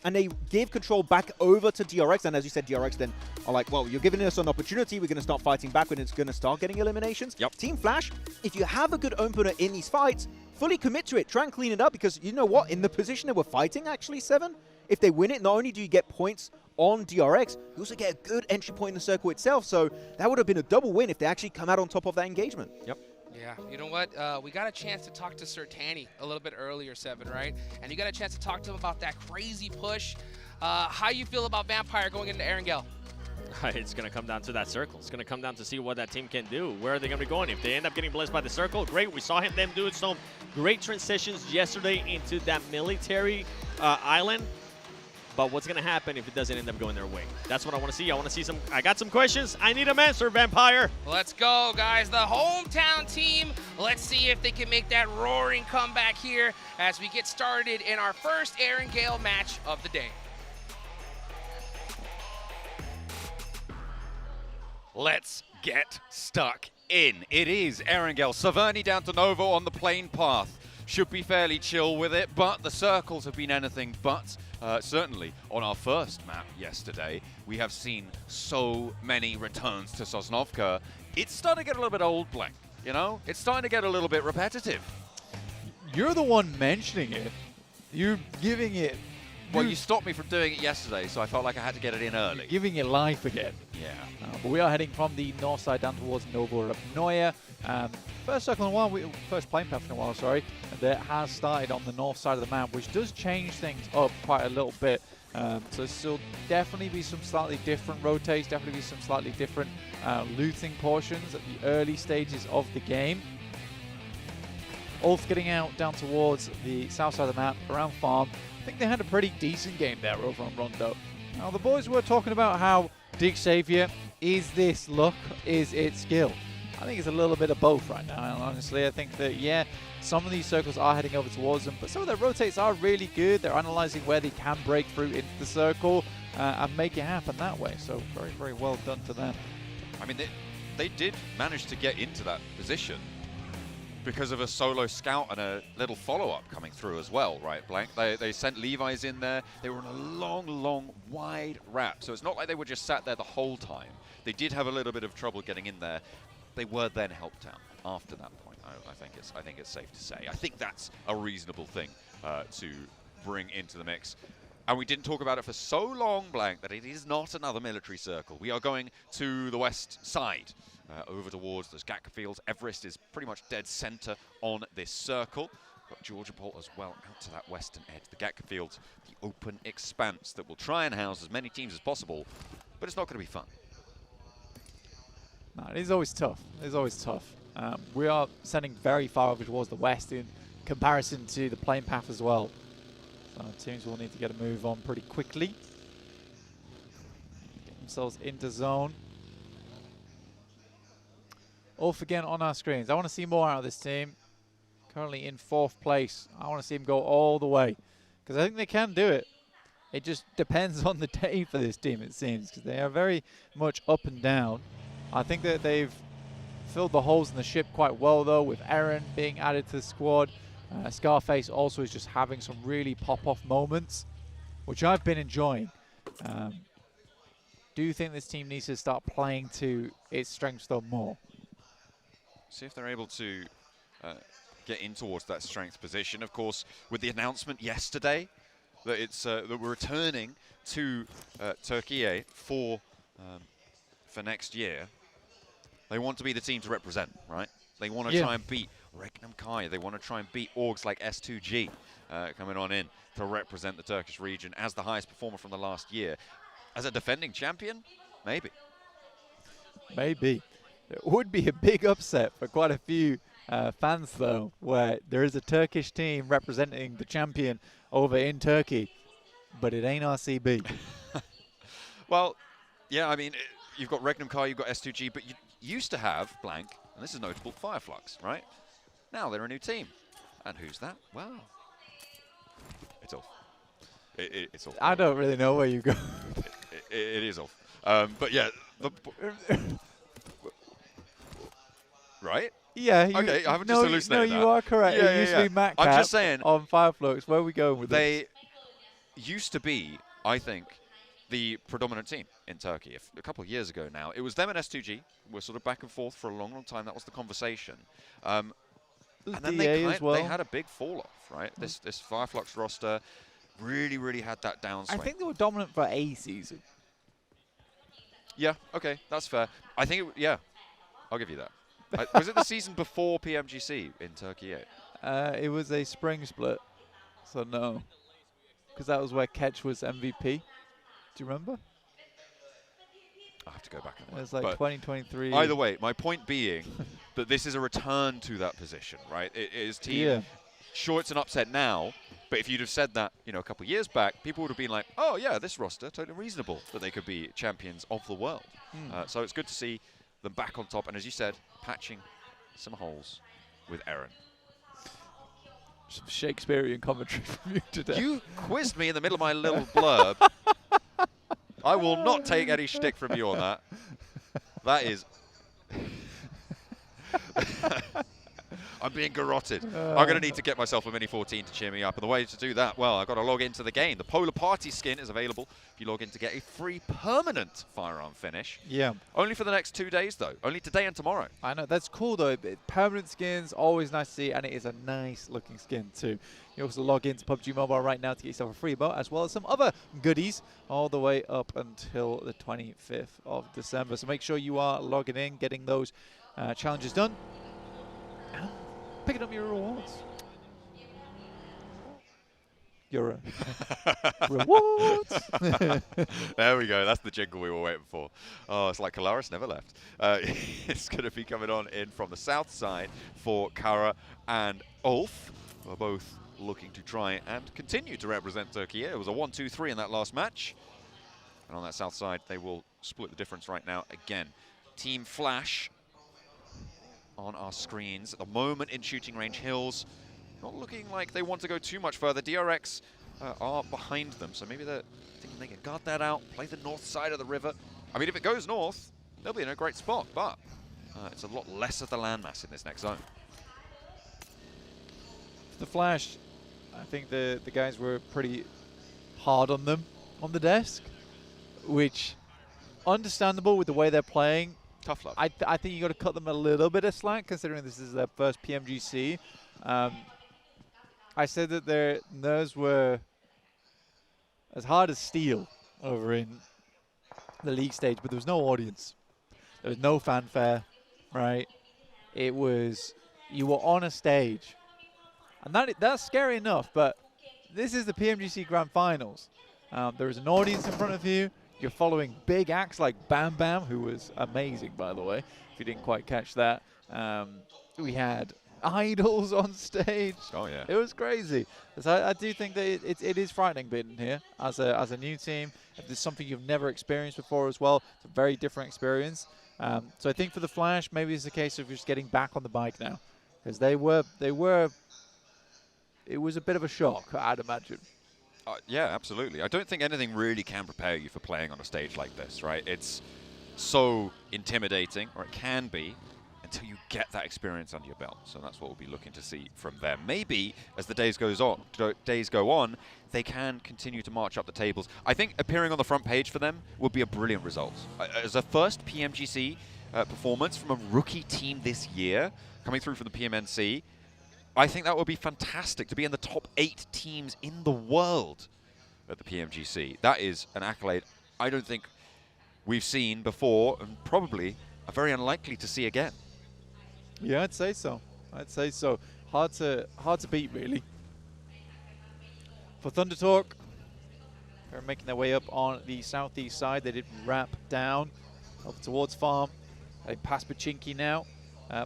And they gave control back over to DRX, and as you said, DRX then are like, well, you're giving us an opportunity, we're going to start fighting back when it's going to start getting eliminations. Yep. Team Flash, if you have a good opener in these fights, fully commit to it, try and clean it up, because you know what, in the position they were fighting, actually, Seven, if they win it, not only do you get points on DRX, you also get a good entry point in the circle itself, so that would have been a double win if they actually come out on top of that engagement. Yep. Yeah, you know what? We got a chance to talk to Sertani a little bit earlier, Seven, right? And you got a chance to talk to him about that crazy push. How you feel about Vampire going into Erangel? It's going to come down to that circle. It's going to come down to see what that team can do. Where are they going to be going? If they end up getting blessed by the circle, great. We saw them do some great transitions yesterday into that military island. But what's going to happen if it doesn't end up going their way? That's what I want to see. I want to see some. I got some questions. I need them answered, Vampire. Let's go, guys. The hometown team. Let's see if they can make that roaring comeback here as we get started in our first Erangel match of the day. Let's get stuck in. It is Erangel. Saverni down to Novo on the plane path. Should be fairly chill with it, but the circles have been anything but. Certainly on our first map yesterday, we have seen so many returns to Sosnovka. It's starting to get a little bit old, Blank. You know, it's starting to get a little bit repetitive. You're the one mentioning it. You're giving it. Well, you stopped me from doing it yesterday, so I felt like I had to get it in early. Giving it life again. Yeah. But we are heading from the north side down towards Novorobnoye. First circle in a while, first plane path in a while, sorry, that has started on the north side of the map, which does change things up quite a little bit. So there'll definitely be some slightly different rotates, definitely be some slightly different looting portions at the early stages of the game. Ulf getting out down towards the south side of the map, around farm. I think they had a pretty decent game there over on Rondo. Now, the boys were talking about how Xavier, is this luck, is it skill? I think it's a little bit of both right now, and honestly. I think that, yeah, some of these circles are heading over towards them, but some of their rotates are really good. They're analyzing where they can break through into the circle and make it happen that way. So very, very well done to them. I mean, they did manage to get into that position because of a solo scout and a little follow-up coming through as well, right, Blank? They sent Levi's in there. They were on a long, long, wide wrap. So it's not like they were just sat there the whole time. They did have a little bit of trouble getting in there. They were then helped out after that point. I think it's safe to say. I think that's a reasonable thing to bring into the mix. And we didn't talk about it for so long, Blank, that it is not another military circle. We are going to the west side. Over towards those Gatka fields. Everest is pretty much dead center on this circle. Got Georgia Bolt as well out to that western edge. The Gatka fields, the open expanse that will try and house as many teams as possible, but it's not going to be fun. No, it is always tough. It is always tough. We are sending very far over towards the west in comparison to the plane path as well. So teams will need to get a move on pretty quickly. Get themselves into zone. Ulf again on our screens. I want to see more out of this team. Currently in 4th place. I want to see him go all the way, because I think they can do it. It just depends on the day for this team, it seems, because they are very much up and down. I think that they've filled the holes in the ship quite well, though, with Eren being added to the squad. Scarface also is just having some really pop-off moments, which I've been enjoying. Do you think this team needs to start playing to its strengths, though, more? See if they're able to get in towards that strength position. Of course, with the announcement yesterday that it's that we're returning to Turkey for next year. They want to be the team to represent, right? They want to try and beat Regnum Kai. They want to try and beat orgs like S2G coming on in to represent the Turkish region as the highest performer from the last year. As a defending champion, maybe. Maybe. It would be a big upset for quite a few fans, though, where there is a Turkish team representing the champion over in Turkey, but it ain't RCB. Well, yeah, I mean, you've got Regnum Kai, you've got S2G, but you used to have blank, and this is notable, Fireflux, right? Now they're a new team. And who's that? Well, it's off. It's off. I don't really know where you go. It is off. But yeah, right? Yeah. Okay, I haven't just hallucinated No, you are correct. Yeah, it used to be Matt I'm just saying. On Fireflux. Where are we going with this? They used to be, I think, the predominant team in Turkey. A couple of years ago now, it was them and S2G. We're sort of back and forth for a long, long time. That was the conversation. And then they had a big fall off, right? This Fireflux roster really, really had that downswing. I think they were dominant for a season. Yeah, okay, that's fair. I think, I'll give you that. Was it the season before PMGC in Turkey? It was a spring split, so no. Because that was where Ketch was MVP. Do you remember? I have to go back and look. It was like 2023. Either way, my point being that this is a return to that position, right? It is team. Yeah. Sure, it's an upset now, but if you'd have said that, a couple of years back, people would have been like, "Oh yeah, this roster totally reasonable that they could be champions of the world." So it's good to see them back on top, and as you said, patching some holes with Eren. Some Shakespearean commentary from you today. You quizzed me in the middle of my little blurb. I will not take any shtick from you on that. That is... I'm being garroted. I'm going to need to get myself a Mini 14 to cheer me up. And the way to do that, well, I've got to log into the game. The Polar Party skin is available if you log in to get a free permanent firearm finish. Yeah. Only for the next 2 days, though. Only today and tomorrow. I know. That's cool, though. Permanent skins, always nice to see, and it is a nice-looking skin, too. You also log into PUBG Mobile right now to get yourself a free boat, as well as some other goodies all the way up until the 25th of December. So make sure you are logging in, getting those challenges done, and picking up your rewards. Your rewards. There we go. That's the jingle we were waiting for. Oh, it's like Kalaris never left. It's going to be coming on in from the south side for Kara and Ulf. We're both looking to try and continue to represent Turkey. It was a 1-2-3 in that last match. And on that south side, they will split the difference right now again. Team Flash on our screens at the moment in shooting range. Hills not looking like they want to go too much further. DRX are behind them, so maybe they're thinking they can guard that out, play the north side of the river. I mean, if it goes north, they'll be in a great spot, but it's a lot less of the landmass in this next zone. The Flash, I think the guys were pretty hard on them on the desk, which understandable with the way they're playing. Tough luck. I think you got to cut them a little bit of slack, considering this is their first PMGC. I said that their nerves were as hard as steel over in the league stage, but there was no audience. There was no fanfare, right? It was, you were on a stage. And that's scary enough, but this is the PMGC Grand Finals. There is an audience in front of you. You're following big acts like Bam Bam, who was amazing, by the way, if you didn't quite catch that. We had idols on stage. Oh, yeah. It was crazy. So I do think that it is frightening being here as a new team. If there's something you've never experienced before as well, it's a very different experience. So I think for the Flash, maybe it's a case of just getting back on the bike now. Because it was a bit of a shock, I'd imagine. Yeah, absolutely. I don't think anything really can prepare you for playing on a stage like this, right? It's so intimidating, or it can be, until you get that experience under your belt. So that's what we'll be looking to see from them. Maybe as the days go on, they can continue to march up the tables. I think appearing on the front page for them would be a brilliant result. As a first PMGC performance from a rookie team this year, coming through from the PMNC, I think that would be fantastic to be in the top 8 teams in the world at the PMGC. That is an accolade I don't think we've seen before, and probably are very unlikely to see again. Yeah, I'd say so. I'd say so. Hard to beat, really. For Thunder Talk, they're making their way up on the southeast side. They did wrap down over towards Farm. They pass Pachinki now.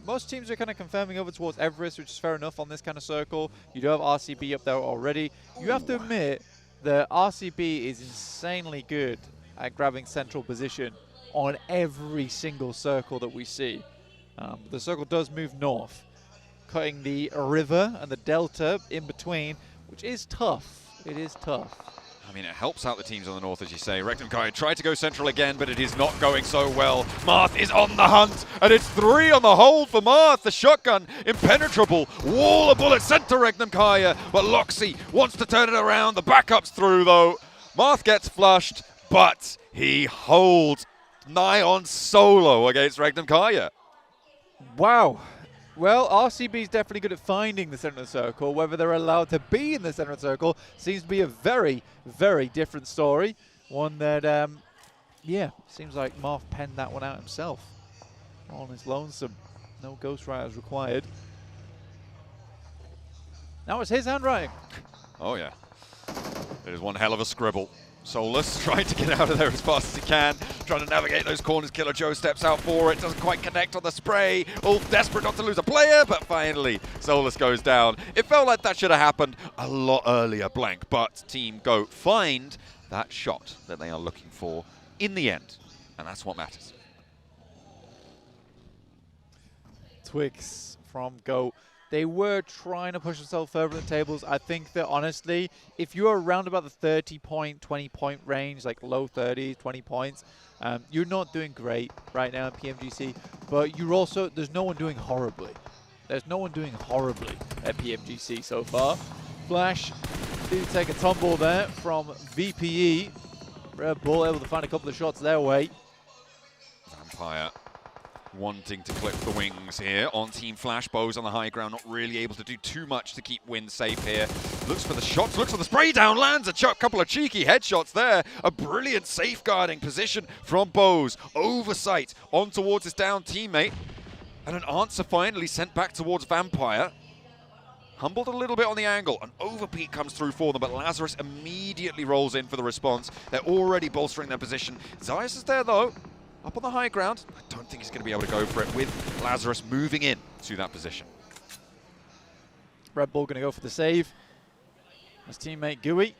Most teams are kind of confirming over towards Everest, which is fair enough on this kind of circle. You do have RCB up there already. You have to admit that RCB is insanely good at grabbing central position on every single circle that we see. The circle does move north, cutting the river and the delta in between, which is tough. It is tough. I mean, it helps out the teams on the north, as you say. Rectum Kai tried to go central again, but it is not going so well. Marth is on the hunt, and it's 3 on the hold for Marth. The shotgun, impenetrable. Wall of bullets sent to Rectum Kaya, but Loxy wants to turn it around. The backup's through, though. Marth gets flushed, but he holds nigh on solo against Rectum Kaya. Wow. Well, RCB is definitely good at finding the center of the circle. Whether they're allowed to be in the center of the circle seems to be a very, very different story. One that, yeah, seems like Marth penned that one out himself. On his lonesome. No ghostwriters required. Now it's his handwriting. Oh, yeah. It is one hell of a scribble. Solus trying to get out of there as fast as he can, trying to navigate those corners. Killer Joe steps out for it, doesn't quite connect on the spray. Ulf desperate not to lose a player, but finally Solus goes down. It felt like that should have happened a lot earlier, Blank, but Team Goat find that shot that they are looking for in the end, and that's what matters. Twix from Goat. They were trying to push themselves further in the tables. I think that, honestly, if you're around about the 30-point, 20-point range, like low 30s, 20 points, you're not doing great right now in PMGC. But you're also, there's no one doing horribly. There's no one doing horribly at PMGC so far. Flash did take a tumble there from VPE. Red Bull able to find a couple of shots their way. Vampire wanting to clip the wings here on Team Flash. Bows on the high ground, not really able to do too much to keep Win safe here. Looks for the shots, looks for the spray down, lands a couple of cheeky headshots there. A brilliant safeguarding position from Bows. Oversight on towards his down teammate. And an answer finally sent back towards Vampire. Humbled a little bit on the angle. An overpeak comes through for them, but Lazarus immediately rolls in for the response. They're already bolstering their position. Zayas is there though. Up on the high ground. I don't think he's going to be able to go for it with Lazarus moving in to that position. Red Bull going to go for the save. His teammate Gooey.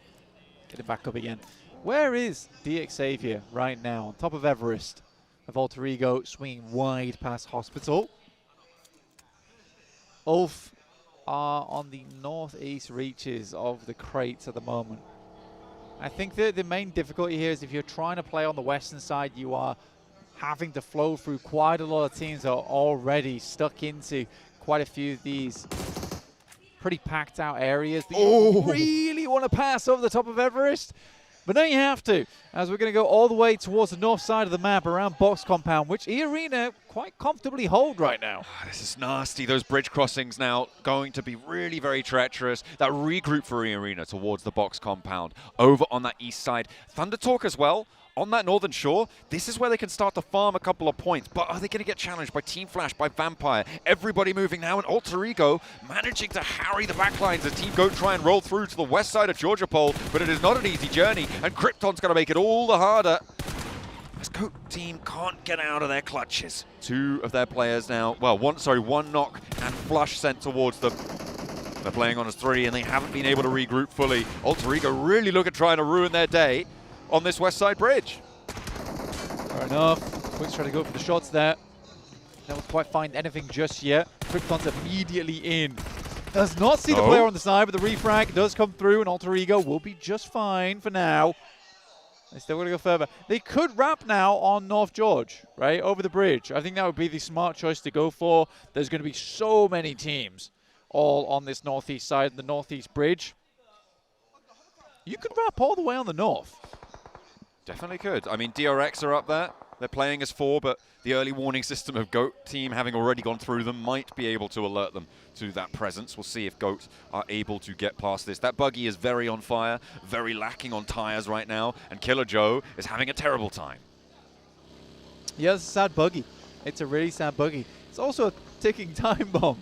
Get it back up again. Where is DX Xavier right now? On top of Everest. Of Alter Ego swinging wide past Hospital. Ulf are on the northeast reaches of the crates at the moment. I think that the main difficulty here is if you're trying to play on the western side, you are having to flow through quite a lot of teams that are already stuck into quite a few of these pretty packed out areas that you really want to pass over the top of Everest. But now you have to, as we're going to go all the way towards the north side of the map around Box Compound, which E-Arena quite comfortably hold right now. This is nasty. Those bridge crossings now going to be really very treacherous. That regroup for E-Arena towards the Box Compound over on that east side. Thunder Talk as well. On that northern shore, this is where they can start to farm a couple of points. But are they going to get challenged by Team Flash, by Vampire? Everybody moving now, and Alter Ego managing to harry the backlines as Team Goat try and roll through to the west side of Georgia Pole. But it is not an easy journey, and Krypton's going to make it all the harder. This Goat team can't get out of their clutches. Two of their players now, well, one knock and flush sent towards them. They're playing on as 3, and they haven't been able to regroup fully. Alter Ego really look at trying to ruin their day on this west side bridge. Fair enough. Quick's trying to go for the shots there. Don't quite find anything just yet. Krypton's immediately in. Does not see the player on the side, but the refrag does come through, and Alter Ego will be just fine for now. They still want to go further. They could wrap now on North George, right, over the bridge. I think that would be the smart choice to go for. There's going to be so many teams all on this northeast side, the northeast bridge. You could wrap all the way on the north. Definitely could. I mean, DRX are up there. They're playing as 4, but the early warning system of GOAT team having already gone through them might be able to alert them to that presence. We'll see if GOAT are able to get past this. That buggy is very on fire, very lacking on tires right now, and Killer Joe is having a terrible time. Yeah, it's a sad buggy. It's a really sad buggy. It's also a ticking time bomb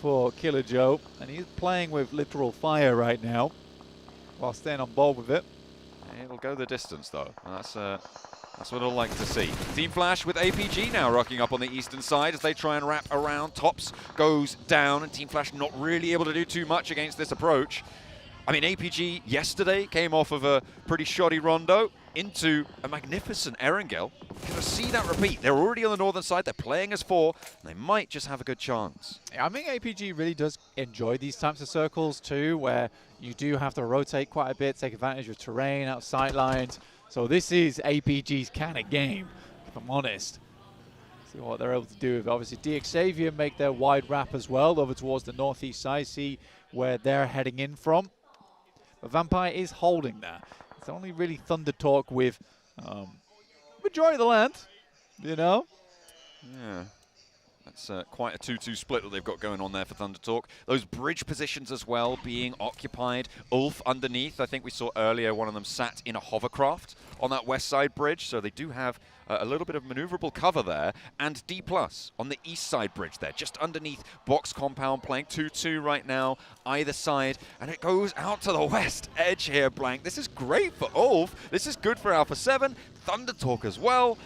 for Killer Joe, and he's playing with literal fire right now while staying on board with it. It'll go the distance, though. And that's what I'd like to see. Team Flash with APG now rocking up on the eastern side as they try and wrap around. Tops goes down, and Team Flash not really able to do too much against this approach. I mean, APG yesterday came off of a pretty shoddy rondo into a magnificent Erangel. We're going to see that repeat. They're already on the northern side. They're playing as 4. And they might just have a good chance. I think APG really does enjoy these types of circles too, where you do have to rotate quite a bit, take advantage of terrain, out sight lines. So this is APG's kind of game, if I'm honest. See what they're able to do with obviously DXavier make their wide wrap as well over towards the northeast side, see where they're heading in from. But Vampire is holding that. It's only really Thunder Talk with majority of the land, you know? Yeah. That's quite a 2-2 split that they've got going on there for Thunder Talk. Those bridge positions as well being occupied. Ulf underneath, I think we saw earlier one of them sat in a hovercraft on that west side bridge, so they do have a little bit of maneuverable cover there. And D+ on the east side bridge there, just underneath box compound, playing 2-2 right now, either side. And it goes out to the west edge here, Blank. This is great for Ulf. This is good for Alpha 7. Thunder Talk as well.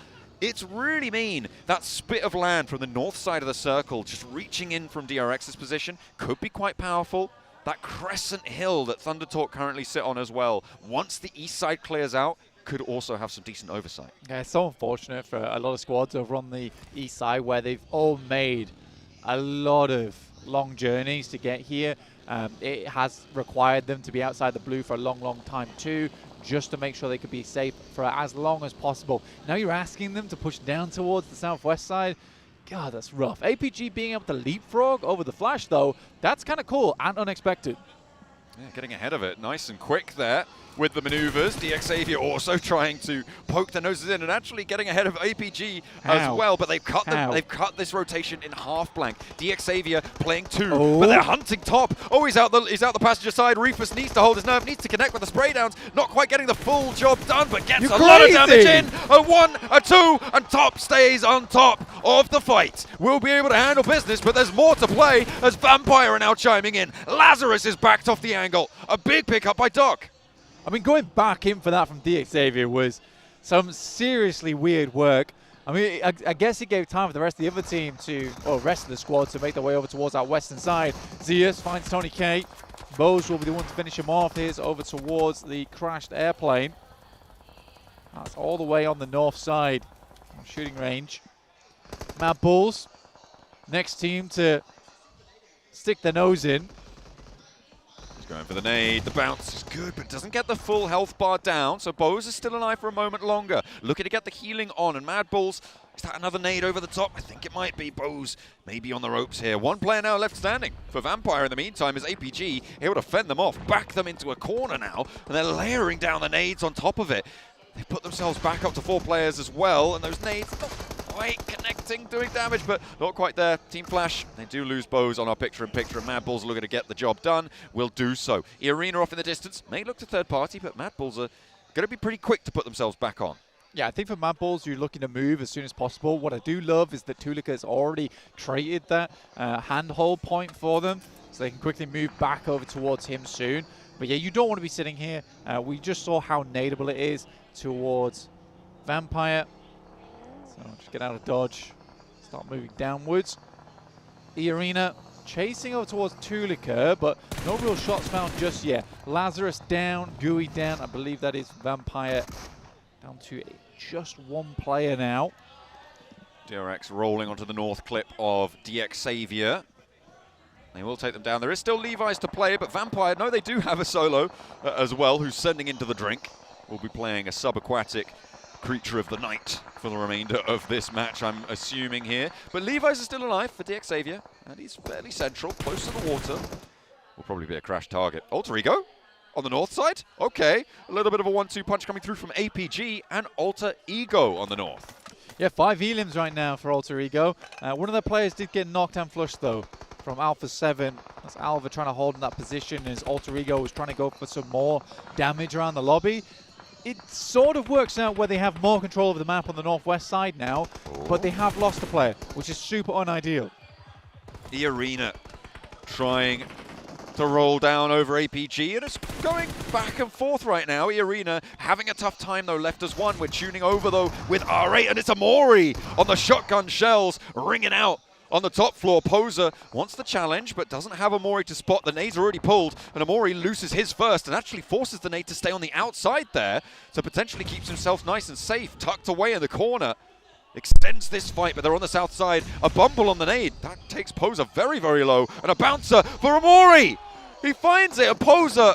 It's really mean. That spit of land from the north side of the circle, just reaching in from DRX's position, could be quite powerful. That crescent hill that Thunder Talk currently sit on as well, once the east side clears out, could also have some decent oversight. Yeah, it's so unfortunate for a lot of squads over on the east side where they've all made a lot of long journeys to get here. It has required them to be outside the blue for a long, long time too, just to make sure they could be safe for as long as possible. Now you're asking them to push down towards the southwest side. God, that's rough. APG being able to leapfrog over the Flash, though, that's kind of cool and unexpected. Yeah, getting ahead of it nice and quick there with the maneuvers. DXavier also trying to poke their noses in and actually getting ahead of APG as well, but they've cut this rotation in half, Blank. DXavier playing 2, but they're hunting top. Oh, he's out the passenger side. Reefus needs to hold his nerve, needs to connect with the spray downs. Not quite getting the full job done, but gets a lot of damage in. A 1, a 2, and top stays on top of the fight. We'll be able to handle business, but there's more to play as Vampire are now chiming in. Lazarus is backed off the angle. A big pickup by Doc. I mean, going back in for that from DXavier was some seriously weird work. I mean, I guess it gave time for the rest of the other team to, or rest of the squad to make their way over towards that western side. Zeus finds Tony K. Bose will be the one to finish him off. Here's over towards the crashed airplane. That's all the way on the north side from shooting range. Mad Bulls, next team to stick their nose in. Going for the nade. The bounce is good, but doesn't get the full health bar down, so Bose is still alive for a moment longer. Looking to get the healing on, and Mad Bulls, is that another nade over the top? I think it might be. Bose maybe on the ropes here. One player now left standing for Vampire in the meantime is APG, able to fend them off, back them into a corner now, and they're layering down the nades on top of it. They put themselves back up to 4 players as well, and those nades not quite connecting, doing damage, but not quite there. Team Flash, they do lose Bose on our picture-in-picture, and Mad Bulls are looking to get the job done. Will do so. Arena off in the distance, may look to third party, but Mad Bulls are going to be pretty quick to put themselves back on. Yeah, I think for Mad Bulls, you're looking to move as soon as possible. What I do love is that Tulika has already traded that handhold point for them, so they can quickly move back over towards him soon. But yeah, you don't want to be sitting here. We just saw how nadeable it is towards Vampire. So just get out of dodge, start moving downwards. E-Arena chasing over towards Tulika, but no real shots found just yet. Lazarus down, Gooey down. I believe that is Vampire down to just 1 player now. DRX rolling onto the north clip of DXavier. They will take them down. There is still Levi's to play, but Vampire, no, they do have a solo as well, who's sending into the drink. We'll be playing a subaquatic creature of the night for the remainder of this match, I'm assuming here. But Levi's is still alive for DXavier, and he's fairly central, close to the water. Will probably be a crash target. Alter Ego on the north side. Okay, a little bit of a 1-2 punch coming through from APG and Alter Ego on the north. Yeah, 5 elims right now for Alter Ego. One of their players did get knocked and flushed, though, from Alpha 7. That's Alva trying to hold in that position as Alter Ego was trying to go for some more damage around the lobby. It sort of works out where they have more control of the map on the northwest side now, but they have lost a player, which is super unideal. The Arena trying to roll down over APG, and it's going back and forth right now. Arena having a tough time though, left as one. We're tuning over though with R8, and it's Amori on the shotgun shells, ringing out on the top floor. Poser wants the challenge, but doesn't have Amori to spot. The nade's already pulled, and Amori loses his first and actually forces the nade to stay on the outside there, so potentially keeps himself nice and safe, tucked away in the corner. Extends this fight, but they're on the south side. A bumble on the nade. That takes Poser very, very low. And a bouncer for Amori. He finds it. And Poser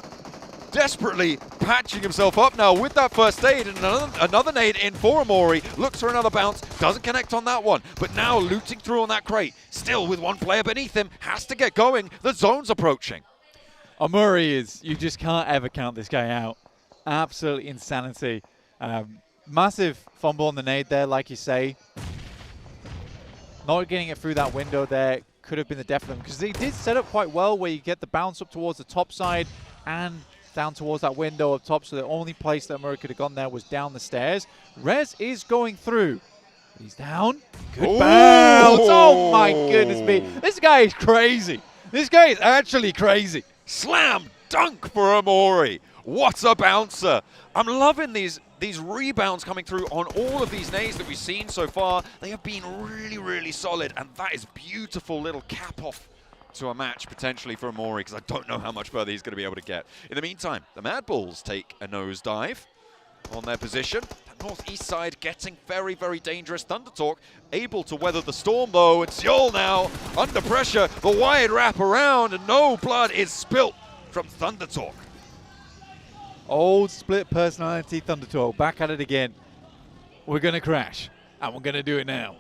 desperately patching himself up now with that first aid. And another nade in for Amori. Looks for another bounce. Doesn't connect on that one. But now looting through on that crate. Still with one player beneath him. Has to get going. The zone's approaching. Amori is, you just can't ever count this guy out. Absolute insanity. Massive fumble on the nade there, like you say. Not getting it through that window there could have been the death of them, because they did set up quite well where you get the bounce up towards the top side and down towards that window up top, so the only place that Murray could have gone there was down the stairs. Rez is going through. He's down. Good bounce. Oh my goodness me. This guy is crazy. This guy is actually crazy. Slam dunk for Amori. What a bouncer. I'm loving these rebounds coming through on all of these nades that we've seen so far. They have been really, really solid, and that is beautiful little cap off to a match potentially for Amori, because I don't know how much further he's going to be able to get. In the meantime, the Mad Bulls take a nosedive on their position. The northeast side getting very, very dangerous. Thundertalk able to weather the storm though. It's Yol now under pressure. The wide wrap around, and no blood is spilt from Thundertalk. Old split personality Thundertalk, back at it again. We're going to crash, and we're going to do it now.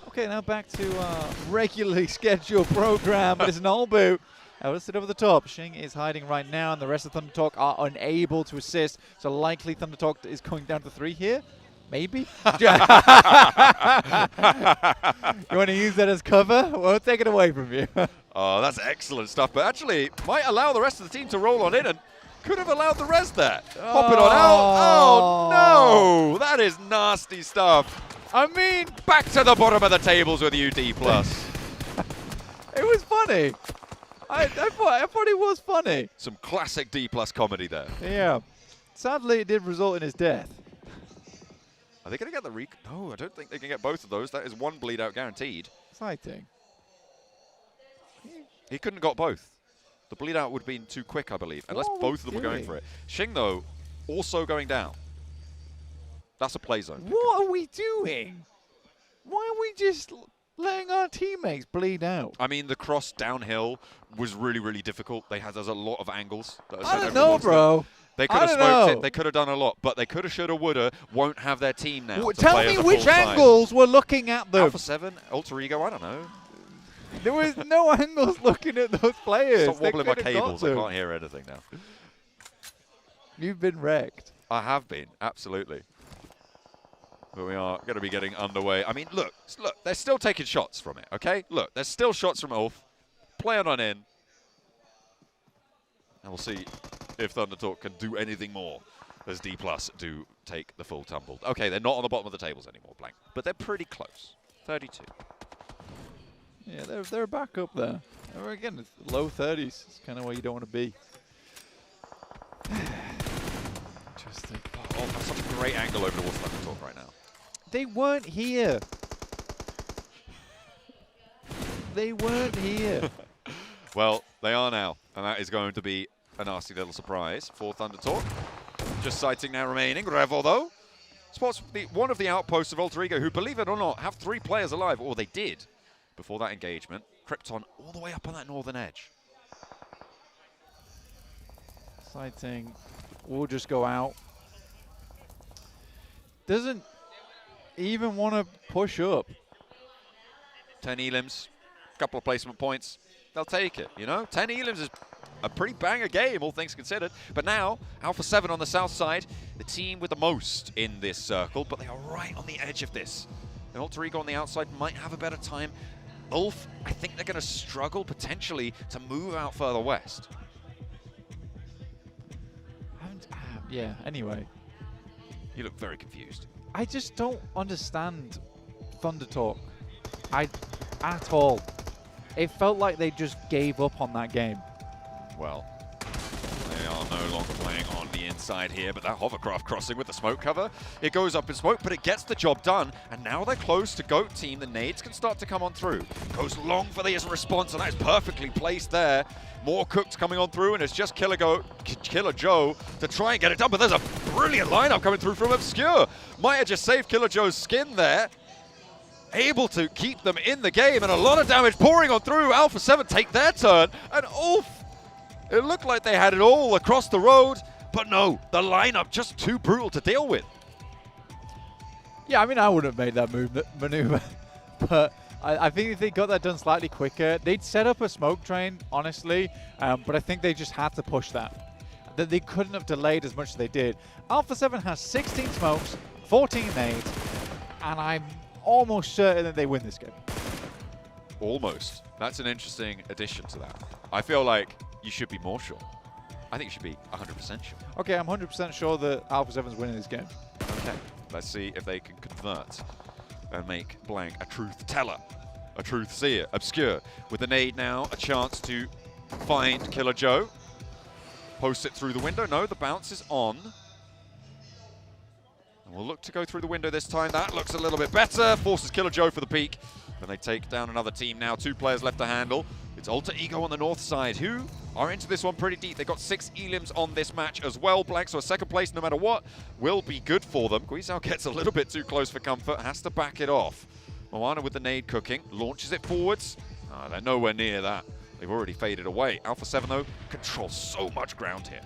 Okay, now back to our regularly scheduled program, but it's an all boot. Let's sit over the top. Shing is hiding right now, and the rest of Thundertalk are unable to assist, so likely Thundertalk is going down to 3 here. Maybe? You want to use that as cover? We'll take it away from you. Oh, that's excellent stuff, but actually might allow the rest of the team to roll on in, and could have allowed the res there. Hopping on out. Oh, no. That is nasty stuff. I mean, back to the bottom of the tables with you, D+. It was funny. I thought it was funny. Some classic D+ comedy there. Yeah. Sadly, it did result in his death. Are they going to get the No, I don't think they can get both of those. That is one bleed out guaranteed. Exciting. He couldn't have got both. The bleed out would have been too quick, I believe, unless both of them were going for it. Shing, though, also going down. That's a play zone. What are we doing? Why are we just letting our teammates bleed out? I mean, the cross downhill was really, really difficult. There's a lot of angles. I don't know, bro. They could have smoked it. They could have done a lot, but they could have, should have, would have. Won't have their team now. Tell me which angles we're looking at them. Alpha 7, Alter Ego, I don't know. There was no angles looking at those players. Stop wobbling my cables. I can't hear anything now. You've been wrecked. I have been, absolutely. But we are going to be getting underway. I mean, look, they're still taking shots from it, okay? Look, there's still shots from Ulf. Playing on in. And we'll see if Thundertalk can do anything more as D+ do take the full tumble. Okay, they're not on the bottom of the tables anymore, blank. But they're pretty close. 32. Yeah, they're back up there. Again, it's low 30s. It's kind of where you don't want to be. Interesting. Oh, that's such a great angle over towards Thundertalk right now. They weren't here. They weren't here. Well, they are now, and that is going to be a nasty little surprise for Thundertalk. Just sighting now remaining. Revel, though, spots one of the outposts of Alter Ego, who, believe it or not, have 3 players alive, or they did. Before that engagement, Krypton all the way up on that northern edge. Sighting will just go out. Doesn't even want to push up. 10 elims, couple of placement points. They'll take it, you know? 10 elims is a pretty banger game, all things considered. But now, Alpha 7 on the south side, the team with the most in this circle, but they are right on the edge of this. And Alter Ego on the outside might have a better time. Ulf, I think they're going to struggle potentially to move out further west. Yeah, anyway. You look very confused. I just don't understand Thunder Talk. At all. It felt like they just gave up on that game. Well, they are no longer playing on the inside here, but that hovercraft crossing with the smoke cover, it goes up in smoke, but it gets the job done, and now they're close to GOAT team. The nades can start to come on through. Goes long for the response, and that is perfectly placed there. More cooks coming on through, and it's just Killer Joe to try and get it done, but there's a brilliant lineup coming through from Obscure. Might have just saved Killer Joe's skin there. Able to keep them in the game, and a lot of damage pouring on through. Alpha 7 take their turn, and Ulf, it looked like they had it all across the road, but no, the lineup just too brutal to deal with. Yeah, I mean, I wouldn't have made that maneuver, but I think if they got that done slightly quicker, they'd set up a smoke train, honestly, but I think they just had to push that. That they couldn't have delayed as much as they did. Alpha 7 has 16 smokes, 14 nades, and I'm almost certain that they win this game. Almost. That's an interesting addition to that. I feel like you should be more sure. I think you should be 100% sure. Okay, I'm 100% sure that Alpha 7's winning this game. Okay, let's see if they can convert and make Blank a truth teller, a truth seer. Obscure with the nade now, a chance to find Killer Joe. Post it through the window. No, the bounce is on. We'll look to go through the window this time. That looks a little bit better. Forces Killer Joe for the peak. Then they take down another team now. 2 players left to handle. It's Alter Ego on the north side, who are into this one pretty deep. They got 6 elims on this match as well. Blank, so a second place, no matter what, will be good for them. Guizhou gets a little bit too close for comfort. Has to back it off. Moana with the nade cooking. Launches it forwards. They're nowhere near that. They've already faded away. Alpha 7, though, controls so much ground here.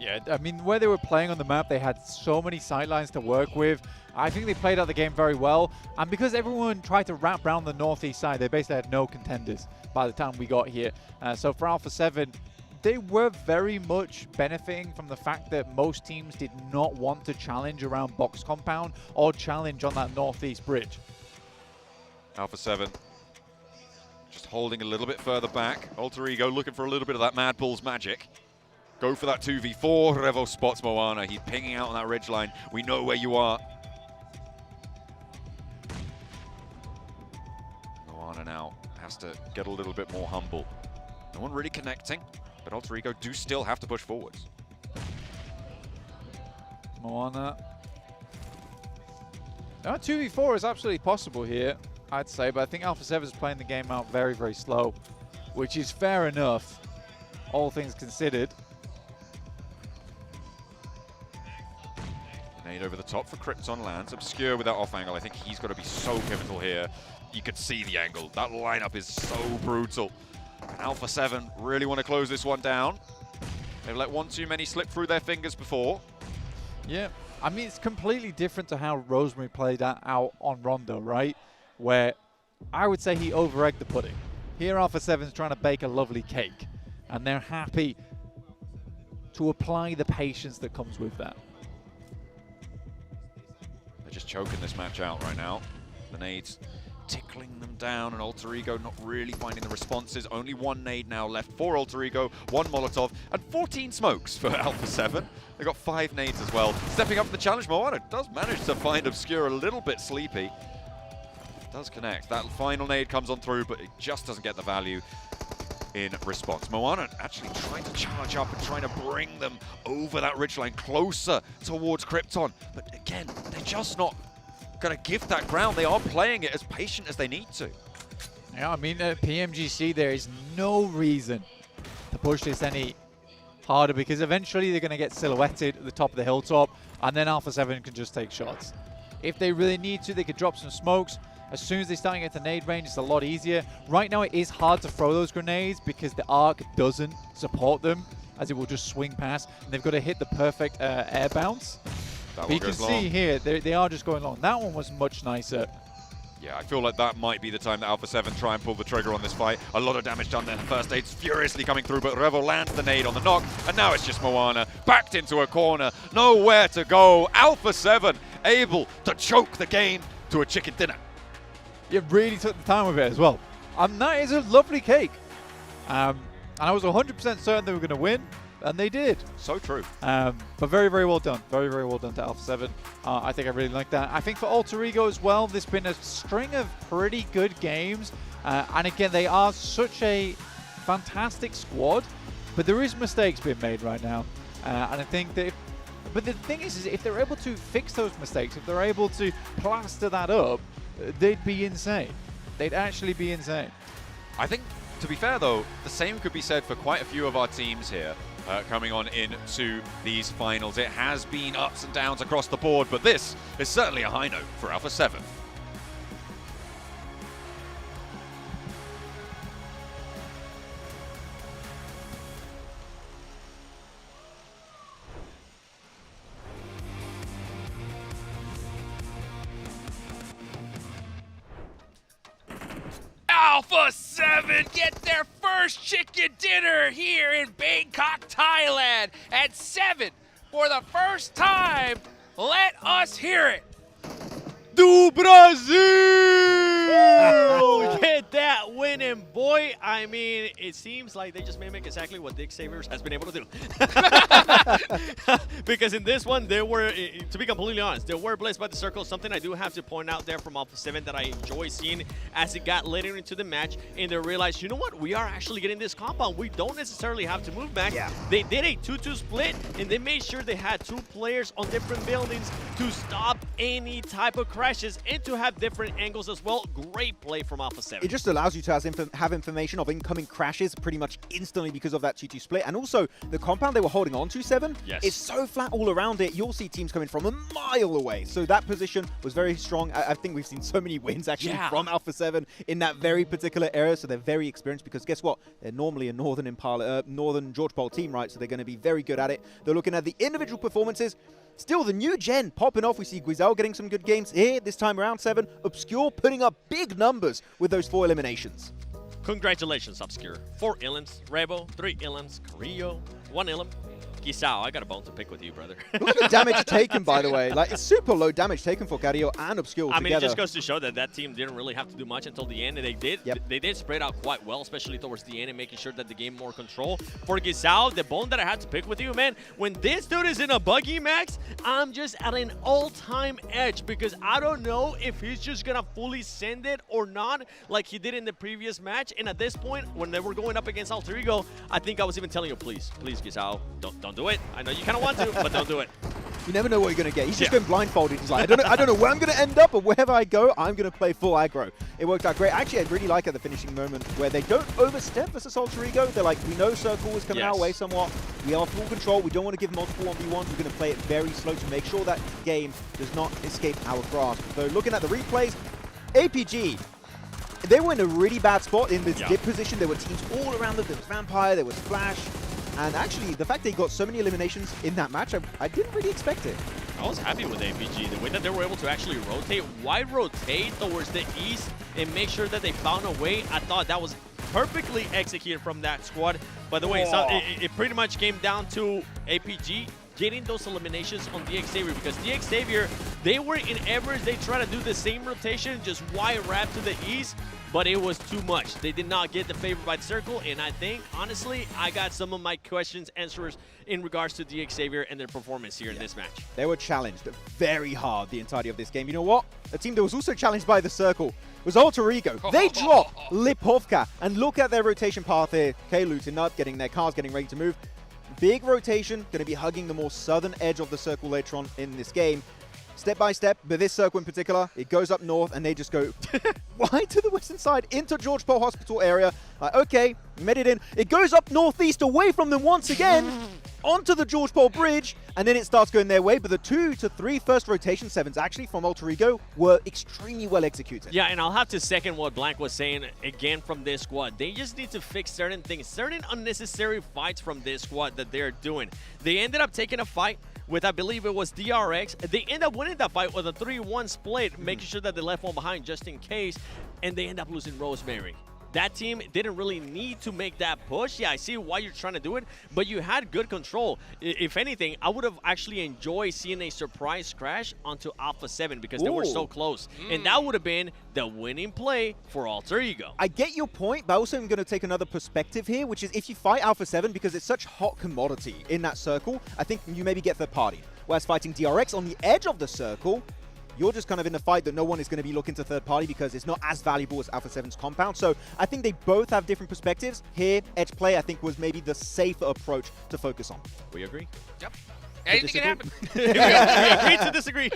Yeah, I mean, where they were playing on the map, they had so many sidelines to work with. I think they played out the game very well. And because everyone tried to wrap around the northeast side, they basically had no contenders by the time we got here. So for Alpha 7, they were very much benefiting from the fact that most teams did not want to challenge around box compound or challenge on that northeast bridge. Alpha 7 just holding a little bit further back. Alter Ego looking for a little bit of that Mad Bull's magic. Go for that 2v4. Revo spots Moana. He's pinging out on that ridgeline. We know where you are. Moana now has to get a little bit more humble. No one really connecting, but Alter Ego do still have to push forwards. Moana. 2v4 is absolutely possible here, I'd say, but I think Alpha 7 is playing the game out very, very slow, which is fair enough, all things considered. Nade over the top for Krypton lands. Obscure with that off angle. I think he's got to be so pivotal here. You could see the angle. That lineup is so brutal. Alpha 7 really want to close this one down. They've let one too many slip through their fingers before. Yeah, I mean, it's completely different to how Rosemary played that out on Rondo, right? Where I would say he over-egged the pudding. Here, Alpha 7's trying to bake a lovely cake, and they're happy to apply the patience that comes with that. They're just choking this match out right now. The nades tickling them down, and Alter Ego not really finding the responses. Only 1 nade now left for Alter Ego, 1 Molotov, and 14 smokes for Alpha 7. They got 5 nades as well. Stepping up for the challenge, Moana does manage to find Obscure a little bit sleepy. Does connect. That final nade comes on through, but it just doesn't get the value in response. Moana actually trying to charge up and trying to bring them over that ridgeline closer towards Krypton. But again, they're just not going to give that ground. They are playing it as patient as they need to. Yeah, I mean, at PMGC, there is no reason to push this any harder because eventually they're going to get silhouetted at the top of the hilltop, and then Alpha 7 can just take shots. If they really need to, they could drop some smokes. As soon as they start getting to nade range, it's a lot easier. Right now, it is hard to throw those grenades because the arc doesn't support them, as it will just swing past, and they've got to hit the perfect air bounce. But you can see here, they are just going long. That one was much nicer. Yeah, I feel like that might be the time that Alpha 7 try and pull the trigger on this fight. A lot of damage done there. The first aid's furiously coming through, but Revo lands the nade on the knock, and now it's just Moana backed into a corner. Nowhere to go. Alpha 7 able to choke the game to a chicken dinner. You really took the time with it as well. And that is a lovely cake. And I was 100% certain they were going to win, and they did. So true. But very, very well done. Very, very well done to Alpha 7. I think I really like that. I think for Alter Ego as well, there's been a string of pretty good games. And again, they are such a fantastic squad, but there is mistakes being made right now. And I think that but the thing is if they're able to fix those mistakes, if they're able to plaster that up, they'd be insane. They'd actually be insane. I think, to be fair though, the same could be said for quite a few of our teams here coming on into these finals. It has been ups and downs across the board, but this is certainly a high note for Alpha 7. Alpha 7 get their first chicken dinner here in Bangkok, Thailand at 7 for the first time. Let us hear it. Do Brazil! Get that winning, boy. I mean, it seems like they just mimic exactly what Dick Savers has been able to do. Because in this one, they were, to be completely honest, they were blessed by the circle. Something I do have to point out there from Alpha 7 that I enjoy seeing as it got later into the match, and they realized, you know what, we are actually getting this compound. We don't necessarily have to move back. Yeah. They did a 2-2 split, and they made sure they had 2 players on different buildings to stop any type of crashes and to have different angles as well. Great play from Alpha 7. It just allows you to have information of incoming crashes pretty much instantly because of that 2-2 split. And also, the compound they were holding on to, 7, is so flat all around it, you'll see teams coming from a mile away. So that position was very strong. I think we've seen so many wins actually from Alpha 7 in that very particular area, so they're very experienced because guess what? They're normally a Northern George Pole team, right? So they're going to be very good at it. They're looking at the individual performances. Still, the new gen popping off. We see Guizao getting some good games here this time around, 7. Obscure putting up big numbers with those 4 eliminations. Congratulations, Obscure. 4 Illims, Rebo, 3 Illims, Carrillo, 1 Illim. Gisao, I got a bone to pick with you, brother. Look at the damage taken, by the way. Like, it's super low damage taken for Carrillo and Obscure together. I mean, it just goes to show that that team didn't really have to do much until the end, and they did. They did spread out quite well, especially towards the end, and making sure that the game more control. For Gisao, the bone that I had to pick with you, man, when this dude is in a buggy max, I'm just at an all-time edge because I don't know if he's just gonna fully send it or not, like he did in the previous match. And at this point, when they were going up against Alter Ego, I think I was even telling you, please, Gisao, don't do it. I know you kind of want to, but don't do it. You never know what you're going to get. He's just been blindfolded. He's like, I don't know where I'm going to end up, but wherever I go, I'm going to play full aggro. It worked out great. Actually, I really like at the finishing moment where they don't overstep versus Alter Ego. They're like, we know Circle is coming our way somewhat. We are full control. We don't want to give multiple 1v1s. We're going to play it very slow to make sure that game does not escape our grasp. So looking at the replays, APG, they were in a really bad spot in this dip position. There were teams all around them. There was Vampire, there was Flash. And actually, the fact they got so many eliminations in that match, I didn't really expect it. I was happy with APG. The way that they were able to actually rotate, wide rotate towards the east and make sure that they found a way, I thought that was perfectly executed from that squad. By the way, it pretty much came down to APG getting those eliminations on DX Xavier because DX Xavier, they were in Everest. They tried to do the same rotation, just wide wrap to the east, but it was too much. They did not get the favor by the circle, and I think, honestly, I got some of my questions answers in regards to DX Xavier and their performance here in this match. They were challenged very hard the entirety of this game. You know what? A team that was also challenged by the circle was Alter Ego. They drop Lipovka, and look at their rotation path here. Okay, looting up, getting their cars, getting ready to move. Big rotation, going to be hugging the more southern edge of the circle later on in this game. Step by step, but this circle in particular, it goes up north and they just go wide to the western side into George Pole Hospital area. Like, okay, made it in. It goes up northeast away from them once again onto the George Pole Bridge, and then it starts going their way. But the 2 to 3 first rotation 7s actually from Alter Ego were extremely well executed. Yeah, and I'll have to second what Blank was saying again from this squad. They just need to fix certain things, certain unnecessary fights from this squad that they're doing. They ended up taking a fight with, I believe it was DRX. They end up winning that fight with a 3-1 split, making sure that they left one behind just in case, and they end up losing Rosemary. That team didn't really need to make that push. Yeah, I see why you're trying to do it, but you had good control. If anything, I would have actually enjoyed seeing a surprise crash onto Alpha 7 because they were so close. And that would have been the winning play for Alter Ego. I get your point, but also I'm going to take another perspective here, which is if you fight Alpha 7, because it's such hot commodity in that circle, I think you maybe get third party. Whereas fighting DRX on the edge of the circle, you're just kind of in a fight that no one is going to be looking to third party because it's not as valuable as Alpha 7's compound. So I think they both have different perspectives. Here, edge play, I think, was maybe the safer approach to focus on. We agree? Yep. Anything can happen. we agree to disagree.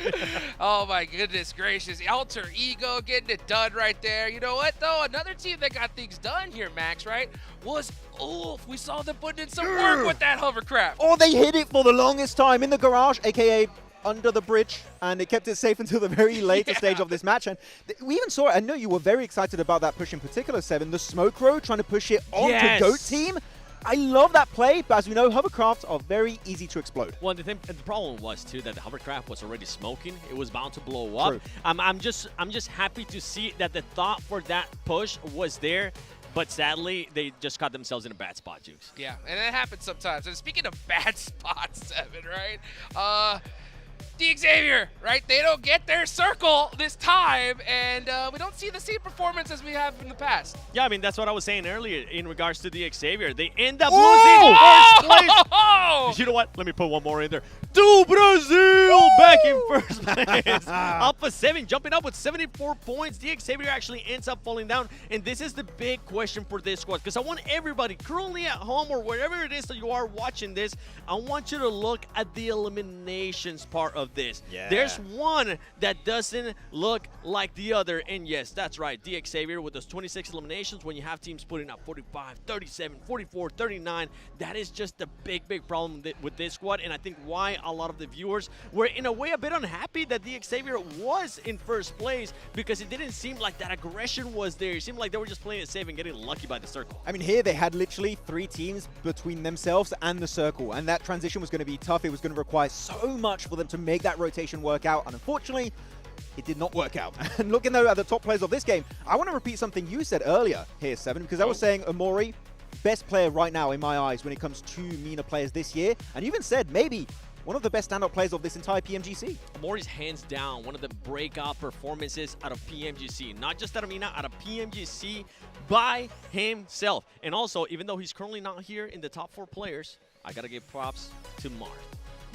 Oh my goodness gracious. Alter Ego getting it done right there. You know what though? Another team that got things done here, Max, right? Was Ulf. We saw them putting in some work with that hovercraft. Oh, they hit it for the longest time in the garage, aka under the bridge, and it kept it safe until the very later stage of this match. And we even saw it. I know you were very excited about that push in particular, Seven. The smoke row trying to push it onto Goat Team. I love that play, but as we know, hovercrafts are very easy to explode. Well, the problem was too that the hovercraft was already smoking. It was bound to blow up. I'm just happy to see that the thought for that push was there. But sadly, they just caught themselves in a bad spot, Jukes. Yeah, and it happens sometimes. And speaking of bad spots, Seven, right? The Xavier, right? They don't get their circle this time, and we don't see the same performance as we have in the past. Yeah, I mean, that's what I was saying earlier in regards to the Xavier. They end up losing first place. You know what? Let me put one more in there. Do Brazil back in first place. Alpha 7 jumping up with 74 points. The Xavier actually ends up falling down, and this is the big question for this squad, because I want everybody currently at home or wherever it is that you are watching this, I want you to look at the eliminations part of this. Yeah. There's one that doesn't look like the other, and yes, that's right, the Xavier with those 26 eliminations. When you have teams putting up 45, 37, 44, 39, that is just a big problem with this squad, and I think why a lot of the viewers were in a way a bit unhappy that the Xavier was in first place, because it didn't seem like that aggression was there. It seemed like they were just playing it safe and getting lucky by the circle. I mean, here they had literally 3 teams between themselves and the circle, and that transition was going to be tough. It was going to require so much for them to make that rotation work out, and unfortunately, it did not work out. And looking though at the top players of this game, I want to repeat something you said earlier here, Seven, because I was saying Amori, best player right now in my eyes when it comes to MENA players this year, and you even said maybe one of the best standout players of this entire PMGC. Amori's hands down one of the breakout performances out of PMGC. Not just out of MENA, out of PMGC by himself. And also, even though he's currently not here in the top 4 players, I gotta give props to Marth.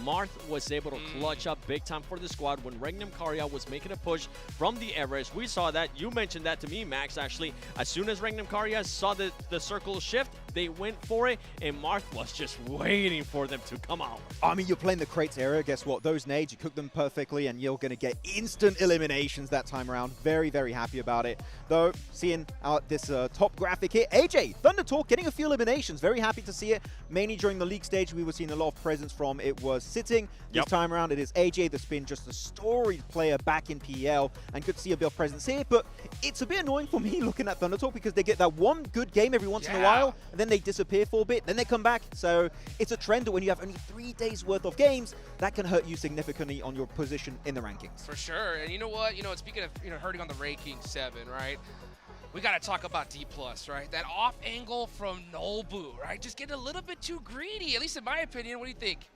Marth was able to clutch up big time for the squad when Regnum Karya was making a push from the Everest. We saw that. You mentioned that to me, Max, actually. As soon as Regnum Karya saw the circle shift, they went for it, and Marth was just waiting for them to come out. I mean, you're playing the crates area. Guess what? Those nades, you cook them perfectly, and you're going to get instant eliminations that time around. Very, very happy about it. Though, seeing out this top graphic here, AJ, Thunder Talk, getting a few eliminations. Very happy to see it. Mainly during the league stage, we were seeing a lot of presence from it was Sitting. This time around, it is AJ that's been just a storied player back in PL, and good to see a bit of presence here. But it's a bit annoying for me looking at Thunder Talk because they get that one good game every once in a while, and then they disappear for a bit, then they come back. So it's a trend that when you have only 3 days worth of games, that can hurt you significantly on your position in the rankings. For sure. And you know what? Speaking of hurting on the ranking 7, right? We got to talk about D+, right? That off angle from Nobu, right? Just getting a little bit too greedy, at least in my opinion. What do you think?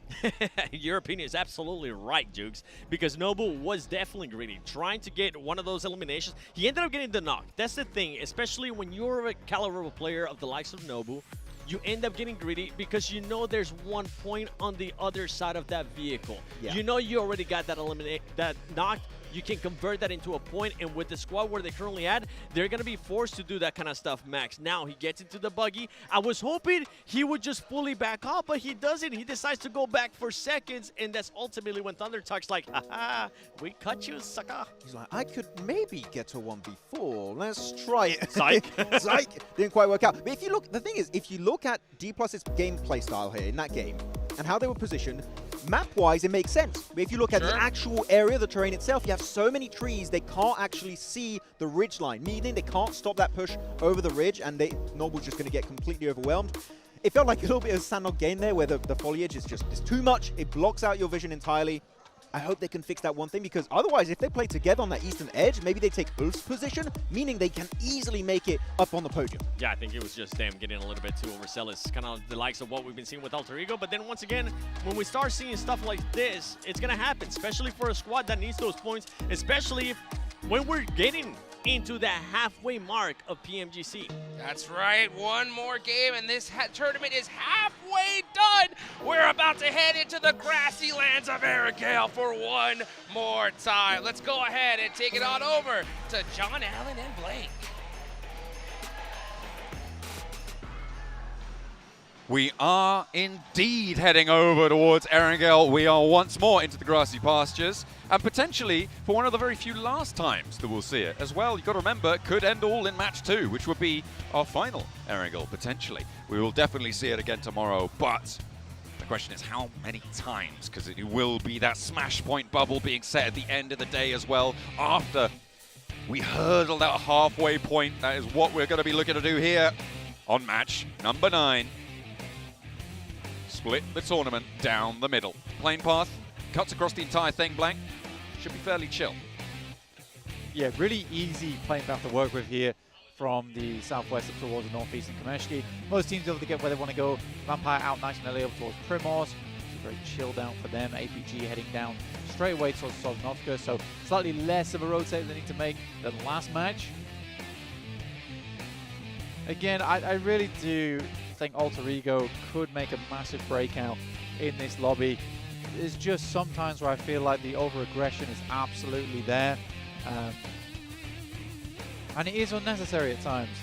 Your opinion is absolutely right, Jukes, because Nobu was definitely greedy, trying to get one of those eliminations. He ended up getting the knock. That's the thing, especially when you're a caliber of player of the likes of Nobu, you end up getting greedy because you know there's 1 point on the other side of that vehicle. Yeah. You know you already got that knock. You can convert that into a point, and with the squad where they currently at, they're going to be forced to do that kind of stuff, Max. Now he gets into the buggy. I was hoping he would just fully back off, but he doesn't. He decides to go back for seconds, and that's ultimately when Thunder Talk's like, haha, we cut you, sucker. He's like, I could maybe get to 1v4. Let's try it. Psych. Psych. Didn't quite work out. But if you look, the thing is, if you look at D+'s gameplay style here in that game, and how they were positioned, map-wise, it makes sense. But if you look at the actual area, the terrain itself, you have so many trees, they can't actually see the ridge line, meaning they can't stop that push over the ridge, and Noble's just going to get completely overwhelmed. it felt like a little bit of Sandok gain there, where the foliage is just too much. It blocks out your vision entirely. I hope they can fix that one thing, because otherwise, if they play together on that eastern edge, maybe they take Ulf's position, meaning they can easily make it up on the podium. Yeah, I think it was just them getting a little bit too overzealous, kind of the likes of what we've been seeing with Alter Ego. But then once again, when we start seeing stuff like this, it's going to happen, especially for a squad that needs those points, especially if when we're getting into that halfway mark of PMGC. That's right, one more game and this tournament is halfway done. We're about to head into the grassy lands of Aragale for one more time. Let's go ahead and take it on over to John Allen and Blake. We are indeed heading over towards Erangel. We are once more into the grassy pastures, and potentially for one of the very few last times that we'll see it as well. You've got to remember, it could end all in match 2, which would be our final Erangel, potentially. We will definitely see it again tomorrow, but the question is how many times, because it will be that smash point bubble being set at the end of the day as well, after we hurdle that halfway point. That is what we're going to be looking to do here on match number 9. Split the tournament down the middle. Plane path cuts across the entire thing, Blank. Should be fairly chill. Yeah, really easy plane path to work with here from the southwest up towards the northeast in Kameshki. Most teams able to get where they want to go. Vampire out nice and early up towards Primos. It's very chilled out for them. APG heading down straight away towards Sosnovka, so slightly less of a rotate they need to make than last match. Again, I really do think Alter Ego could make a massive breakout in this lobby. There's just sometimes where I feel like the over-aggression is absolutely there. And it is unnecessary at times.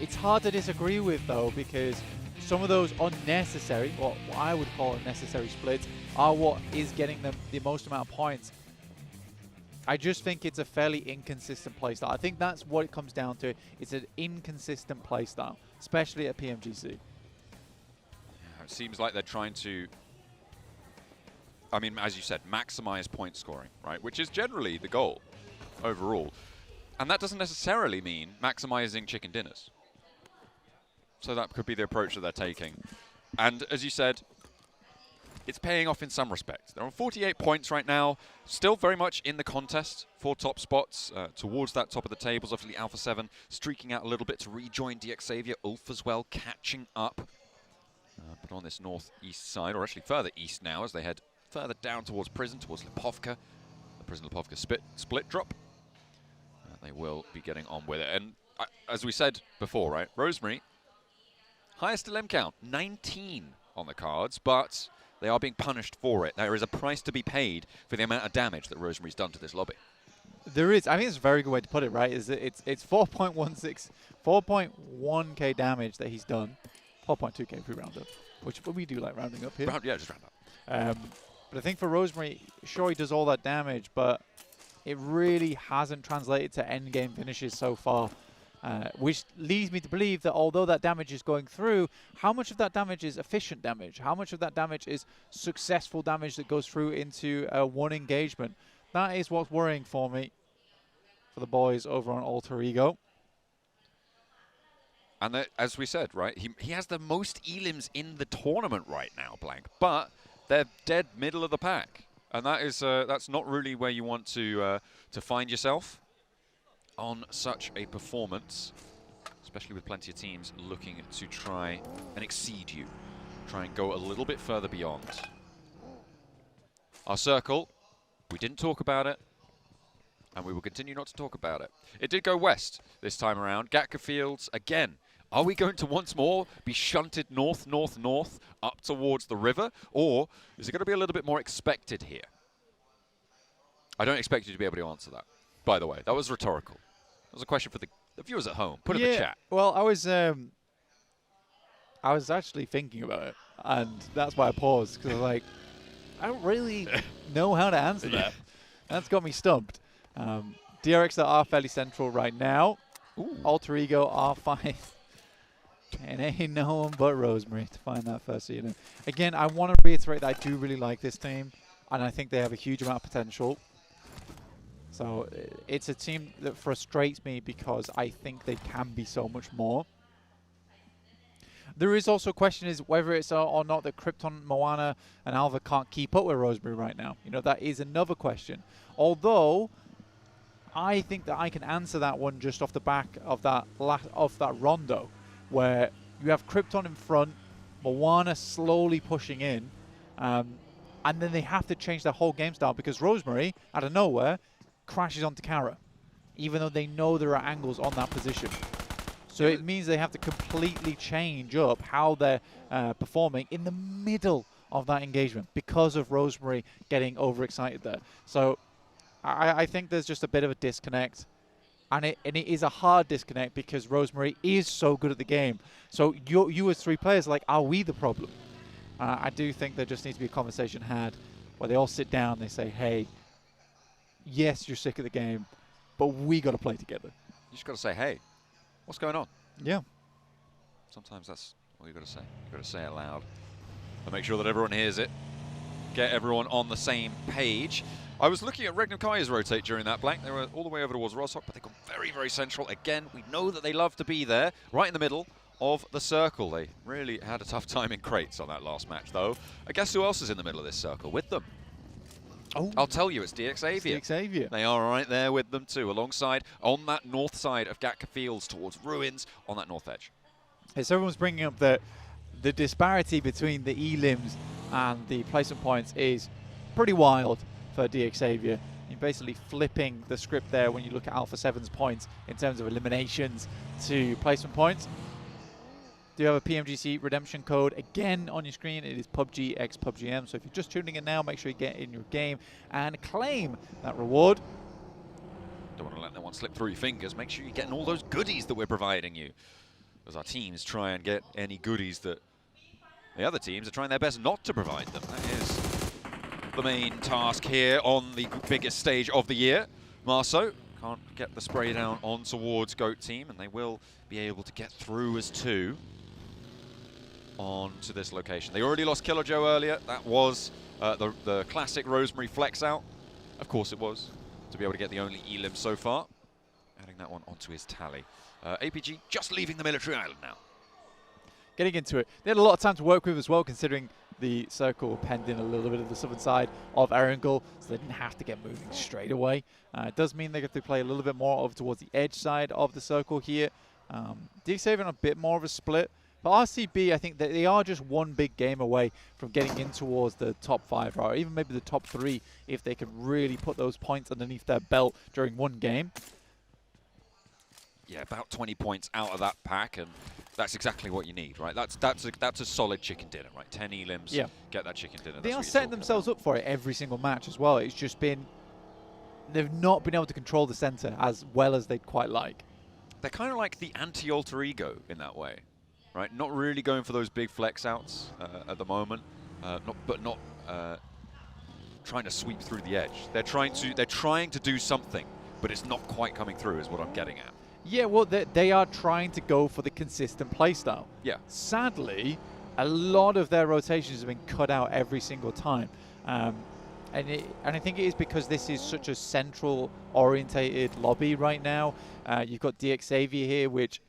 It's hard to disagree with, though, because some of those unnecessary, what I would call unnecessary splits, are what is getting them the most amount of points. I just think it's a fairly inconsistent playstyle. I think that's what it comes down to. It's an inconsistent playstyle, especially at PMGC. Yeah, it seems like they're trying to, I mean, as you said, maximize point scoring, right? Which is generally the goal overall. And that doesn't necessarily mean maximizing chicken dinners. So that could be the approach that they're taking. And as you said, it's paying off in some respects. They're on 48 points right now, still very much in the contest for top spots towards that top of the tables. Obviously, Alpha 7 streaking out a little bit to rejoin DX Xavier. Ulf as well catching up. But on this northeast side, or actually further east now, as they head further down towards Prison, towards Lipovka. The Prison Lipovka split drop. They will be getting on with it. And as we said before, right, Rosemary, highest LM count, 19 on the cards, but they are being punished for it. There is a price to be paid for the amount of damage that Rosemary's done to this lobby. There is. I think it's a very good way to put it, right? Is that it's 4.1k damage that he's done. 4.2k if we round up, which we do like rounding up here. Yeah, just round up. But I think for Rosemary, sure, he does all that damage, but it really hasn't translated to endgame finishes so far. Which leads me to believe that although that damage is going through, how much of that damage is efficient damage? How much of that damage is successful damage that goes through into one engagement? That is what's worrying for me, for the boys over on Alter Ego. And as we said, right, he has the most elims in the tournament right now, Blank, but they're dead middle of the pack. And that is that's not really where you want to find yourself on such a performance, especially with plenty of teams looking to try and exceed you, try and go a little bit further beyond. Our circle, we didn't talk about it, and we will continue not to talk about it. It did go west this time around. Gatka Fields, again, are we going to once more be shunted north, north, north, up towards the river, or is it going to be a little bit more expected here? I don't expect you to be able to answer that, by the way. That was rhetorical. That was a question for the viewers at home. Put it in the chat. Well, I was actually thinking about it, and that's why I paused, because I was like, I don't really know how to answer that. That's got me stumped. DRX that are fairly central right now. Ooh. Alter Ego R5. And ain't no one but Rosemary to find that first unit. Again, I want to reiterate that I do really like this team, and I think they have a huge amount of potential. So it's a team that frustrates me because I think they can be so much more. There is also a question is whether it's or not that Krypton, Moana, and Alva can't keep up with Rosemary right now. You know, that is another question. Although, I think that I can answer that one just off the back of that rondo, where you have Krypton in front, Moana slowly pushing in, and then they have to change their whole game style because Rosemary, out of nowhere, crashes onto Kara, even though they know there are angles on that position. So it means they have to completely change up how they're performing in the middle of that engagement because of Rosemary getting overexcited there. So I think there's just a bit of a disconnect. And it is a hard disconnect because Rosemary is so good at the game. So you as three players, like, are we the problem? I do think there just needs to be a conversation had where they all sit down and they say, hey, yes, you're sick of the game, but we got to play together. You just got to say, hey, what's going on? Yeah. Sometimes that's all you got to say. You got to say it loud and make sure that everyone hears it. Get everyone on the same page. I was looking at Regnum Kaya's rotate during that blank. They were all the way over towards Rostock, but they got very, very central. Again, we know that they love to be there, right in the middle of the circle. They really had a tough time in crates on that last match, though. I guess who else is in the middle of this circle with them? Oh, I'll tell you, it's DXavier. It's DXavier. They are right there with them too, alongside on that north side of Gatka Fields towards Ruins on that north edge. Yes, everyone's bringing up the disparity between the elims and the placement points is pretty wild for DXavier. You're basically flipping the script there when you look at Alpha 7's points in terms of eliminations to placement points. Do you have a PMGC redemption code again on your screen? It is PUBG x PUBGM. So if you're just tuning in now, make sure you get in your game and claim that reward. Don't want to let that one slip through your fingers. Make sure you're getting all those goodies that we're providing you, as our teams try and get any goodies that the other teams are trying their best not to provide them. That is the main task here on the biggest stage of the year. Marceau can't get the spray down on towards Goat Team, and they will be able to get through as two onto this location. They already lost Killer Joe earlier. That was the classic Rosemary flex out. Of course it was, to be able to get the only elim so far. Adding that one onto his tally. APG just leaving the military island now. Getting into it. They had a lot of time to work with as well, considering the circle penned in a little bit of the southern side of Erangel, so they didn't have to get moving straight away. It does mean they have to play a little bit more over towards the edge side of the circle here. DXavier on a bit more of a split, but RCB, I think that they are just one big game away from getting in towards the top 5, or even maybe the top 3, if they can really put those points underneath their belt during one game. Yeah, about 20 points out of that pack, and that's exactly what you need, right? That's a solid chicken dinner, right? 10 elims, yeah. Get that chicken dinner. They are setting themselves up for it every single match as well. It's just been, they've not been able to control the center as well as they'd quite like. They're kind of like the anti-alter ego in that way, right? Not really going for those big flex outs at the moment, but not trying to sweep through the edge. They're trying to do something, but it's not quite coming through, is what I'm getting at. Yeah, well, they are trying to go for the consistent playstyle. Yeah. Sadly, a lot of their rotations have been cut out every single time. And I think it is because this is such a central-orientated lobby right now. You've got DXavier here, which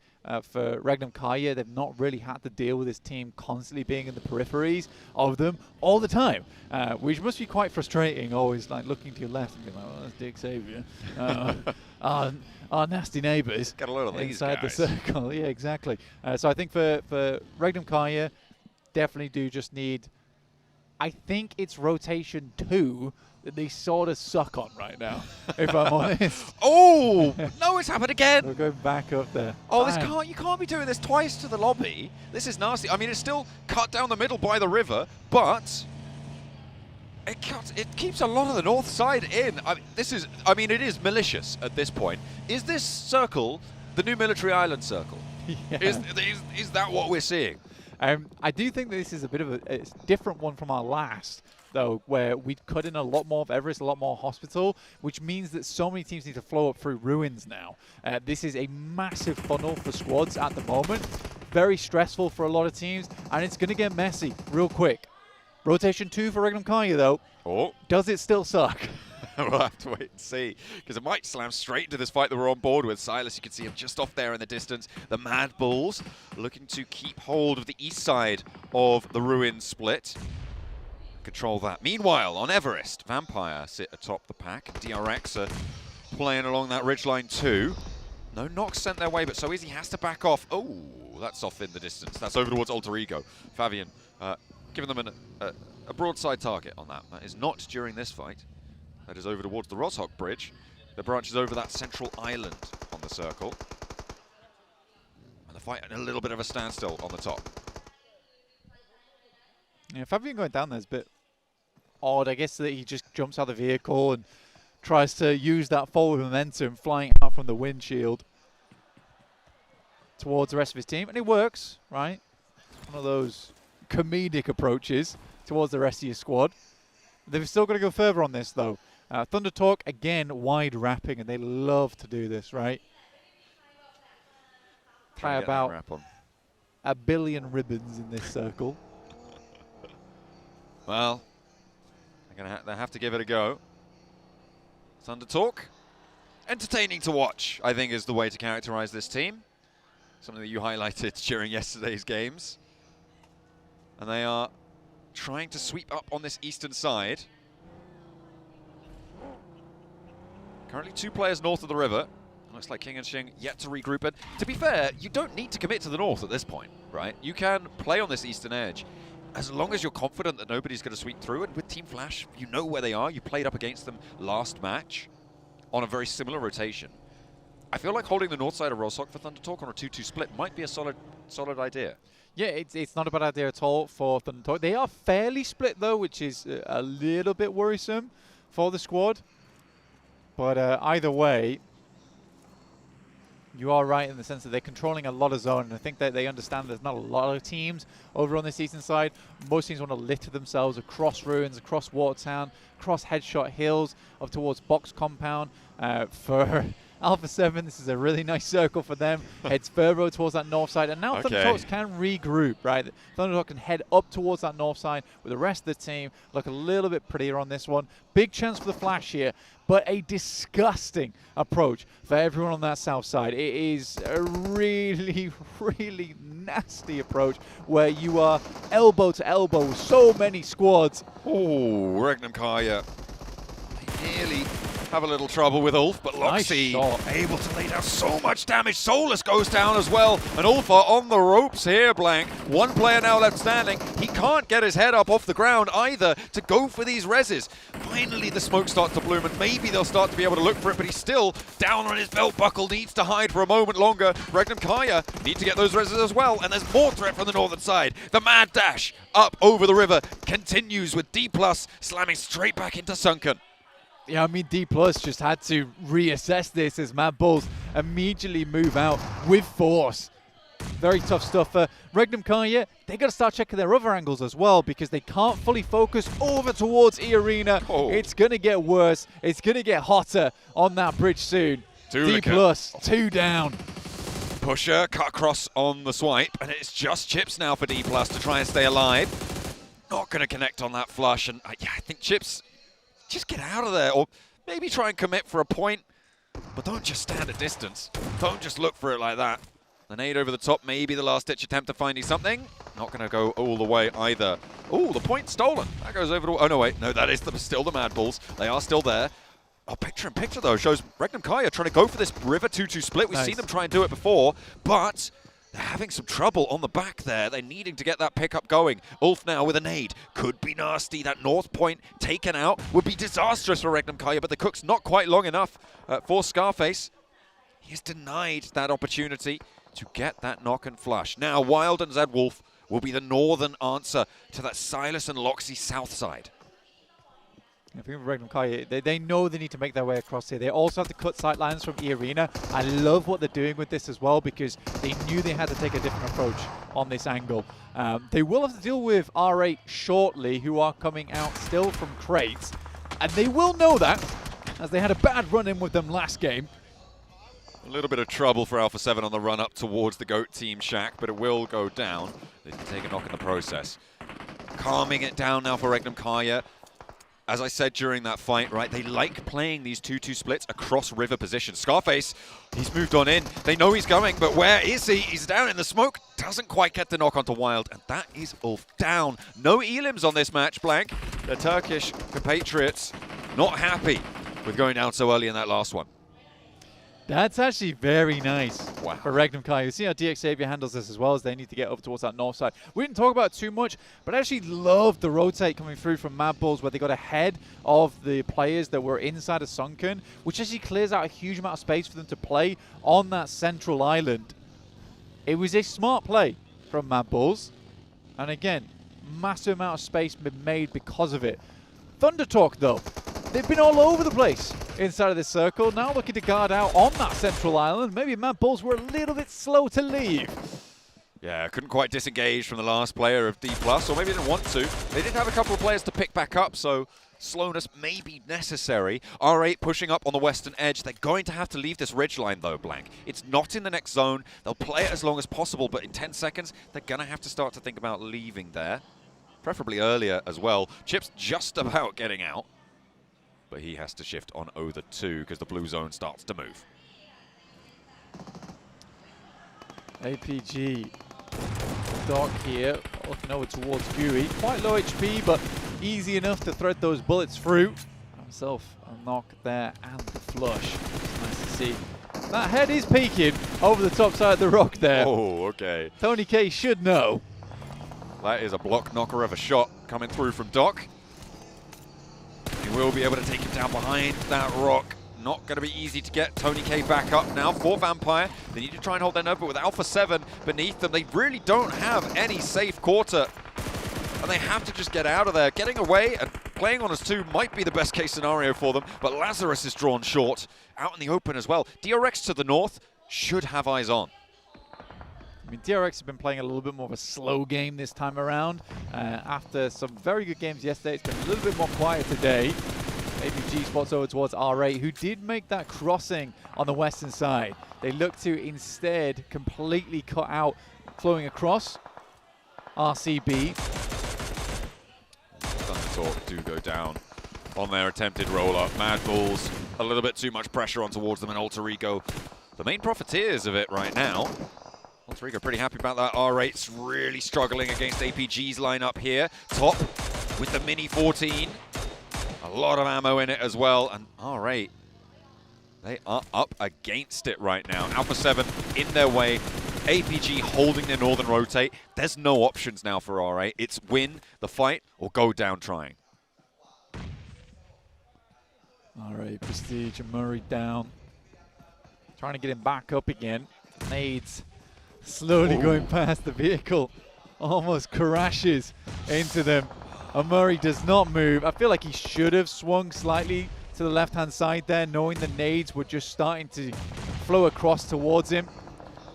for Regnum Kaya, they've not really had to deal with this team constantly being in the peripheries of them all the time, which must be quite frustrating, always like looking to your left and being like, oh, that's DXavier. Our nasty neighbours got a lot of inside these the guys. circle. Yeah, exactly. So I think for Regnum Kaya, definitely do just need, I think it's rotation 2 that they sort of suck on right now, if I'm honest. Oh, no, it's happened again. We're going back up there. Oh, you can't be doing this twice to the lobby. This is nasty. I mean, it's still cut down the middle by the river, but it keeps a lot of the north side in. I mean, it is malicious at this point. Is this circle the new military island circle? Yeah. Is that what we're seeing? I do think that this is a bit of a different one from our last, though, where we'd cut in a lot more of Everest, a lot more Hospital, which means that so many teams need to flow up through Ruins now. This is a massive funnel for squads at the moment. Very stressful for a lot of teams, and it's going to get messy real quick. Rotation 2 for Regnum Kaya, though. Oh. Does it still suck? We'll have to wait and see, because it might slam straight into this fight that we're on board with. Silas, you can see him just off there in the distance. The Mad Bulls looking to keep hold of the east side of the Ruin split. Control that. Meanwhile, on Everest, Vampire sit atop the pack. DRX are playing along that ridgeline too. No knocks sent their way, but So Easy has to back off. Oh, that's off in the distance. That's over towards Alter Ego. Fabian giving them a broadside target on that. That is not during this fight. That is over towards the Roshok Bridge. The branch is over that central island on the circle. And the fight at a little bit of a standstill on the top. Yeah, Fabian going down there is a bit odd. I guess that he just jumps out of the vehicle and tries to use that forward momentum flying out from the windshield towards the rest of his team. And it works, right? One of those comedic approaches towards the rest of your squad. They've still got to go further on this, though. Thunder Talk, again, wide wrapping, and they love to do this, right? Try about 1 billion ribbons in this circle. Well, they have to give it a go. Thunder Talk, entertaining to watch, I think, is the way to characterize this team. Something that you highlighted during yesterday's games. And they are trying to sweep up on this eastern side. Currently 2 players north of the river. Looks like King and Xing yet to regroup. And to be fair, you don't need to commit to the north at this point, right? You can play on this eastern edge as long as you're confident that nobody's going to sweep through. And with Team Flash, you know where they are. You played up against them last match on a very similar rotation. I feel like holding the north side of Roshok for Thunder Talk on a 2-2 split might be a solid idea. Yeah, it's not a bad idea at all for Thunder Talk. They are fairly split, though, which is a little bit worrisome for the squad. But either way, you are right in the sense that they're controlling a lot of zone. And I think that they understand there's not a lot of teams over on this eastern side. Most teams want to litter themselves across Ruins, across Watertown, across Headshot Hills, up towards Box Compound. For Alpha 7, this is a really nice circle for them. Heads further towards that north side. And now Thunder Talks can regroup, right? Thunder Talk can head up towards that north side with the rest of the team. Look a little bit prettier on this one. Big chance for the Flash here, but a disgusting approach for everyone on that south side. It is a really, really nasty approach where you are elbow to elbow with so many squads. Oh, Regnum Kaya nearly have a little trouble with Ulf, but Loxy able to lay down so much damage. Solus goes down as well, and Ulf are on the ropes here, Blank. 1 player now left standing. He can't get his head up off the ground either to go for these reses. Finally, the smoke starts to bloom, and maybe they'll start to be able to look for it, but he's still down on his belt buckle, needs to hide for a moment longer. Regnum Kaya need to get those reses as well, and there's more threat from the northern side. The mad dash up over the river continues with D+ slamming straight back into Sunken. Yeah, I mean, D+ just had to reassess this as Mad Bulls immediately move out with force. Very tough stuff for Regnum Kaya. They got to start checking their other angles as well because they can't fully focus over towards E-Arena. It's going to get worse. It's going to get hotter on that bridge soon. D+, 2 down. Pusher cut across on the swipe, and it's just Chips now for D+ to try and stay alive. Not going to connect on that flush, and yeah, I think Chips, just get out of there, or maybe try and commit for a point, but don't just stand at distance. Don't just look for it like that. The nade over the top, maybe the last-ditch attempt at finding something. Not going to go all the way either. Oh, the point stolen. That goes over to... Oh, no, wait. No, that is still the Mad Bulls. They are still there. Oh, picture-in-picture, though, shows Regnum Kaya trying to go for this river 2-2 split. We've seen them try and do it before, but they're having some trouble on the back there. They're needing to get that pickup going. Ulf now with a nade. Could be nasty. That north point taken out would be disastrous for Regnum Kaya, but the cook's not quite long enough for Scarface. He's denied that opportunity to get that knock and flush. Now, Wild and Zed Wolf will be the northern answer to that Silas and Loxy south side. I think with Regnum Kaya, they know they need to make their way across here. They also have to cut sight lines from E-Arena. I love what they're doing with this as well because they knew they had to take a different approach on this angle. They will have to deal with R8 shortly, who are coming out still from crates. And they will know that, as they had a bad run-in with them last game. A little bit of trouble for Alpha 7 on the run up towards the GOAT team shack, but it will go down. They can take a knock in the process. Calming it down now for Regnum Kaya. as I said during that fight, right, they like playing these 2-2 splits across river positions. Scarface, he's moved on in. They know he's going, but where is he? He's down in the smoke. Doesn't quite get the knock onto Wild, and that is Ulf down. No elims on this match, Blank. The Turkish compatriots not happy with going down so early in that last one. That's actually very nice for Regnum Kai. You see how DX Xavier handles this as well, as they need to get up towards that north side. We didn't talk about it too much, but I actually loved the rotate coming through from Mad Bulls, where they got ahead of the players that were inside of Sunken, which actually clears out a huge amount of space for them to play on that central island. It was a smart play from Mad Bulls, and again, massive amount of space been made because of it. Thunder Talk, though, they've been all over the place inside of this circle. Now looking to guard out on that central island. Maybe Mad Bulls were a little bit slow to leave. Yeah, couldn't quite disengage from the last player of D+, or maybe didn't want to. They did have a couple of players to pick back up, so slowness may be necessary. R8 pushing up on the western edge. They're going to have to leave this ridgeline, though, Blank. It's not in the next zone. They'll play it as long as possible, but in 10 seconds, they're going to have to start to think about leaving there. Preferably earlier as well. Chip's just about getting out, but he has to shift on Other 2 because the blue zone starts to move. APG Doc here, looking over towards Gooey. Quite low HP, but easy enough to thread those bullets through. Himself a knock there and the flush. It's nice to see. That head is peeking over the top side of the rock there. Oh, okay. Tony K should know. That is a block knocker of a shot coming through from Doc. He will be able to take him down behind that rock. Not going to be easy to get Tony K back up now for Vampire. They need to try and hold their nerve, but with Alpha 7 beneath them, they really don't have any safe quarter. And they have to just get out of there. Getting away and playing on as 2 might be the best case scenario for them, but Lazarus is drawn short. Out in the open as well. DRX to the north should have eyes on. I mean, DRX has been playing a little bit more of a slow game this time around. After some very good games yesterday, it's been a little bit more quiet today. APG spots over towards R8, who did make that crossing on the western side. They look to instead completely cut out flowing across RCB. Thunder Talk do go down on their attempted roll-up. Mad Bulls, a little bit too much pressure on towards them, and Alter Ego, the main profiteers of it right now. Alter Ego pretty happy about that. R8's really struggling against APG's lineup here. Top with the Mini 14. A lot of ammo in it as well. And R8, they are up against it right now. Alpha 7 in their way. APG holding their northern rotate. There's no options now for R8. It's win the fight or go down trying. R8, Prestige and Murray down. Trying to get him back up again. Nades slowly going past the vehicle. Almost crashes into them. And Murray does not move. I feel like he should have swung slightly to the left-hand side there, knowing the nades were just starting to flow across towards him.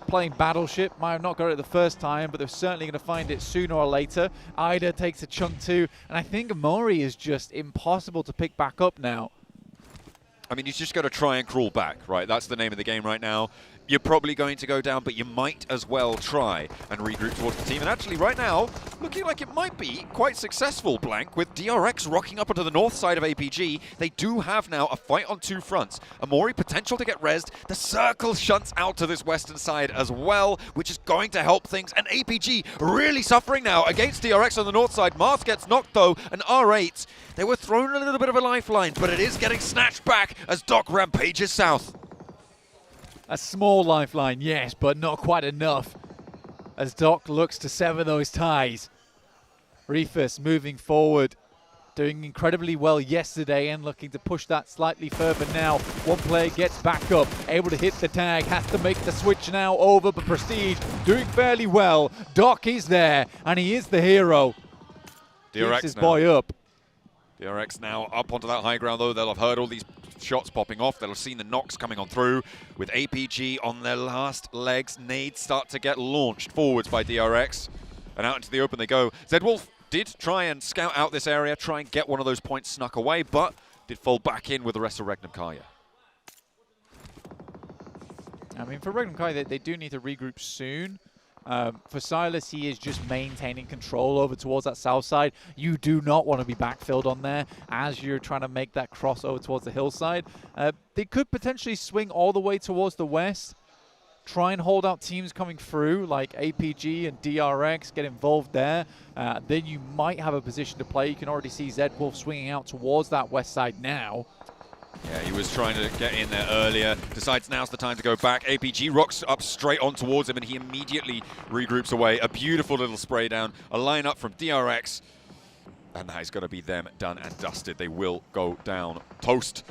Playing Battleship, might have not got it the first time, but they're certainly going to find it sooner or later. Ida takes a chunk too, and I think Murray is just impossible to pick back up now. I mean, he's just got to try and crawl back, right? That's the name of the game right now. You're probably going to go down, but you might as well try and regroup towards the team. And actually, right now, looking like it might be quite successful, Blank, with DRX rocking up onto the north side of APG. They do have now a fight on 2 fronts. Amori potential to get rezzed. The circle shunts out to this western side as well, which is going to help things. And APG really suffering now against DRX on the north side. Mars gets knocked, though, and R8, they were thrown a little bit of a lifeline, but it is getting snatched back as Doc rampages south. A small lifeline, yes, but not quite enough as Doc looks to sever those ties. Rufus moving forward, doing incredibly well yesterday and looking to push that slightly further now. One player gets back up, able to hit the tag, has to make the switch now over, but Prestige doing fairly well. Doc is there, and he is the hero. DRX keeps his now. boy up. DRX now up onto that high ground, though. They'll have heard all these shots popping off. They'll have seen the knocks coming on through. With APG on their last legs, nades start to get launched forwards by DRX. And out into the open they go. Zedwolf did try and scout out this area, try and get one of those points snuck away, but did fall back in with the rest of Regnum Kaya. I mean, for Regnum Kai, they do need to regroup soon. For Silas, he is just maintaining control over towards that south side. You do not want to be backfilled on there as you're trying to make that crossover towards the hillside. They could potentially swing all the way towards the west, try and hold out teams coming through like APG and DRX, get involved there. Then you might have a position to play. You can already see Zed Wolf swinging out towards that west side now. Yeah, he was trying to get in there earlier, decides now's the time to go back. APG rocks up straight on towards him, and he immediately regroups away. A beautiful little spray down, a lineup from DRX, and that is going to be them done and dusted. They will go down. Toast.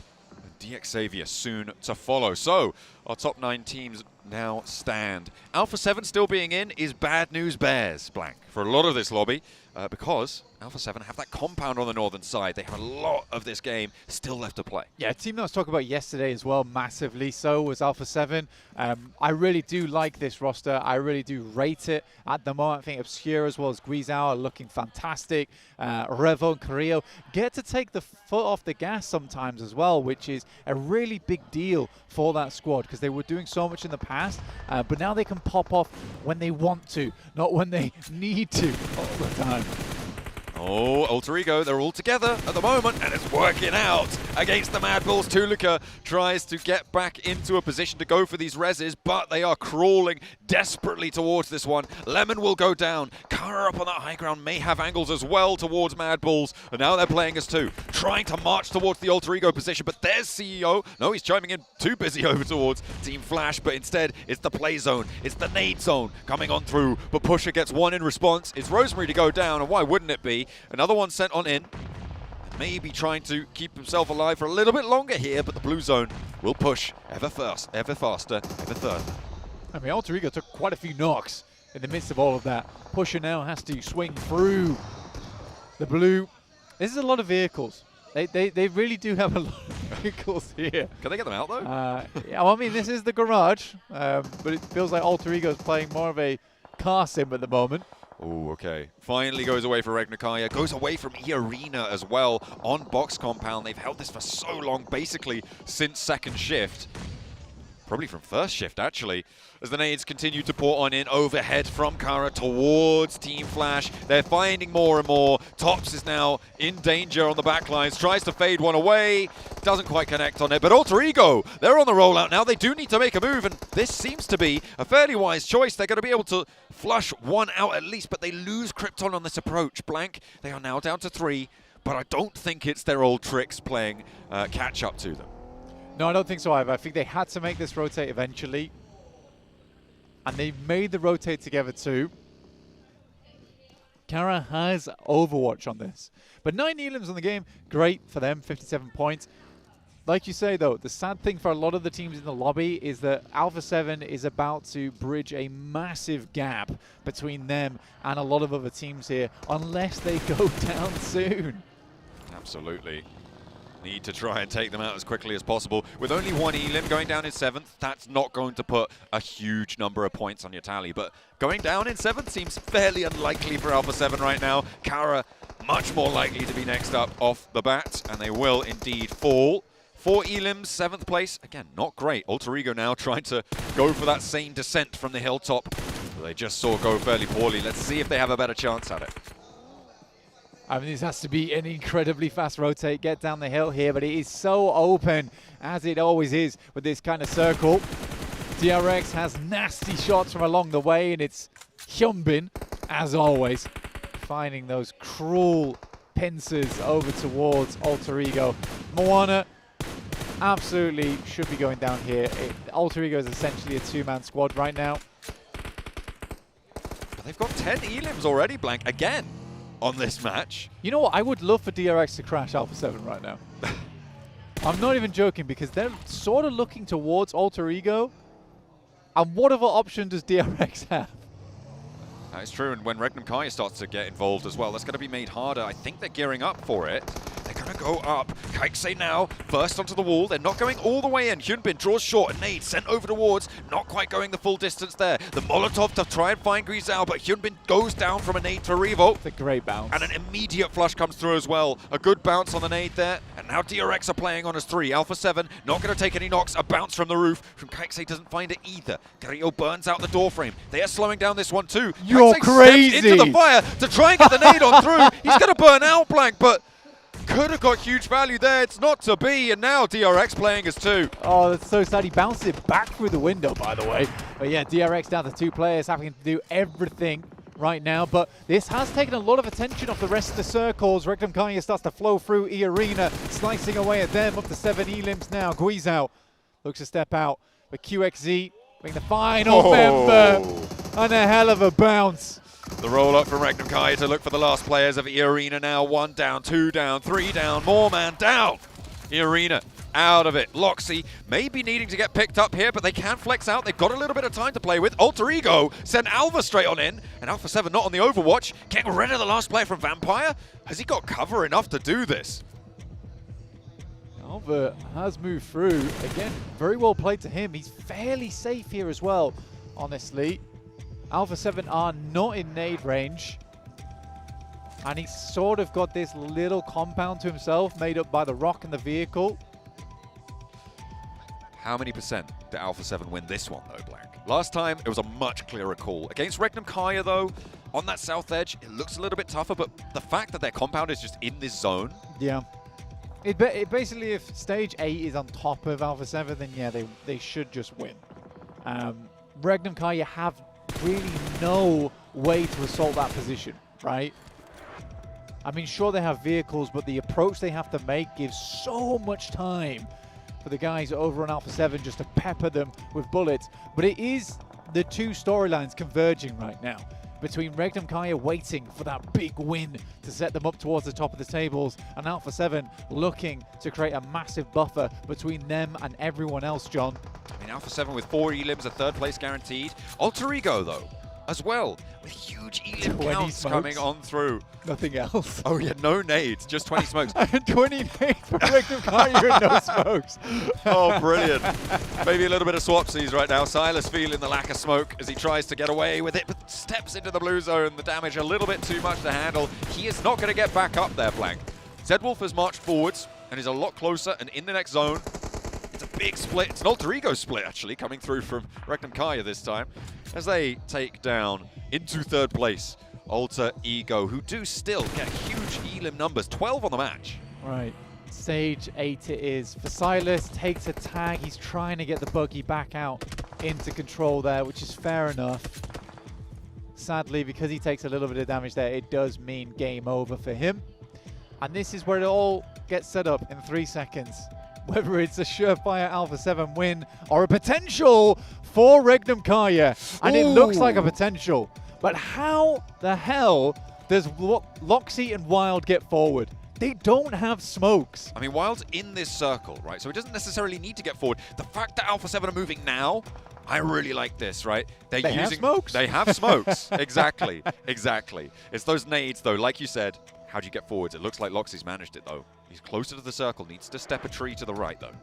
DX Xavier soon to follow. So, our top 9 teams now stand. Alpha 7 still being in is bad news bears, Blank, for a lot of this lobby, because Alpha 7 have that compound on the northern side. They have a lot of this game still left to play. Yeah, a team that I was talking about yesterday as well, massively so, was Alpha 7. I really do like this roster. I really do rate it. At the moment, I think Obscure as well as Guizhou are looking fantastic. Revo and Carrillo get to take the foot off the gas sometimes as well, which is a really big deal for that squad because they were doing so much in the past, but now they can pop off when they want to, not when they need to all the time. Oh, Alter Ego, they're all together at the moment, and it's working out against the Mad Bulls. Tulika tries to get back into a position to go for these reses, but they are crawling desperately towards this one. Lemon will go down. Kara up on that high ground may have angles as well towards Mad Bulls, and now they're playing as two, trying to march towards the Alter Ego position, but there's CEO. No, he's chiming in too busy over towards Team Flash, but instead it's the play zone. It's the nade zone coming on through, but Pusher gets one in response. It's Rosemary to go down, and why wouldn't it be? Another one sent on in. Maybe trying to keep himself alive for a little bit longer here, but the blue zone will push ever faster, ever further. I mean, Alter Ego took quite a few knocks in the midst of all of that. Pusher now has to swing through the blue. This is a lot of vehicles. They really do have a lot of vehicles here. Can they get them out, though? Yeah, well, I mean, this is the garage, but it feels like Alter Ego is playing more of a car sim at the moment. Oh, okay. Finally goes away for Regnakaya. Goes away from E-Arena as well on box compound. They've held this for so long, basically since second shift. Probably from first shift, actually. As the nades continue to pour on in overhead from Kara towards Team Flash. They're finding more and more. Tops is now in danger on the backlines. Tries to fade one away. Doesn't quite connect on it. But Alter Ego, they're on the rollout now. They do need to make a move. And this seems to be a fairly wise choice. They're going to be able to flush one out at least. But they lose Krypton on this approach. Blank, they are now down to 3. But I don't think it's their old tricks playing catch up to them. No, I don't think so either. I think they had to make this rotate eventually. And they made the rotate together too. Kara has Overwatch on this. But 9 elims on the game, great for them, 57 points. Like you say though, the sad thing for a lot of the teams in the lobby is that Alpha 7 is about to bridge a massive gap between them and a lot of other teams here, unless they go down soon. Absolutely. Need to try and take them out as quickly as possible. With only 1 elim going down in 7th, that's not going to put a huge number of points on your tally. But going down in 7th seems fairly unlikely for Alpha 7 right now. Kara much more likely to be next up off the bat, and they will indeed fall. 4 elims, 7th place. Again, not great. Alter Ego now trying to go for that same descent from the hilltop. They just saw go fairly poorly. Let's see if they have a better chance at it. I mean, this has to be an incredibly fast rotate, get down the hill here, but it is so open, as it always is with this kind of circle. DRX has nasty shots from along the way, and it's Hyunbin, as always, finding those cruel pincers over towards Alter Ego. Moana absolutely should be going down here. Alter Ego is essentially a 2-man squad right now. But they've got 10 elims already, Blank, again. On this match. You know what? I would love for DRX to crash Alpha 7 right now. I'm not even joking because they're sort of looking towards Alter Ego. And what other option does DRX have? That is true, and when Regnum Kaya starts to get involved as well, that's going to be made harder. I think they're gearing up for it. They're going gonna go up. Kaiksei now, first onto the wall. They're not going all the way in. Hyunbin draws short. A nade sent over towards. Not quite going the full distance there. The Molotov to try and find Guizhao, but Hyunbin goes down from a nade to revolt. It's a great bounce. And an immediate flush comes through as well. A good bounce on the nade there. And now DRX are playing on as 3. Alpha 7 not going to take any knocks. A bounce from the roof. From Kaiksei doesn't find it either. Carrillo burns out the door frame. They are slowing down this one too. You're Kaiksei crazy. steps into the fire to try and get the nade on through. He's going to burn out Blank, but could have got huge value there. It's not to be, and now DRX playing as 2. Oh, that's so sad. He bounced it back through the window, by the way. But yeah, DRX down to 2 players, having to do everything right now. But this has taken a lot of attention off the rest of the circles. Regnum Kaya starts to flow through E-Arena, slicing away at them. Up to 7 elims now. Guizhao looks to step out. But QXZ being the final member. And a hell of a bounce. The roll up from Regnum Kaya to look for the last players of E-Arena now. 1 down, 2 down, 3 down, more man down. E-Arena out of it. Loxy may be needing to get picked up here, but they can flex out. They've got a little bit of time to play with. Alter Ego send Alva straight on in, and Alpha 7 not on the Overwatch. Getting rid of the last player from Vampire. Has he got cover enough to do this? Alva has moved through. Again, very well played to him. He's fairly safe here as well, honestly. Alpha 7 are not in nade range. And he's sort of got this little compound to himself made up by the rock and the vehicle. How many percent did Alpha 7 win this one, though, Blank? Last time, it was a much clearer call. Against Regnum Kaya, though, on that south edge, it looks a little bit tougher, but the fact that their compound is just in this zone. Yeah. It basically, if stage 8 is on top of Alpha 7, then yeah, they should just win. Regnum Kaya have really no way to assault that position, right? I mean, sure, they have vehicles, but the approach they have to make gives so much time for the guys over on Alpha 7 just to pepper them with bullets. But it is the 2 storylines converging right now between Regnum Kaya waiting for that big win to set them up towards the top of the tables, and Alpha 7 looking to create a massive buffer between them and everyone else, John. I mean, Alpha 7 with 4 elims, a 3rd place guaranteed. Alter Ego, though, as well, with huge elim counts coming on through. Nothing else. Oh, yeah, no nades, just 20 smokes. 20 nades for Regnum Kaya and no smokes. Oh, brilliant. Maybe a little bit of swapsies right now. Silas feeling the lack of smoke as he tries to get away with it, but steps into the blue zone. The damage a little bit too much to handle. He is not going to get back up there, Blank. Zedwolf has marched forwards and is a lot closer and in the next zone. It's a big split. It's an Alter Ego split, actually, coming through from Regnum Kaya this time, as they take down into 3rd place Alter Ego, who do still get huge elim numbers, 12 on the match. Right, stage 8 it is. For Silas, takes a tag. He's trying to get the buggy back out into control there, which is fair enough. Sadly, because he takes a little bit of damage there, it does mean game over for him. And this is where it all gets set up in 3 seconds. Whether it's a surefire Alpha 7 win or a potential for Regnum Kaya. And it looks like a potential. But how the hell does Loxy and Wild get forward? They don't have smokes. I mean, Wild's in this circle, right? So he doesn't necessarily need to get forward. The fact that Alpha 7 are moving now, I really like this, right? They have smokes. They have smokes. Exactly. Exactly. It's those nades, though. Like you said, how do you get forwards? It looks like Loxy's managed it, though. He's closer to the circle. Needs to step a tree to the right, though.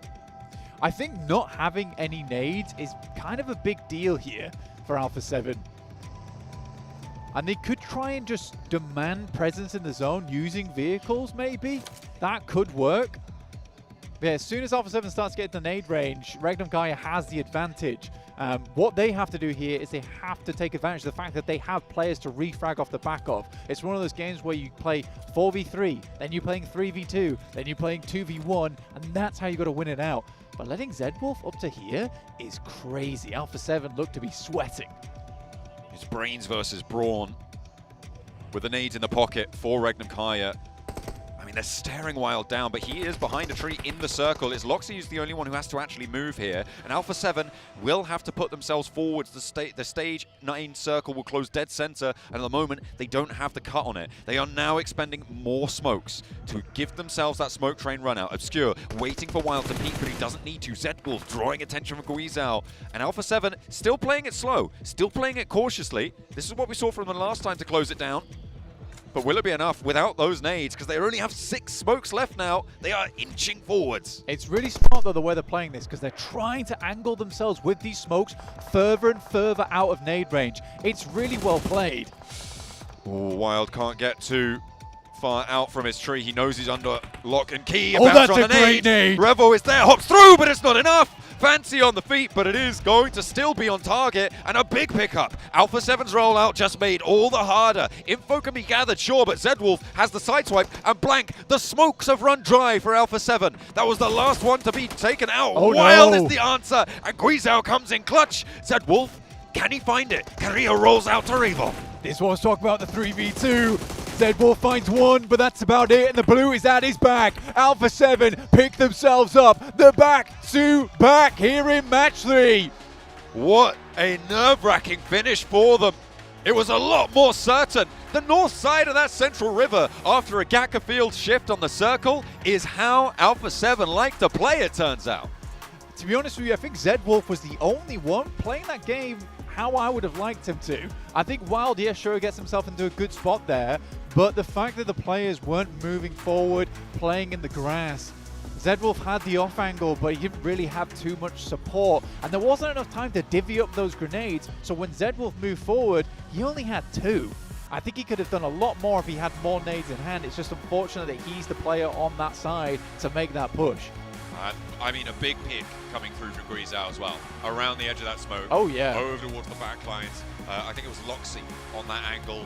I think not having any nades is kind of a big deal here for Alpha 7. And they could try and just demand presence in the zone using vehicles, maybe. That could work. But yeah, as soon as Alpha 7 starts getting the nade range, Regnum Kaya has the advantage. What they have to do here is they have to take advantage of the fact that they have players to refrag off the back of. It's one of those games where you play 4v3, then you're playing 3v2, then you're playing 2v1, and that's how you got to win it out. But letting Zedwolf up to here is crazy. Alpha 7 look to be sweating. It's brains versus brawn. With the nades in the pocket for Regnum Kaya. I mean, they're staring Wild down, but he is behind a tree in the circle. It's Loxy who's the only one who has to actually move here. And Alpha 7 will have to put themselves forwards. The stage 9 circle will close dead center. And at the moment, they don't have the cut on it. They are now expending more smokes to give themselves that smoke train run out. Obscure waiting for Wild to peek, but he doesn't need to. Zedwolf drawing attention from Guizhao. And Alpha 7 still playing it slow, still playing it cautiously. This is what we saw from them last time to close it down. But will it be enough without those nades? Because they only have 6 smokes left now. They are inching forwards. It's really smart, though, the way they're playing this, because they're trying to angle themselves with these smokes further and further out of nade range. It's really well played. Ooh, Wild can't get too far out from his tree. He knows he's under lock and key. Oh, Bounce that's on a the great nade. Revo is there, hops through, but it's not enough. Fancy on the feet, but it is going to still be on target, and a big pickup. Alpha 7's rollout just made all the harder. Info can be gathered, sure, but Zedwolf has the sideswipe, and blank. The smokes have run dry for Alpha 7. That was the last one to be taken out. Oh, Wild no. is the answer, and Guizhao comes in clutch. Zedwolf, can he find it? Carrillo rolls out to Revo. This one's talking about the 3v2. Zedwolf finds one, but that's about it, and the blue is at his back. Alpha 7 pick themselves up. They're back to back here in match 3. What a nerve-wracking finish for them. It was a lot more certain. The north side of that central river after a Gaka field shift on the circle is how Alpha 7 like to play, it turns out. To be honest with you, I think Zedwolf was the only one playing that game how I would have liked him to. I think Wild, yeah, sure, gets himself into a good spot there, but the fact that the players weren't moving forward, playing in the grass, Zedwolf had the off angle, but he didn't really have too much support, and there wasn't enough time to divvy up those grenades, so when Zedwolf moved forward, he only had 2. I think he could have done a lot more if he had more nades in hand. It's just unfortunate that he's the player on that side to make that push. I mean, a big pick coming through from Guizhao as well. Around the edge of that smoke. Oh, yeah. Over towards the back lines. I think it was Loxy on that angle.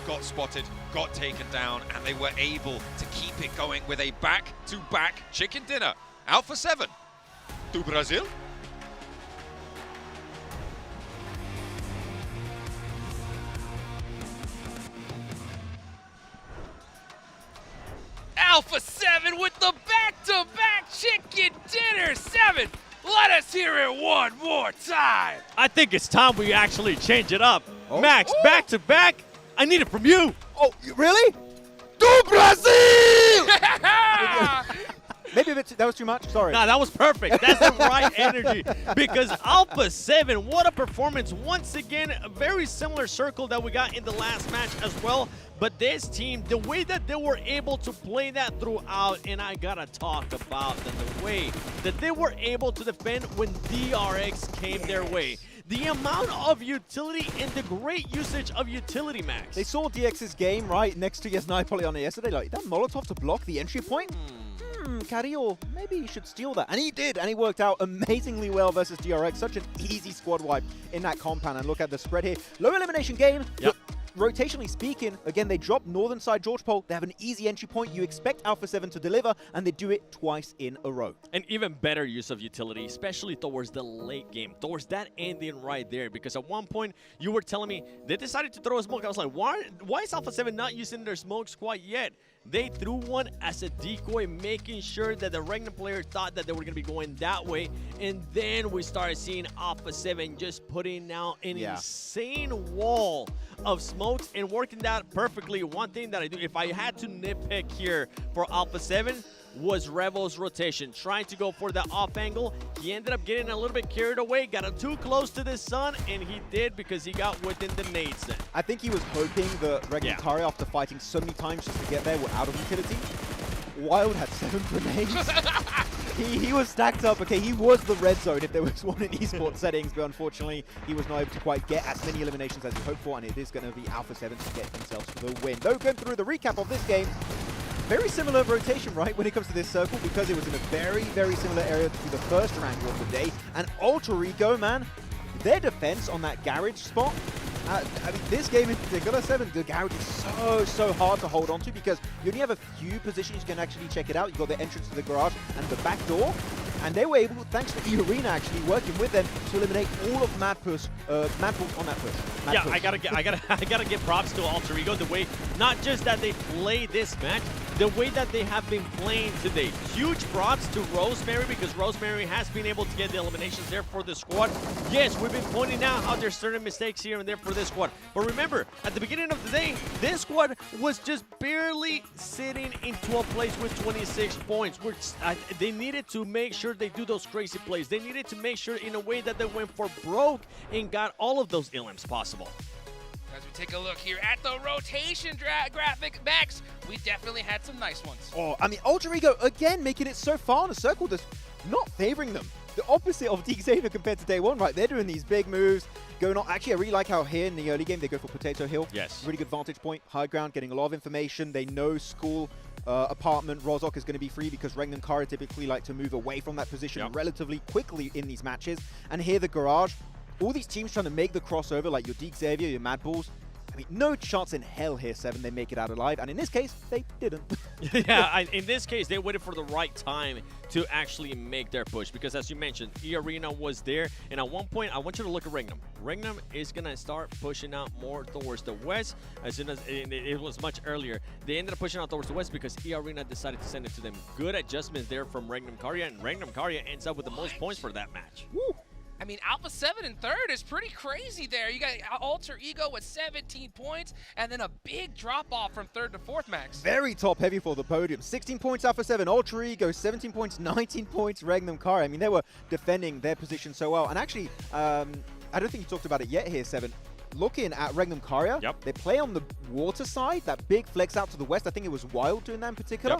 Got spotted, got taken down, and they were able to keep it going with a back-to-back chicken dinner. Alpha 7 to Brazil. Alpha 7 with the back-to-back chicken dinner. 7, let us hear it one more time. I think it's time we actually change it up. Max, back to back. I need it from you. Oh, really? Do Brazil! Maybe a bit that was too much. Sorry. Nah, that was perfect. That's the right energy. Because Alpha 7, what a performance. Once again, a very similar circle that we got in the last match as well. But this team, the way that they were able to play that throughout, and I gotta talk about the way that they were able to defend when DRX came their way. The amount of utility and the great usage of utility, Max. They saw DX's game right next to Yesnai yesterday. Like, that Molotov to block the entry point? Carrillo, maybe he should steal that. And he did, and he worked out amazingly well versus DRX. Such an easy squad wipe in that compound. And look at the spread here. Low elimination game. Yep. Rotationally speaking, again, they drop northern side George Pole. They have an easy entry point. You expect Alpha 7 to deliver, and they do it twice in a row. An even better use of utility, especially towards the late game, towards that ending right there. Because at one point, you were telling me they decided to throw a smoke. I was like, why is Alpha 7 not using their smokes quite yet? They threw one as a decoy, making sure that the Regna player thought that they were going to be going that way. And then we started seeing Alpha 7 just putting out an insane wall of smokes and working that perfectly. One thing that I do, if I had to nitpick here for Alpha 7, was Revo's rotation, trying to go for the off angle. He ended up getting a little bit carried away, got him too close to the sun, and he did because he got within the nades then. I think he was hoping the Regnatari, after fighting so many times just to get there, were out of utility. Wild had 7 grenades. he was stacked up. Okay, he was the red zone if there was one in esports settings, but unfortunately, he was not able to quite get as many eliminations as he hoped for, and it is going to be Alpha 7 to get themselves the win. Though, going through the recap of this game, very similar rotation, right, when it comes to this circle, because it was in a very, very similar area to the first round of the day. And Ultra Rico, man, their defense on that garage spot, I mean, this game in particular, 7, the garage is so hard to hold on to because you only have a few positions you can actually check it out. You've got the entrance to the garage and the back door. And they were able, thanks to E-Arena actually working with them, to eliminate all of Madpush on that push. Yeah, I gotta give props to Alter Ego, the way, not just that they play this match, the way that they have been playing today. Huge props to Rosemary, because Rosemary has been able to get the eliminations there for the squad. Yes, we've been pointing out how there's certain mistakes here and there for this squad. But remember, at the beginning of the day, this squad was just barely sitting in 12th place with 26 points. They needed to make sure they do those crazy plays. They needed to make sure in a way that they went for broke and got all of those elims possible. As we take a look here at the rotation graphic, Max, we definitely had some nice ones. Oh, I mean, Ultra Ego, again, making it so far in a circle, just not favoring them. The opposite of Xavier compared to day one, right? They're doing these big moves, going on. Actually, I really like how here in the early game, they go for Potato Hill. Yes. Really good vantage point, high ground, getting a lot of information. They know school, apartment, Rozok is going to be free because Reng and Kara typically like to move away from that position relatively quickly in these matches. And here, the Garage, all these teams trying to make the crossover, like your Xavier, your Mad Bulls. I mean, no chance in hell here, 7, they make it out alive. And in this case, they didn't. In this case, they waited for the right time to actually make their push. Because as you mentioned, E-Arena was there. And at one point, I want you to look at Regnum. Regnum is going to start pushing out more towards the west. As soon as it was much earlier. They ended up pushing out towards the west because E-Arena decided to send it to them. Good adjustments there from Regnum Karya. And Regnum Karya ends up with the most points for that match. Woo. I mean, Alpha 7 in third is pretty crazy there. You got Alter Ego with 17 points, and then a big drop-off from third to fourth, Max. Very top-heavy for the podium. 16 points Alpha 7, Ultra Ego, 17 points, 19 points, Regnum Kara. I mean, they were defending their position so well. And actually, I don't think you talked about it yet here, 7. Looking at Regnum Kara, they play on the water side, that big flex out to the west. I think it was Wild doing that in particular.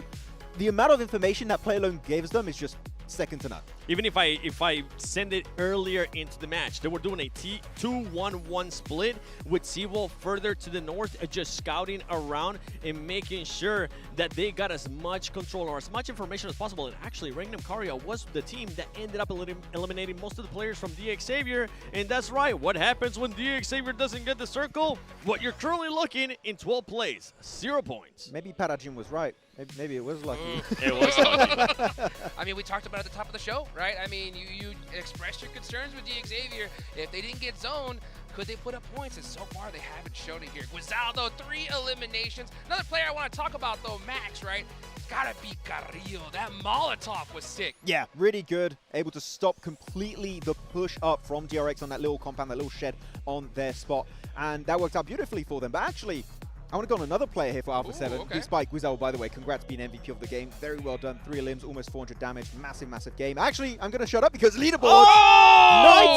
The amount of information that Play Alone gives them is just second to none. Even if I send it earlier into the match, they were doing a 2-1-1 split with Seawolf further to the north, just scouting around and making sure that they got as much control or as much information as possible. And actually, Regnum Karya was the team that ended up eliminating most of the players from DX Xavier. And that's right, what happens when DX Xavier doesn't get the circle? What you're currently looking in 12 plays, 0 points. Maybe Parajin was right. Maybe it was lucky. It was lucky. I mean, we talked about it at the top of the show, right? I mean, you expressed your concerns with DX Xavier. If they didn't get zoned, could they put up points? And so far, they haven't shown it here. Guizaldo, 3 eliminations. Another player I want to talk about, though, Max, right? Gotta be Carrillo. That Molotov was sick. Yeah, really good. Able to stop completely the push up from DRX on that little compound, that little shed on their spot. And that worked out beautifully for them. But actually, I want to go on another player here for Alpha 7. Okay. Big Spike Guizal, by the way, congrats being MVP of the game. Very well done. 3 limbs, almost 400 damage. Massive, massive game. Actually, I'm going to shut up because leaderboard,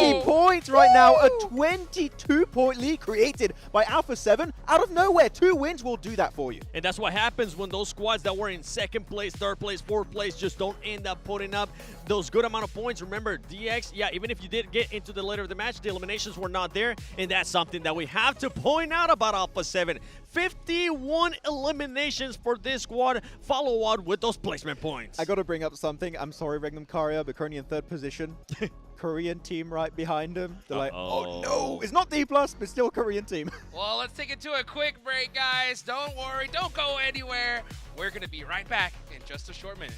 90 points right now. A 22-point lead created by Alpha 7 out of nowhere. 2 wins will do that for you. And that's what happens when those squads that were in second place, third place, fourth place just don't end up putting up those good amount of points. Remember, DX, yeah, even if you did get into the later of the match, the eliminations were not there. And that's something that we have to point out about Alpha 7. 51 eliminations for this squad, follow on with those placement points. I got to bring up something. I'm sorry, Regnum Karya, but currently in third position. Korean team right behind him. They're like, oh no, it's not D+, but still Korean team. Well, let's take it to a quick break, guys. Don't worry, don't go anywhere. We're going to be right back in just a short minute.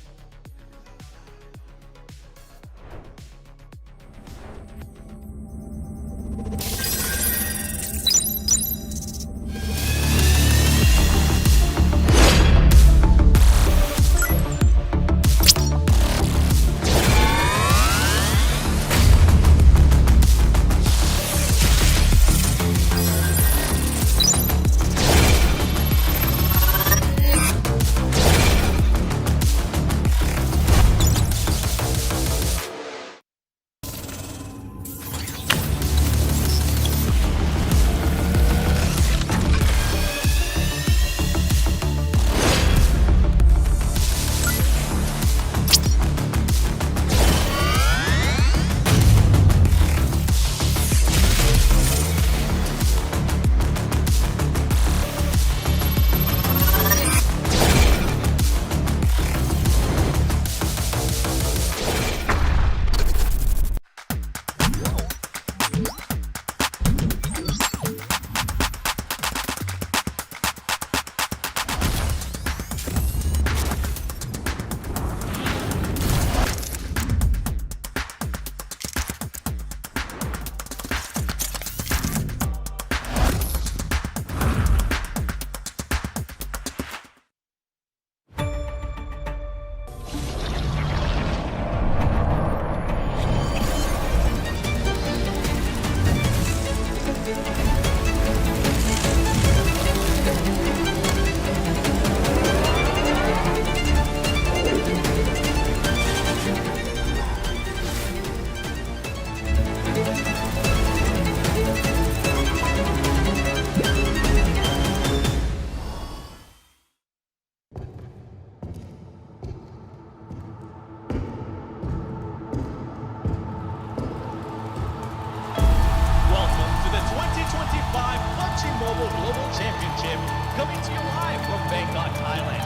Mobile Global Championship, coming to you live from Bangkok, Thailand.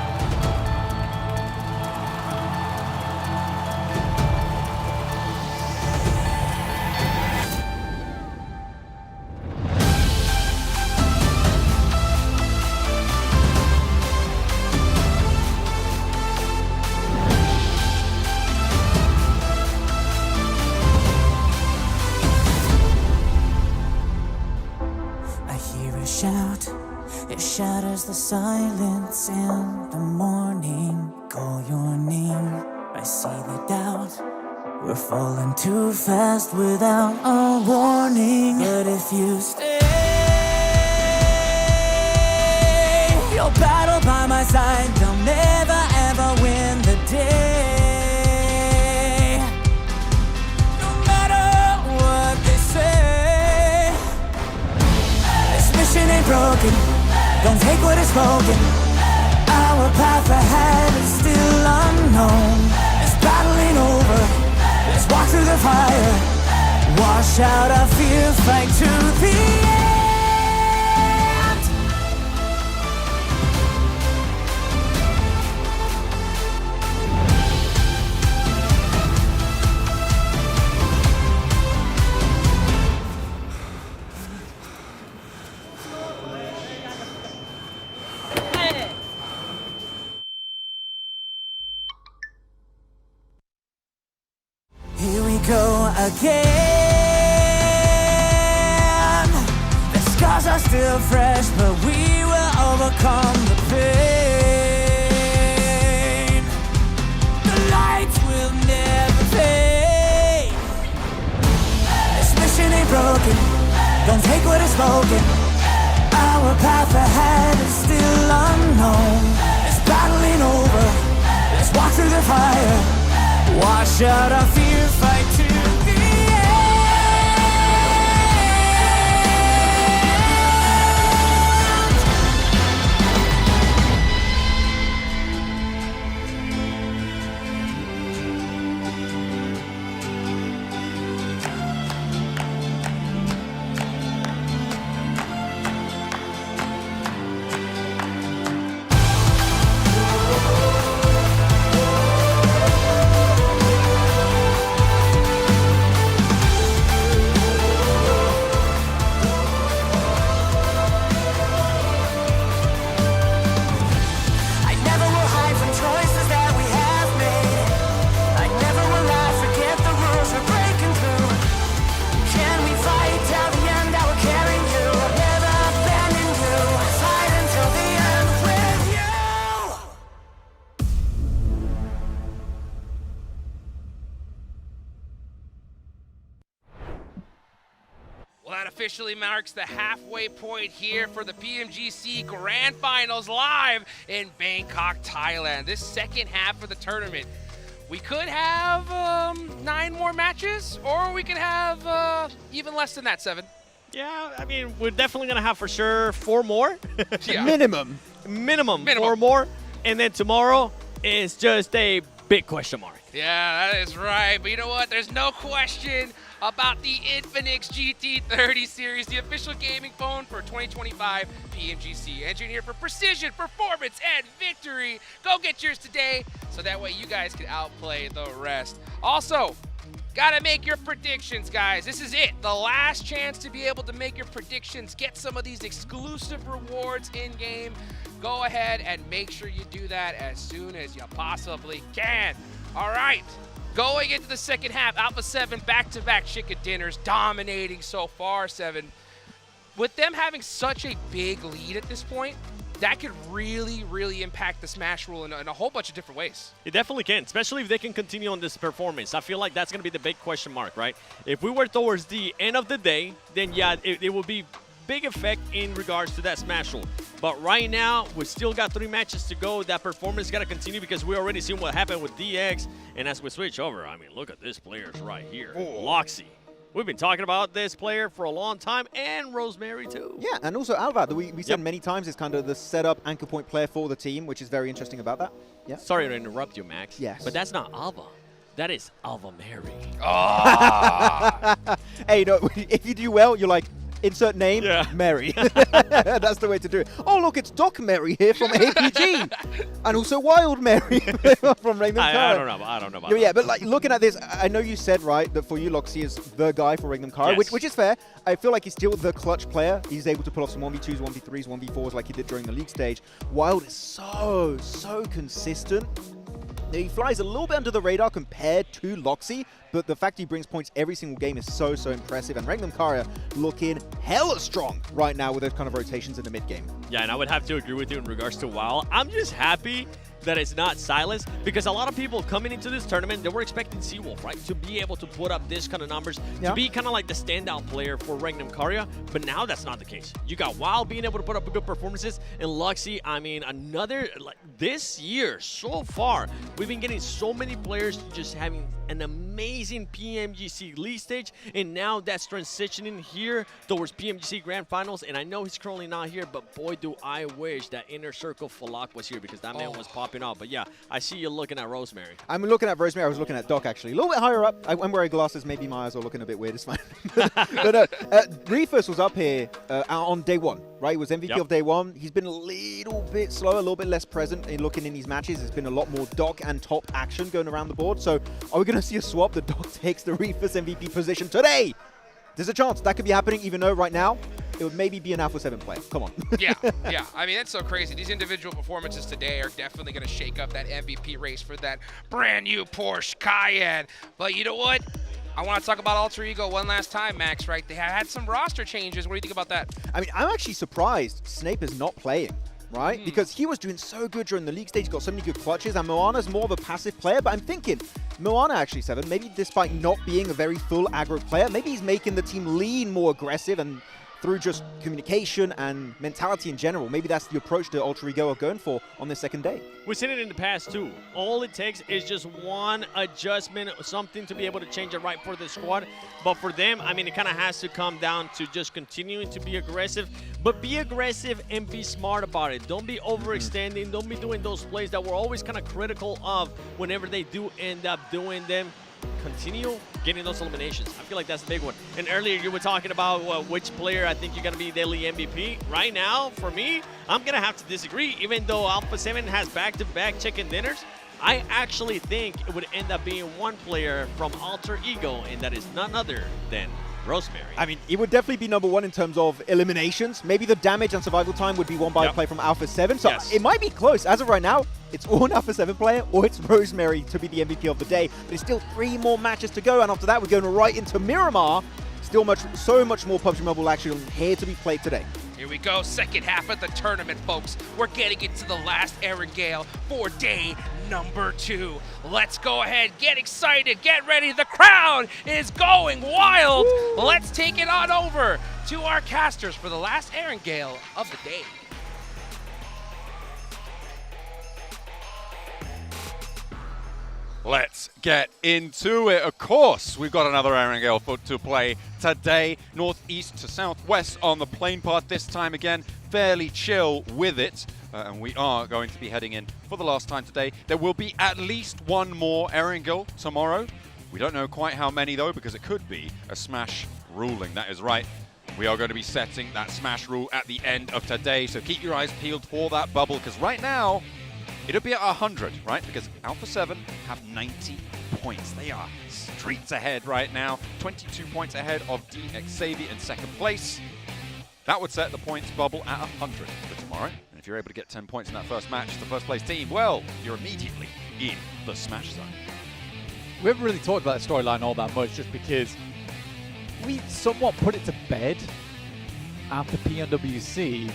I hear a shout, it shatters the silence in the morning. Call your name, I see the doubt. We're falling too fast without a warning. But if you stay, you'll battle by my side. They'll never ever win the day. No matter what they say, this mission ain't broken. Don't take what is spoken. Our path ahead is still unknown. This battle ain't over. Let's walk through the fire. Wash out our fear. Fight to the end. Here we go again. The scars are still fresh, but we will overcome the pain. The lights will never fade. This mission ain't broken. Don't take what is spoken. Our path ahead is still unknown. This battle ain't over. Let's walk through the fire. Wash out our fear, fight to the end. Well, that officially marks the halfway point here for the PMGC Grand Finals live in Bangkok, Thailand. This second half of the tournament. We could have 9 more matches, or we could have even less than that, 7. Yeah, I mean, we're definitely going to have for sure 4 more. Yeah. Minimum. Minimum 4 more. And then tomorrow is just a big question mark. Yeah, that is right. But you know what? There's no question about the Infinix GT30 series, the official gaming phone for 2025 PMGC. Engineered for precision, performance, and victory. Go get yours today so that way you guys can outplay the rest. Also, gotta make your predictions, guys. This is it. The last chance to be able to make your predictions, get some of these exclusive rewards in-game. Go ahead and make sure you do that as soon as you possibly can. All right, going into the second half, Alpha 7 back-to-back chicken dinners, dominating so far, 7. With them having such a big lead at this point, that could really, really impact the Smash rule in a whole bunch of different ways. It definitely can, especially if they can continue on this performance. I feel like that's going to be the big question mark, right? If we were towards the end of the day, then yeah, it will be big effect in regards to that Smash rule. But right now, we still got 3 matches to go. That performance got to continue because we already seen what happened with DX. And as we switch over, I mean, look at this players right here. Loxy. We've been talking about this player for a long time, and Rosemary too. Yeah, and also Alva, we said many times, is kind of the setup anchor point player for the team, which is very interesting about that. Yeah. Sorry to interrupt you, Max. Yes. But that's not Alva. That is Alva Mary. Hey, no, if you do well, you're like, insert name, Mary. That's the way to do it. Oh, look, it's Doc Mary here from APG. And also Wild Mary from Raymond I don't know about yeah, but like looking at this, I know you said, right, that for you, Loxy is the guy for Ringham Kara, which is fair. I feel like he's still the clutch player. He's able to pull off some 1v2s, 1v3s, 1v4s like he did during the league stage. Wild is so consistent. He flies a little bit under the radar compared to Loxy, but the fact he brings points every single game is so impressive. And Ringham Kara looking hella strong right now with those kind of rotations in the mid game. Yeah, and I would have to agree with you in regards to WoW. I'm just happy that it's not Silas, because a lot of people coming into this tournament, they were expecting Seawolf, right, to be able to put up this kind of numbers, to be kind of like the standout player for Ringham Kara, but now that's not the case. You got WoW being able to put up good performances, and Luxy, I mean, another, like, this year, so far, we've been getting so many players just having an amazing PMGC league stage, and now that's transitioning here towards PMGC Grand Finals, and I know he's currently not here, but boy, do I wish that Inner Circle Falak was here, because that man was popping off. But yeah, I see you looking at Rosemary. I'm looking at Rosemary. I was looking at Doc, actually. A little bit higher up. I'm wearing glasses. Maybe my eyes are looking a bit weird. It's fine. But Reefus was up here on day one, right? He was MVP of day one. He's been a little bit slower, a little bit less present in looking in these matches. There's been a lot more Doc and top action going around the board. So are we going to see a swap? The Doc takes the Reefus MVP position today. There's a chance that could be happening, even though right now it would maybe be an Alpha 7 player. Come on. yeah. I mean, that's so crazy. These individual performances today are definitely going to shake up that MVP race for that brand new Porsche Cayenne. But you know what? I want to talk about Alter Ego one last time, Max, right? They have had some roster changes. What do you think about that? I mean, I'm actually surprised Snape is not playing, right? Because he was doing so good during the league stage, got so many good clutches, and Moana's more of a passive player, but I'm thinking Moana actually, Seven, maybe despite not being a very full aggro player, maybe he's making the team lean more aggressive and through just communication and mentality in general. Maybe that's the approach that Alter Ego are going for on this second day. We've seen it in the past too. All it takes is just one adjustment, something to be able to change it right for the squad. But for them, I mean, it kind of has to come down to just continuing to be aggressive, but be aggressive and be smart about it. Don't be overextending. Don't be doing those plays that we're always kind of critical of whenever they do end up doing them. Continue getting those eliminations. I feel like that's the big one. And earlier you were talking about which player I think you're going to be daily MVP. Right now, for me, I'm going to have to disagree. Even though Alpha 7 has back-to-back chicken dinners, I actually think it would end up being one player from Alter Ego, and that is none other than Rosemary. I mean, it would definitely be number one in terms of eliminations. Maybe the damage and survival time would be won by a play from Alpha 7. So it might be close. As of right now, it's all an Alpha 7 player or it's Rosemary to be the MVP of the day. But it's still 3 more matches to go. And after that, we're going right into Miramar. Still so much more PUBG Mobile action here to be played today. Here we go, second half of the tournament, folks. We're getting into the last Erangel for day number 2. Let's go ahead, get excited, get ready. The crowd is going wild. Woo. Let's take it on over to our casters for the last Erangel of the day. Let's get into it. Of course, we've got another Erangel foot to play today. Northeast to southwest on the plane path this time again. Fairly chill with it. And we are going to be heading in for the last time today. There will be at least one more Erangel tomorrow. We don't know quite how many though, because it could be a Smash ruling. That is right. We are going to be setting that Smash rule at the end of today. So keep your eyes peeled for that bubble, because right now, it'll be at 100, right? Because Alpha 7 have 90 points. They are streets ahead right now. 22 points ahead of Xavier in second place. That would set the points bubble at 100 for tomorrow. And if you're able to get 10 points in that first match, the first place team, well, you're immediately in the Smash zone. We haven't really talked about that storyline all that much, just because we somewhat put it to bed after PMWC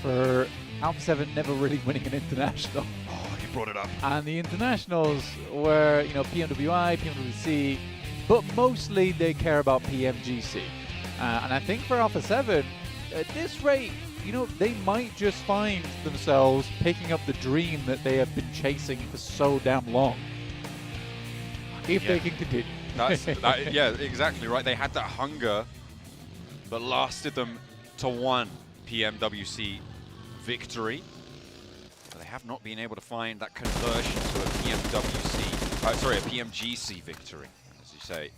for Alpha 7 never really winning an international. Oh, you brought it up. And the internationals were, you know, PMWI, PMWC, but mostly they care about PMGC. And I think for Alpha 7, at this rate, you know, they might just find themselves picking up the dream that they have been chasing for so damn long. If they can continue. Yeah, exactly right. They had that hunger that lasted them to one PMWC victory. But they have not been able to find that conversion to a PMGC victory. As you say,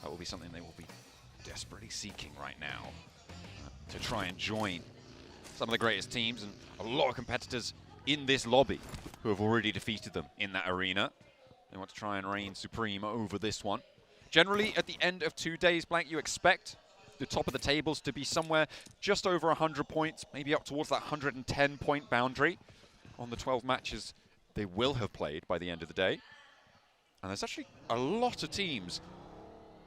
that will be something they will be desperately seeking right now. to try and join some of the greatest teams and a lot of competitors in this lobby who have already defeated them in that arena. They want to try and reign supreme over this one. Generally, at the end of 2 days, Blank, you expect the top of the tables to be somewhere just over 100 points, maybe up towards that 110-point boundary on the 12 matches they will have played by the end of the day. And there's actually a lot of teams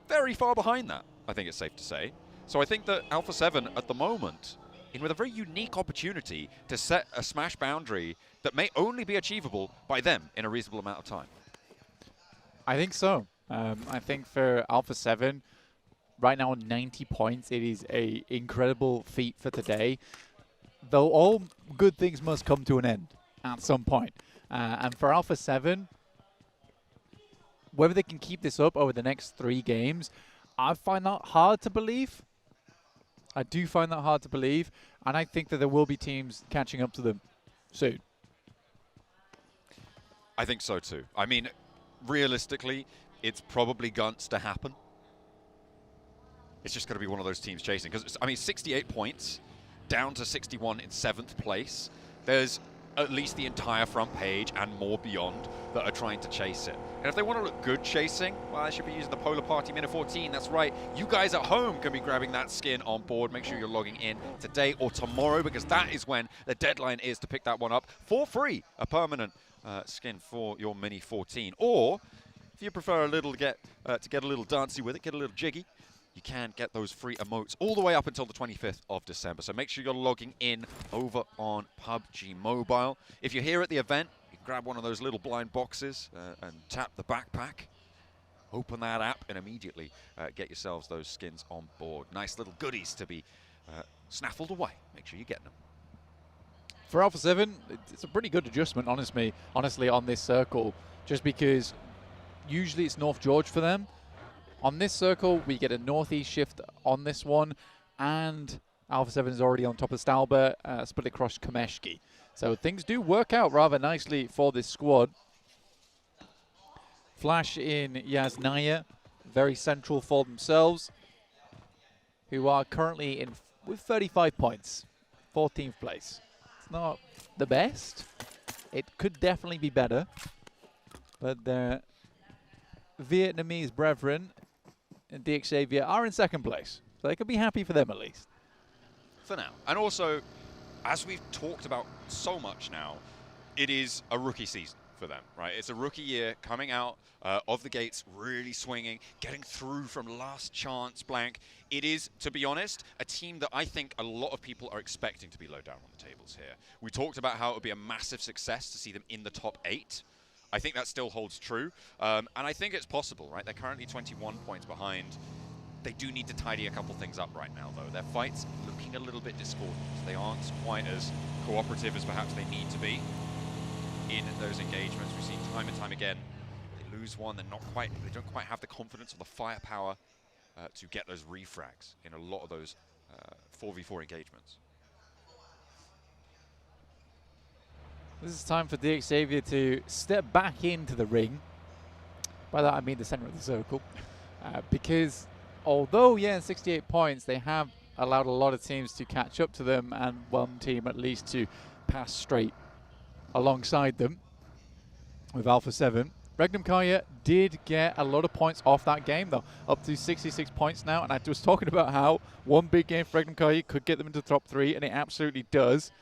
very far behind that, I think it's safe to say. So I think that Alpha 7 at the moment, in with a very unique opportunity to set a Smash boundary that may only be achievable by them in a reasonable amount of time. I think so. I think for Alpha 7, right now on 90 points, it is a incredible feat for today. Though all good things must come to an end at some point. And for Alpha 7, whether they can keep this up over the next 3 games, I find that hard to believe. I do find that hard to believe. And I think that there will be teams catching up to them soon. I think so too. I mean, realistically, it's probably Gunts to happen. It's just going to be one of those teams chasing. Because, I mean, 68 points, down to 61 in 7th place. There's at least the entire front page and more beyond that are trying to chase it. And if they want to look good chasing, well, they should be using the Polar Party Minute 14. That's right. You guys at home can be grabbing that skin on board. Make sure you're logging in today or tomorrow, because that is when the deadline is to pick that one up for free. A permanent skin for your Mini 14. Or if you prefer a little to get a little dancey with it, get a little jiggy, you can get those free emotes all the way up until the 25th of December. So make sure you're logging in over on PUBG Mobile. If you're here at the event, you can grab one of those little blind boxes and tap the backpack. Open that app and immediately get yourselves those skins on board. Nice little goodies to be snaffled away. Make sure you're getting them. For Alpha 7, it's a pretty good adjustment, honestly, on this circle, just because usually it's North George for them. On this circle, we get a northeast shift on this one, and Alpha 7 is already on top of Stalber, split across Komeshki. So things do work out rather nicely for this squad. Flash in Yasnaya, very central for themselves, who are currently in with 35 points, 14th place. It's not the best. It could definitely be better, but their Vietnamese brethren and Xavier are in 2nd place, so they could be happy for them at least. For now. And also, as we've talked about so much now, it is a rookie season for them, right? It's a rookie year coming out of the gates, really swinging, getting through from last chance Blank. It is, to be honest, a team that I think a lot of people are expecting to be low down on the tables here. We talked about how it would be a massive success to see them in the top 8. I think that still holds true, and I think it's possible, right? They're currently 21 points behind. They do need to tidy a couple things up right now, though. Their fight's looking a little bit discordant. They aren't quite as cooperative as perhaps they need to be in those engagements. We've seen time and time again, they lose one, they don't quite have the confidence or the firepower to get those refrags in a lot of those 4v4 engagements. This is time for Xavier to step back into the ring. By that I mean the center of the circle. Because although, yeah, 68 points, they have allowed a lot of teams to catch up to them and one team at least to pass straight alongside them with Alpha 7. Regnum Kaya did get a lot of points off that game, though, up to 66 points now. And I was talking about how one big game for Regnum Kaya could get them into the top 3, and it absolutely does.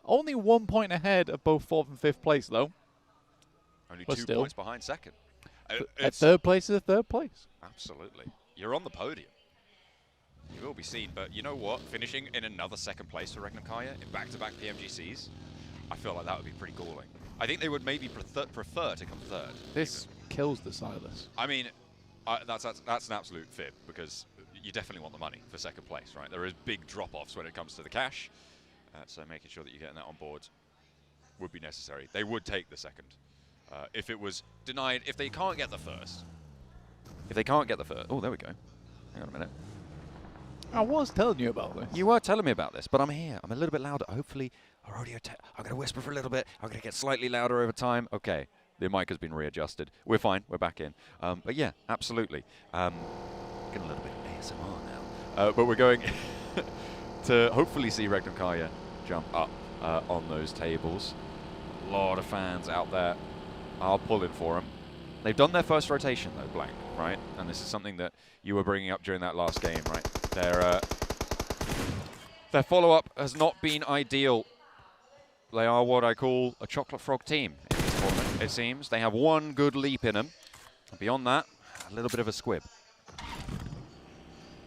Only 1 point ahead of both 4th and 5th place, though. Only but 2 still, points behind 2nd. At 3rd place is 3rd place. Absolutely. You're on the podium. You will be seen, but you know what? Finishing in another 2nd place for Regnum Kaya in back-to-back PMGCs, I feel like that would be pretty galling. I think they would maybe prefer to come 3rd. This kills the Silas. I mean, that's an absolute fib, because you definitely want the money for 2nd place, right? There is big drop-offs when it comes to the cash. So making sure that you're getting that on board would be necessary. They would take the 2nd. If it was denied, if they can't get the 1st. If they can't get the 1st. Oh, there we go. Hang on a minute. I was telling you about this. You were telling me about this, but I'm here. I'm a little bit louder. Hopefully, our audio I'm going to whisper for a little bit. I'm going to get slightly louder over time. Okay. The mic has been readjusted. We're fine. We're back in. But yeah, absolutely. Getting a little bit of ASMR now. But we're going... to hopefully see Regnum Kaya jump up on those tables. A lot of fans out there are pulling for him. They've done their first rotation though, Blank, right? And this is something that you were bringing up during that last game, right? Their follow-up has not been ideal. They are what I call a chocolate frog team in this tournament, it seems. They have one good leap in them. Beyond that, a little bit of a squib.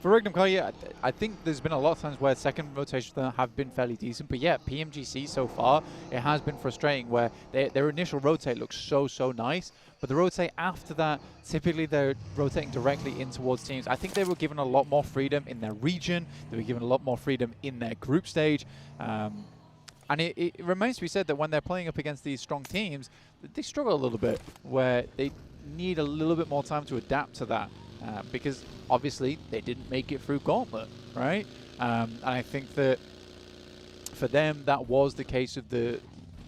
For Regnum Kaya, I think there's been a lot of times where second rotations have been fairly decent, but yeah, PMGC so far, it has been frustrating where their initial rotate looks so nice, but the rotate after that, typically they're rotating directly in towards teams. I think they were given a lot more freedom in their region, they were given a lot more freedom in their group stage, and it remains to be said that when they're playing up against these strong teams, they struggle a little bit, where they need a little bit more time to adapt to that. Because obviously they didn't make it through Gauntlet, right? And I think that for them that was the case of the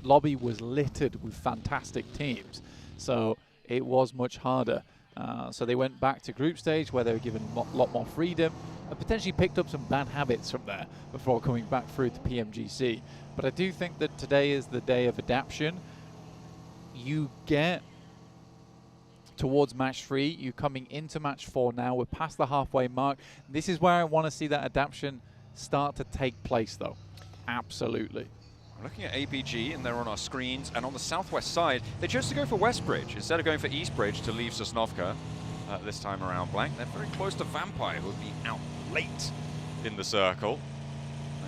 lobby was littered with fantastic teams. So it was much harder. So they went back to group stage where they were given a lot more freedom and potentially picked up some bad habits from there before coming back through to PMGC. But I do think that today is the day of adaptation. You get towards match 3, you're coming into match 4 now. We're past the halfway mark. This is where I want to see that adaptation start to take place, though. Absolutely. We're looking at APG, and they're on our screens. And on the southwest side, they chose to go for West Bridge instead of going for East Bridge to leave Sosnovka this time around. Blank. They're very close to Vampire, who will be out late in the circle.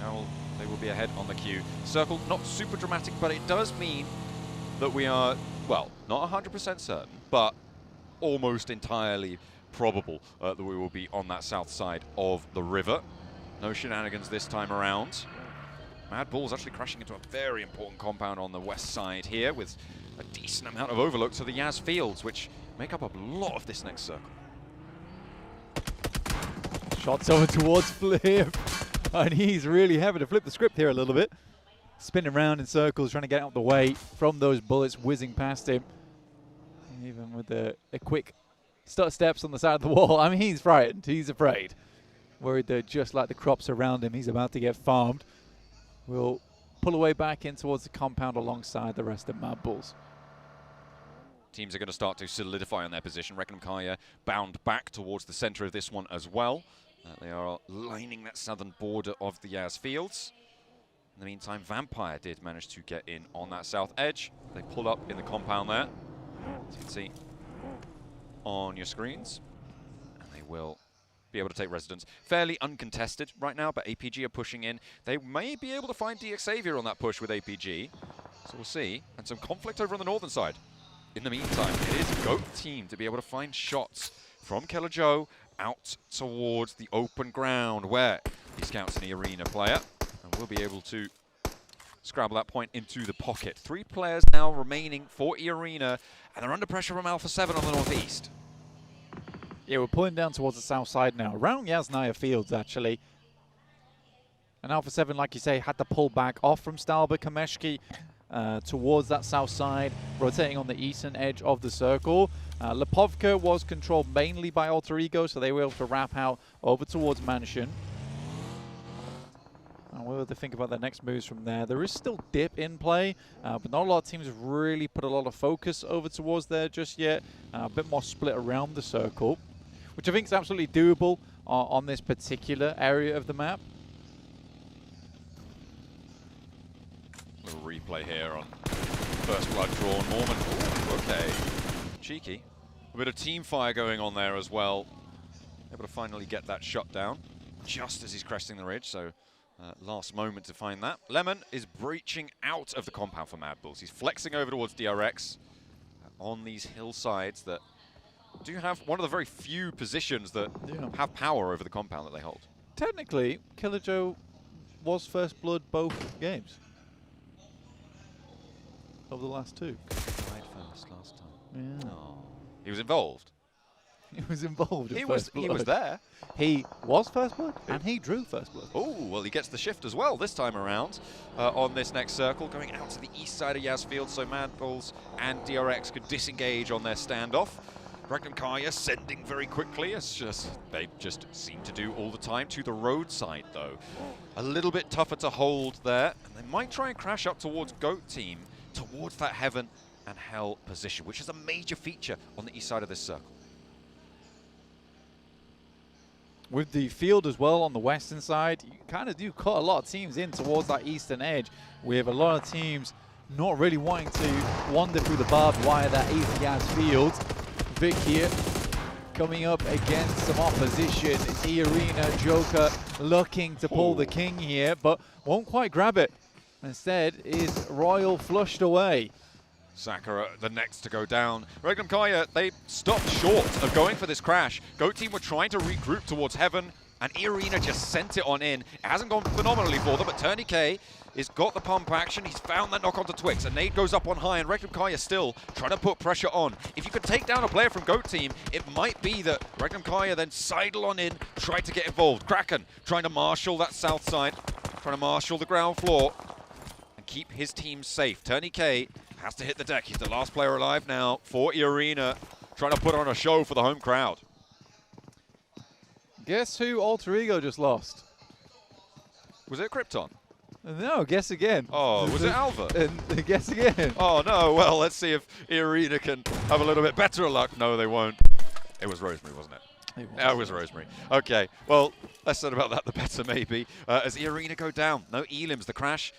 Now they will be ahead on the queue. Circle, not super dramatic, but it does mean that we are, well, not 100% certain, but almost entirely probable that we will be on that south side of the river. No shenanigans this time around. Mad Bull's actually crashing into a very important compound on the west side here with a decent amount of overlook to the Yaz Fields, which make up a lot of this next circle. Shots over towards Flip, and he's really having to flip the script here a little bit. Spinning around in circles, trying to get out of the way from those bullets whizzing past him. Even with the quick steps on the side of the wall. I mean, he's frightened. He's afraid. Worried that just like the crops around him, he's about to get farmed. We'll pull away back in towards the compound alongside the rest of Mad Bulls. Teams are going to start to solidify on their position. Regnum Kaya bound back towards the center of this one as well. They are lining that southern border of the Yaz Fields. In the meantime, Vampire did manage to get in on that south edge. They pulled up in the compound there, as you can see on your screens. And they will be able to take residence. Fairly uncontested right now, but APG are pushing in. They may be able to find DX Xavier on that push with APG. So we'll see. And some conflict over on the northern side. In the meantime, it is GOAT team to be able to find shots from Killer Joe out towards the open ground where he scouts an arena player and will be able to scrabble that point into the pocket. 3 players now remaining for arena, and they're under pressure from Alpha 7 on the northeast. Yeah, we're pulling down towards the south side now, around Yasnaya Fields actually. And Alpha 7, like you say, had to pull back off from Stalber Kameshki towards that south side, rotating on the eastern edge of the circle. Lipovka was controlled mainly by Alter Ego, so they were able to wrap out over towards Mansion. And we'll have to think about their next moves from there. There is still Dip in play, but not a lot of teams have really put a lot of focus over towards there just yet. A bit more split around the circle, which I think is absolutely doable on this particular area of the map. Little replay here on first blood drawn. Norman, ooh, okay. Cheeky. A bit of team fire going on there as well. Able to finally get that shot down just as he's cresting the ridge, so last moment to find that. Lemon is breaching out of the compound for Mad Bulls. He's flexing over towards DRX on these hillsides that do have one of the very few positions that have power over the compound that they hold. Technically, Killer Joe was first blood both games. Over the last 2. Died first last time. Yeah. Oh. He was involved. He was involved in He first was blood. there. He was first blood, and he drew first blood. Oh, well, he gets the shift as well this time around on this next circle, going out to the east side of Yaz Field, so Mad Bulls and DRX could disengage on their standoff. Regnum Kaya sending very quickly, they just seem to do all the time, to the roadside though. A little bit tougher to hold there, and they might try and crash up towards Goat Team, towards that Heaven and Hell position, which is a major feature on the east side of this circle. With the field as well on the western side, you kind of do cut a lot of teams in towards that eastern edge. We have a lot of teams not really wanting to wander through the barbed wire that is Yaz field. Vic here coming up against some opposition. It's E-Arena, Joker looking to pull the king here, but won't quite grab it. Instead is Royal flushed away. Sakura, the next to go down. Regnum Kaya, they stopped short of going for this crash. Goat Team were trying to regroup towards Heaven, and E-Arena just sent it on in. It hasn't gone phenomenally for them, but Turney K has got the pump action. He's found that knock onto Twix. A nade goes up on high, and Regnum Kaya still trying to put pressure on. If you could take down a player from Goat Team, it might be that Regnum Kaya then sidle on in, try to get involved. Kraken trying to marshal that south side, trying to marshal the ground floor, and keep his team safe. Turney K has to hit the deck. He's the last player alive now for E-Arena, trying to put on a show for the home crowd. Guess who Alter Ego just lost? Was it Krypton? No, guess again. Oh, was it Alva? And guess again. Oh no, well, let's see if E-Arena can have a little bit better luck. No, they won't. It was Rosemary, wasn't it? It was Rosemary. Okay, well, less said about that, the better maybe. As E-Arena go down, no elims, the crash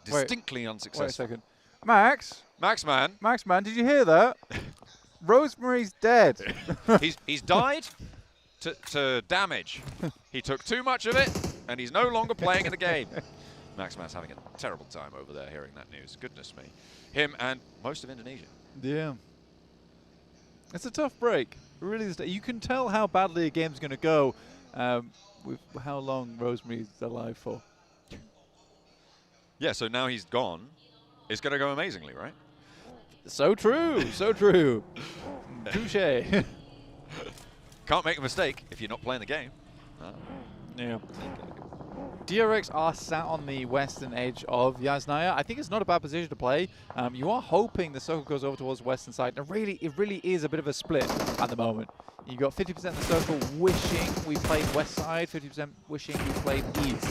distinctly unsuccessful. Wait a second. Max, man, did you hear that? Rosemary's dead. he's died to damage. He took too much of it, and he's no longer playing in the game. Man's having a terrible time over there hearing that news. Goodness me. Him and most of Indonesia. Yeah. It's a tough break. It really is. You can tell how badly a game's going to go with how long Rosemary's alive for. Yeah, so now he's gone. It's going to go amazingly, right? So true, so true. Touche. Can't make a mistake if you're not playing the game. Yeah. DRX are sat on the western edge of Yasnaya. I think it's not a bad position to play. You are hoping the circle goes over towards the western side. And it really is a bit of a split at the moment. You've got 50% of the circle wishing we played west side, 50% wishing we played east.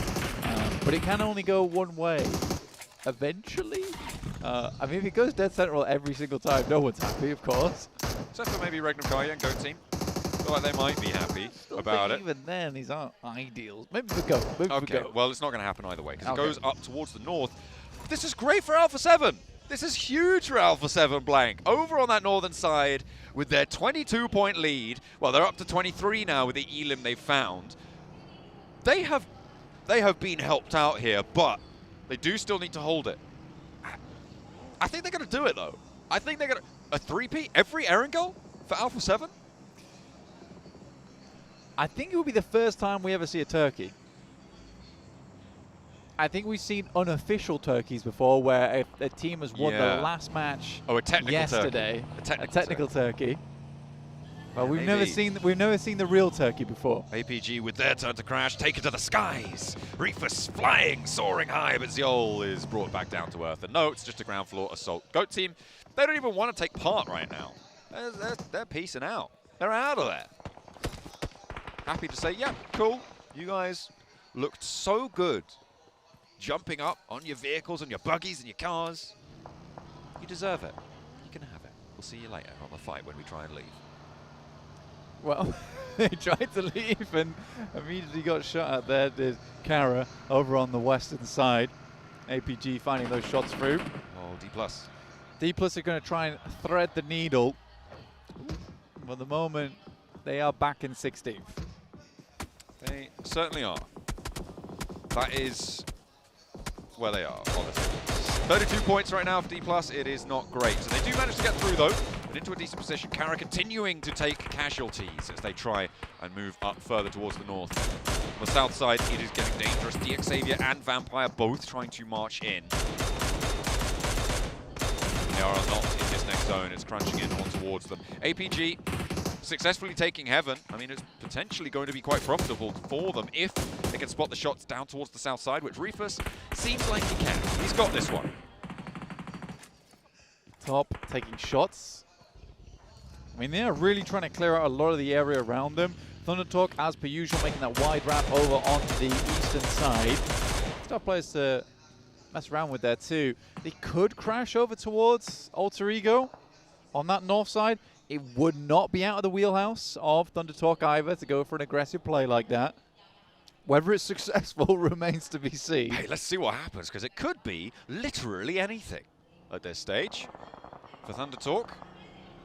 But it can only go one way. Eventually? I mean, if it goes dead central every single time, no one's happy, of course. Except for maybe Regnum Kaya and Goat Team. Feel like they might be happy about it. Even then, these aren't ideals. Maybe for Goat. Maybe for Goat. Well, it's not going to happen either way, because it goes up towards the north. This is great for Alpha 7. This is huge for Alpha 7 Blank. Over on that northern side with their 22-point lead. Well, they're up to 23 now with the elim they've found. They have been helped out here, but they do still need to hold it. I think they're going to do it, though. I think they're going to... A 3P every Erangel for Alpha 7? I think it will be the first time we ever see a turkey. I think we've seen unofficial turkeys before where a team has won the last match yesterday. A technical turkey. Well, we've never seen the real turkey before. APG with their turn to crash, taken to the skies. Reefus flying, soaring high, but Zeol is brought back down to earth. And no, it's just a ground floor assault. Goat Team, they don't even want to take part right now. They're peacing out. They're out of there. Happy to say, yeah, cool. You guys looked so good jumping up on your vehicles and your buggies and your cars. You deserve it. You can have it. We'll see you later on the fight when we try and leave. Well, they tried to leave and immediately got shot at there. There's Kara over on the western side. APG finding those shots through. Oh, D+. D+ are going to try and thread the needle. For the moment, they are back in 16th. They certainly are. That is where they are, honestly. 32 points right now for D+. It is not great. So they do manage to get through, though, but into a decent position. Kara continuing to take casualties as they try and move up further towards the north. On the south side, it is getting dangerous. DX Xavier and Vampire both trying to march in. They are not in this next zone. It's crunching in on towards them. APG successfully taking Heaven. I mean, it's potentially going to be quite profitable for them if they can spot the shots down towards the south side, which Reefus seems like he can. He's got this one. Top taking shots. I mean, they are really trying to clear out a lot of the area around them. ThunderTalk, as per usual, making that wide ramp over onto the eastern side. Star players to mess around with there too. They could crash over towards Alter Ego on that north side. It would not be out of the wheelhouse of ThunderTalk either to go for an aggressive play like that. Whether it's successful remains to be seen. Hey, let's see what happens, because it could be literally anything at this stage for ThunderTalk.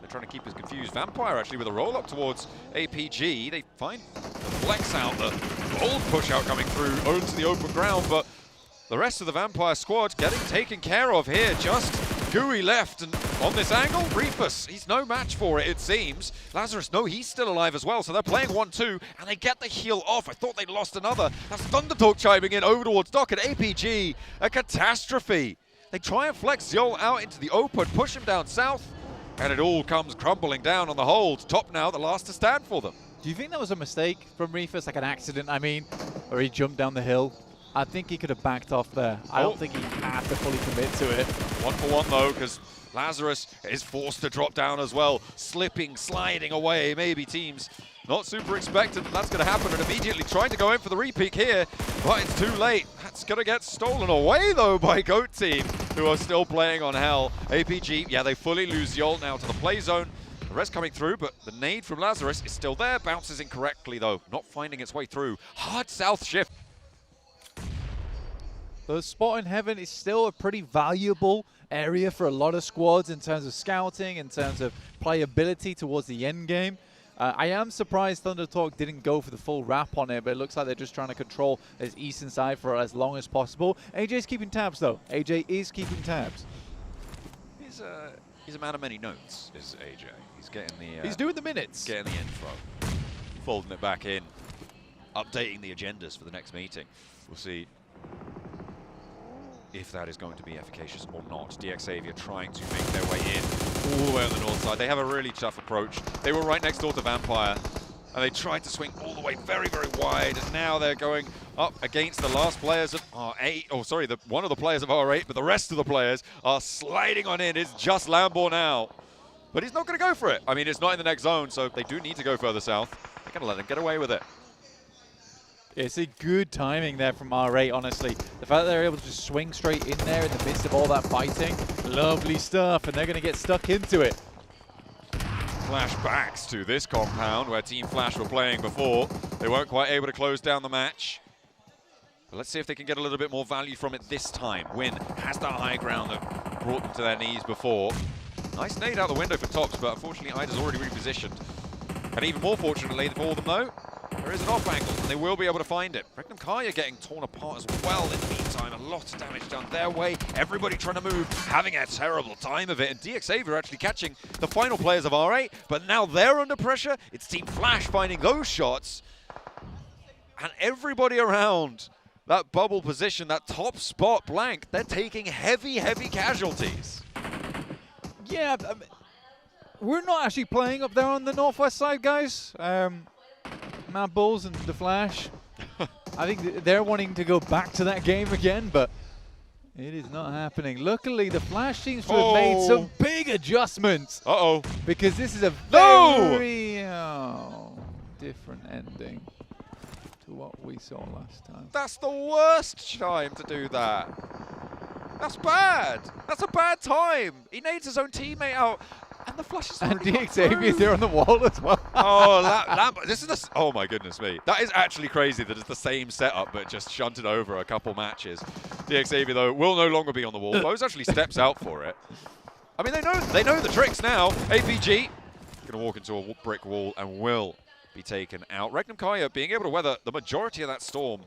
They're trying to keep us confused. Vampire actually with a roll-up towards APG. They find the flex out, the bold push-out coming through onto the open ground, but the rest of the Vampire squad getting taken care of here. Just Gooey left, and on this angle, Reefus, he's no match for it, it seems. Lazarus, no, he's still alive as well, so they're playing 1-2, and they get the heal off. I thought they'd lost another. That's ThunderTalk chiming in over towards Doc, and APG, a catastrophe. They try and flex Zol out into the open, push him down south, and it all comes crumbling down on the hold. Top now, the last to stand for them. Do you think that was a mistake from Reefus, like an accident, I mean, or he jumped down the hill? I think he could have backed off there. I don't think he had to fully commit to it. 1-for-1 though, because Lazarus is forced to drop down as well. Slipping, sliding away. Maybe teams not super expectant that that's going to happen, and immediately trying to go in for the repeat here, but it's too late. That's going to get stolen away though by Goat Team, who are still playing on Hell. APG, yeah, they fully lose Yol now to the play zone. The rest coming through, but the nade from Lazarus is still there. Bounces incorrectly though, not finding its way through. Hard south shift. The spot in heaven is still a pretty valuable area for a lot of squads in terms of scouting, in terms of playability towards the end game. I am surprised ThunderTalk didn't go for the full wrap on it, but it looks like they're just trying to control this eastern side for as long as possible. AJ's keeping tabs though. AJ is keeping tabs. He's a man of many notes, is AJ. He's getting the... he's doing the minutes. Getting the info. Folding it back in. Updating the agendas for the next meeting. We'll see if that is going to be efficacious or not. DXavier trying to make their way in all the way on the north side. They have a really tough approach. They were right next door to Vampire, and they tried to swing all the way very, very wide, and now they're going up against the last players of R8, oh sorry, one of the players of R8, but the rest of the players are sliding on in. It's just Lambo now. But he's not going to go for it. I mean, it's not in the next zone, so they do need to go further south. They're going to let them get away with it. It's a good timing there from R8, honestly. The fact that they're able to just swing straight in there in the midst of all that fighting, lovely stuff, and they're going to get stuck into it. Flashbacks to this compound where Team Flash were playing before. They weren't quite able to close down the match. But let's see if they can get a little bit more value from it this time. Win has that high ground that brought them to their knees before. Nice nade out the window for Tops, but unfortunately Ida's already repositioned. And even more fortunately for them though, there is an off angle, and they will be able to find it. Regnum Kaya getting torn apart as well in the meantime. A lot of damage done their way. Everybody trying to move, having a terrible time of it. And DXavier actually catching the final players of R8, but now they're under pressure. It's Team Flash finding those shots. And everybody around that bubble position, that top spot blank, they're taking heavy, heavy casualties. Yeah, we're not actually playing up there on the northwest side, guys. Mad Bulls and the Flash. I think they're wanting to go back to that game again, but it is not happening. Luckily, the Flash seems to have made some big adjustments. Uh-oh. Because this is a very different ending to what we saw last time. That's the worst time to do that. That's bad. That's a bad time. He nades his own teammate out. And the Flash is and DXavier's there on the wall as well. This is oh my goodness me. That is actually crazy that it's the same setup, but just shunted over a couple matches. DXavier, though, will no longer be on the wall. Bose actually steps out for it. I mean, they know the tricks now. APG going to walk into a brick wall and will be taken out. Regnum Kaya being able to weather the majority of that storm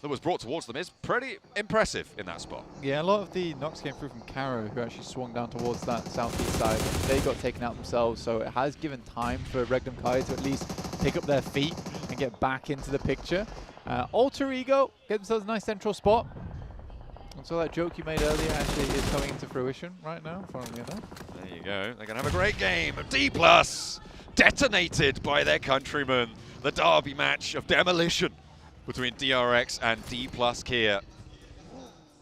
that was brought towards them is pretty impressive in that spot. Yeah, a lot of the knocks came through from Kara, who actually swung down towards that southeast side. They got taken out themselves, so it has given time for Regnum Kai to at least pick up their feet and get back into the picture. Alter Ego get themselves a nice central spot. And so that joke you made earlier actually is coming into fruition right now, funnily enough. There you go. They're going to have a great game. D+, detonated by their countrymen. The derby match of demolition between DRX and D+ Kia.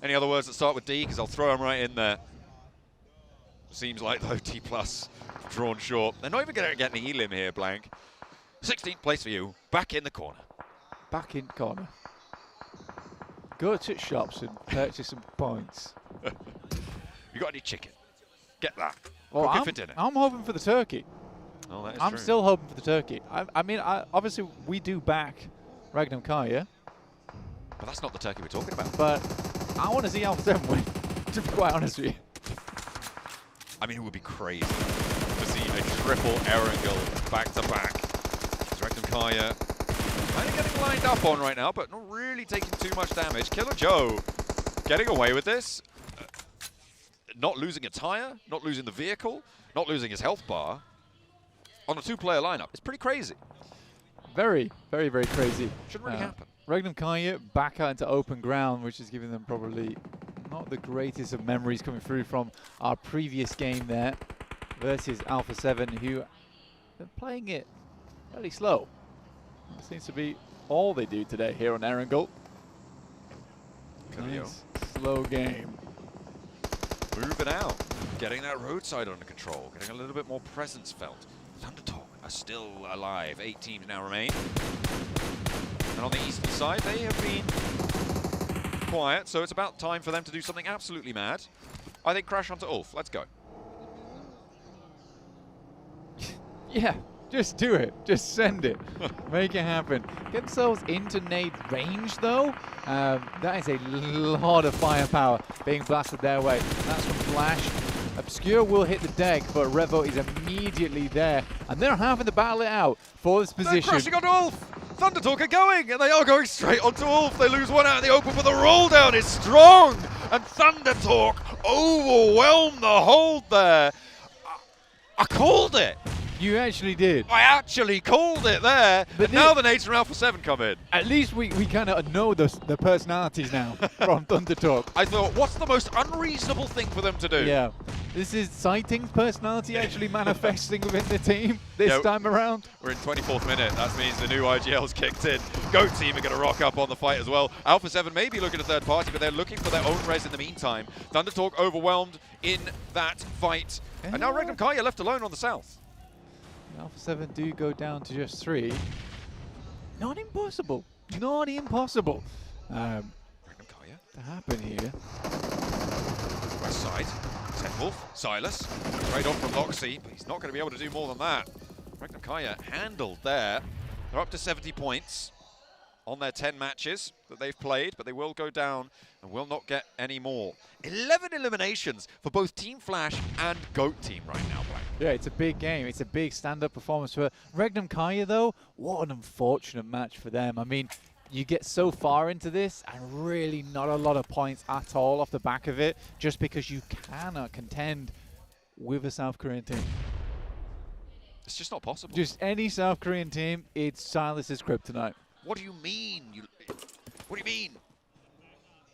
Any other words that start with D? Because I'll throw them right in there. Seems like, though, D+ drawn short. They're not even going to get an elim here, Blank. 16th place for you. Back in the corner. Back in corner. Go to shops and purchase some points. You got any chicken? Get that. Well, Cook it for dinner. I'm hoping for the turkey. Oh, that is I'm true. still hoping for the turkey. I mean, obviously we do back Regnum Kaya, But that's not the turkey we're talking about. but I want to see Alpha 7 win, to be quite honest with you. I mean, it would be crazy to see a triple Erangel back-to-back. Regnum Kaya kind of getting lined up on right now, but not really taking too much damage. Killer Joe getting away with this. Not losing a tire, not losing the vehicle, not losing his health bar on a two-player lineup. It's pretty crazy. Very, very, very crazy. Shouldn't really happen. Regnum Kaya back out into open ground, which is giving them probably not the greatest of memories coming through from our previous game there versus Alpha 7, who are playing it fairly slow. That seems to be all they do today here on Erangel. Nice, slow game. Moving out, getting that roadside under control, getting a little bit more presence felt. Thundertalk are still alive. 8 teams now remain. And on the eastern side, they have been quiet, so it's about time for them to do something absolutely mad. I think crash onto Ulf. Let's go. Yeah, just do it. Just send it. Make it happen. Get themselves into nade range, though. That is a lot of firepower being blasted their way. That's from Flash. Obscure will hit the deck, but Revo is immediately there. And they're having to battle it out for this position. They're crashing onto Ulf. Thundertalk are going, and they are going straight onto Ulf. They lose one out in the open, but the roll down is strong. And Thundertalk overwhelm the hold there. I called it. You actually did. I actually called it there. But and now the nades from Alpha 7 come in. At least we kind of know the personalities now from Thundertalk. I thought, what's the most unreasonable thing for them to do? Yeah. This is Sighting's personality actually manifesting within the team this time around. We're in 24th minute. That means the new IGL's kicked in. Goat team are going to rock up on the fight as well. Alpha 7 may be looking at third party, but they're looking for their own res in the meantime. Thundertalk overwhelmed in that fight. And now Regnum Kaya left alone on the south. Alpha 7 do go down to just 3. Not impossible. Not impossible. To happen here. West side. Tenwolf, Silas, straight on from Loxy, but he's not going to be able to do more than that. Regnum Kaya handled there. They're up to 70 points on their 10 matches that they've played, but they will go down and will not get any more. 11 eliminations for both Team Flash and Goat Team right now, Black. Yeah, it's a big game. It's a big stand-up performance for Regnum Kaya, though. What an unfortunate match for them. I mean, you get so far into this and really not a lot of points at all off the back of it just because you cannot contend with a South Korean team. It's just not possible. Just any South Korean team, it's Silas's kryptonite. What do you mean? What do you mean?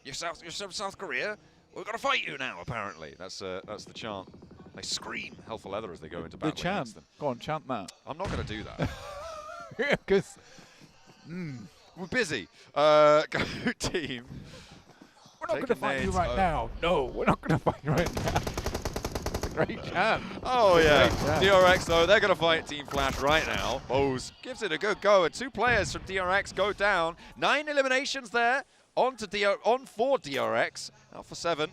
You're South Korea? We've got to fight you now, apparently. That's the chant. They scream Hell for Leather as they go into battle against them. Go on, chant that. I'm not going to do that. Because... We're busy. Go team. We're not going to fight you right now. No, we're not going to fight you right now. It's a great chant. Oh, yeah. DRX, though, they're going to fight Team Flash right now. Bose gives it a good go, and 2 players from DRX go down. 9 eliminations there on for DRX. Alpha 7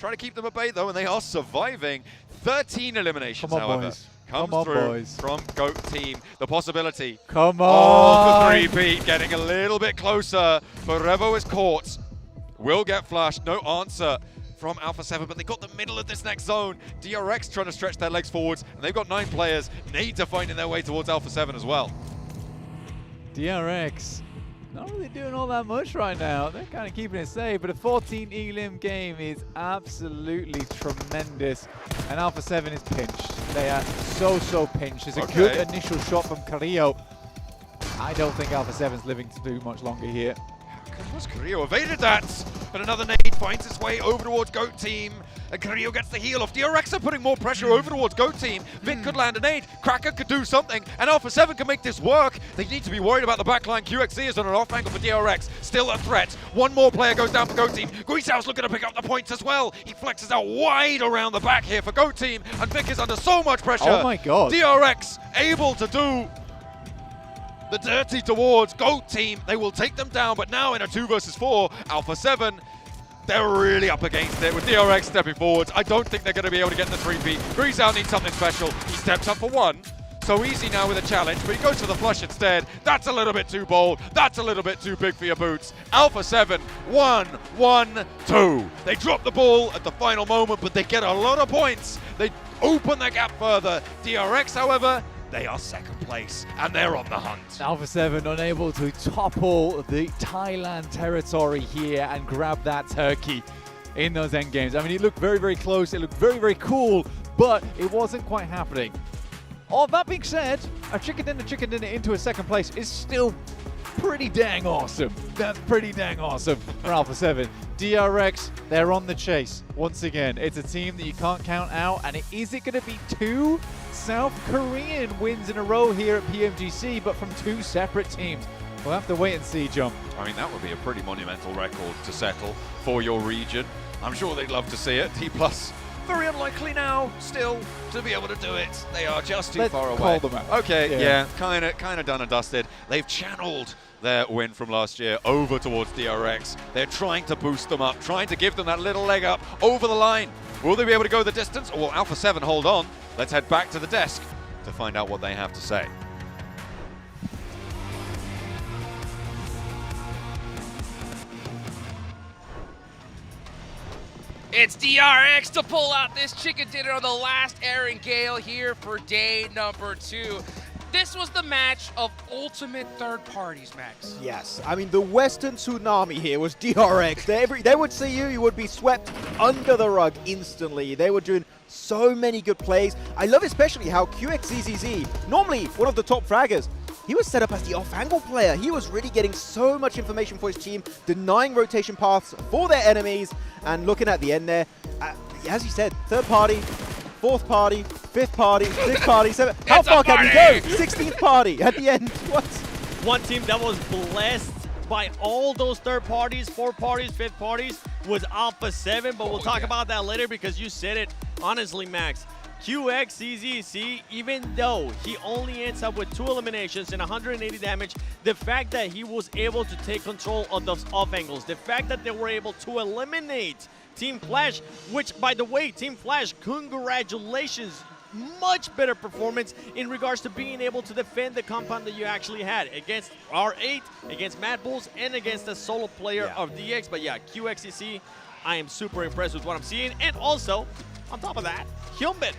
trying to keep them at bay, though, and they are surviving. 13 eliminations, Come on, however. boys. Comes Come on, through boys. from Goat Team. The possibility Come of on. the 3-peat getting a little bit closer, but Revo is caught. Will get flashed. No answer from Alpha 7, but they got the middle of this next zone. DRX trying to stretch their legs forwards, and they've got 9 players. Nades are finding their way towards Alpha 7 as well. DRX not really doing all that much right now. They're kind of keeping it safe, but a 14 elim game is absolutely tremendous. And Alpha 7 is pinched. They are so pinched. There's a good initial shot from Carrillo. I don't think Alpha 7's living to do much longer here. Carrillo evaded that, but another nade finds its way over towards Goat Team. and Carrillo gets the heal off. DRX are putting more pressure over towards Goat Team. Vic could land an 8, Kraken could do something, and Alpha 7 can make this work. They need to be worried about the backline. QXC is on an off angle for DRX, still a threat. One more player goes down for Goat Team. Guisao's looking to pick up the points as well. He flexes out wide around the back here for Goat Team, and Vic is under so much pressure. Oh my god. DRX able to do the dirty towards Goat Team. They will take them down, but now in a 2 versus 4, Alpha 7, they're really up against it with DRX stepping forwards. I don't think they're going to be able to get the 3P. Guisao needs something special. He steps up for 1. So easy now with a challenge, but he goes for the flush instead. That's a little bit too bold. That's a little bit too big for your boots. Alpha 7, 1-1-2. They drop the ball at the final moment, but they get a lot of points. They open the gap further. DRX, however, they are second place, and they're on the hunt. Alpha 7 unable to topple the Thailand territory here and grab that turkey in those end games. I mean, it looked very, very close. It looked very, very cool, but it wasn't quite happening. All that being said, a chicken dinner into a second place is still pretty dang awesome. That's pretty dang awesome for Alpha 7. DRX, they're on the chase. Once again, it's a team that you can't count out, and is it going to be 2 South Korean wins in a row here at PMGC, but from 2 separate teams? We'll have to wait and see, John. I mean, that would be a pretty monumental record to settle for your region. I'm sure they'd love to see it. T+, very unlikely now, still, to be able to do it. They are just too far away. Call them out. Okay, yeah, kind of done and dusted. They've channeled their win from last year over towards DRX. They're trying to boost them up, trying to give them that little leg up over the line. Will they be able to go the distance, or will Alpha 7 hold on? Let's head back to the desk to find out what they have to say. It's DRX to pull out this chicken dinner on the last Aaron Gale here for day number 2. This was the match of ultimate third parties, Max. Yes, I mean, the Western tsunami here was DRX. They would see you would be swept under the rug instantly. They were doing so many good plays. I love especially how QXZZZ, normally one of the top fraggers, he was set up as the off-angle player. He was really getting so much information for his team, denying rotation paths for their enemies, and looking at the end there, as you said, third party, fourth party, fifth party, sixth party, seventh. How far can you go? 16th party at the end. What? One team that was blessed by all those third parties, fourth parties, fifth parties was Alpha 7, but we'll talk about that later because you said it honestly, Max. QXZZC, even though he only ends up with 2 eliminations and 180 damage, the fact that he was able to take control of those off angles, the fact that they were able to eliminate Team Flash, which, by the way, Team Flash, congratulations. Much better performance in regards to being able to defend the compound that you actually had against R8, against Mad Bulls, and against the solo player of DX. But yeah, QXCC, I am super impressed with what I'm seeing. And also, on top of that, Hyunbin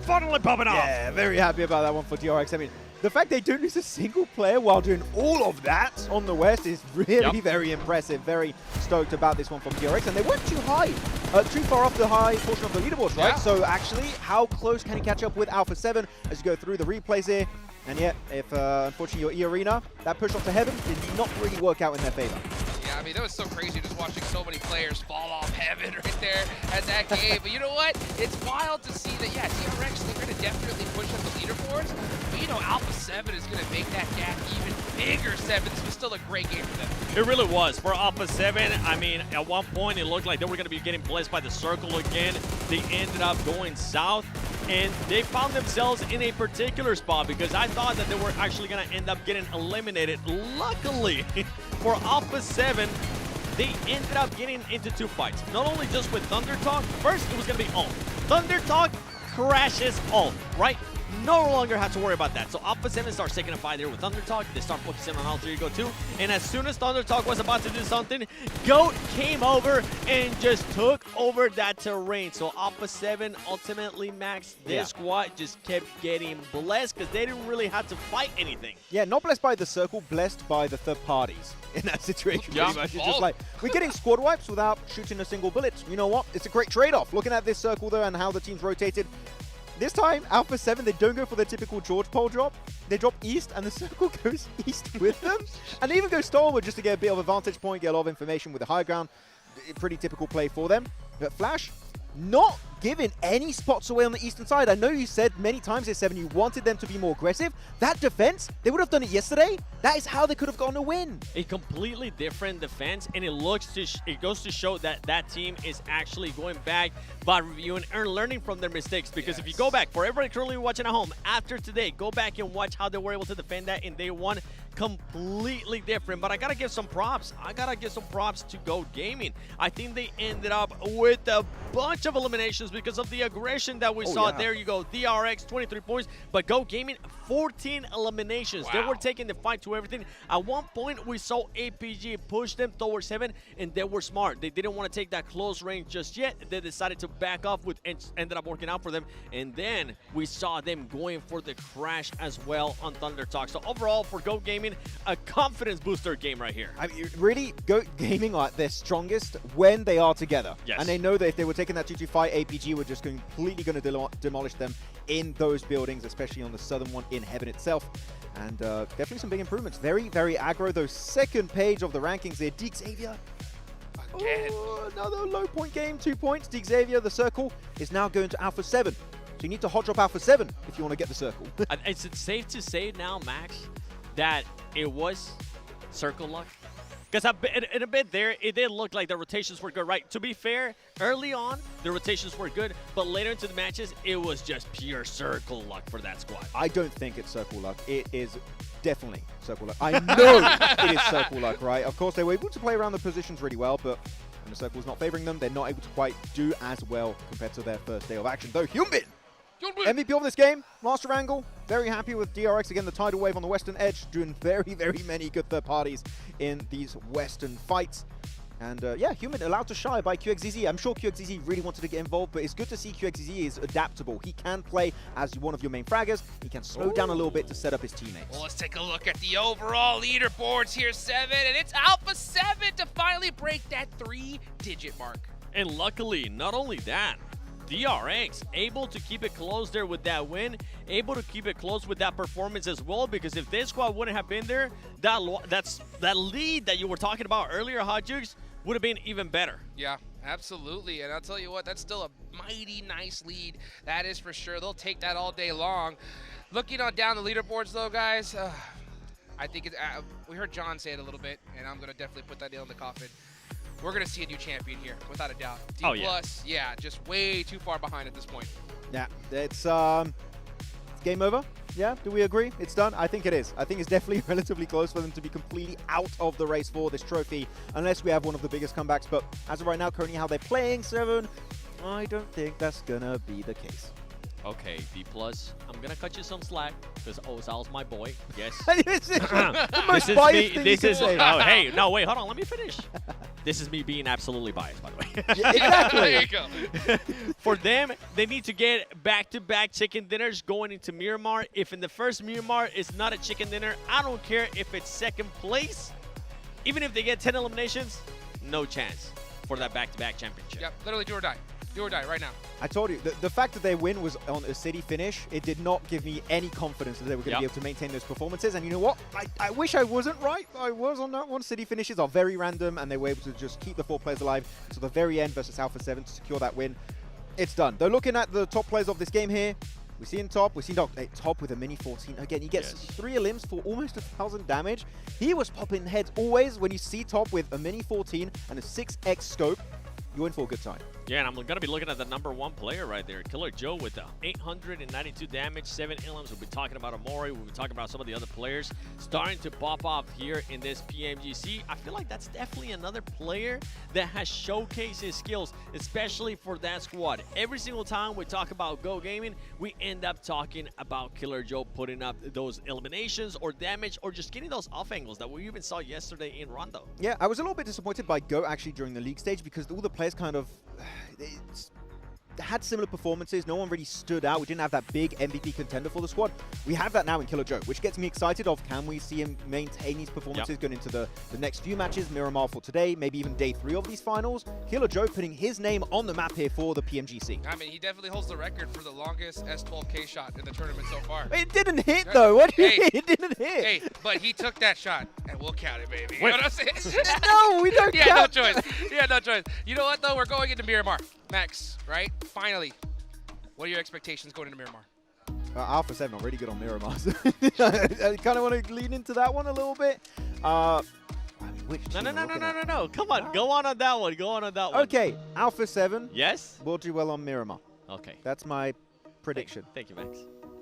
finally popping off. Yeah, very happy about that one for DRX. I mean, the fact they don't lose a single player while doing all of that on the West is really very impressive. Very stoked about this one from DRX. And they weren't too high, too far off the high portion of the leaderboards, right? So actually, how close can he catch up with Alpha 7 as you go through the replays here? And yet, if unfortunately your E-Arena, that push off to Heaven did not really work out in their favor. Yeah, I mean, that was so crazy just watching so many players fall off Heaven right there at that game. But you know what? It's wild to see that, yeah, DRX, they're going to definitely push up the leaderboards. But, you know, Alpha 7 is going to make that gap even bigger. 7, this was still a great game for them. It really was. For Alpha 7, I mean, at one point it looked like they were going to be getting blessed by the circle again. They ended up going south, and they found themselves in a particular spot because I thought that they were actually going to end up getting eliminated. Luckily, for Alpha 7, they ended up getting into 2 fights. Not only just with Thunder Talk. First, it was going to be Ult. Thunder Talk crashes Ult, right? No longer have to worry about that. So Alpha 7 starts taking a fight there with Thunder Talk. They start focusing on Alter Ego 2. And as soon as Thunder Talk was about to do something, Goat came over and just took over that terrain. So Alpha 7 ultimately, Max, their squad just kept getting blessed because they didn't really have to fight anything. Yeah, not blessed by the circle, blessed by the third parties in that situation. Pretty much. It's just like, we're getting squad wipes without shooting a single bullet. You know what? It's a great trade-off. Looking at this circle though and how the teams rotated, this time, Alpha 7, they don't go for the typical George pole drop. They drop east, and the circle goes east with them. And they even go Stormwood just to get a bit of a vantage point, get a lot of information with the high ground. pretty typical play for them. But Flash, not giving any spots away on the eastern side. I know you said many times this 7 you wanted them to be more aggressive. That defense, they would have done it yesterday. That is how they could have gotten a win. A completely different defense, and it goes to show that that team is actually going back by reviewing and learning from their mistakes. Because if you go back, for everybody currently watching at home, after today, go back and watch how they were able to defend that in day one. Completely different, but I gotta give some props. I gotta give some props to Go Gaming. I think they ended up with a bunch of eliminations because of the aggression that we saw. Yeah. There you go, DRX 23 points, but Go Gaming 14 eliminations. They were taking the fight to everything. At one point, we saw APG push them towards heaven, and they were smart. They didn't want to take that close range just yet. They decided to back off, with ended up working out for them. And then we saw them going for the crash as well on Thunder Talk. So overall, for Go Gaming, a confidence booster game right here. I mean, really, Go Gaming are at their strongest when they are together. Yes. And they know that if they were taking that 2-2 fight, APG were just completely going to demolish them in those buildings, especially on the southern one in Heaven itself. And definitely some big improvements. Very, very aggro. Those second page of the rankings there. Deke Xavier. Oh, another low point game, 2 points. Deke Xavier, the circle, is now going to Alpha 7. So you need to hot drop Alpha 7 if you want to get the circle. Is it safe to say now, Max, that it was circle luck? Because in a bit there, it did look like the rotations were good, right? To be fair, early on, the rotations were good, but later into the matches, it was just pure circle luck for that squad. I don't think it's circle luck. It is definitely circle luck. I know it is circle luck, right? Of course, they were able to play around the positions really well, but when the circle's not favoring them, they're not able to quite do as well compared to their first day of action. Though Hyunbin, MVP of this game, Master Angle, very happy with DRX. Again, the tidal wave on the western edge, doing very, very many good third parties in these western fights. And yeah, Human allowed to shy by QXZZ. I'm sure QXZZ really wanted to get involved, but it's good to see QXZZ is adaptable. He can play as one of your main fraggers. He can slow down a little bit to set up his teammates. Well, let's take a look at the overall leaderboards here, 7, and it's Alpha 7 to finally break that 3-digit mark. And luckily, not only that, DRX able to keep it close there with that win, able to keep it close with that performance as well, because if this squad wouldn't have been there, that lead that you were talking about earlier, Hot Jukes, would have been even better. Yeah, absolutely. And I'll tell you what, that's still a mighty nice lead. That is for sure. They'll take that all day long. Looking on down the leaderboards, though, guys, I think it's, we heard John say it a little bit, and I'm going to definitely put that nail in the coffin. We're going to see a new champion here, without a doubt. D+, yeah, just way too far behind at this point. Yeah, it's game over. Yeah, do we agree? It's done? I think it is. I think it's definitely relatively close for them to be completely out of the race for this trophy, unless we have one of the biggest comebacks. But as of right now, currently how they're playing, 7, I don't think that's going to be the case. Okay, D+, I'm going to cut you some slack, because Ozal's my boy. Yes. This is the most biased thing you can say. Oh, hey, no, wait, hold on, let me finish. This is me being absolutely biased, by the way. Yeah, exactly. There you go. For them, they need to get back-to-back chicken dinners going into Miramar. If in the first Miramar is not a chicken dinner, I don't care if it's second place. Even if they get 10 eliminations, no chance for that back-to-back championship. Yep, literally do or die. Do or die right now. I told you, the fact that their win was on a city finish, it did not give me any confidence that they were going to be able to maintain those performances. And you know what? I wish I wasn't right. I was on that one. City finishes are very random, and they were able to just keep the 4 players alive to the very end versus Alpha 7 to secure that win. It's done. They're looking at the top players of this game here. We see in top. We see top with a mini 14. Again, he gets 3 elims for almost 1,000 damage. He was popping heads always when you see top with a mini 14 and a 6x scope. You're in for a good time. Yeah, and I'm going to be looking at the #1 player right there, Killer Joe, with 892 damage, 7 elims. We'll be talking about Amori. We'll be talking about some of the other players starting to pop off here in this PMGC. I feel like that's definitely another player that has showcased his skills, especially for that squad. Every single time we talk about Go Gaming, we end up talking about Killer Joe putting up those eliminations or damage or just getting those off angles that we even saw yesterday in Rondo. Yeah, I was a little bit disappointed by Go actually during the league stage because all the players kind of had similar performances. No one really stood out. We didn't have that big MVP contender for the squad. We have that now in Killer Joe, which gets me excited of can we see him maintain these performances going into the next few matches, Miramar for today, maybe even day 3 of these finals. Killer Joe putting his name on the map here for the PMGC. I mean, he definitely holds the record for the longest S12K shot in the tournament so far. It didn't hit, though. What do you mean? It didn't hit. Hey, but he took that shot, and we'll count it, baby. You know what I'm saying? No, we don't Yeah, count. no choice. Yeah, no choice. You know what, though? We're going into Miramar. Max, right? Finally. What are your expectations going into Miramar? Alpha 7 are really good on Miramar. I kind of want to lean into that one a little bit. I mean, which team are we looking at? No. Come on. Go on that one. Go on that one. Okay, Alpha 7 Yes? will do well on Miramar. Okay. That's my prediction. Thank you, Max.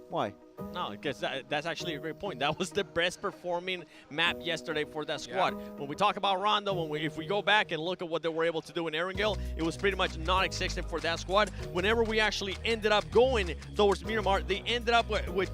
Why? No, because that's actually a great point. That was the best performing map yesterday for that squad. Yeah. When we talk about Rondo, if we go back and look at what they were able to do in Erangel, it was pretty much non-existent for that squad. Whenever we actually ended up going towards Miramar, they ended up with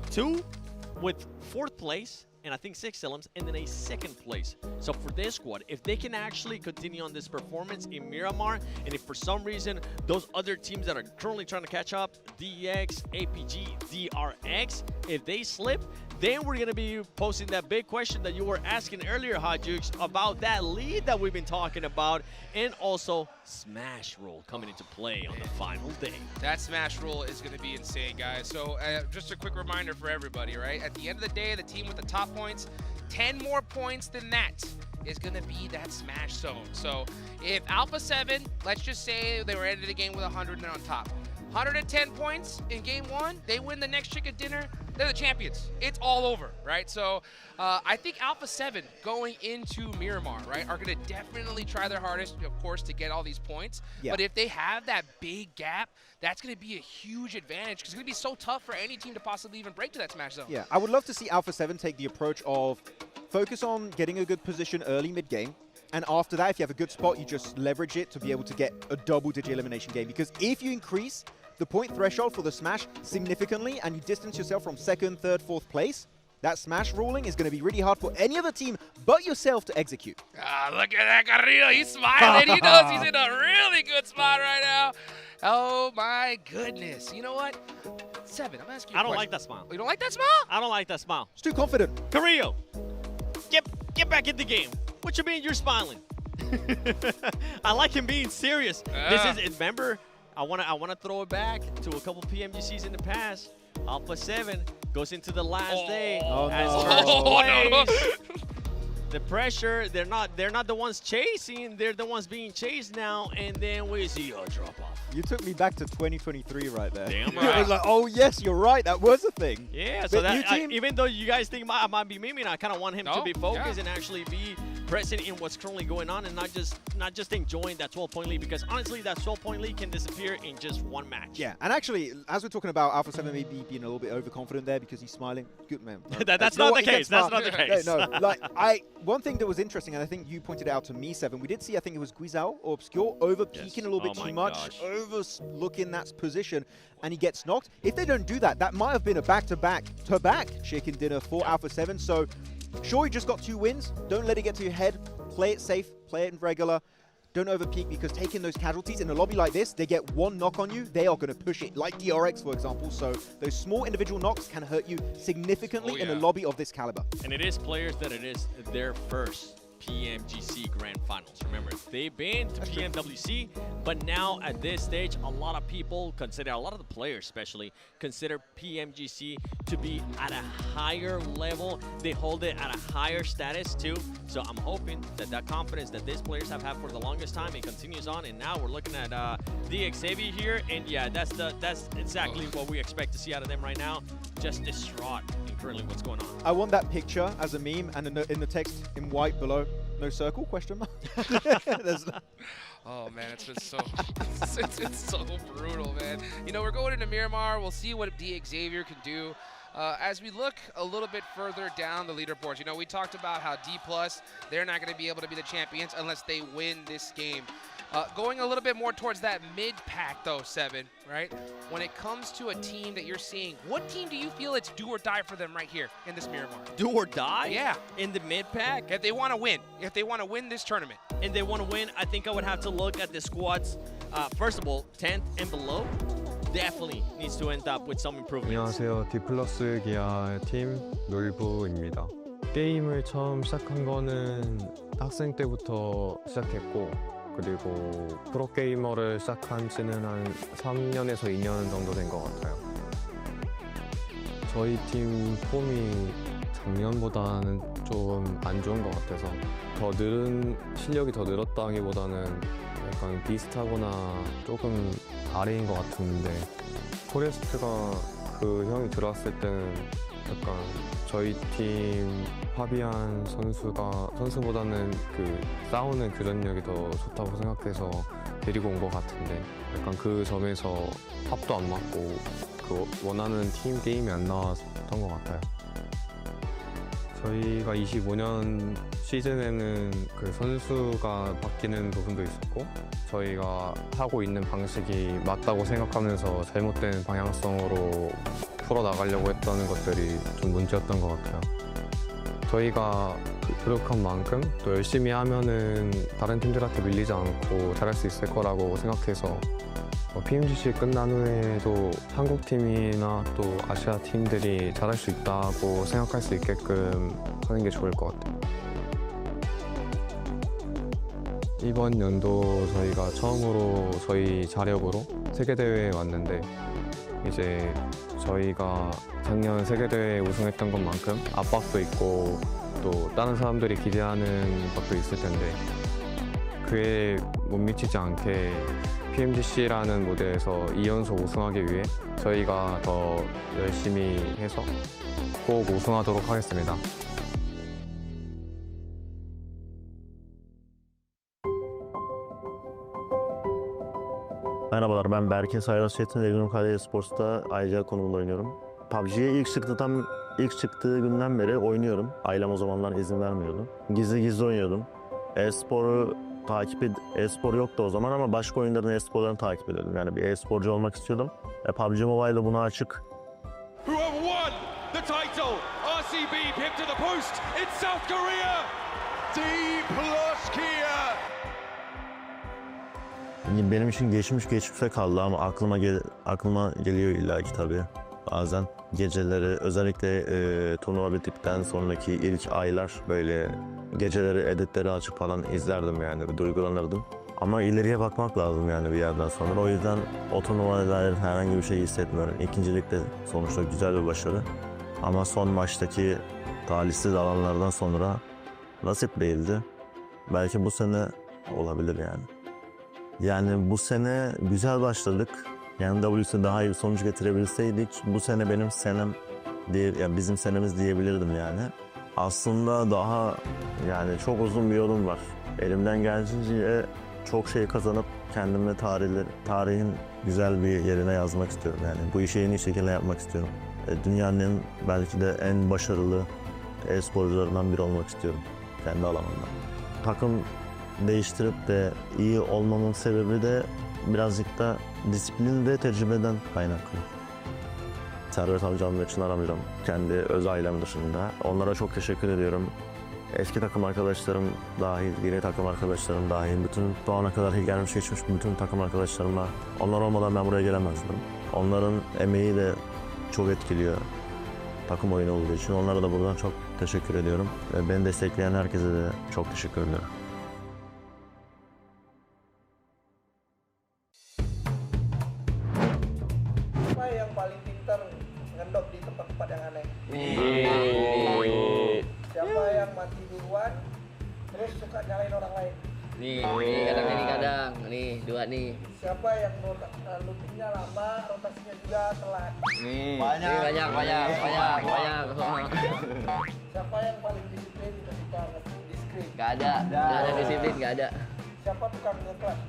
4th place, and I think 6 elims, and then a 2nd place. So for this squad, if they can actually continue on this performance in Miramar, and if for some reason those other teams that are currently trying to catch up, DX, APG, DRX, if they slip, then we're going to be posing that big question that you were asking earlier, Hot Jukes, about that lead that we've been talking about, and also Smash Roll coming into play on the final day. That Smash Roll is going to be insane, guys. So just a quick reminder for everybody, right? At the end of the day, the team with the top points, 10 more points than that is going to be that Smash Zone. So if Alpha 7, let's just say they were ending the game with 100 and they're on top. 110 points in game 1, they win the next chicken dinner, they're the champions. It's all over, right? So I think Alpha 7 going into Miramar, right, are going to definitely try their hardest, of course, to get all these points. Yeah. But if they have that big gap, that's going to be a huge advantage because it's going to be so tough for any team to possibly even break to that Smash Zone. Yeah, I would love to see Alpha 7 take the approach of focus on getting a good position early mid-game. And after that, if you have a good spot, you just leverage it to be able to get a double-digit elimination game. Because if you increase the point threshold for the Smash significantly and you distance yourself from 2nd, 3rd, 4th place, that Smash ruling is going to be really hard for any other team but yourself to execute. Ah, look at that Carrillo. He's smiling. He knows he's in a really good spot right now. Oh, my goodness. You know what? 7, I'm asking you I don't like that smile. You don't like that smile? I don't like that smile. It's too confident. Carrillo, get back in the game. What you mean you're smiling? I like him being serious. Remember, I wanna throw it back to a couple PMGCs in the past. Alpha 7 goes into the last day as first place. The pressure, they're not the ones chasing, they're the ones being chased now, and then we see a drop off. You took me back to 2023 right there. Damn right. I was like, oh yes, you're right, that was a thing. Yeah, but so that even though you guys think I might be memeing, I kind of want him to be focused and actually be present in what's currently going on and not just enjoying that 12-point lead, because honestly that 12-point lead can disappear in just one match. Yeah, and actually, as we're talking about Alpha 7 maybe being a little bit overconfident there because he's smiling, good man. That's not the case. That's not the case. No, like one thing that was interesting, and I think you pointed it out to me, 7, we did see, I think it was Guizao or Obscure over-peaking a little bit too much, overlooking that position, and he gets knocked. If they don't do that, that might have been a back-to-back chicken dinner for Alpha 7, so sure, you just got 2 wins. Don't let it get to your head. Play it safe. Play it in regular. Don't overpeak, because taking those casualties in a lobby like this, they get 1 knock on you, they are going to push it, like DRX, for example. So those small individual knocks can hurt you significantly in a lobby of this caliber. And it is players that it is their first PMGC Grand Finals. Remember, they've been to PMWC, but now at this stage, a lot of people consider, a lot of the players especially, consider PMGC to be at a higher level. They hold it at a higher status too. So I'm hoping that that confidence that these players have had for the longest time, it continues on. And now we're looking at the Xavier here, and yeah, that's exactly what we expect to see out of them right now. Just distraught in currently what's going on. I want that picture as a meme, and in the text in white below, no circle, question mark. Oh man, it's been so it's so brutal, man. You know, we're going into Miramar. We'll see what D Xavier can do. As we look a little bit further down the leaderboards, you know, we talked about how D+, they're not going to be able to be the champions unless they win this game. Going a little bit more towards that mid-pack, though, 7, right? When it comes to a team that you're seeing, what team do you feel it's do or die for them right here in this Miramar? Do or die? Yeah. In the mid-pack? If they want to win. If they want to win this tournament. And they want to win, I think I would have to look at the squads. First of all, 10th and below. definitely needs to end up with some improvements. 안녕하세요. 디플러스 기아 팀 놀부입니다. 게임을 처음 시작한 거는 학생 때부터 시작했고 그리고 프로게이머를 시작한 지는 한 3년에서 2년 정도 된 것 같아요. 저희 팀 폼이 작년보다는 좀 안 좋은 것 같아서 실력이 더 늘었다기보다는 약간 비슷하거나 조금 아래인 것 같은데 포레스트가 그 형이 들어왔을 때는 약간 저희 팀 파비안 선수보다는 그 싸우는 교전력이 더 좋다고 생각해서 데리고 온 것 같은데 약간 그 점에서 합도 안 맞고 그 원하는 팀 게임이 안 나왔던 것 같아요. 저희가 25년 시즌에는 그 선수가 바뀌는 부분도 있었고 저희가 하고 있는 방식이 맞다고 생각하면서 잘못된 방향성으로 풀어나가려고 했던 것들이 좀 문제였던 것 같아요. 저희가 노력한 만큼 또 열심히 하면은 다른 팀들한테 밀리지 않고 잘할 수 있을 거라고 생각해서 PMGC 끝난 후에도 한국 팀이나 또 아시아 팀들이 잘할 수 있다고 생각할 수 있게끔 하는 게 좋을 것 같아요. 이번 연도 저희가 처음으로 저희 자력으로 세계대회에 왔는데 이제 저희가 작년 세계대회 우승했던 것만큼 압박도 있고 또 다른 사람들이 기대하는 것도 있을 텐데 그에 못 미치지 않게 PMGC라는 무대에서 2연속 우승하기 위해 저희가 더 열심히 해서 꼭 우승하도록 하겠습니다. Merhabalar, ben Berke Saylas Çetin, Ege'nin Kale Sports'ta ayrıca konumda oynuyorum. PUBG'ye ilk çıktığı günden beri oynuyorum. Ailem o zamanlar izin vermiyordu. Gizli oynuyordum. E-spor yoktu o zaman ama başka oyunların e-sporlarını takip ediyordum. Yani bir e-sporcu olmak istiyordum. PUBGMOBILE buna açık. Who have won the title? RCB picked to the post in South Korea. D+Kia. Benim için geçmişte kaldı ama aklıma geliyor illaki tabii. Bazen geceleri özellikle turnuva bittikten sonraki ilk aylar böyle geceleri editleri açıp falan izlerdim yani duygulanırdım. Ama ileriye bakmak lazım yani bir yerden sonra. O yüzden o turnuvaya dair herhangi bir şey hissetmiyorum. İkincilikte sonuçta güzel bir başarı. Ama son maçtaki talihsiz alanlardan sonra nasip değildi. Belki bu sene olabilir yani. Yani bu sene güzel başladık. Yani WC'de daha iyi bir sonuç getirebilseydik bu sene benim senem yani bizim senemiz diyebilirdim yani. Aslında daha yani çok uzun bir yolum var. Elimden geldiğince çok şey kazanıp kendimi tarihin güzel bir yerine yazmak istiyorum yani. Bu işi en iyi şekilde yapmak istiyorum. Dünyanın belki de en başarılı e-sporcularından biri olmak istiyorum kendi alanımda. Takım değiştirip de iyi olmamın sebebi de birazcık da disiplin ve tecrübeden kaynaklı. Servet amcam ve Çınar amcam kendi öz ailem dışında. Onlara çok teşekkür ediyorum. Eski takım arkadaşlarım dahil, yeni takım arkadaşlarım dahil, bütün bu ana kadar gelmiş geçmiş bütün takım arkadaşlarıma, onlar olmadan ben buraya gelemezdim. Onların emeği de çok etkiliyor takım oyunu olduğu için. Onlara da buradan çok teşekkür ediyorum. Ve beni destekleyen herkese de çok teşekkür ediyorum. Siapa yang paling pintar ngendok di tempat-tempat yang aneh? Siapa yang mati duluan terus suka nyalain orang lain? Kadang nih dua nih. Siapa yang lootingnya lama, rotasinya juga telat? Banyak. Siapa yang paling disiplin ketika di screen? Gak ada disiplin, gak ada. Siapa tukang nge-clutch?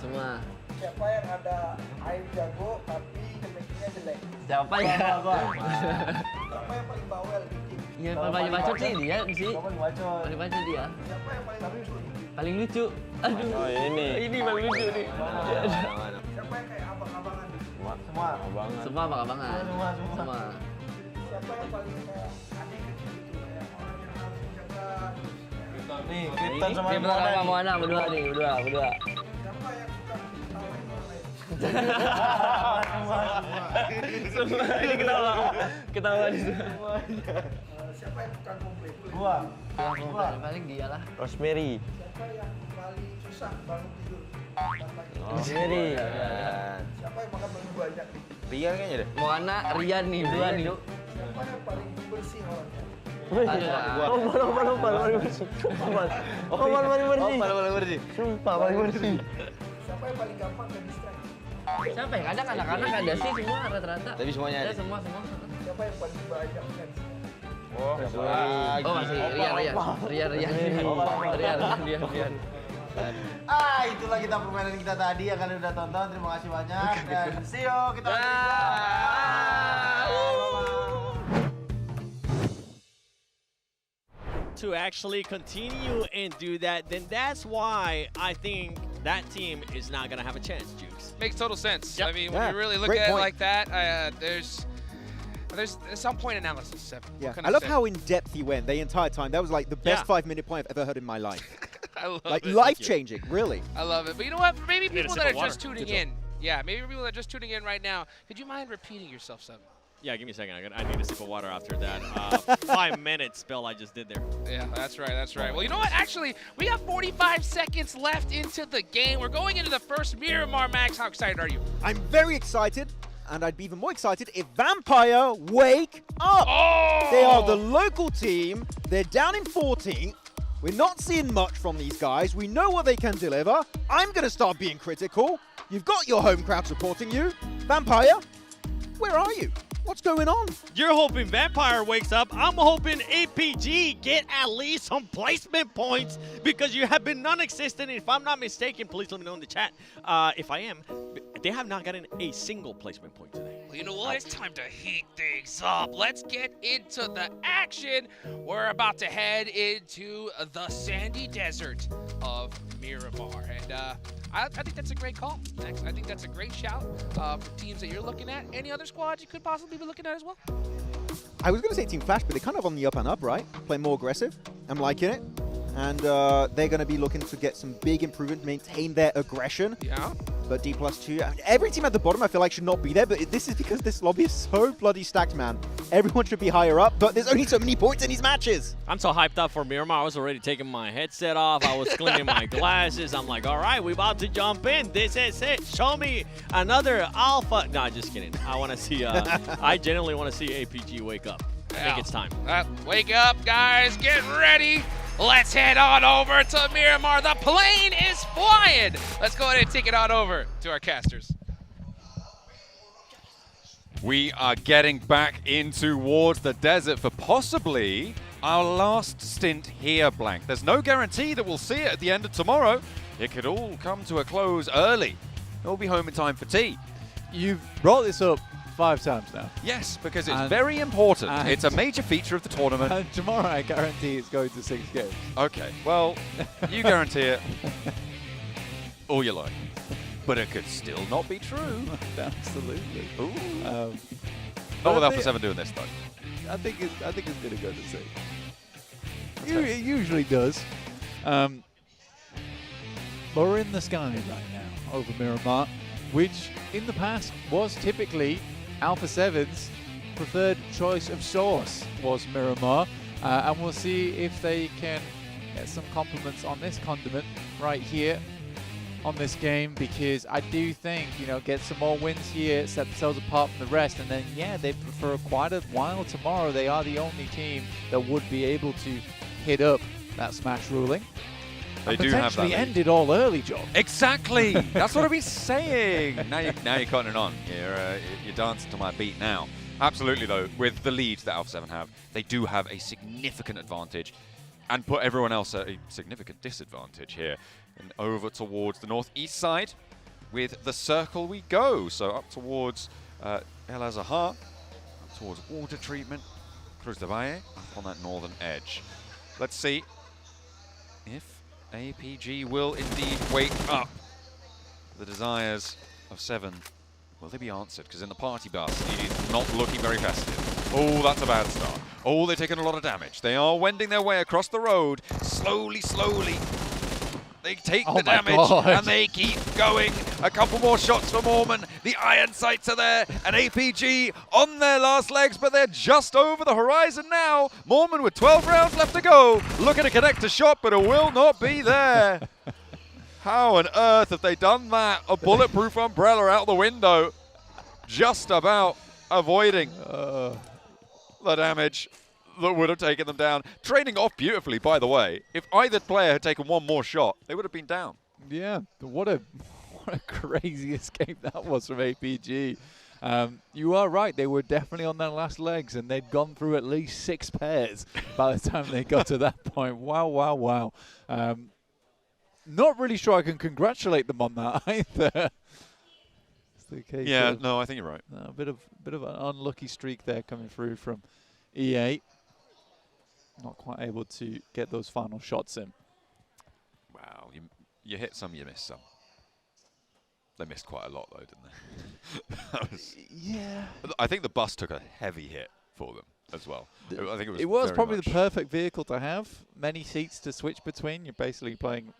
Semua. Siapa yang ada aim jago tapi chemistry-nya jelek? Siapa ya? Siapa yang paling bawel di tim? Ya paling bacot sih dia sih. Paling bacot dia. Siapa yang paling lucu? Paling lucu. Aduh. Oh, ini paling lucu nih. Siapa yang kayak abang-abangan? Semua abang-abangan. Semua. Siapa yang paling kayak adik gitu kayak orang yang harus menjaga? Kita sama Moana berdua nih, berdua. Siapa yang suka diketawain orang lain? Semua ini ketawa di semua. Siapa yang tukang komplit? Gua. Paling dia lah. Rosemary. Siapa yang paling susah bangun tidur? Rosemary. Siapa yang makan paling banyak? Rian kayaknya deh. Mau anak Rian nih, dua nih. Siapa yang paling bersih orangnya? Paling bersih. Paling bersih. Sumpah paling bersih. Siapa yang paling gampang ke distract? Siapa ya? Kadang anak-anak ada sih semua rata-rata. Tapi semuanya ada? Semua. Siapa yang paling banyak fans? Masih Rian. Itulah kita permainan kita tadi yang kalian udah tonton. Terima kasih banyak dan see you. Kita to actually continue and do that, then that's why I think that team is not going to have a chance, Jukes. Makes total sense. Yep. I mean, when you really look at it like that, there's some point analysis, Seven. Yeah, What can I love say? how in-depth he went the entire time. That was like the best 5-minute point I've ever heard in my life. I love like it. life-changing, really. I love it. But you know what? For maybe Need a people sip that of are water. just tuning Good job. in. Yeah, maybe people that are just tuning in right now. Could you mind repeating yourself, Seven? Yeah, give me a second. I need a sip of water after that 5-minute spell I just did there. Yeah, that's right, that's right. Well, you know what? Actually, we have 45 seconds left into the game. We're going into the first Miramar. Max, how excited are you? I'm very excited, and I'd be even more excited if Vampire wake up. Oh! They are the local team. They're down in 14th. We're not seeing much from these guys. We know what they can deliver. I'm going to start being critical. You've got your home crowd supporting you. Vampire, where are you? What's going on? You're hoping Vampire wakes up. I'm hoping APG get at least some placement points because you have been non-existent. If I'm not mistaken, please let me know in the chat. If I am, they have not gotten a single placement point today. Well, you know what? It's time to heat things up. Let's get into the action. We're about to head into the sandy desert of Miramar. And I think that's a great call, Max. I think that's a great shout for teams that you're looking at. Any other squads you could possibly be looking at as well? I was going to say Team Flash, but they're kind of on the up and up, right? Playing more aggressive. I'm liking it. And they're going to be looking to get some big improvement, maintain their aggression. Yeah. But D+2, I mean, every team at the bottom I feel like should not be there, but this is because this lobby is so bloody stacked, man. Everyone should be higher up, but there's only so many points in these matches. I'm so hyped up for Miramar. I was already taking my headset off. I was cleaning my glasses. I'm like, all right, we're about to jump in. This is it. Show me another alpha. No, just kidding. I want to see, I genuinely want to see APG wake up. I think it's time. Wake up, guys. Get ready. Let's head on over to Miramar. The plane is flying. Let's go ahead and take it on over to our casters. We are getting back in towards the desert for possibly our last stint here, Blank. There's no guarantee that we'll see it at the end of tomorrow. It could all come to a close early. We'll be home in time for tea. You've brought this up 5 times now. Yes, because it's very important. It's a major feature of the tournament. And tomorrow I guarantee it's going to 6 games. Okay, well, you guarantee it all you like. But it could still not be true. Absolutely. Ooh. But Not with I Alpha think- 7 doing this, though. I think it's going to go to 6. It usually does. But we're in the sky right now over Miramar, which in the past was typically Alpha 7's preferred choice of source was Miramar. And we'll see if they can get some compliments on this condiment right here on this game, because I do think, you know, get some more wins here, set themselves apart from the rest, and then, yeah, they for quite a while tomorrow, they are the only team that would be able to hit up that Smash ruling. They and do have that potentially lead. end it all early, John. Exactly. That's what I've been saying. Now you're cutting it on. You're dancing to my beat now. Absolutely, though, with the lead that Alpha 7 have, they do have a significant advantage and put everyone else at a significant disadvantage here. And over towards the northeast side, with the circle we go. So up towards El Azahar, up towards water treatment, Cruz de Valle, up on that northern edge. Let's see if APG will indeed wake up. The desires of 7, will they be answered? Because in the party bus, it is not looking very festive. Oh, that's a bad start. Oh, they're taking a lot of damage. They are wending their way across the road, slowly, slowly. They take Oh the my damage God. and they keep going. A couple more shots for Mormon. The iron sights are there, and APG on their last legs, but they're just over the horizon now. Mormon with 12 rounds left to go. Looking to connect a shot, but it will not be there. How on earth have they done that? A bulletproof umbrella out the window. Just about avoiding the damage that would have taken them down. Trading off beautifully, by the way. If either player had taken one more shot, they would have been down. Yeah, what a crazy escape that was from APG. You are right, they were definitely on their last legs, and they'd gone through at least 6 pairs by the time they got to that point. Wow, wow, wow. Not really sure I can congratulate them on that either. It's the case of, no, I think you're right. A bit of an unlucky streak there coming through from EA. Not quite able to get those final shots in. Wow, you hit some, you missed some. They missed quite a lot, though, didn't they? Yeah. I think the bus took a heavy hit for them as well. I think It was very probably much the perfect vehicle to have. Many seats to switch between. You're basically playing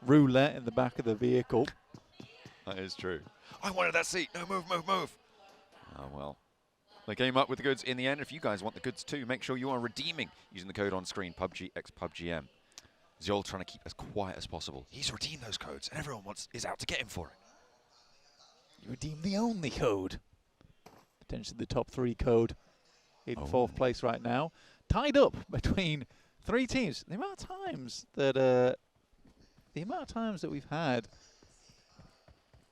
roulette in the back of the vehicle. That is true. I wanted that seat. No, move, move, move. Oh, well. They came up with the goods in the end. If you guys want the goods too, make sure you are redeeming using the code on screen, PUBG x PUBGM. Zol trying to keep as quiet as possible. He's redeemed those codes, and everyone is out to get him for it. You redeem the only code. Potentially the top 3 code in 4th place right now. Tied up between 3 teams. The amount of times that we've had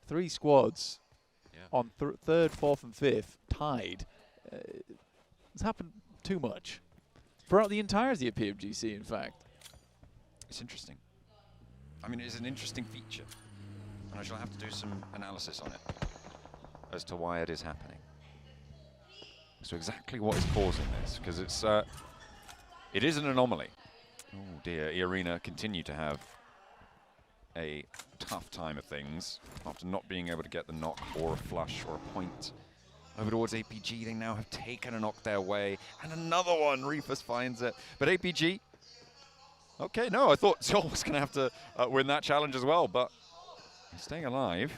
3 squads on 3rd, 4th, and 5th tied. It's happened too much. Throughout the entirety of PMGC, in fact. It's interesting. I mean, it's an interesting feature. And I shall have to do some analysis on it as to why it is happening. So exactly what is causing this, because it is an anomaly. Oh dear, E-Arena continue to have a tough time of things after not being able to get the knock or a flush or a point. Over towards APG, they now have taken a knock their way, and another one, Reefus finds it. But APG, okay, no, I thought Zol was going to have to win that challenge as well, but he's staying alive.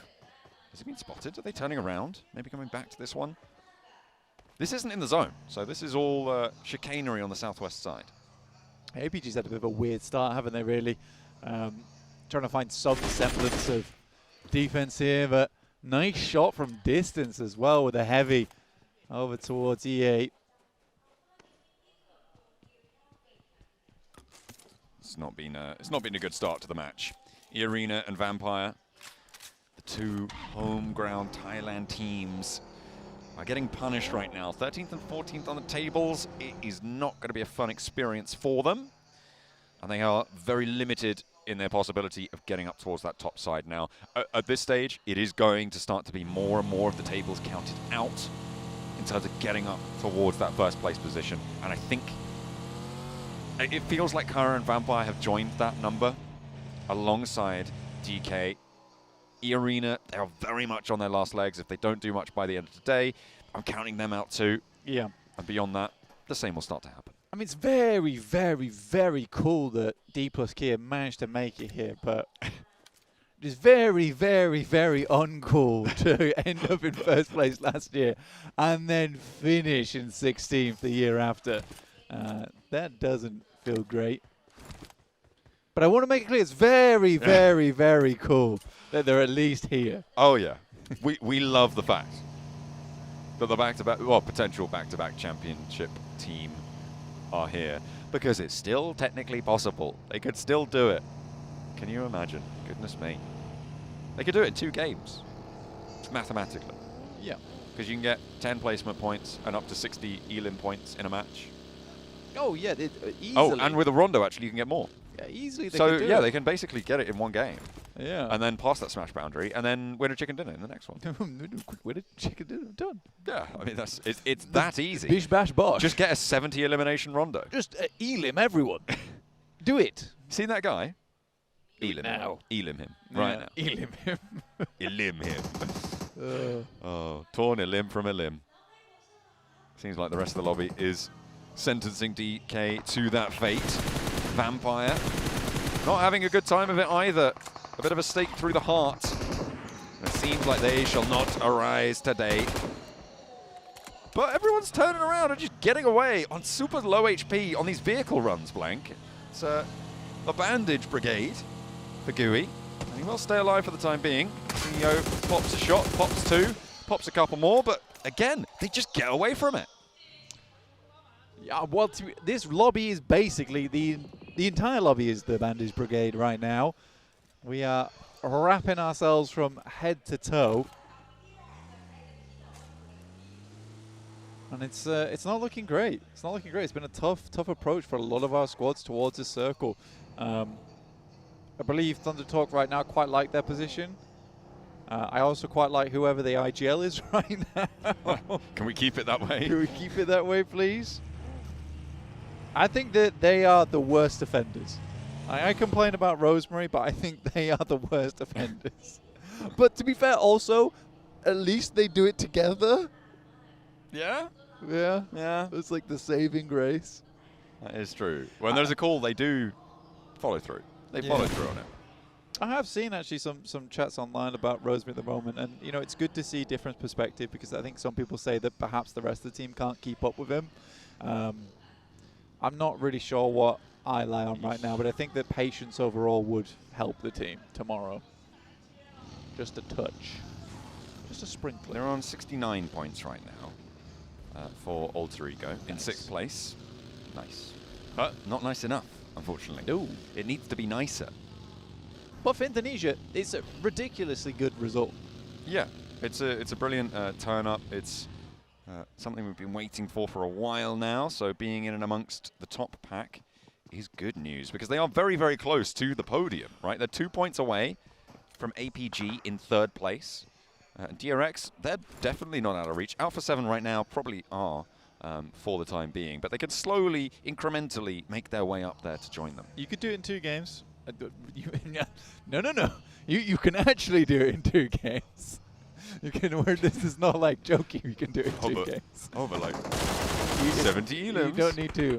Has he been spotted? Are they turning around? Maybe coming back to this one? This isn't in the zone, so this is all chicanery on the southwest side. APG's had a bit of a weird start, haven't they, really? Trying to find some semblance of defense here, but nice shot from distance as well with a heavy over towards EA. It's not been a good start to the match. E-Arena and Vampire, the 2 home ground Thailand teams, are getting punished right now. 13th and 14th on the tables. It is not going to be a fun experience for them, and they are very limited in their possibility of getting up towards that top side now. At this stage, it is going to start to be more and more of the tables counted out in terms of getting up towards that 1st place position. And I think it feels like Kara and Vampire have joined that number alongside DK. E-Arena, they are very much on their last legs. If they don't do much by the end of the day, I'm counting them out too. Yeah. And beyond that, the same will start to happen. I mean, it's very, very, very cool that D plus Kia managed to make it here, but it is very, very, very uncool to end up in 1st place last year and then finish in 16th the year after. That doesn't feel great. But I want to make it clear, it's very, very, very cool that they're at least here. Oh, yeah. we love the fact that the potential back-to-back championship team are here, because it's still technically possible. They could still do it. Can you imagine? Goodness me. They could do it in 2 games, mathematically. Yeah. Because you can get 10 placement points and up to 60 Elim points in a match. Oh, yeah, easily. Oh, and with a Rondo, actually, you can get more. Yeah, easily they so, can do yeah, it. they can basically get it in 1 game. Yeah. And then pass that smash boundary, and then win a chicken dinner in the next one. Quick win a chicken dinner, done. Yeah, I mean, it's that easy. Bish bash bosh. Just get a 70 elimination Rondo. Just Elim everyone. Do it. Seen that guy? Elim now. Elim him. Yeah, Right now. Elim him. Elim him. Oh, torn Elim from Elim. Seems like the rest of the lobby is sentencing DK to that fate. Vampire not having a good time of it either. A bit of a stake through the heart. It seems like they shall not arise today. But everyone's turning around and just getting away on super low HP on these vehicle runs, Blank. It's the Bandage Brigade for Gooey. And he will stay alive for the time being. CEO pops a shot, pops two, pops a couple more, but again, they just get away from it. Yeah, well, this lobby is basically the entire lobby is the Bandage Brigade right now. We are wrapping ourselves from head to toe, and it's not looking great. It's not looking great. It's been a tough approach for a lot of our squads towards this circle. I believe Thunder Talk right now quite like their position. I also quite like whoever the IGL is right now. Can we keep it that way? Can we keep it that way, please? I think that they are the worst offenders. I complain about Rosemary, but I think they are the worst offenders. But to be fair, also, at least they do it together. Yeah? Yeah. Yeah. It's like the saving grace. That is true. When there's a call, they do follow through. They follow through on it. I have seen actually some chats online about Rosemary at the moment, and you know, it's good to see different perspective, because I think some people say that perhaps the rest of the team can't keep up with him. I'm not really sure what I lie on right now, but I think that patience overall would help the team tomorrow. Just a touch. Just a sprinkle. They're on 69 points right now for Alter Ego in 6th place. Nice. But not nice enough, unfortunately. No. It needs to be nicer. But for Indonesia, it's a ridiculously good result. Yeah, it's a brilliant turn up. It's something we've been waiting for a while now, so being in and amongst the top pack is good news, because they are very, very close to the podium, right? They're 2 points away from APG in 3rd place. DRX, they're definitely not out of reach. Alpha 7 right now probably are for the time being, but they could slowly, incrementally make their way up there to join them. You could do it in 2 games. No. You can actually do it in 2 games. You can. This is not like joking. You can do it in 2 games. Over like 70 elims. You don't need to.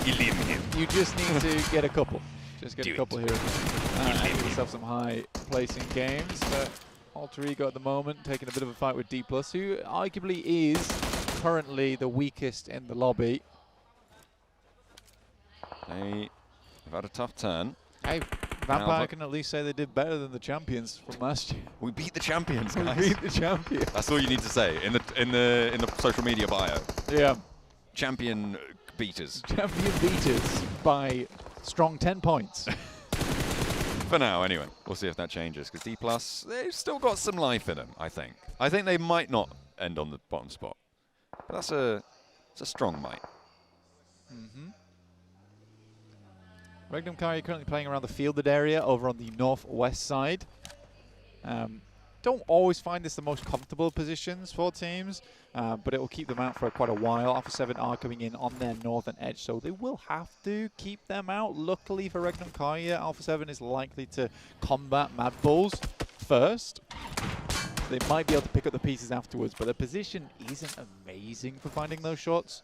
Elim him. You just need to get a couple. Just get a couple here. Give yourself some high placing games. But Alter Ego at the moment taking a bit of a fight with D+, who arguably is currently the weakest in the lobby. They've had a tough turn. Hey, Vampire can at least say they did better than the champions from last year. We beat the champions, guys. We beat the champions. That's all you need to say in the social media bio. Yeah. Champion beaters. Champion beaters by strong 10 points. For now, anyway. We'll see if that changes, because D+, they've still got some life in them, I think. I think they might not end on the bottom spot. But that's a strong might. Regnum Kari currently playing around the fielded area over on the northwest side. Don't always find this the most comfortable positions for teams, but it will keep them out for quite a while. Alpha 7 are coming in on their northern edge, so they will have to keep them out. Luckily for Regnum Kari, Alpha 7 is likely to combat Mad Bulls first. They might be able to pick up the pieces afterwards, but their position isn't amazing for finding those shots.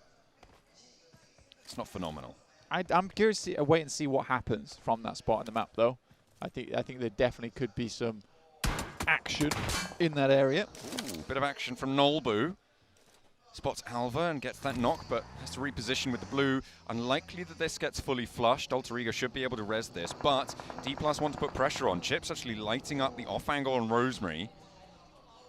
It's not phenomenal. I'm curious to wait and see what happens from that spot on the map, though. I think there definitely could be some action in that area. Ooh, bit of action from Nolbu. Spots Alva and gets that knock, but has to reposition with the blue. Unlikely that this gets fully flushed. Alter Ego should be able to res this, but D+ want to put pressure on. Chip's actually lighting up the off angle on Rosemary,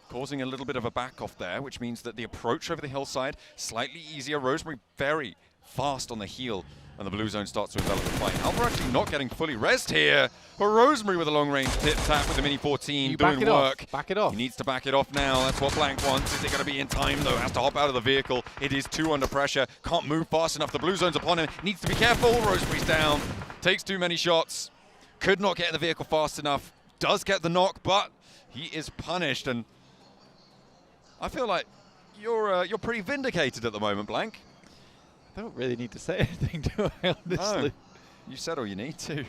causing a little bit of a back off there, which means that the approach over the hillside slightly easier. Rosemary very fast on the heel, and the blue zone starts to envelop the fight. Alva actually not getting fully rezzed here, but Rosemary with a long-range tip tap with the Mini 14 doing work. Back it off. He needs to back it off now. That's what Blank wants. Is it going to be in time, though? Has to hop out of the vehicle. It is 2 under pressure. Can't move fast enough. The blue zone's upon him. Needs to be careful. Rosemary's down. Takes too many shots. Could not get in the vehicle fast enough. Does get the knock, but he is punished. And I feel like you're pretty vindicated at the moment, Blank. I don't really need to say anything, do I, honestly? No. You said all you need to.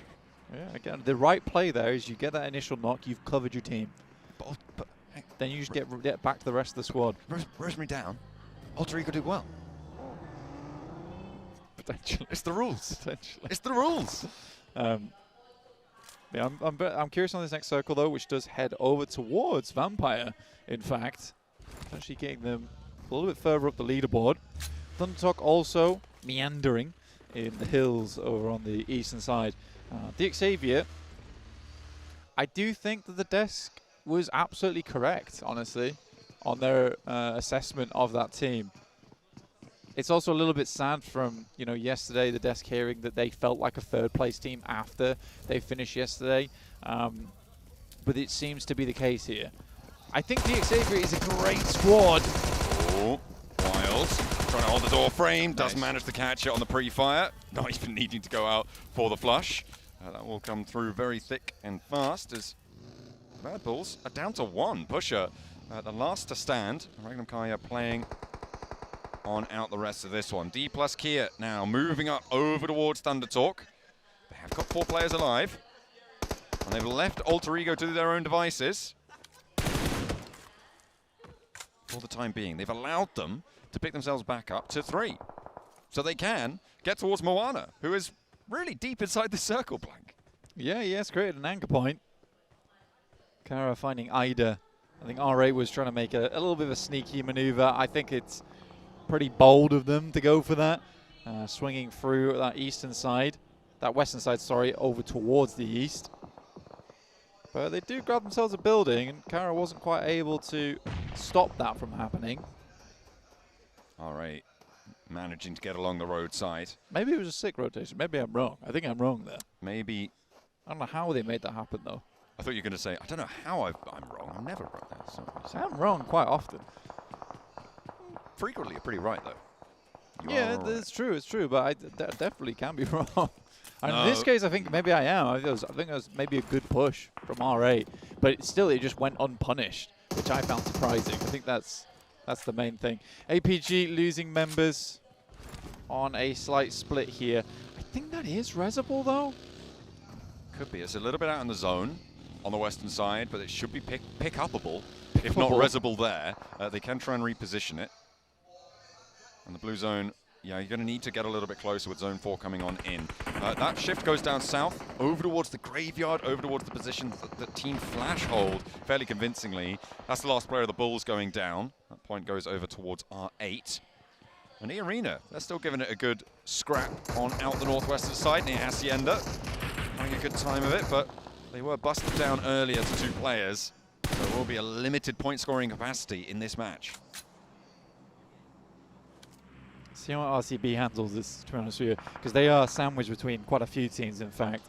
Yeah, again, the right play there is you get that initial knock, you've covered your team. But then you just get back to the rest of the squad. Rosemary down. Alter Ego do well. Potentially. It's the rules. Potentially. It's the rules. Yeah, I'm curious on this next circle, though, which does head over towards Vampire, in fact. Actually getting them a little bit further up the leaderboard. Thundertalk also meandering in the hills over on the eastern side. The Xavier, I do think that the desk was absolutely correct, honestly, on their assessment of that team. It's also a little bit sad from, yesterday, the desk hearing that they felt like a third-place team after they finished yesterday. But it seems to be the case here. I think the Xavier is a great squad. Oh, Wild trying to hold the door frame, doesn't manage to catch it on the pre-fire. Not even needing to go out for the flush. That will come through very thick and fast as Bad Bulls are down to 1. Pusher, the last to stand. Magnum Kaya playing on out the rest of this one. D plus Kia now moving up over towards Thundertalk. They have got 4 players alive. And they've left Alter Ego to their own devices. For the time being, they've allowed them to pick themselves back up to 3. So they can get towards Moana, who is really deep inside the circle blank. Yeah, he has created an anchor point. Kara finding Ida. I think R8 was trying to make a little bit of a sneaky maneuver. I think it's pretty bold of them to go for that. Swinging through that eastern side. That western side, sorry, over towards the east. But they do grab themselves a building, and Kara wasn't quite able to stop that from happening. R8 managing to get along the roadside. Maybe it was a sick rotation. Maybe I'm wrong. I think I'm wrong there. Maybe. I don't know how they made that happen, though. I thought you were going to say, I don't know how I'm wrong. I'm never wrong. That's I'm wrong quite often. Frequently, you're pretty right, though. Yeah, it's true. It's true. But I definitely can be wrong. And No. in this case, I think maybe I am. I think it was maybe a good push from R8. But still, it just went unpunished, which I found surprising. I think that's the main thing. APG losing members on a slight split here. I think that is Rezable, though. Could be. It's a little bit out in the zone on the western side, but it should be pick-upable. If not Rezable there, they can try and reposition it. And the blue zone, yeah, you're going to need to get a little bit closer with zone 4 coming on in. That shift goes down south, over towards the graveyard, over towards the position that Team Flash hold fairly convincingly. That's the last player of the Bulls going down. That point goes over towards R8. And the Arena, they're still giving it a good scrap on out the northwestern side near Hacienda. Having a good time of it, but they were busted down earlier to 2 players. So there will be a limited point scoring capacity in this match. See how RCB handles this, to be honest with you, because they are sandwiched between quite a few teams, in fact.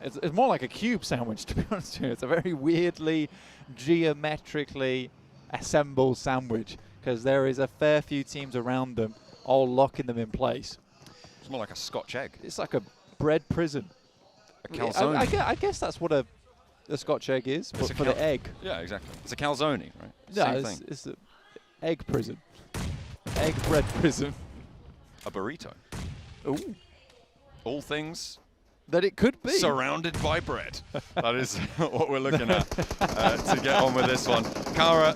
It's more like a cube sandwich, to be honest with you. It's a very weirdly, geometrically assembled sandwich, because there is a fair few teams around them, all locking them in place. It's more like a Scotch egg. It's like a bread prison. A calzone. I guess that's what a Scotch egg is, but for the egg. Yeah, exactly. It's a calzone, right? Yeah, Same thing. it's an egg prison. Egg bread prison. A burrito. Ooh. All things that it could be. Surrounded by bread. That is what we're looking at to get on with this one. Kara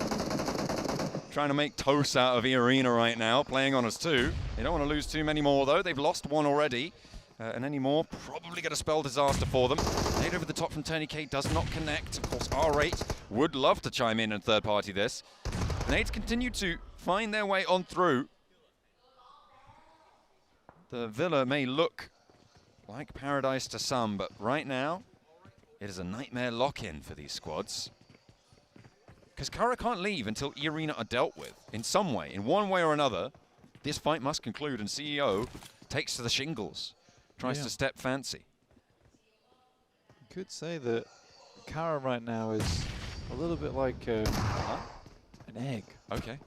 trying to make toast out of E-Arena right now, playing on us 2. They don't want to lose too many more, though. They've lost 1 already. And any more, probably going to spell disaster for them. Nade over the top from Tony K does not connect. Of course, R8 would love to chime in and third-party this. Nades continue to find their way on through. The Villa may look like paradise to some, but right now, it is a nightmare lock-in for these squads. Because Kara can't leave until E-Arena are dealt with in some way. In one way or another, this fight must conclude, and CEO takes to the shingles. Tries to step fancy. You could say that Kara right now is a little bit like an egg. Okay.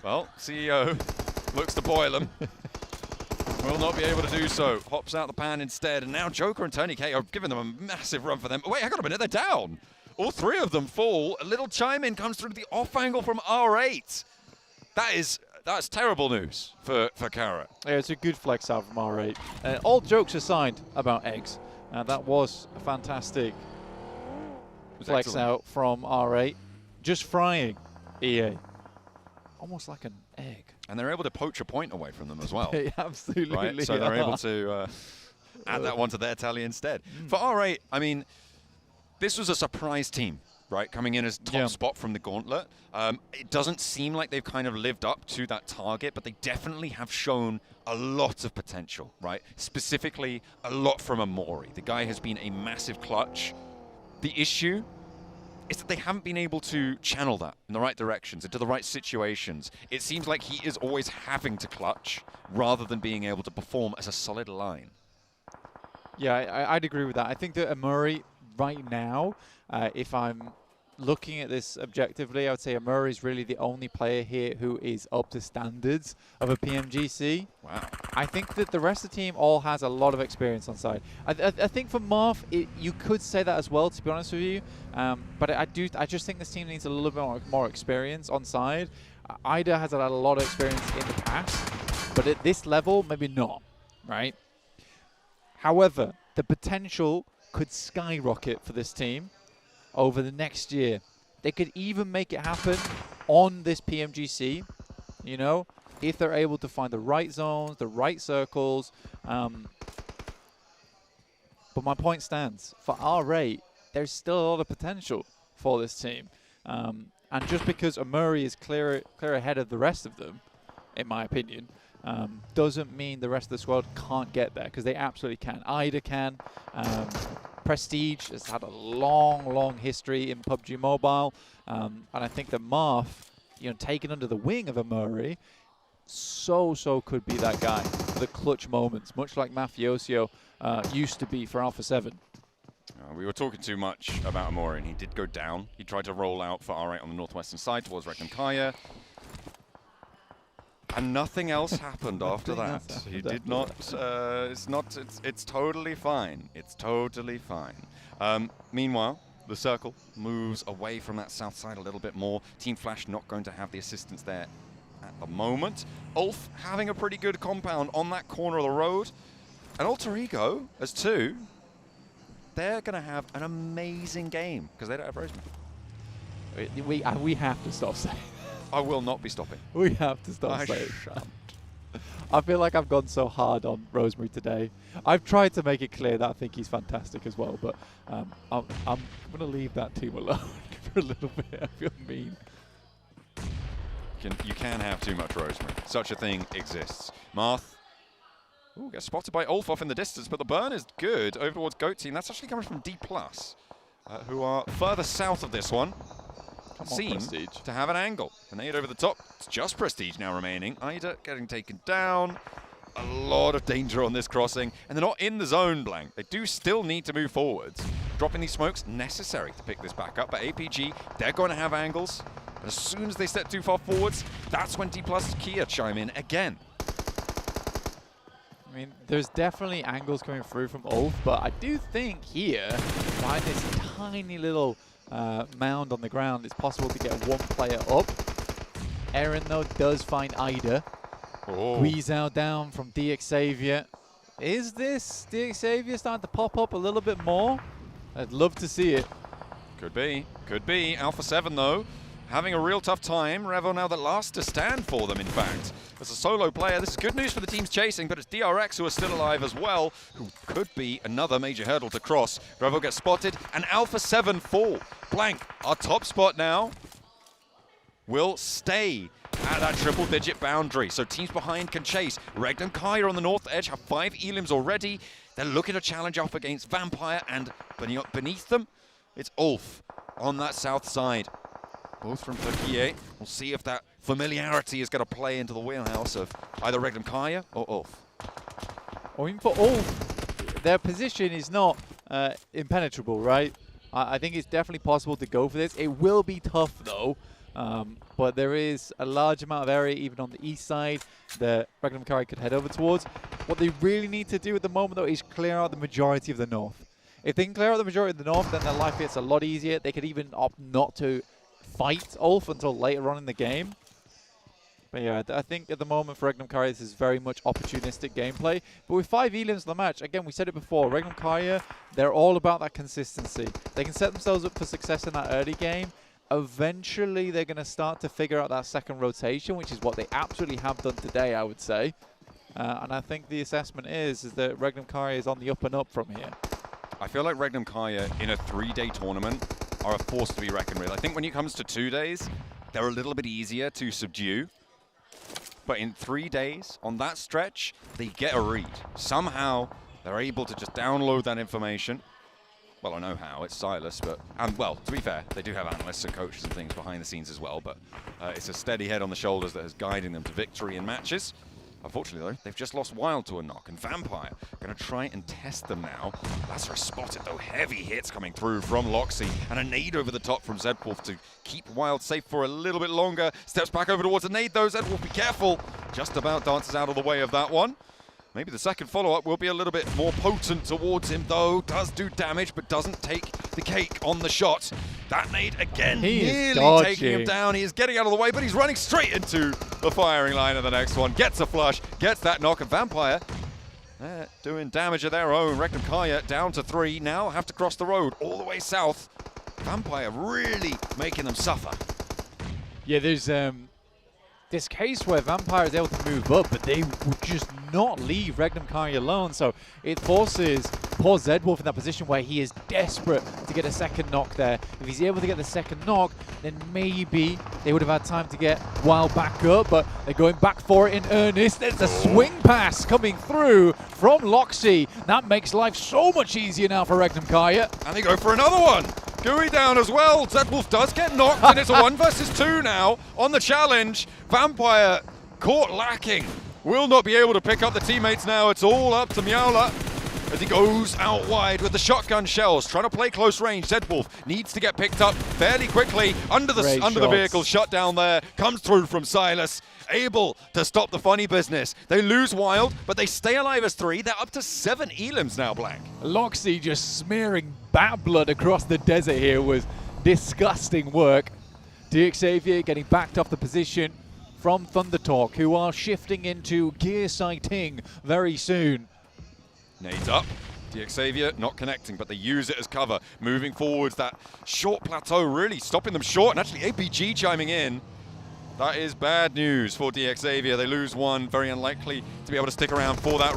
Well, CEO looks to boil them. Will not be able to do so. Hops out the pan instead. And now Joker and Tony K are giving them a massive run for them. Oh, wait, hang on a minute. They're down. All 3 of them fall. A little chime in comes through the off angle from R8. That's terrible news for Kara. Yeah, it's a good flex out from R8. All jokes aside about eggs, that was a fantastic flex out from R8. Just frying EA. Almost like an egg. And they're able to poach a point away from them as well. They absolutely right? So they're able to add that one to their tally instead. For R8, I mean, this was a surprise team, right? Coming in as top spot from the Gauntlet. It doesn't seem like they've kind of lived up to that target, but they definitely have shown a lot of potential, right? Specifically, a lot from Amori. The guy has been a massive clutch. The issue is that they haven't been able to channel that in the right directions, into the right situations. It seems like he is always having to clutch rather than being able to perform as a solid line. Yeah, I'd agree with that. I think that Amuri right now, if I'm looking at this objectively, I would say Amuri is really the only player here who is up to standards of a PMGC. Wow. I think that the rest of the team all has a lot of experience on side. I think for Marth, you could say that as well, to be honest with you. But I just think this team needs a little bit more experience on side. Ida has had a lot of experience in the past, but at this level, maybe not, right? However, the potential could skyrocket for this team over the next year. They could even make it happen on this PMGC, you know, if they're able to find the right zones, the right circles. But my point stands. For R8, there's still a lot of potential for this team. And just because Amuri is clear ahead of the rest of them, in my opinion, doesn't mean the rest of the squad can't get there, because they absolutely can. Ida can. Prestige has had a long history in PUBG Mobile, and I think that Marth, you know, taken under the wing of Amuri, so could be that guy for the clutch moments, much like Mafioso used to be for Alpha 7. We were talking too much about Amori, and he did go down. He tried to roll out for R8 on the northwestern side towards Regnum Kaya. And nothing else happened after that. He did not. It's totally fine. It's totally fine. Meanwhile, the circle moves away from that south side a little bit more. Team Flash not going to have the assistance there at the moment. Ulf having a pretty good compound on that corner of the road. And Alter Ego as 2. They're going to have an amazing game because they don't have Rosemary. We have to stop saying. I will not be stopping. We have to stop saying that. I feel like I've gone so hard on Rosemary today. I've tried to make it clear that I think he's fantastic as well, but I'm going to leave that team alone for a little bit. I feel mean. You can have too much Rosemary. Such a thing exists. Marth. Ooh, gets spotted by Ulf off in the distance, but the burn is good over towards Goat Team. That's actually coming from D+, who are further south of this one. Seem to have an angle. Grenade over the top. It's just Prestige now remaining. Ida getting taken down. A lot of danger on this crossing. And they're not in the zone, Blank. They do still need to move forwards. Dropping these smokes, necessary to pick this back up. But APG, they're going to have angles. But as soon as they step too far forwards, that's when D+ Kia chime in again. I mean, there's definitely angles coming through from Ulf, but I do think here, by this tiny little mound on the ground, it's possible to get one player up. Aaron, though, does find Ida. Guizhou down from DXavier. Is this DXavier starting to pop up a little bit more? I'd love to see it. Could be. Could be. Alpha 7, though, having a real tough time. Revo now the last to stand for them, in fact. As a solo player, this is good news for the teams chasing, but it's DRX who are still alive as well, who could be another major hurdle to cross. Revo gets spotted, and Alpha 7 fall. Blank, our top spot now, will stay at that triple-digit boundary. So teams behind can chase. Regnum Kaya on the north edge have 5 elims already. They're looking to challenge up against Vampire, and beneath them, it's Ulf on that south side. Both from Turkey. We'll see if that familiarity is going to play into the wheelhouse of either Regnum Kaya or Ulf. I mean, for Ulf, their position is not impenetrable, right? I think it's definitely possible to go for this. It will be tough, though. But there is a large amount of area, even on the east side, that Regnum Kaya could head over towards. What they really need to do at the moment, though, is clear out the majority of the north. If they can clear out the majority of the north, then their life gets a lot easier. They could even opt not to fight Ulf until later on in the game. But yeah, I think at the moment for Regnum Kaya, this is very much opportunistic gameplay. But with 5 elims in the match, again, we said it before, Regnum Kaya, they're all about that consistency. They can set themselves up for success in that early game. Eventually, they're going to start to figure out that second rotation, which is what they absolutely have done today, I would say. And I think the assessment is that Regnum Karya is on the up and up from here. I feel like Regnum Karya in a 3-day tournament are a force to be reckoned with. I think when it comes to 2 days, they're a little bit easier to subdue. But in 3 days, on that stretch, they get a read. Somehow, they're able to just download that information. Well, I know how, it's Silas, but, and well, to be fair, they do have analysts and coaches and things behind the scenes as well, but it's a steady head on the shoulders that is guiding them to victory in matches. Unfortunately, though, they've just lost Wild to a knock, and Vampire going to try and test them now. Lazarus spotted, though, heavy hits coming through from Loxy, and a nade over the top from Zedwolf to keep Wild safe for a little bit longer. Steps back over towards a nade, though. Zedwolf, be careful. Just about dances out of the way of that one. Maybe the second follow-up will be a little bit more potent towards him, though. Does do damage, but doesn't take the cake on the shot. That nade again, nearly taking him down. He is getting out of the way, but he's running straight into the firing line of the next one. Gets a flush, gets that knock, and Vampire doing damage of their own. Regnum Karya down to 3. Now have to cross the road all the way south. Vampire really making them suffer. Yeah, there's this case where Vampire is able to move up, but they would just not leave Regnum Karya alone. So it forces poor Zedwolf in that position where he is desperate to get a second knock there. If he's able to get the second knock, then maybe they would have had time to get Wild back up, but they're going back for it in earnest. There's a swing pass coming through from Loxy. That makes life so much easier now for Regnum Karya. And they go for another one. Gooey down as well. Zedwolf does get knocked, and it's a 1 versus 2 now on the challenge. Vampire caught lacking. Will not be able to pick up the teammates now. It's all up to Miaula as he goes out wide with the shotgun shells, trying to play close range. Zedwolf needs to get picked up fairly quickly under the vehicle. Shot down there, comes through from Silas. Able to stop the funny business. They lose Wild, but they stay alive as 3. They're up to 7 elims now, Blank. Loxy just smearing bat blood across the desert here was disgusting work. Xavier getting backed off the position from Thundertalk, who are shifting into gear sighting very soon. Nades up. Xavier not connecting, but they use it as cover. Moving forwards, that short plateau really stopping them short, and actually APG chiming in. That is bad news for Xavier. They lose 1, very unlikely to be able to stick around for that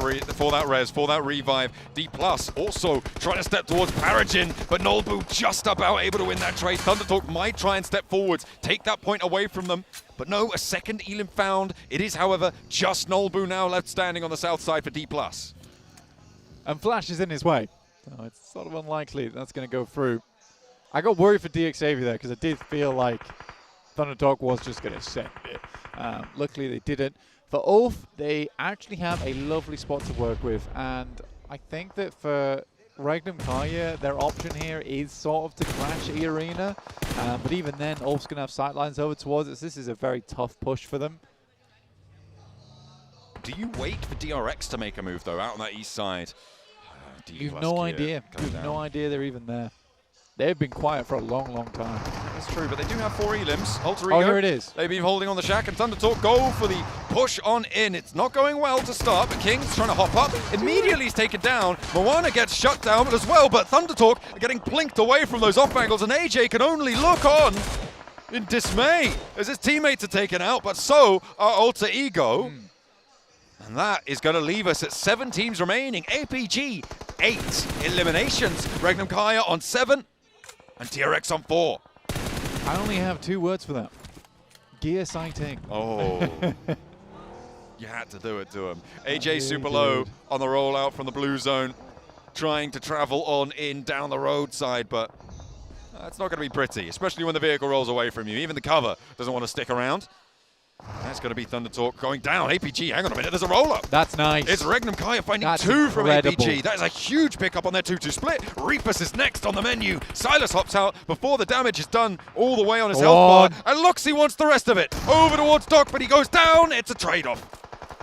revive. D+ also trying to step towards Paragin, but Nolbu just about able to win that trade. Thundertalk might try and step forwards, take that point away from them, but no, a second elim found. It is, however, just Nolbu now left standing on the south side for D+. And Flash is in his way, so it's sort of unlikely that's going to go through. I got worried for Xavier there because I did feel like Thundertalk was just going to send it. Luckily, they didn't. For Ulf, they actually have a lovely spot to work with, and I think that for Regnum Karya, their option here is sort of to crash E-Arena, but even then, Ulf's going to have sightlines over towards it, so this is a very tough push for them. Do you wait for DRX to make a move, though, out on that east side? You've no idea. You've no idea they're even there. They've been quiet for a long, long time. That's true, but they do have 4 elims. Alter Ego. Oh, here it is. They've been holding on the shack, and Thundertalk go for the push on in. It's not going well to start, but King's trying to hop up. Immediately he's taken down. Moana gets shut down as well, but Thundertalk are getting plinked away from those off angles, and AJ can only look on in dismay as his teammates are taken out, but so are Alter Ego. And that is going to leave us at 7 teams remaining. APG, 8 eliminations. Regnum Karya on 7. And TRX on 4. I only have 2 words for that. Gear sighting. Oh. You had to do it to him. AJ super low on the rollout from the blue zone. Trying to travel on in down the roadside, but it's not going to be pretty, especially when the vehicle rolls away from you. Even the cover doesn't want to stick around. That's going to be Thundertalk going down. APG, hang on a minute, there's a roll-up. That's nice. It's Regnum Karya finding That's 2 from incredible. APG. That is a huge pickup on their 2-2 split. Reapus is next on the menu. Silas hops out before the damage is done all the way on his health bar. And Loxy wants the rest of it. Over towards Doc, but he goes down. It's a trade-off.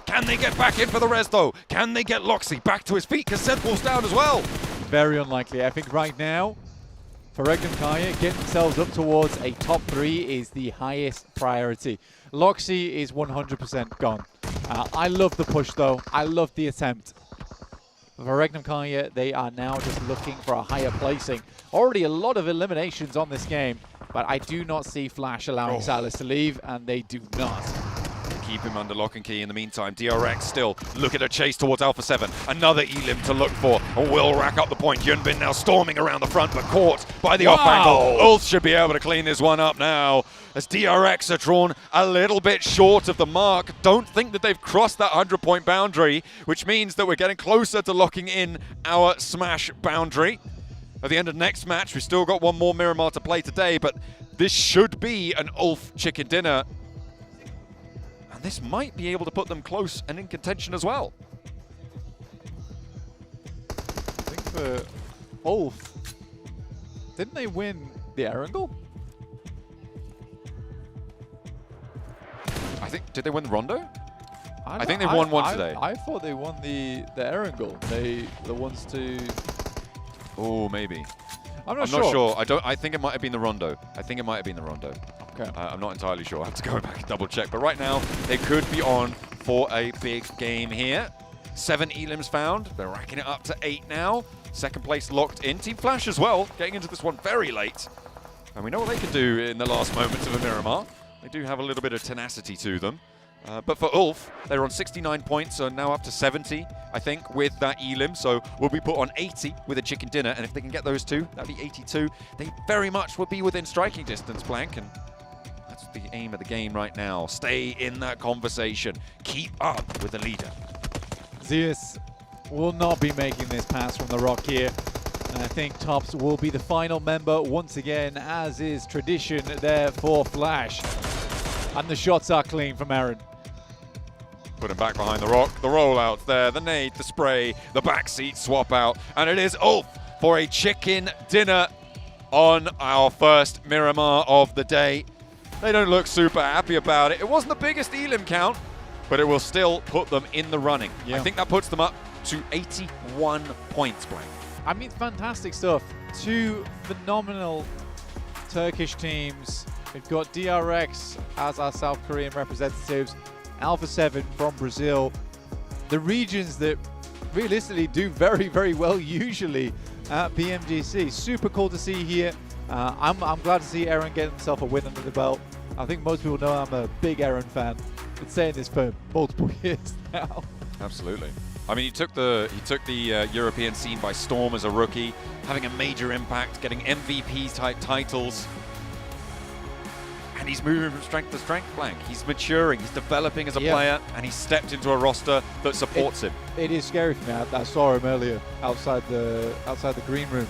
Can they get back in for the res, though? Can they get Loxy back to his feet? Because Zedwolf's down as well. Very unlikely. I think right now, for Regnum Karya, getting themselves up towards a top 3 is the highest priority. Loxy is 100% gone. I love the push, though. I love the attempt. For Regnum Karya, they are now just looking for a higher placing. Already a lot of eliminations on this game, but I do not see Flash allowing Silas to leave, and they do not. keep him under lock and key. In the meantime, DRX still looking to chase towards Alpha 7. Another Elim to look for, and will rack up the point. Yunbin now storming around the front, but caught by the off angle. Ulf should be able to clean this one up now, as DRX are drawn a little bit short of the mark. Don't think that they've crossed that 100-point boundary, which means that we're getting closer to locking in our Smash boundary. At the end of next match, we've still got one more Miramar to play today, but this should be an Ulf chicken dinner. And this might be able to put them close and in contention as well. I think for Ulf, didn't they win the Erangel? Did they win the Rondo? I think they won one today. I thought they won the Erangel. The ones to... Oh, maybe. I'm not sure. I think it might have been the Rondo. Okay. I'm not entirely sure. I have to go back and double check. But right now, they could be on for a big game here. 7 Elims found. They're racking it up to 8 now. Second place locked in. Team Flash as well, getting into this one very late. And we know what they can do in the last moments of a Miramar. They do have a little bit of tenacity to them. But for Ulf, they're on 69 points, so now up to 70, I think, with that Elim. So we'll be put on 80 with a chicken dinner, and if they can get those two, that'd be 82. They very much would be within striking distance, Blank, and that's the aim of the game right now. Stay in that conversation. Keep up with the leader. Zeus will not be making this pass from the rock here. And I think Tops will be the final member once again, as is tradition there for Flash. And the shots are clean from Aaron. Put him back behind the rock. The rollouts there, the nade, the spray, the backseat swap out. And it is Ulf for a chicken dinner on our first Miramar of the day. They don't look super happy about it. It wasn't the biggest Elim count, but it will still put them in the running. Yeah. I think that puts them up to 81 points, Blank. I mean, fantastic stuff. 2 phenomenal Turkish teams. We've got DRX as our South Korean representatives, Alpha 7 from Brazil. The regions that realistically do very, very well usually at PMGC. Super cool to see here. I'm glad to see Aaron get himself a win under the belt. I think most people know I'm a big Aaron fan. Been saying this for multiple years now. Absolutely. I mean, he took the European scene by storm as a rookie, having a major impact, getting MVP type titles. And he's moving from strength to strength, Blank. He's maturing, he's developing as a player, and he's stepped into a roster that supports him. It is scary for me. I saw him earlier outside the green room.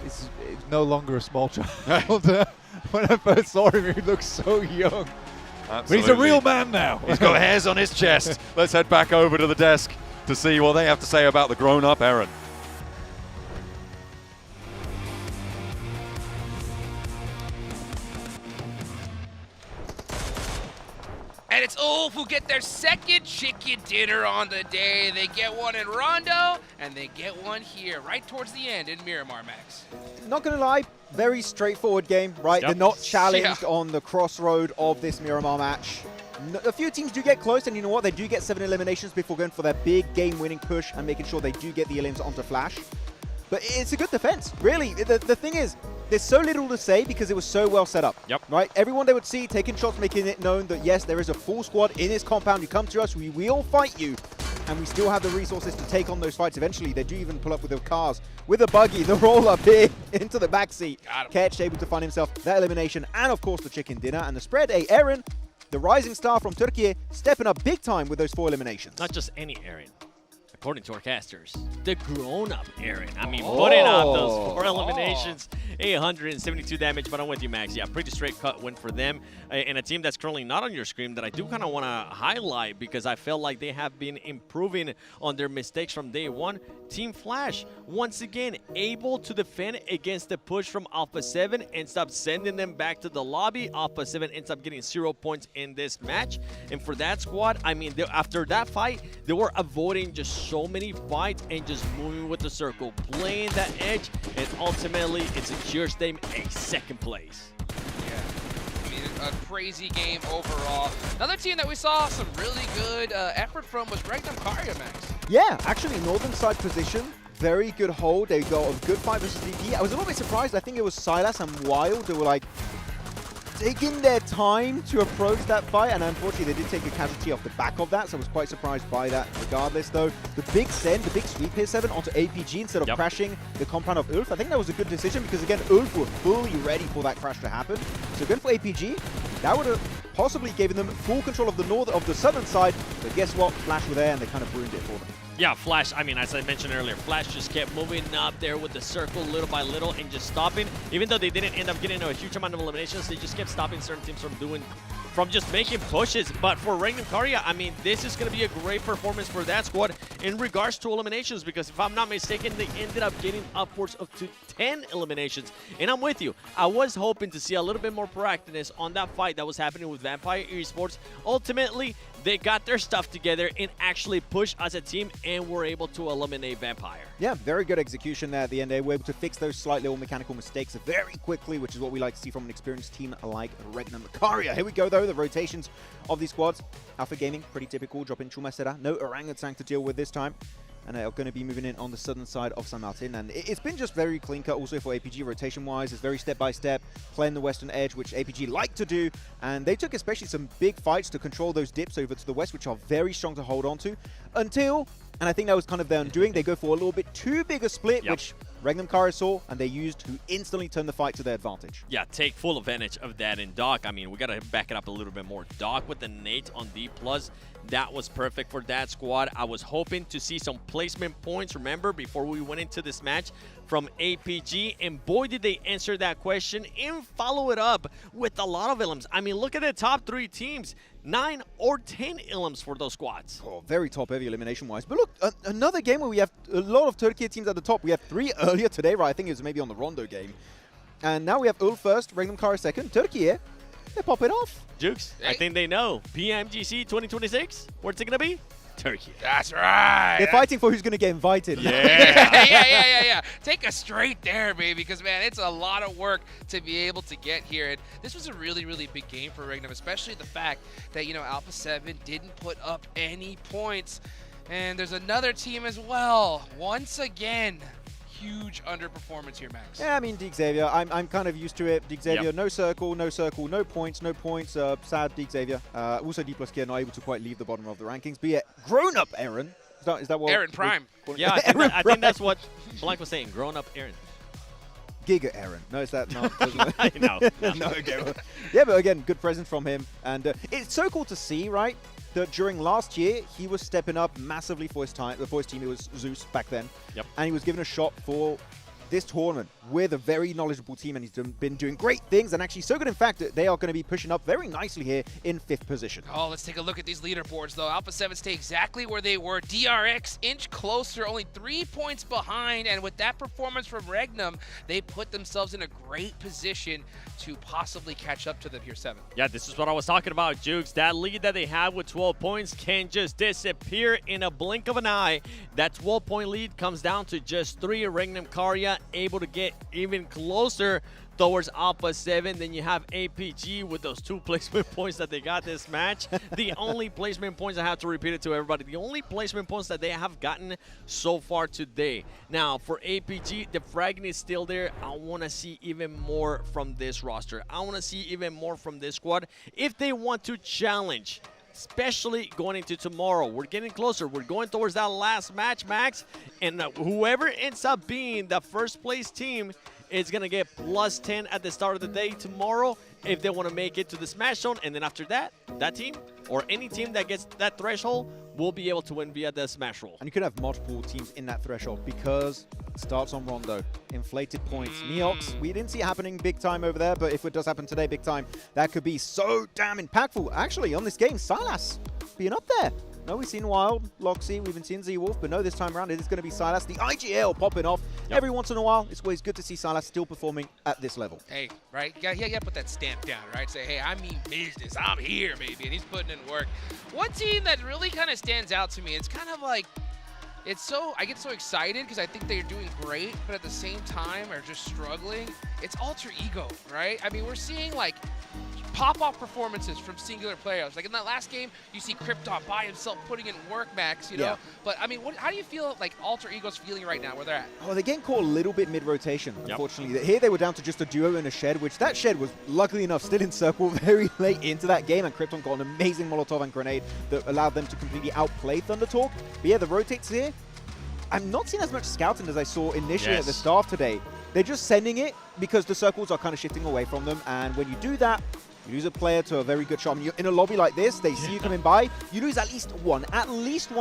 It's no longer a small child. When I first saw him, he looked so young. Absolutely. But he's a real man now. He's got hairs on his chest. Let's head back over to the desk to see what they have to say about the grown-up Aaron. And it's Ulf who get their second chicken dinner on the day. They get one in Rondo, and they get one here, right towards the end in Miramar, Max. Not gonna lie, very straightforward game, right? Yep. They're not challenged on the crossroad of this Miramar match. A few teams do get close, and you know what? They do get 7 eliminations before going for their big game-winning push and making sure they do get the elims onto Flash. But it's a good defense, really. The thing is, there's so little to say because it was so well set up. Yep. Right? Everyone they would see taking shots, making it known that, yes, there is a full squad in this compound. You come to us, we will fight you. And we still have the resources to take on those fights eventually. They do even pull up with the cars, with a buggy, the roll-up here into the backseat. Ketch able to find himself that elimination, and of course the chicken dinner. And the spread, Aaron, the rising star from Turkey, stepping up big time with those 4 eliminations. Not just any Aaron. According to our casters, the grown-up Aaron. I mean, putting up those 4 eliminations, 872 damage, but I'm with you, Max. Yeah, pretty straight cut win for them. And a team that's currently not on your screen that I do kind of want to highlight because I feel like they have been improving on their mistakes from day one. Team Flash, once again, able to defend against the push from Alpha 7 and stop sending them back to the lobby. Alpha 7 ends up getting 0 points in this match. And for that squad, I mean, after that fight, they were avoiding just so many fights and just moving with the circle, playing that edge, and ultimately it secures them a second place. Yeah, I mean, a crazy game overall. Another team that we saw some really good effort from was Regnum Karya, Max. Yeah, actually, northern side position, very good hold. They got a good fight versus VP. I was a little bit surprised. I think it was Silas and Wild who were like taking their time to approach that fight, and unfortunately they did take a casualty off the back of that, so I was quite surprised by that. Regardless though, the big send, the big sweep here, 7 onto APG instead of crashing the compound of Ulf. I think that was a good decision because again, Ulf were fully ready for that crash to happen. So going for APG, that would have possibly given them full control of the southern side, but guess what? Flash were there and they kind of ruined it for them. Yeah, Flash, I mean, as I mentioned earlier, Flash just kept moving up there with the circle little by little and just stopping. Even though they didn't end up getting a huge amount of eliminations, they just kept stopping certain teams from just making pushes. But for Regnum Karya, I mean, this is going to be a great performance for that squad in regards to eliminations, because if I'm not mistaken, they ended up getting upwards of 10 eliminations. And I'm with you. I was hoping to see a little bit more proactiveness on that fight that was happening with Vampire Esports. Ultimately, they got their stuff together and actually pushed as a team and were able to eliminate Vampire. Yeah, very good execution there at the end. They were able to fix those slight little mechanical mistakes very quickly, which is what we like to see from an experienced team like Regnum Karya. Here we go, though, the rotations of these squads. Alpha Gaming, pretty typical, dropping Chumacera. No Orangutan to deal with this time. And they're going to be moving in on the southern side of San Martin. And it's been just very clean cut also for APG rotation-wise. It's very step-by-step, playing the western edge, which APG like to do. And they took especially some big fights to control those dips over to the west, which are very strong to hold on to. Until, and I think that was kind of their undoing, they go for a little bit too big a split, which Regnum Karya saw, and they used to instantly turn the fight to their advantage. Yeah, take full advantage of that in Doc. I mean, we got to back it up a little bit more. Doc with the nade on D+. That was perfect for that squad. I was hoping to see some placement points, remember, before we went into this match from APG, and boy, did they answer that question and follow it up with a lot of ilms. I mean, look at the top 3 teams. 9 or 10 ilms for those squads. Oh, very top-heavy elimination-wise. But look, another game where we have a lot of Turkey teams at the top. We have 3 earlier today, right? I think it was maybe on the Rondo game. And now we have Ulf first, Regnum Karya second. Turkey here, they pop it off. Jukes, I think they know. PMGC 2026, where's it going to be? Turkey. That's right. They're fighting for who's going to get invited. Yeah. Take us straight there, baby, because, man, it's a lot of work to be able to get here. And this was a really, really big game for Regnum, especially the fact that, you know, Alpha 7 didn't put up any points. And there's another team as well. Once again, huge underperformance here, Max. Yeah, I mean, Xavier, I'm kind of used to it. Xavier, no circle, no points. Sad Xavier. Also, D+ Kia not able to quite leave the bottom of the rankings. But yeah, grown-up Aaron. Is that what? Aaron Prime. Yeah, I think that's what Blank was saying. Grown-up Aaron. Giga Aaron. No, is that not? No. Okay. Well, yeah, but again, good presence from him. And it's so cool to see, right, that during last year, he was stepping up massively for his team. It was Zeus back then. And he was given a shot for this tournament with a very knowledgeable team, and he's been doing great things, and actually so good, in fact, that they are going to be pushing up very nicely here in 5th position. Oh, let's take a look at these leaderboards, though. Alpha 7 stay exactly where they were. DRX inch closer, only 3 points behind, and with that performance from Regnum, they put themselves in a great position to possibly catch up to them here, 7. Yeah, this is what I was talking about, Jukes. That lead that they have with 12 points can just disappear in a blink of an eye. That 12-point lead comes down to just 3. Regnum Karya able to get even closer towards Alpha 7. Then you have APG with those 2 placement points that they got this match. The only placement points, I have to repeat it to everybody, the only placement points that they have gotten so far today. Now, for APG, the fragging is still there. I want to see even more from this roster. I want to see even more from this squad if they want to challenge, especially going into tomorrow. We're getting closer. We're going towards that last match, Max. And whoever ends up being the first place team is going to get plus 10 at the start of the day tomorrow if they want to make it to the Smash Zone. And then after that, that team or any team that gets that threshold will be able to win via the Smash Roll. And you could have multiple teams in that threshold because it starts on Rondo. Inflated points. Neox, we didn't see it happening big time over there, but if it does happen today big time, that could be so damn impactful. Actually, on this game, Silas being up there. No, we've seen Wild, Loxy, we've been seeing Z-Wolf, but no, this time around it is going to be Silas. The IGL popping off every once in a while. It's always good to see Silas still performing at this level. Hey, right? You gotta put that stamp down, right? Say, hey, I mean business. I'm here, baby. And he's putting in work. One team that really kind of stands out to me, it's kind of like, I get so excited because I think they're doing great, but at the same time are just struggling. It's Alter Ego, right? I mean, we're seeing like pop-off performances from singular players. Like in that last game, you see Krypton by himself putting in work, Max, you know? Yeah. But, I mean, how do you feel like Alter Ego's feeling right now, where they're at? Well, they're getting caught a little bit mid-rotation, unfortunately. Here they were down to just a duo and a Shed, which that Shed was, luckily enough, still in circle very late into that game, and Krypton got an amazing Molotov and grenade that allowed them to completely outplay Thundertalk. But yeah, the rotates here, I'm not seeing as much scouting as I saw initially at the start today. They're just sending it because the circles are kind of shifting away from them, and when you do that, you lose a player to a very good shot. I mean, you're in a lobby like this, they see you coming by, you lose at least one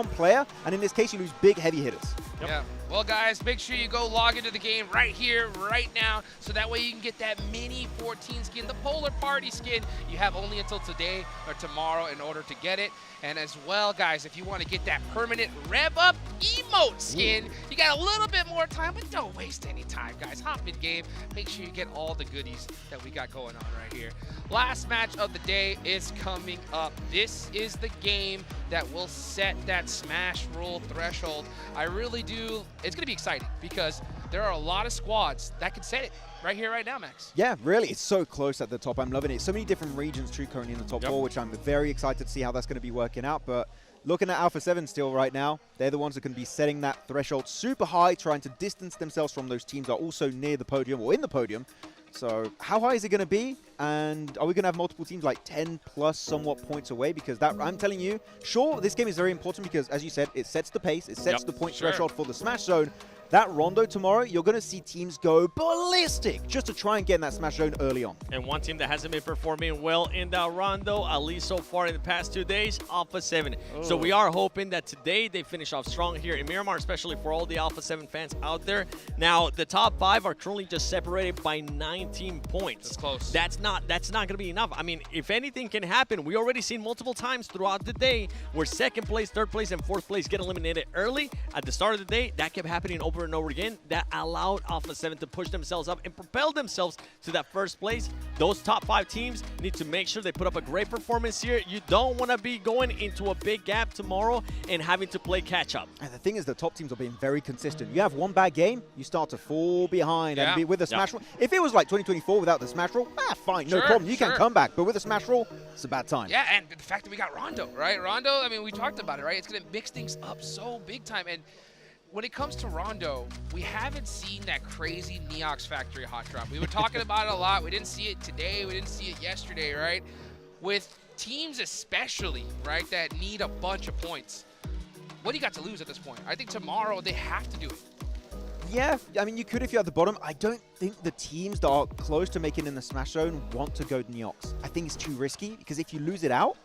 player, and in this case, you lose big, heavy hitters. Yeah. Well, guys, make sure you go log into the game right here, right now, so that way you can get that mini 14 skin, the Polar Party skin. You have only until today or tomorrow in order to get it. And as well, guys, if you want to get that permanent Rev Up emote skin, you got a little bit more time, but don't waste any time, guys. Hop in game. Make sure you get all the goodies that we got going on right here. Last match of the day is coming up. This is the game that will set that Smash rule threshold. I really do. It's going to be exciting because there are a lot of squads that can set it right here, right now, Max. Yeah, really, it's so close at the top. I'm loving it. So many different regions too currently in the top 4, which I'm very excited to see how that's going to be working out. But looking at Alpha 7 still right now, they're the ones that can be setting that threshold super high, trying to distance themselves from those teams that are also near the podium or in the podium. So how high is it going to be? And are we going to have multiple teams like 10 plus somewhat points away? Because that, I'm telling you, sure, this game is very important because, as you said, it sets the pace, it sets the point threshold for the Smash Zone. That Rondo tomorrow, you're going to see teams go ballistic just to try and get in that Smash Zone early on. And one team that hasn't been performing well in that Rondo, at least so far in the past 2 days, Alpha 7. So we are hoping that today they finish off strong here in Miramar, especially for all the Alpha 7 fans out there. Now, the top 5 are currently just separated by 19 points. That's close. That's not going to be enough. I mean, if anything can happen, we already seen multiple times throughout the day where second place, third place, and fourth place get eliminated early. At the start of the day, that kept happening over and over again. That allowed Alpha 7 to push themselves up and propel themselves to that first place. Those top 5 teams need to make sure they put up a great performance here. You don't want to be going into a big gap tomorrow and having to play catch up. And the thing is, the top teams are being very consistent. You have one bad game, you start to fall behind and be with the Smash Roll. If it was like 2024 without the Smash Roll, fine, no problem. You can come back. But with the Smash Roll, it's a bad time. Yeah, and the fact that we got Rondo, right? Rondo, I mean, we talked about it, right? It's going to mix things up so big time. And when it comes to Rondo, we haven't seen that crazy Neox Factory hot drop. We were talking about it a lot. We didn't see it today. We didn't see it yesterday, right? With teams especially, right, that need a bunch of points. What do you got to lose at this point? I think tomorrow they have to do it. Yeah, I mean, you could if you're at the bottom. I don't think the teams that are close to making in the Smash Zone want to go Neox. I think it's too risky because if you lose it out,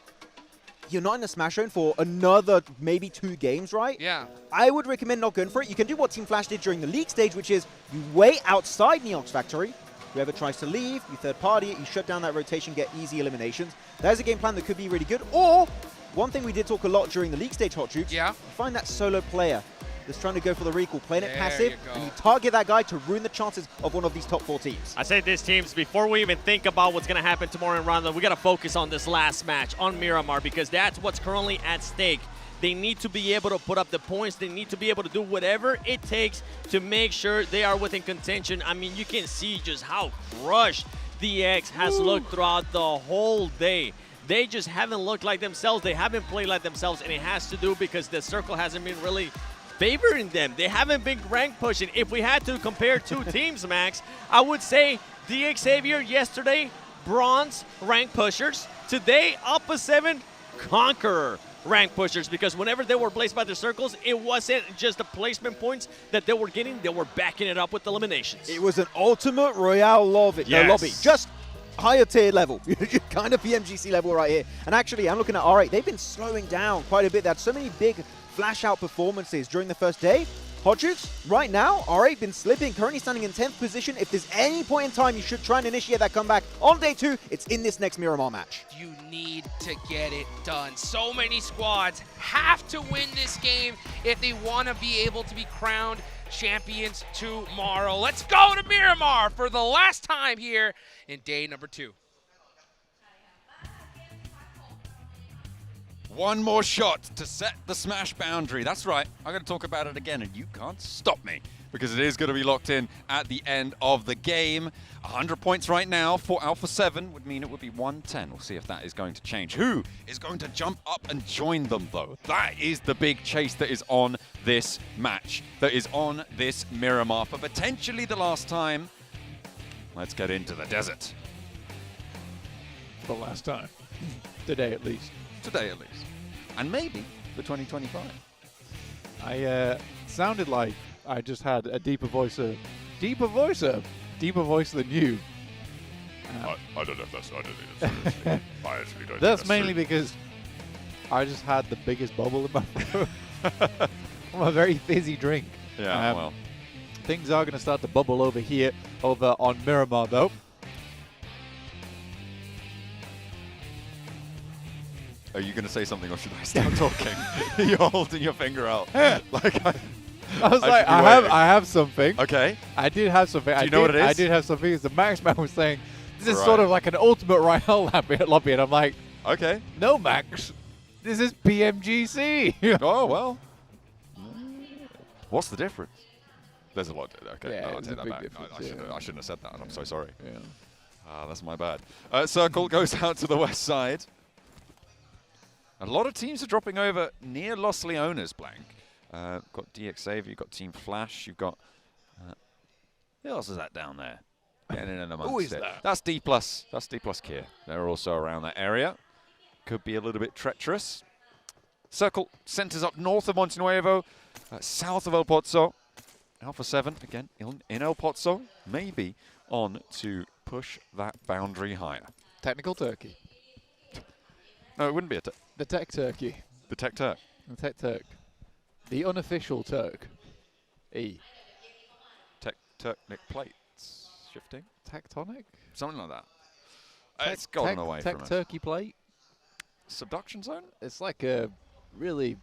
you're not in the Smash Zone for another maybe 2 games, right? Yeah. I would recommend not going for it. You can do what Team Flash did during the league stage, which is you wait outside Neox Factory. Whoever tries to leave, you third party it, you shut down that rotation, get easy eliminations. There's a game plan that could be really good. Or, one thing we did talk a lot during the league stage hot jukes, you find that solo player that's trying to go for the recall, playing it passive, and you target that guy to ruin the chances of one of these top 4 teams. I say this, teams, before we even think about what's going to happen tomorrow in Rondo, we got to focus on this last match on Miramar because that's what's currently at stake. They need to be able to put up the points. They need to be able to do whatever it takes to make sure they are within contention. I mean, you can see just how crushed DX has looked throughout the whole day. They just haven't looked like themselves. They haven't played like themselves, and it has to do because the circle hasn't been really favoring them. They haven't been rank pushing. If we had to compare 2 teams, Max, I would say DX Xavier yesterday, bronze rank pushers. Today, Alpha 7, conqueror rank pushers, because whenever they were placed by the circles, it wasn't just the placement points that they were getting, they were backing it up with eliminations. It was an ultimate royale lobby. Just higher tier level, kind of PMGC level right here. And actually, I'm looking at R8. They've been slowing down quite a bit. They had so many big flash out performances during the first day. Hot Jukes, right now, R8 been slipping, currently standing in 10th position. If there's any point in time you should try and initiate that comeback on day 2, it's in this next Miramar match. You need to get it done. So many squads have to win this game if they want to be able to be crowned champions tomorrow. Let's go to Miramar for the last time here in day number 2. One more shot to set the Smash boundary. That's right. I'm going to talk about it again, and you can't stop me. because it is going to be locked in at the end of the game. 100 points right now for Alpha 7 would mean it would be 110. We'll see if that is going to change. Who is going to jump up and join them, though? That is the big chase that is on this match, that is on this Miramar for potentially the last time. Let's get into the desert. The last time. Today, at least. Today, at least. And maybe for 2025. I sounded like I just had a deeper voice than you. I don't know if that's. I don't think that's. I actually don't. That's mainly because I just had the biggest bubble in my throat from a very fizzy drink. Yeah, well. Things are going to start to bubble over here, over on Miramar, though. Are you going to say something, or should I start talking? You're holding your finger out. Like I was like, I have something. Okay. I did have something. Do you know what it is? I did have something. As the Max man was saying, this is sort of like an ultimate Royale lobby, and I'm like, okay. No, Max. This is PMGC. Oh, well. What's the difference? There's a lot. Okay, Yeah, no, I'll there's take a that big back. difference, I shouldn't have said that, and I'm so sorry. Yeah. That's my bad. Circle goes out to the west side. A lot of teams are dropping over near Los Leones, Blank. Got DXAV, you've got Team Flash, you've got... who else is that down there? Getting in and amongst Who is it. that? That's D+. That's D+ Kia. They're also around that area. Could be a little bit treacherous. Circle centers up north of Monte Nuevo, south of El Pozo. Alpha 7, again, in El Pozo, maybe on to push that boundary higher. Technical Turkey. No, it wouldn't be the Tech Turkey. The Tech Turk. The Tech Turk. The unofficial Turk. Tectonic plates shifting. Tectonic? Something like that. It's gone away from us. Turkey plate. Subduction zone? It's like a really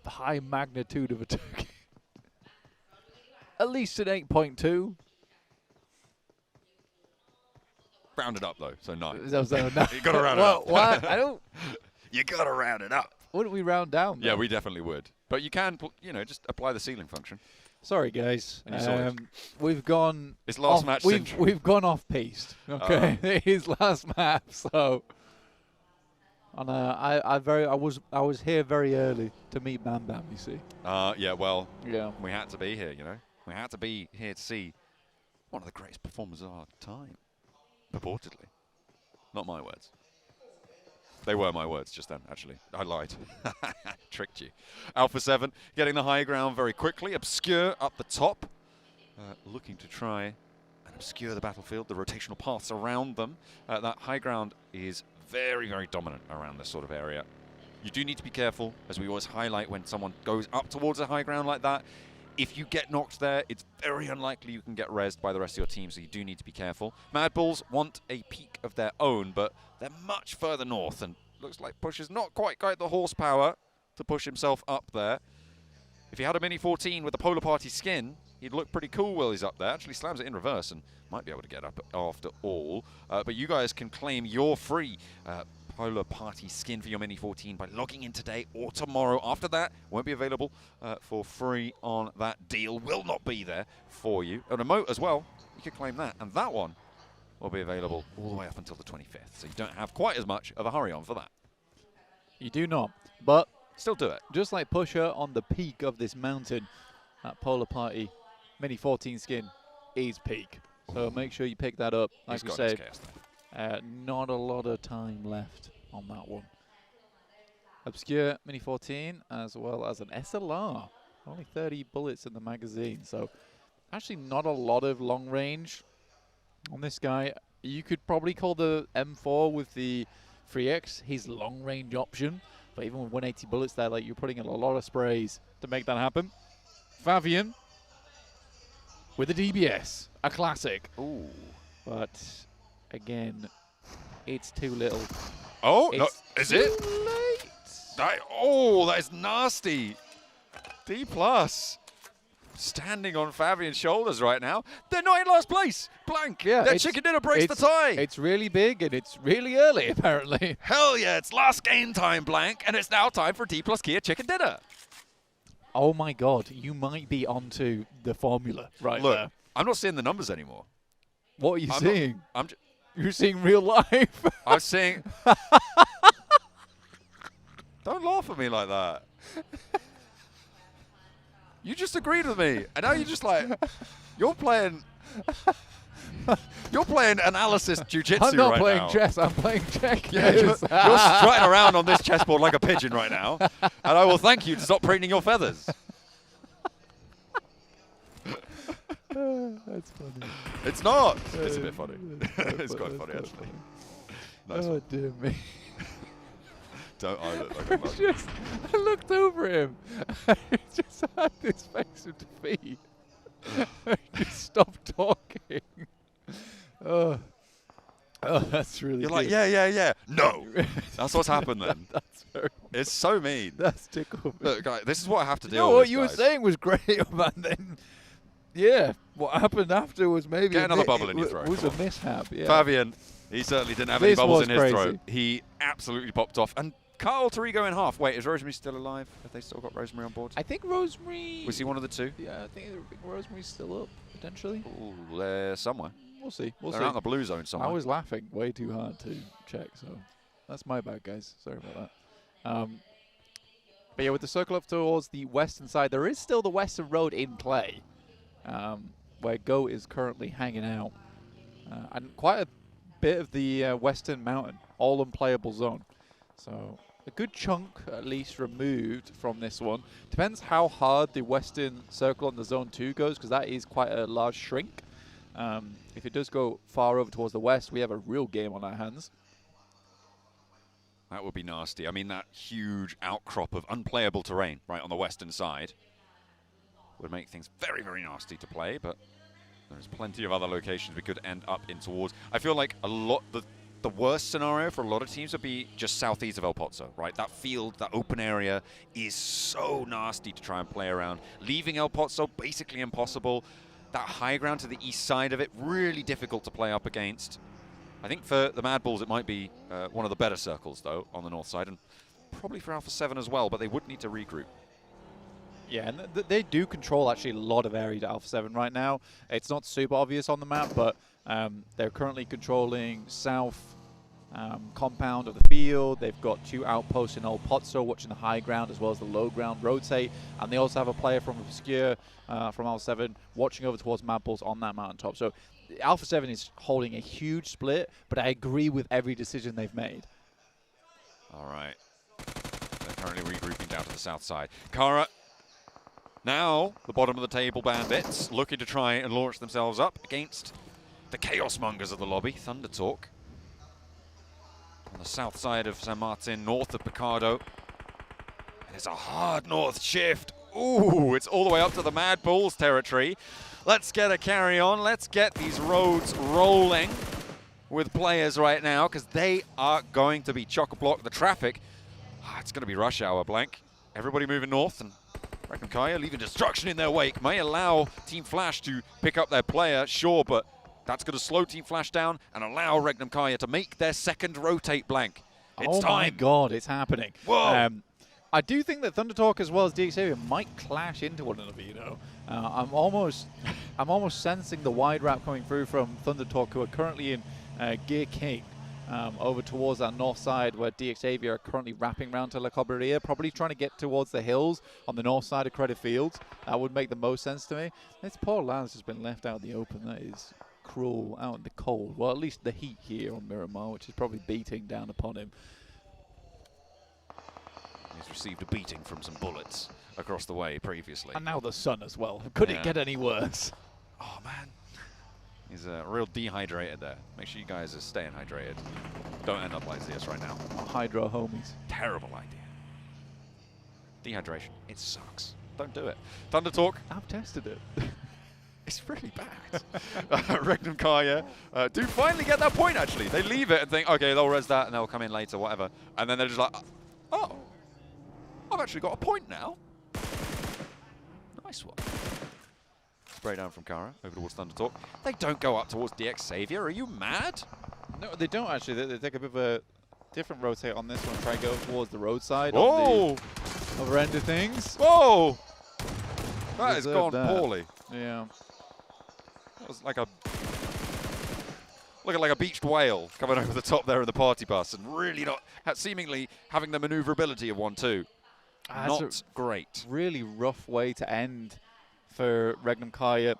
high magnitude of a turkey. At least an 8.2. Round it up though, so 9. No. You got to round it up. What? I don't. You got to round it up. Wouldn't we round down? Though? Yeah, we definitely would. But you can, just apply the ceiling function. Sorry, guys. And you saw it. We've gone. It's last off, match we've, syndrome. we've gone off piste. Okay, it is last map. So, and I was here very early to meet Bam Bam. You see. Yeah. Well. Yeah. We had to be here. We had to be here to see one of the greatest performers of our time. Purportedly. Not my words. They were my words just then, actually. I lied. Tricked you. Alpha 7 getting the high ground very quickly. Obscure up the top. Looking to try and obscure the battlefield, the rotational paths around them. That high ground is very, very dominant around this sort of area. You do need to be careful, as we always highlight when someone goes up towards a high ground like that. If you get knocked there, it's very unlikely you can get rezzed by the rest of your team, so you do need to be careful. Mad Bulls want a peak of their own, but they're much further north, and looks like Push has not quite got the horsepower to push himself up there. If he had a Mini 14 with the Polar Party skin, he'd look pretty cool while he's up there. Actually slams it in reverse and might be able to get up after all. But you guys can claim your free Polar Party skin for your Mini 14 by logging in today or tomorrow. After that, won't be available for free on that deal. Will not be there for you. An emote as well, you can claim that. And that one will be available all the way up until the 25th. So you don't have quite as much of a hurry on for that. You do not, but still do it. Just like Pusher on the peak of this mountain, that Polar Party Mini 14 skin is peak. So make sure you pick that up. Like we said, not a lot of time left on that one. Obscure Mini 14 as well as an SLR. Only 30 bullets in the magazine. So actually not a lot of long range on this guy. You could probably call the M4 with the 3X his long range option. But even with 180 bullets there, like, you're putting in a lot of sprays to make that happen. Favian with a DBS, a classic. Ooh. But again, it's too little. Oh, it's no, is it? Late. That is nasty. D+. Standing on Fabian's shoulders right now. They're not in last place. Blank. Yeah, Their chicken dinner breaks the tie. It's really big and it's really early, apparently. Hell yeah, it's last game time, Blank, and it's now time for D+ Kia chicken dinner. Oh my God, you might be onto the formula right Look, there. I'm not seeing the numbers anymore. What are you seeing? You're seeing real life. I'm seeing. Don't laugh at me like that. You just agreed with me, and now you're just like, you're playing analysis jujitsu right now. I'm not playing chess. I'm playing checkers. Yeah, you're strutting around on this chessboard like a pigeon right now, and I will thank you to stop preening your feathers. That's funny. It's not. It's a bit funny. It's quite funny, actually. Nice Oh one. dear me. Don't I look like a mug? I looked over him. He just had this face of defeat. He just stopped talking. Oh, that's really. You're good. like, yeah. No, that's what's happened then. That's very. It's so mean. That's tickled. Look, guys, this is what I have to You deal know with. what you were guys. saying was great, man. Then, yeah, what happened after was maybe Get another bubble in your throat. Was a mishap. Yeah. Fabian, he certainly didn't have any This bubbles was in his crazy. throat. He absolutely popped off. And Carl Torigo in half. Wait, is Rosemary still alive? Have they still got Rosemary on board? I think Rosemary. Was he one of the two? Yeah, I think Rosemary's still up potentially. Ooh, they're somewhere. We'll see. We'll They're see. out in the blue zone somewhere. I was laughing way too hard to check, so that's my bad, guys. Sorry about that. But yeah, with the circle up towards the western side, there is still the western road in play, where Go is currently hanging out, and quite a bit of the western mountain, all unplayable zone. So a good chunk, at least, removed from this one. Depends how hard the western circle on the zone 2 goes, because that is quite a large shrink. If it does go far over towards the west, we have a real game on our hands. That would be nasty. I mean, that huge outcrop of unplayable terrain right on the western side would make things very, very nasty to play, but there's plenty of other locations we could end up in towards. I feel like a lot, the worst scenario for a lot of teams would be just southeast of El Pozo, right? That field, that open area is so nasty to try and play around. Leaving El Pozo, basically impossible. That high ground to the east side of it, really difficult to play up against. I think for the Mad Bulls, it might be one of the better circles, though, on the north side, and probably for Alpha 7 as well, but they would need to regroup. Yeah, and they do control actually a lot of area to Alpha 7 right now. It's not super obvious on the map, but they're currently controlling south compound of the field. They've got 2 outposts in Old Pozo watching the high ground as well as the low ground rotate, and they also have a player from Obscure from Alpha 7 watching over towards Mad Bulls on that mountaintop. So Alpha 7 is holding a huge split, but I agree with every decision they've made. All right. They're currently regrouping down to the south side. Kara, now the bottom of the table bandits, looking to try and launch themselves up against the Chaos Mongers of the lobby, Thunder Talk. On the south side of San Martin, north of Picardo. There's a hard north shift. Ooh, it's all the way up to the Mad Bulls territory. Let's get a carry on. Let's get these roads rolling with players right now, because they are going to be chock-a-block. The traffic, it's going to be rush hour, Blank. Everybody moving north, and Regnum Kaya leaving destruction in their wake. May allow Team Flash to pick up their player, sure, but that's going to slow Team Flash down and allow Regnum Kaya to make their second rotate, Blank. It's time. Oh my God, it's happening. Whoa. I do think that Thunder Talk as well as DXavia might clash into one another, you know. I'm almost sensing the wide wrap coming through from Thunder Talk, who are currently in Gear King, over towards that north side where DXavia are currently wrapping around to La Cobreria, probably trying to get towards the hills on the north side of Credit Fields. That would make the most sense to me. This poor lad's just been left out in the open. That is cruel, out in the cold. Well, at least the heat here on Miramar, which is probably beating down upon him. He's received a beating from some bullets across the way previously. And now the sun as well. Could it get any worse? Oh, man. He's real dehydrated there. Make sure you guys are staying hydrated. Don't end up like this right now. Hydro homies. Terrible idea. Dehydration. It sucks. Don't do it. Thunder Talk. I've tested it. It's really bad. Regnum Kaya do finally get that point, actually. They leave it and think, okay, they'll res that and they'll come in later, whatever. And then they're just like, oh, I've actually got a point now. Nice one. Spray down from Kara over towards Thunder Talk. They don't go up towards DXavia. Are you mad? No, they don't actually. They take a bit of a different rotate on this one. Try and go towards the roadside. Whoa! On the other end of things. Whoa! That has gone poorly. Yeah. That was like a looking like a beached whale coming over the top there in the party bus, and really not seemingly having the maneuverability of 1-2. Not great. Really rough way to end for Regnum Kaya.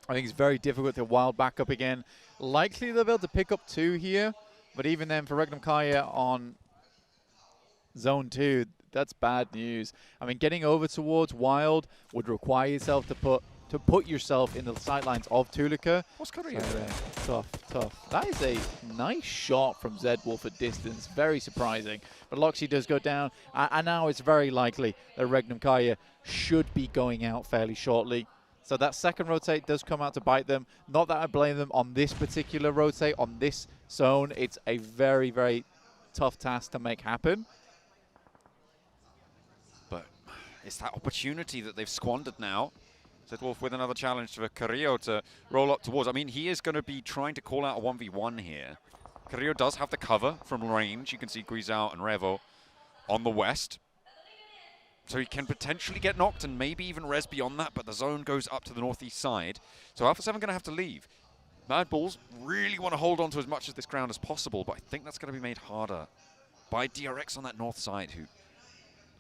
I think it's very difficult to wild back up again. Likely they'll be able to pick up 2 here, but even then for Regnum Kaya on Zone 2, that's bad news. I mean, getting over towards Wild would require yourself to put yourself in the sightlines of Tulika. What's Korea? Tough. That is a nice shot from Zed Wolf at distance. Very surprising. But Loxy does go down, and now it's very likely that Regnum Kaya should be going out fairly shortly. So that second rotate does come out to bite them. Not that I blame them on this particular rotate, on this zone. It's a very, very tough task to make happen. But it's that opportunity that they've squandered now. Zed Wolf with another challenge for Carrillo to roll up towards. I mean, he is going to be trying to call out a 1v1 here. Carrillo does have the cover from range. You can see Guizao and Revo on the west. So he can potentially get knocked and maybe even res beyond that, but the zone goes up to the northeast side. So Alpha 7 going to have to leave. Mad Balls really want to hold on to as much of this ground as possible, but I think that's going to be made harder by DRX on that north side, who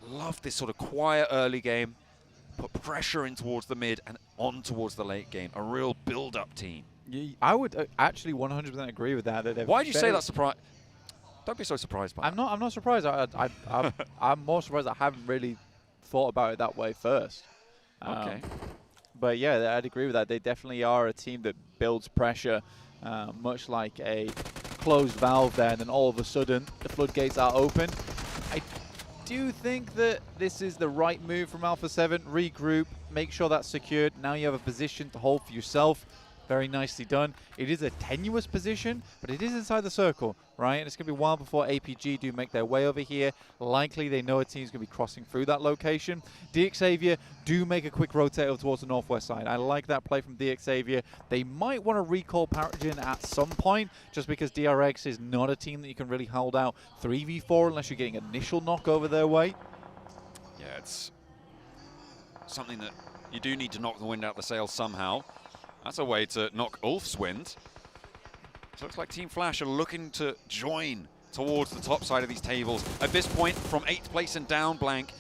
love this sort of quiet early game, put pressure in towards the mid and on towards the late game. A real build-up team. I would actually 100% agree with that. Why do you say that surprise? Don't be so surprised by that. I'm not surprised. I'm more surprised I haven't really thought about it that way first. Okay. But yeah, I'd agree with that. They definitely are a team that builds pressure, much like a closed valve there, and then all of a sudden the floodgates are open. I do think that this is the right move from Alpha 7. Regroup, make sure that's secured. Now you have a position to hold for yourself. Very nicely done. It is a tenuous position, but it is inside the circle, right? And it's going to be a while before APG do make their way over here. Likely they know a team's going to be crossing through that location. DXavier do make a quick rotate over towards the northwest side. I like that play from DXavier. They might want to recall Paragen at some point, just because DRX is not a team that you can really hold out 3v4 unless you're getting initial knock over their way. Yeah, it's something that you do need to knock the wind out the sails somehow. That's a way to knock Ulf's wind. So it looks like Team Flash are looking to join towards the top side of these tables. At this point, from 8th place and down, Blank,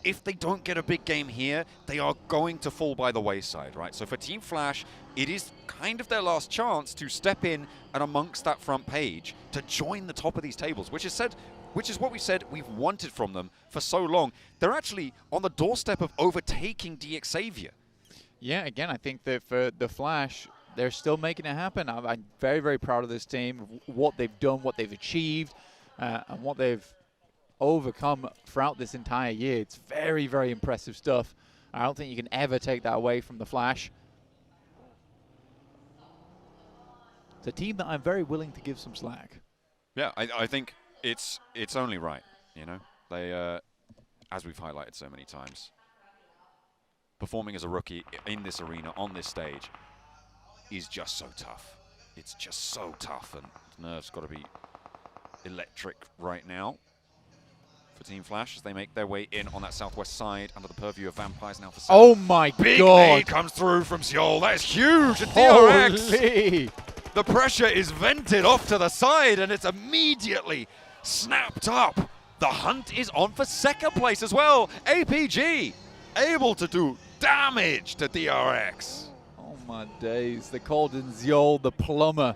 if they don't get a big game here, they are going to fall by the wayside, right? So for Team Flash, it is kind of their last chance to step in and amongst that front page to join the top of these tables, which is what we said we've wanted from them for so long. They're actually on the doorstep of overtaking DXavier. Yeah, again, I think that for the Flash, they're still making it happen. I'm very, very proud of this team, what they've done, what they've achieved, and what they've overcome throughout this entire year. It's very, very impressive stuff. I don't think you can ever take that away from the Flash. It's a team that I'm very willing to give some slack. Yeah, I think it's only right, you know. They, as we've highlighted so many times, performing as a rookie in this arena, on this stage, is just so tough. It's just so tough, and nerves got to be electric right now for Team Flash as they make their way in on that southwest side under the purview of Vampires and Alpha 7. Oh my Big God! nade comes through from Seoul. That is huge. And DRX. Holy! The pressure is vented off to the side, and it's immediately snapped up. The hunt is on for second place as well. APG able to do damage to DRX. Oh my days. They called in Ziol, the plumber,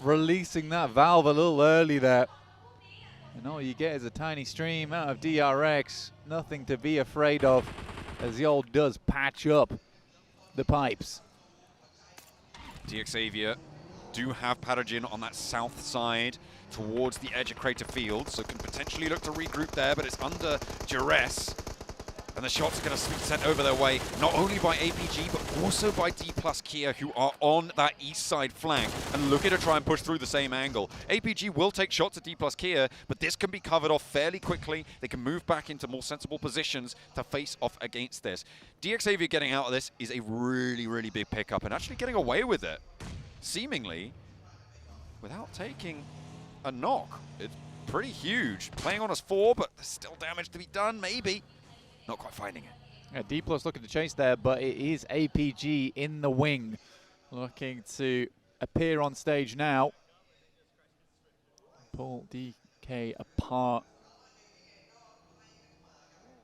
releasing that valve a little early there. And all you get is a tiny stream out of DRX. Nothing to be afraid of, as Ziol does patch up the pipes. DXavier do have Paragen on that south side towards the edge of Crater Field, so can potentially look to regroup there, but it's under duress. And the shots are going to be sent over their way, not only by APG, but also by D+ Kia, who are on that east side flank and looking to try and push through the same angle. APG will take shots at D+ Kia, but this can be covered off fairly quickly. They can move back into more sensible positions to face off against this. DXavier getting out of this is a really, really big pickup, and actually getting away with it, seemingly, without taking a knock. It's pretty huge. Playing on us 4, but there's still damage to be done, maybe. Not quite finding it. Yeah, D+ looking to chase there, but it is APG in the wing, looking to appear on stage now. Pull DK apart.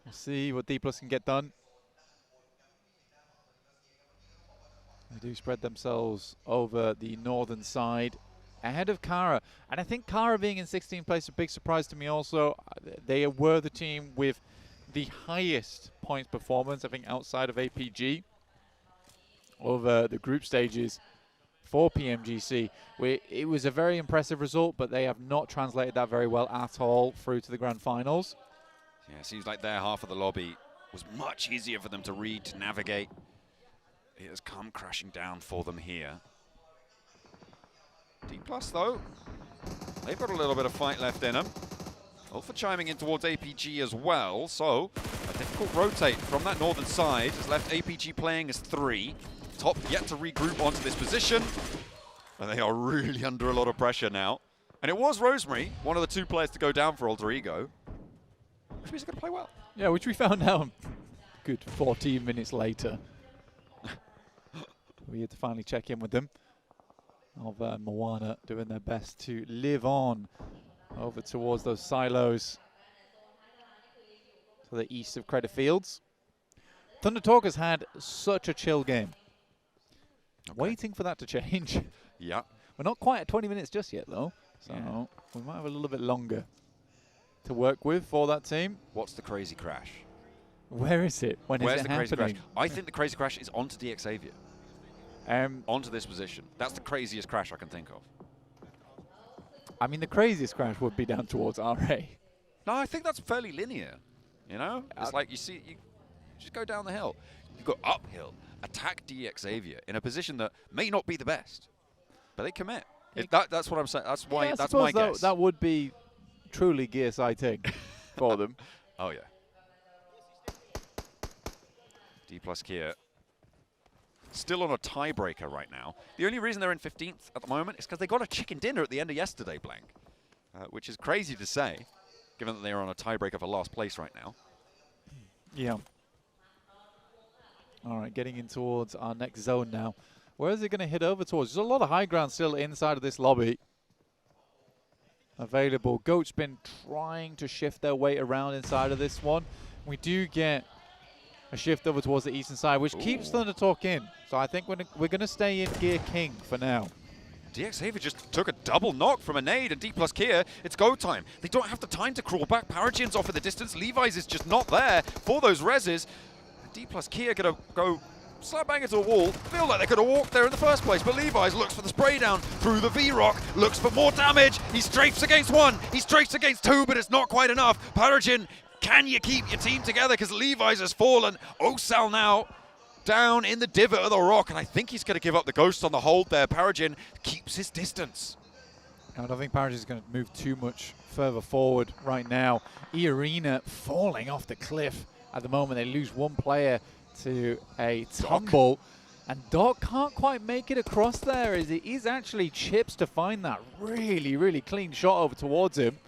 We'll see what D+ can get done. They do spread themselves over the northern side ahead of Kara. And I think Kara being in 16th place is a big surprise to me also. They were the team with the highest points performance, I think, outside of APG over the group stages for PMGC. It was a very impressive result, but they have not translated that very well at all through to the grand finals. Yeah, it seems like their half of the lobby was much easier for them to read, to navigate. It has come crashing down for them here. D+ though, they've got a little bit of fight left in them. Alpha chiming in towards APG as well, so a difficult rotate from that northern side has left APG playing as 3. Top yet to regroup onto this position, and they are really under a lot of pressure now. And it was Rosemary, one of the 2 players to go down for Alter Ego, which means they're going to play well. Yeah, which we found out good 14 minutes later. We had to finally check in with them. Alva and Moana doing their best to live on over towards those silos to the east of Credit Fields. Thunder Talk has had such a chill game. Okay. Waiting for that to change. Yeah. We're not quite at 20 minutes just yet, though. So we might have a little bit longer to work with for that team. What's the crazy crash? Where is it? Where's is it the crazy happening? crash? I think the crazy crash is onto DX Xavier. Onto this position. That's the craziest crash I can think of. I mean, the craziest crash would be down towards RA. No, I think that's fairly linear. You know? It's like you just go down the hill. You go uphill, attack DX Xavier in a position that may not be the best. But they commit. That's what I'm saying. That's why. That's my guess. That would be truly gear sighting for them. Oh, yeah. D+ Kia still on a tiebreaker right now. The only reason they're in 15th at the moment is because they got a chicken dinner at the end of yesterday, Blank. Which is crazy to say, given that they are on a tiebreaker for last place right now. Yeah. All right, getting in towards our next zone now. Where is it going to hit over towards? There's a lot of high ground still inside of this lobby available. Goat's been trying to shift their weight around inside of this one. We do get a shift over towards the eastern side, which keeps Thunder Talk in. So I think we're going to stay in Gear King for now. DX Xavier just took a double knock from a nade, and D+ Kia, it's go time. They don't have the time to crawl back. Paragin's off in the distance. Levi's is just not there for those reses. D+ Kia going to go slap bang into a wall. Feel like they could have walked there in the first place, but Levi's looks for the spray down through the V-Rock, looks for more damage. He strafes against 1, he strafes against 2, but it's not quite enough. Paragin, can you keep your team together? Because Levi's has fallen. Osal now down in the divot of the rock, and I think he's going to give up the ghost on the hold there. Paragin keeps his distance. I don't think Paragin is going to move too much further forward right now. E-Arena falling off the cliff at the moment. They lose 1 player to a tumble. And Doc can't quite make it across there, as it is actually Chips to find that really, really clean shot over towards him.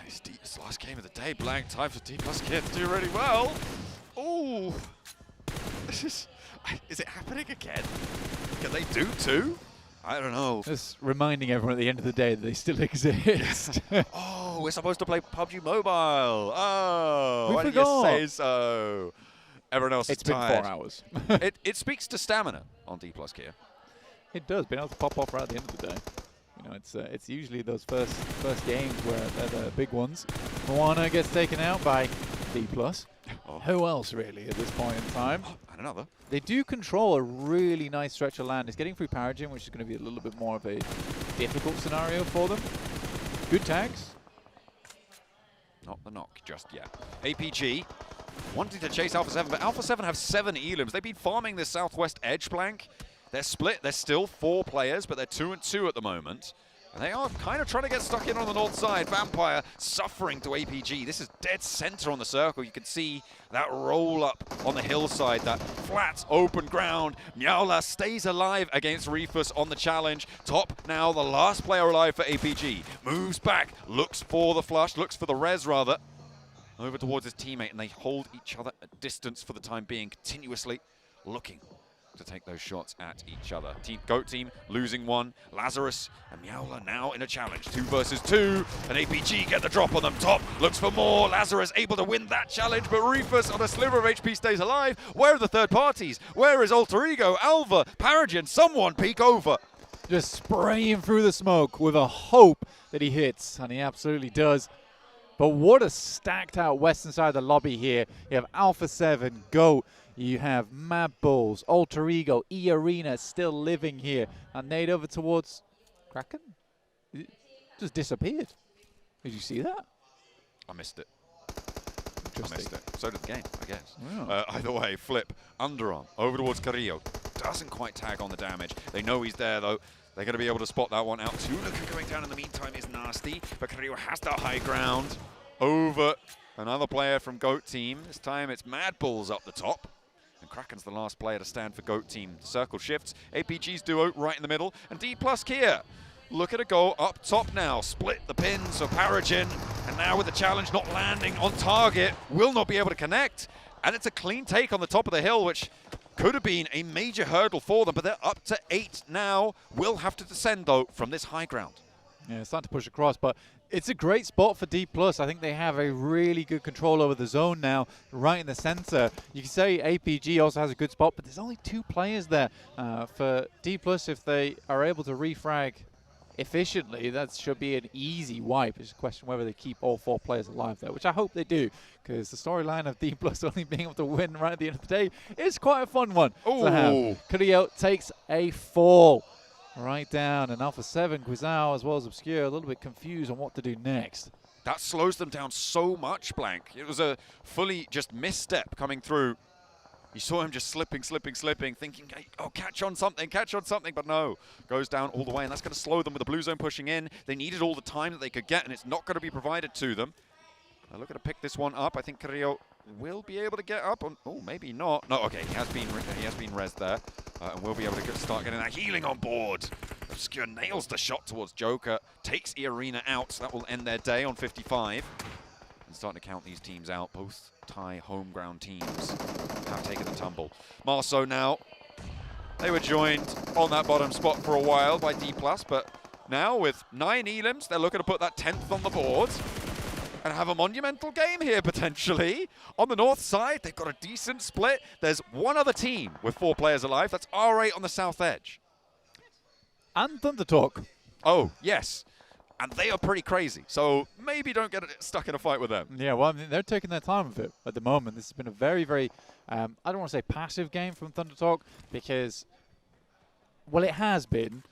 It's last game of the day, Blank. Time for D+ Kia to do really well. Ooh. Is it happening again? Can they do 2? I don't know. Just reminding everyone at the end of the day that they still exist. Oh, we're supposed to play PUBG Mobile. Oh, why did you say so? Everyone else is tired. It's been 4 hours. it speaks to stamina on D+ Kia. It does. Being able to pop off right at the end of the day. You know, it's usually those first games where they're the big ones. Moana gets taken out by D+. Oh. Who else, really, at this point in time? And another. They do control a really nice stretch of land. It's getting through Paragin, which is going to be a little bit more of a difficult scenario for them. Good tags. Not the knock just yet. APG wanting to chase Alpha 7, but Alpha 7 have 7 elims. They've been farming this southwest edge flank. They're split. They're still 4 players, but they're 2 and 2 at the moment. And they are kind of trying to get stuck in on the north side. Vampire suffering to APG. This is dead center on the circle. You can see that roll up on the hillside, that flat, open ground. Meowla stays alive against Reefus on the challenge. Top now, the last player alive for APG. Moves back, looks for the flush, looks for the res rather. over towards his teammate, and they hold each other at distance for the time being, continuously looking to take those shots at each other. Goat team losing one. Lazarus and Meowla now in a challenge. 2 versus 2, and APG get the drop on them. Top looks for more. Lazarus able to win that challenge, but Rufus on a sliver of HP stays alive. Where are the third parties? Where is Alter Ego, Alva, Paragon? Someone peek over. Just spraying through the smoke with a hope that he hits, and he absolutely does. But what a stacked out western side of the lobby here. You have Alpha 7, Goat, you have Mad Bulls, Alter Ego, E-Arena still living here. And nade over towards Kraken? It just disappeared. Did you see that? I missed it. I missed it. So did the game, I guess. Wow. Either way, flip, underarm, over towards Carrillo. Doesn't quite tag on the damage. They know he's there, though. They're going to be able to spot that one out. Tulika going down in the meantime is nasty, but Carrillo has the high ground over another player from Goat Team. This time it's Mad Bulls up the top. And Kraken's the last player to stand for Goat Team. Circle shifts. APG's duo right in the middle. And D+ Kia. Look at a goal up top now. Split the pins for Paragon. And now with the challenge not landing on target, will not be able to connect. And it's a clean take on the top of the hill, which could have been a major hurdle for them, but they're up to 8 now. Will have to descend, though, from this high ground. Yeah, it's starting to push across, but it's a great spot for D+. I think they have a really good control over the zone now, right in the center. You can say APG also has a good spot, but there's only 2 players there. For D+, if they are able to refrag efficiently, that should be an easy wipe. It's a question whether they keep all 4 players alive there, which I hope they do, because the storyline of D+ only being able to win right at the end of the day is quite a fun one to have. Carrillo takes a fall right down, and Alpha 7, Guizao, as well as Obscure, a little bit confused on what to do next. That slows them down so much, Blank. It was a fully just misstep coming through. You saw him just slipping, thinking, hey, oh, catch on something, but no. Goes down all the way, and that's going to slow them with the blue zone pushing in. They needed all the time that they could get, and it's not going to be provided to them. They're looking to pick this one up. I think Carrillo will be able to get up on, oh, maybe not. No, okay, he has been rezzed there, and will be able to start getting that healing on board. Obscure nails the shot towards Joker, takes E-Arena out, so that will end their day on 55. And starting to count these teams out. Both Thai home ground teams have taken the tumble. Marceau now, they were joined on that bottom spot for a while by D+, but now with 9 elims, they're looking to put that 10th on the board and have a monumental game here potentially. On the north side, they've got a decent split. There's one other team with 4 players alive. That's R8 on the south edge. And ThunderTalk. Oh, yes. And they are pretty crazy, so maybe don't get stuck in a fight with them. Yeah, well, I mean, they're taking their time with it at the moment. This has been a very, very, I don't want to say passive game from ThunderTalk, because, well, it has been,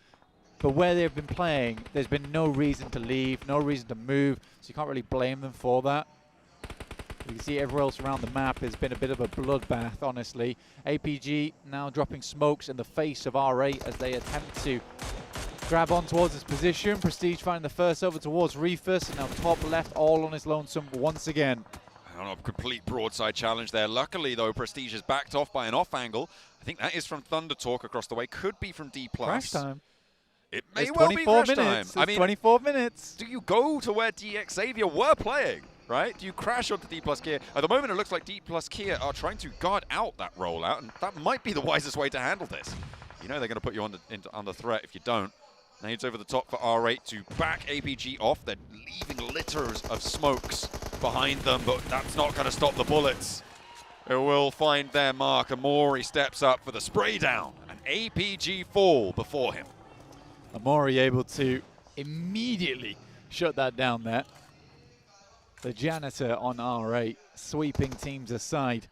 but where they've been playing, there's been no reason to leave, no reason to move, so you can't really blame them for that. You can see everywhere else around the map has been a bit of a bloodbath, honestly. APG now dropping smokes in the face of R8 as they attempt to grab on towards his position. Prestige finding the first over towards Rufus, and now top left all on his lonesome once again. On a complete broadside challenge there. Luckily, though, Prestige is backed off by an off angle. I think that is from ThunderTalk across the way. Could be from D+. Crash time. It may well be crash time. I mean, 24 minutes. Do you go to where DX Xavier were playing, right? Do you crash onto D+ Kia? At the moment, it looks like D+ Kia are trying to guard out that rollout, and that might be the wisest way to handle this. You know they're going to put you under threat if you don't. Nades over the top for R8 to back APG off. They're leaving litters of smokes behind them, but that's not going to stop the bullets. It will find their mark. Amori steps up for the spray down, and APG fall before him. Amori able to immediately shut that down there. The janitor on R8, sweeping teams aside.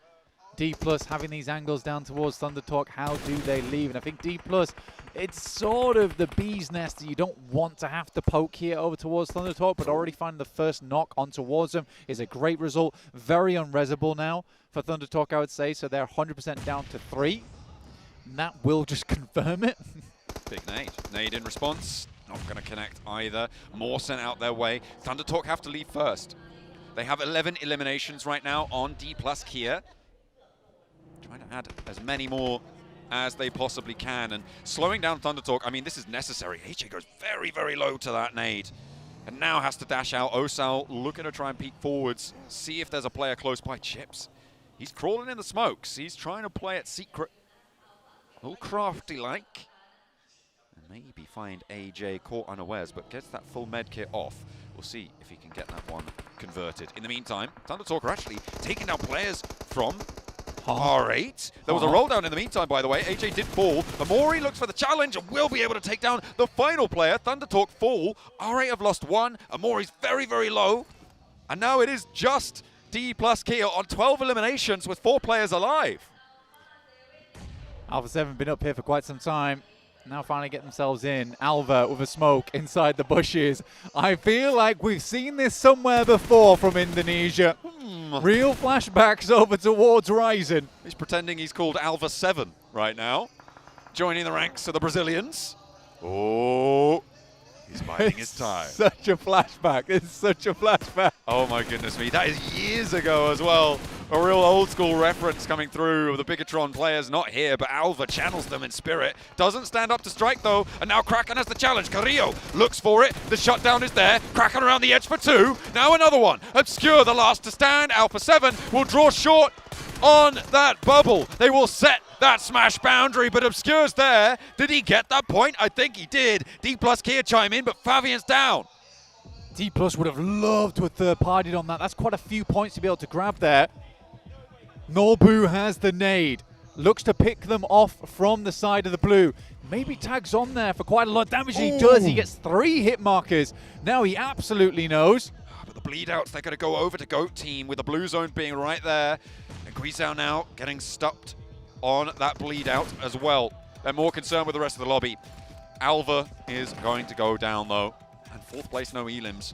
D+ having these angles down towards ThunderTalk. How do they leave? And I think D+, it's sort of the bee's nest that you don't want to have to poke here over towards ThunderTalk, but already finding the first knock on towards them is a great result. Very unresable now for ThunderTalk, I would say. So they're 100% down to 3. And that will just confirm it. Big nade. Nade in response. Not going to connect either. More sent out their way. ThunderTalk have to leave first. They have 11 eliminations right now on D+ Kia. Trying to add as many more as they possibly can. And slowing down ThunderTalk, I mean, this is necessary. HA goes very, very low to that nade. and now has to dash out. Osal looking to try and peek forwards, see if there's a player close by. Chips, he's crawling in the smokes. He's trying to play it secret, a little crafty-like. And maybe find AJ caught unawares, but gets that full med kit off. We'll see if he can get that one converted. In the meantime, Thunder Talker actually taking down players from R8. There was a roll down in the meantime, by the way. AJ did fall. Amori looks for the challenge and will be able to take down the final player. Thunder Talk fall. R8 have lost one. Amori's very, very low. And now it is just D plus Kia on 12 eliminations with 4 players alive. Alpha 7 been up here for quite some time. Now finally get themselves in. Alva with a smoke inside the bushes. I feel like we've seen this somewhere before from Indonesia. Real flashbacks over towards Ryzen. He's pretending he's called Alva 7 right now. Joining the ranks of the Brazilians. Oh, he's biding his time. Such a flashback. It's such a flashback. Oh my goodness me. That is years ago as well. A real old school reference coming through of the Bigatron players not here, but Alva channels them in spirit. Doesn't stand up to strike though, and now Kraken has the challenge. Carrillo looks for it. The shutdown is there. Kraken around the edge for 2. Now another one. Obscure, the last to stand. Alpha 7 will draw short on that bubble. They will set that smash boundary, but Obscure's there. Did he get that point? I think he did. D plus Kia chime in, but Fabian's down. D plus would have loved to have third-partied on that. That's quite a few points to be able to grab there. Norbu has the nade. Looks to pick them off from the side of the blue. Maybe tags on there for quite a lot of damage. He does. He gets 3 hit markers. Now he absolutely knows. But the bleed outs, they're going to go over to Goat Team with the blue zone being right there. And Guizhou now getting stuck on that bleed out as well. They're more concerned with the rest of the lobby. Alva is going to go down though. And 4th place, no elims.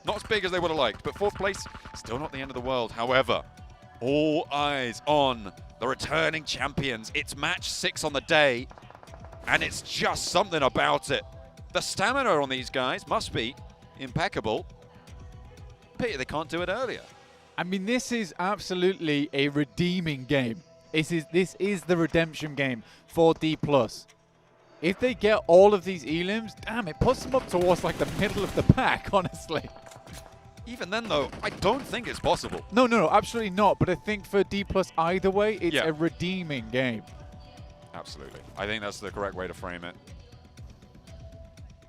Not as big as they would have liked, but 4th place, still not the end of the world. However, all eyes on the returning champions. It's match 6 on the day, and it's just something about it. The stamina on these guys must be impeccable. Pity they can't do it earlier. I mean, this is absolutely a redeeming game. This is the redemption game for D+. If they get all of these elims, damn, it puts them up towards like the middle of the pack, honestly. Even then, though, I don't think it's possible. No, absolutely not. But I think for D+, either way, it's a redeeming game. Absolutely. I think that's the correct way to frame it.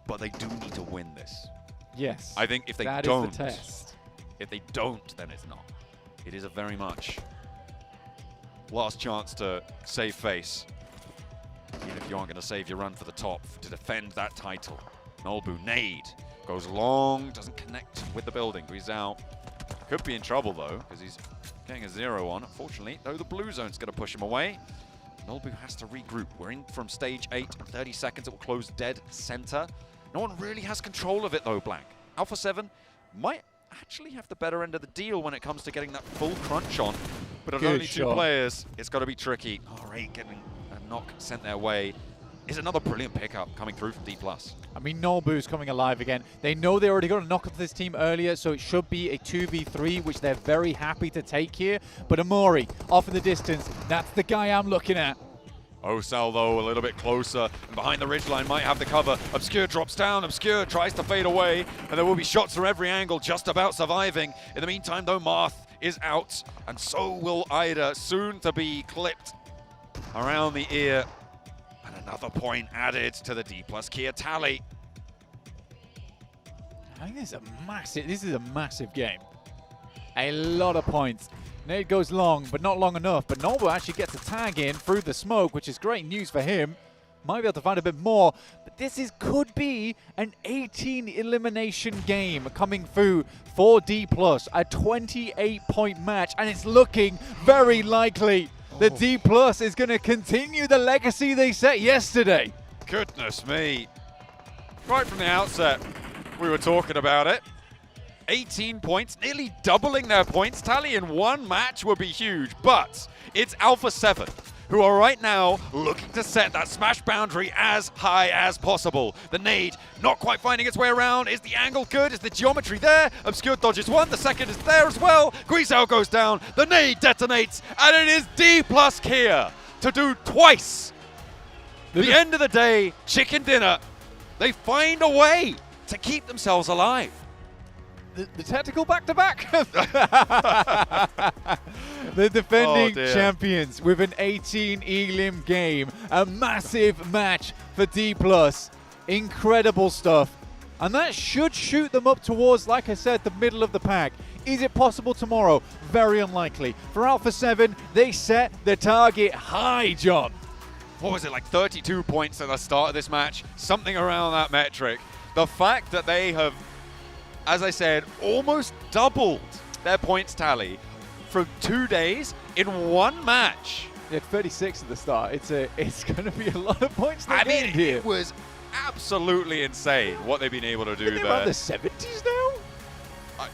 But they do need to win this. Yes. I think if they that don't, is the test. If they don't, then it's not. It is a very much last chance to save face. Even if you aren't going to save your run for the top to defend that title. Nolbu nade. Goes long, doesn't connect with the building. Guizhou could be in trouble though, because he's getting a 0 on. Unfortunately, though, the blue zone's going to push him away. Nolbu has to regroup. We're in from stage 8 in 30 seconds. It will close dead center. No one really has control of it though, Blank. Alpha 7 might actually have the better end of the deal when it comes to getting that full crunch on. But at only 2 players, it's got to be tricky. R8 getting a knock sent their way. Is another brilliant pickup coming through from D+. I mean, Norbu's coming alive again. They know they already got a knock off this team earlier, so it should be a 2v3, which they're very happy to take here. But Amori, off in the distance, that's the guy I'm looking at. Osal, though, a little bit closer, and behind the ridgeline might have the cover. Obscure drops down, Obscure tries to fade away, and there will be shots from every angle, just about surviving. In the meantime, though, Marth is out, and so will Ida, soon to be clipped around the ear. Another point added to the D+ Kia tally. I think this is a massive game. A lot of points. Nade goes long, but not long enough. But Norbu actually gets a tag in through the smoke, which is great news for him. Might be able to find a bit more. But this could be an 18 elimination game coming through for D+. A 28-point match, and it's looking very likely. The D+ is going to continue the legacy they set yesterday. Goodness me. Right from the outset, we were talking about it. 18 points, nearly doubling their points tally in one match would be huge. But it's Alpha 7 who are right now looking to set that smash boundary as high as possible. The nade not quite finding its way around. Is the angle good? Is the geometry there? Obscure dodges one. The second is there as well. Guizhou goes down. The nade detonates. And it is D+ Kia to do twice. The end of the day, chicken dinner. They find a way to keep themselves alive. The tactical back-to-back. The defending champions with an 18 elim game. A massive match for D+. Incredible stuff. And that should shoot them up towards, like I said, the middle of the pack. Is it possible tomorrow? Very unlikely. For Alpha 7, they set the target high, John. What was it, like 32 points at the start of this match? Something around that metric. The fact that they have, as I said, almost doubled their points tally from 2 days in one match. Yeah, 36 at the start. It's going to be a lot of points. I mean, here. it was absolutely insane what they've been able to do there. About the 70s now?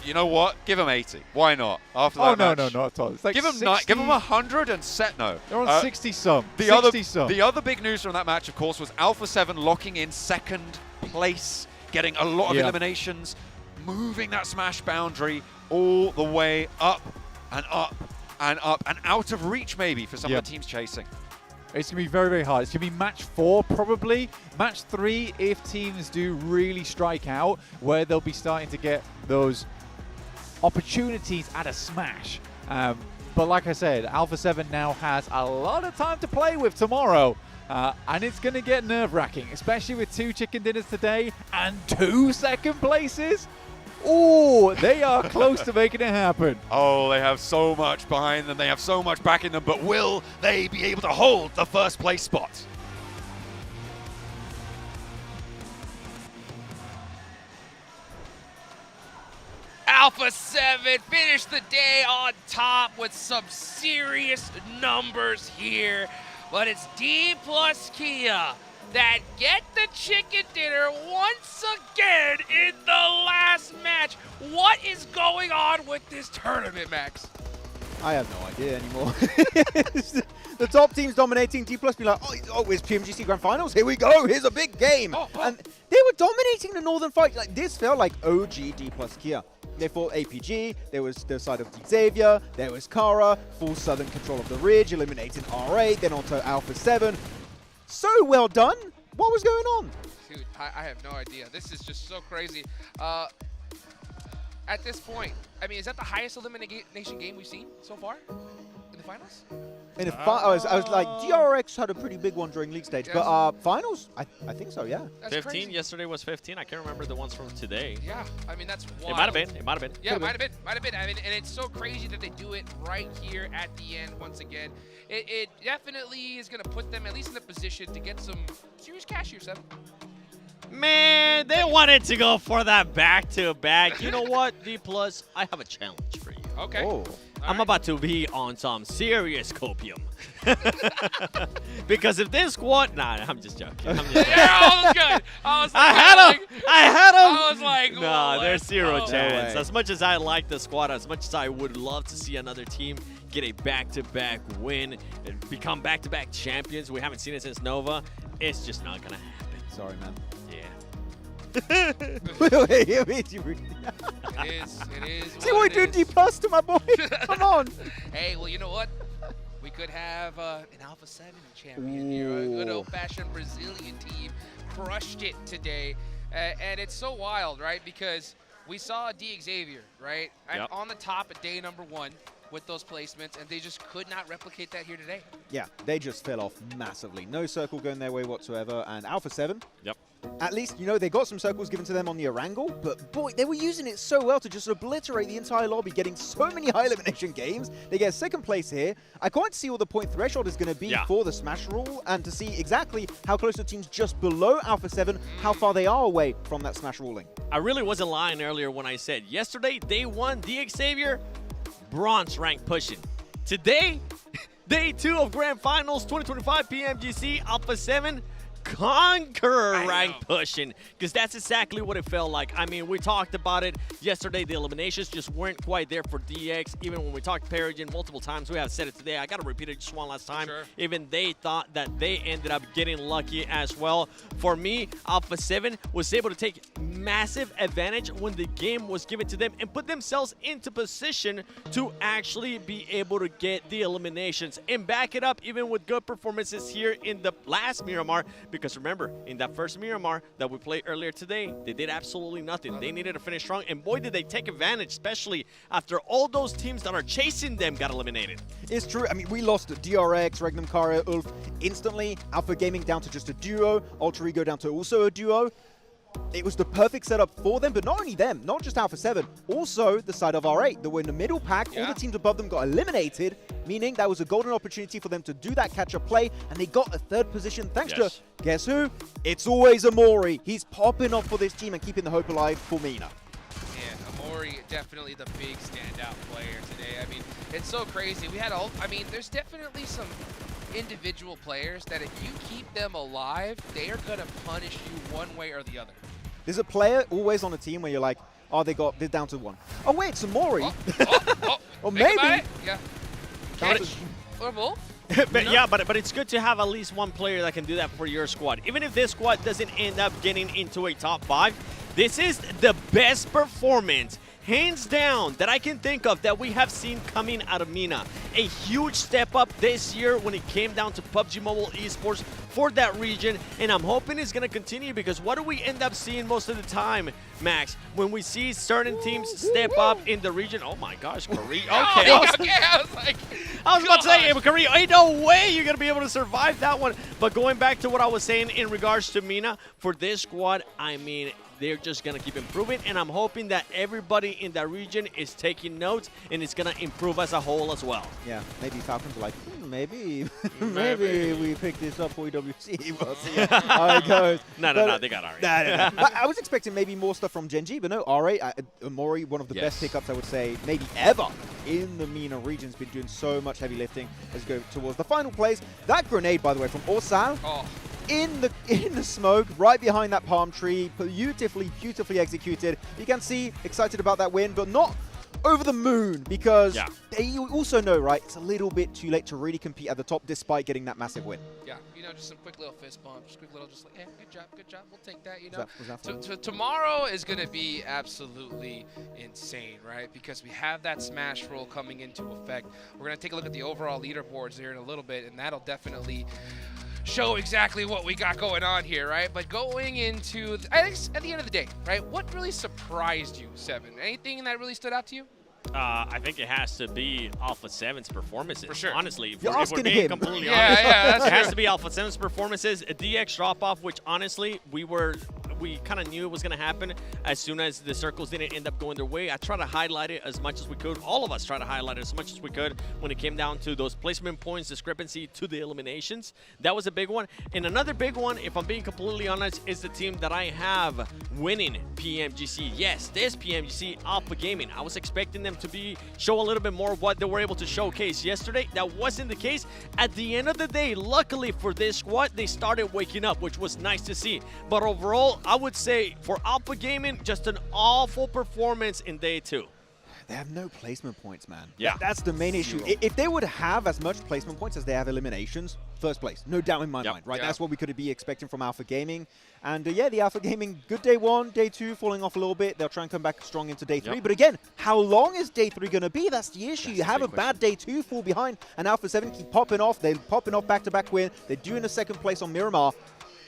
You know what? Give them 80. Why not? After that no, match. no, not at all. It's like give them 100 and set no. They're on 60-some. The other big news from that match, of course, was Alpha 7 locking in second place, getting a lot of eliminations, moving that Smash boundary all the way up and up and up and out of reach maybe for some of the teams chasing. It's going to be very, very hard. It's going to be match 4 probably. Match 3 if teams do really strike out, where they'll be starting to get those opportunities at a smash. But like I said, Alpha 7 now has a lot of time to play with tomorrow. And it's going to get nerve-wracking, especially with 2 chicken dinners today and 2 second places. Oh, they are close to making it happen. Oh, they have so much behind them. They have so much backing them. But will they be able to hold the first place spot? Alpha 7 finished the day on top with some serious numbers here. But it's D plus Kia that get the chicken dinner once again in the last match. What is going on with this tournament, Max? I have no idea anymore. The top team's dominating. D+ be like, oh, it's PMGC Grand Finals. Here we go. Here's a big game. And they were dominating the Northern fight. Like, this felt like OG D+ Kia. They fought APG, there was the side of Xavier, there was Kara, full Southern control of the ridge, eliminating R8, then onto Alpha 7. So well done. What was going on? Dude, I have no idea. This is just so crazy. At this point, I mean, is that the highest elimination game we've seen so far in the finals? In the I was like, DRX had a pretty big one during league stage, but finals, I think so, yeah. That's 15. Crazy. Yesterday was 15. I can't remember the ones from today. Yeah, I mean, that's wild. It might have been. It might have been. Yeah, it might have been. I mean, and it's so crazy that they do it right here at the end once again. It definitely is going to put them at least in the position to get some serious cash here, Seven. Man, they wanted to go for that back-to-back. You know what, D+, I have a challenge for you. Okay. Oh. I'm about to be on some serious copium. Because if this squad... Nah, I'm just joking. Yeah, I was good. I had him. I was like, nah, there's zero chance. No as much as I like the squad, as much as I would love to see another team get a back-to-back win and become back-to-back champions, we haven't seen it since Nova, it's just not going to happen. Sorry, man. It is. See what we do D+ to my boy. Come on. Hey, well, you know what? We could have an Alpha 7 champion here. A good old-fashioned Brazilian team crushed it today. And it's so wild, right? Because we saw D Xavier, right? Yep. On the top at day number 1 with those placements, and they just could not replicate that here today. Yeah, they just fell off massively. No circle going their way whatsoever. And Alpha 7. Yep. At least, you know, they got some circles given to them on the Erangel, but boy, they were using it so well to just obliterate the entire lobby, getting so many high elimination games. They get second place here. I can't see what the point threshold is going to be for the Smash rule, and to see exactly how close the teams just below Alpha 7, how far they are away from that Smash ruling. I really wasn't lying earlier when I said yesterday, day 1, D Xavier, bronze rank pushing. Today, day 2 of Grand Finals 2025 PMGC Alpha 7, conqueror rank pushing, because that's exactly what it felt like. I mean, we talked about it yesterday. The eliminations just weren't quite there for DX. Even when we talked Peregrine multiple times, we have said it today. I got to repeat it just one last time. Sure. Even they thought that they ended up getting lucky as well. For me, Alpha 7 was able to take massive advantage when the game was given to them and put themselves into position to actually be able to get the eliminations and back it up even with good performances here in the last Miramar, because remember, in that first Miramar that we played earlier today, they did absolutely nothing. They needed to finish strong, and boy, did they take advantage, especially after all those teams that are chasing them got eliminated. It's true. I mean, we lost DRX, Regnum Karia, Ulf instantly. Alpha Gaming down to just a duo. Alter Ego down to also a duo. It was the perfect setup for them, but not only them, not just Alpha 7, also the side of R8 that were in the middle pack. All the teams above them got eliminated, meaning that was a golden opportunity for them to do that catch-up play, and they got a third position thanks to, guess who? It's always Amori. He's popping off for this team and keeping the hope alive for Mina. Yeah, Amori definitely the big standout player today. I mean, it's so crazy. We had there's definitely some individual players that if you keep them alive, they are going to punish you one way or the other. There's a player always on a team where you're like, oh, they're down to one. Oh, wait, it's Amori. Or maybe. Yeah. Or both. but it's good to have at least one player that can do that for your squad. Even if this squad doesn't end up getting into a top 5, this is the best performance, hands down, that I can think of that we have seen coming out of Mina. A huge step up this year when it came down to PUBG Mobile esports for that region, and I'm hoping it's going to continue, because what do we end up seeing most of the time, Max? When we see certain teams step up in the region, oh my gosh, Korea. Okay, I was about to say, Korea, ain't no way you're going to be able to survive that one. But going back to what I was saying in regards to Mina, for this squad, I mean, they're just going to keep improving, and I'm hoping that everybody in that region is taking notes, and it's going to improve as a whole as well. Yeah, maybe Falcons are like, maybe we pick this up for EWC. We'll see how it goes. No, they got R8. I was expecting maybe more stuff from Gen G, but no, R8, Amori, one of the best pickups, I would say, maybe ever in the MENA region. Has been doing so much heavy lifting as we go towards the final plays. That grenade, by the way, from Orsal. In the smoke, right behind that palm tree, beautifully executed. You can see excited about that win, but not over the moon, because they also know, right, it's a little bit too late to really compete at the top despite getting that massive win. Yeah, you know, just some quick little fist bumps, quick little just like, hey, good job, we'll take that, you know. Tomorrow is going to be absolutely insane, right? Because we have that smash roll coming into effect. We're going to take a look at the overall leaderboards here in a little bit, and that'll definitely show exactly what we got going on here, right? But going into, I think at the end of the day, right, what really surprised you, Seven? Anything that really stood out to you? I think it has to be Alpha 7's performances. For sure. Honestly, if You're we're asking being him. completely Yeah, honest, that's it has true. to be Alpha 7's performances. A DX drop-off, which honestly, we kind of knew it was going to happen as soon as the circles didn't end up going their way. I try to highlight it as much as we could. All of us try to highlight it as much as we could when it came down to those placement points discrepancy to the eliminations. That was a big one. And another big one, if I'm being completely honest, is the team that I have winning PMGC. Yes, this PMGC, Alpha Gaming. I was expecting them to show a little bit more of what they were able to showcase yesterday. That wasn't the case. At the end of the day, luckily for this squad, they started waking up, which was nice to see. But overall, I would say for Alpha Gaming, just an awful performance in day 2. They have no placement points, man. Yeah. That's the main issue. If they would have as much placement points as they have eliminations, first place, no doubt in my mind, right? That's what we could be expecting from Alpha Gaming. And yeah, the Alpha Gaming, good day 1, day 2, falling off a little bit. They'll try and come back strong into day 3. But again, how long is day 3 going to be? That's the issue. You have a bad day 2, fall behind, and Alpha 7 keep popping off. They're popping off back-to-back win. They're doing a second place on Miramar.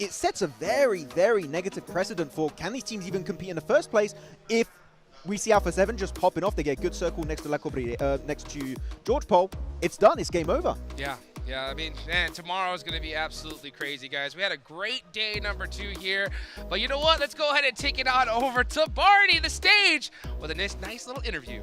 It sets a very, very negative precedent for, can these teams even compete in the first place if we see Alpha 7 just popping off? They get a good circle next to next to George Pole. It's done. It's game over. Yeah, I mean, man, tomorrow is going to be absolutely crazy, guys. We had a great day number 2 here. But you know what? Let's go ahead and take it on over to Barney, the stage, with a nice little interview.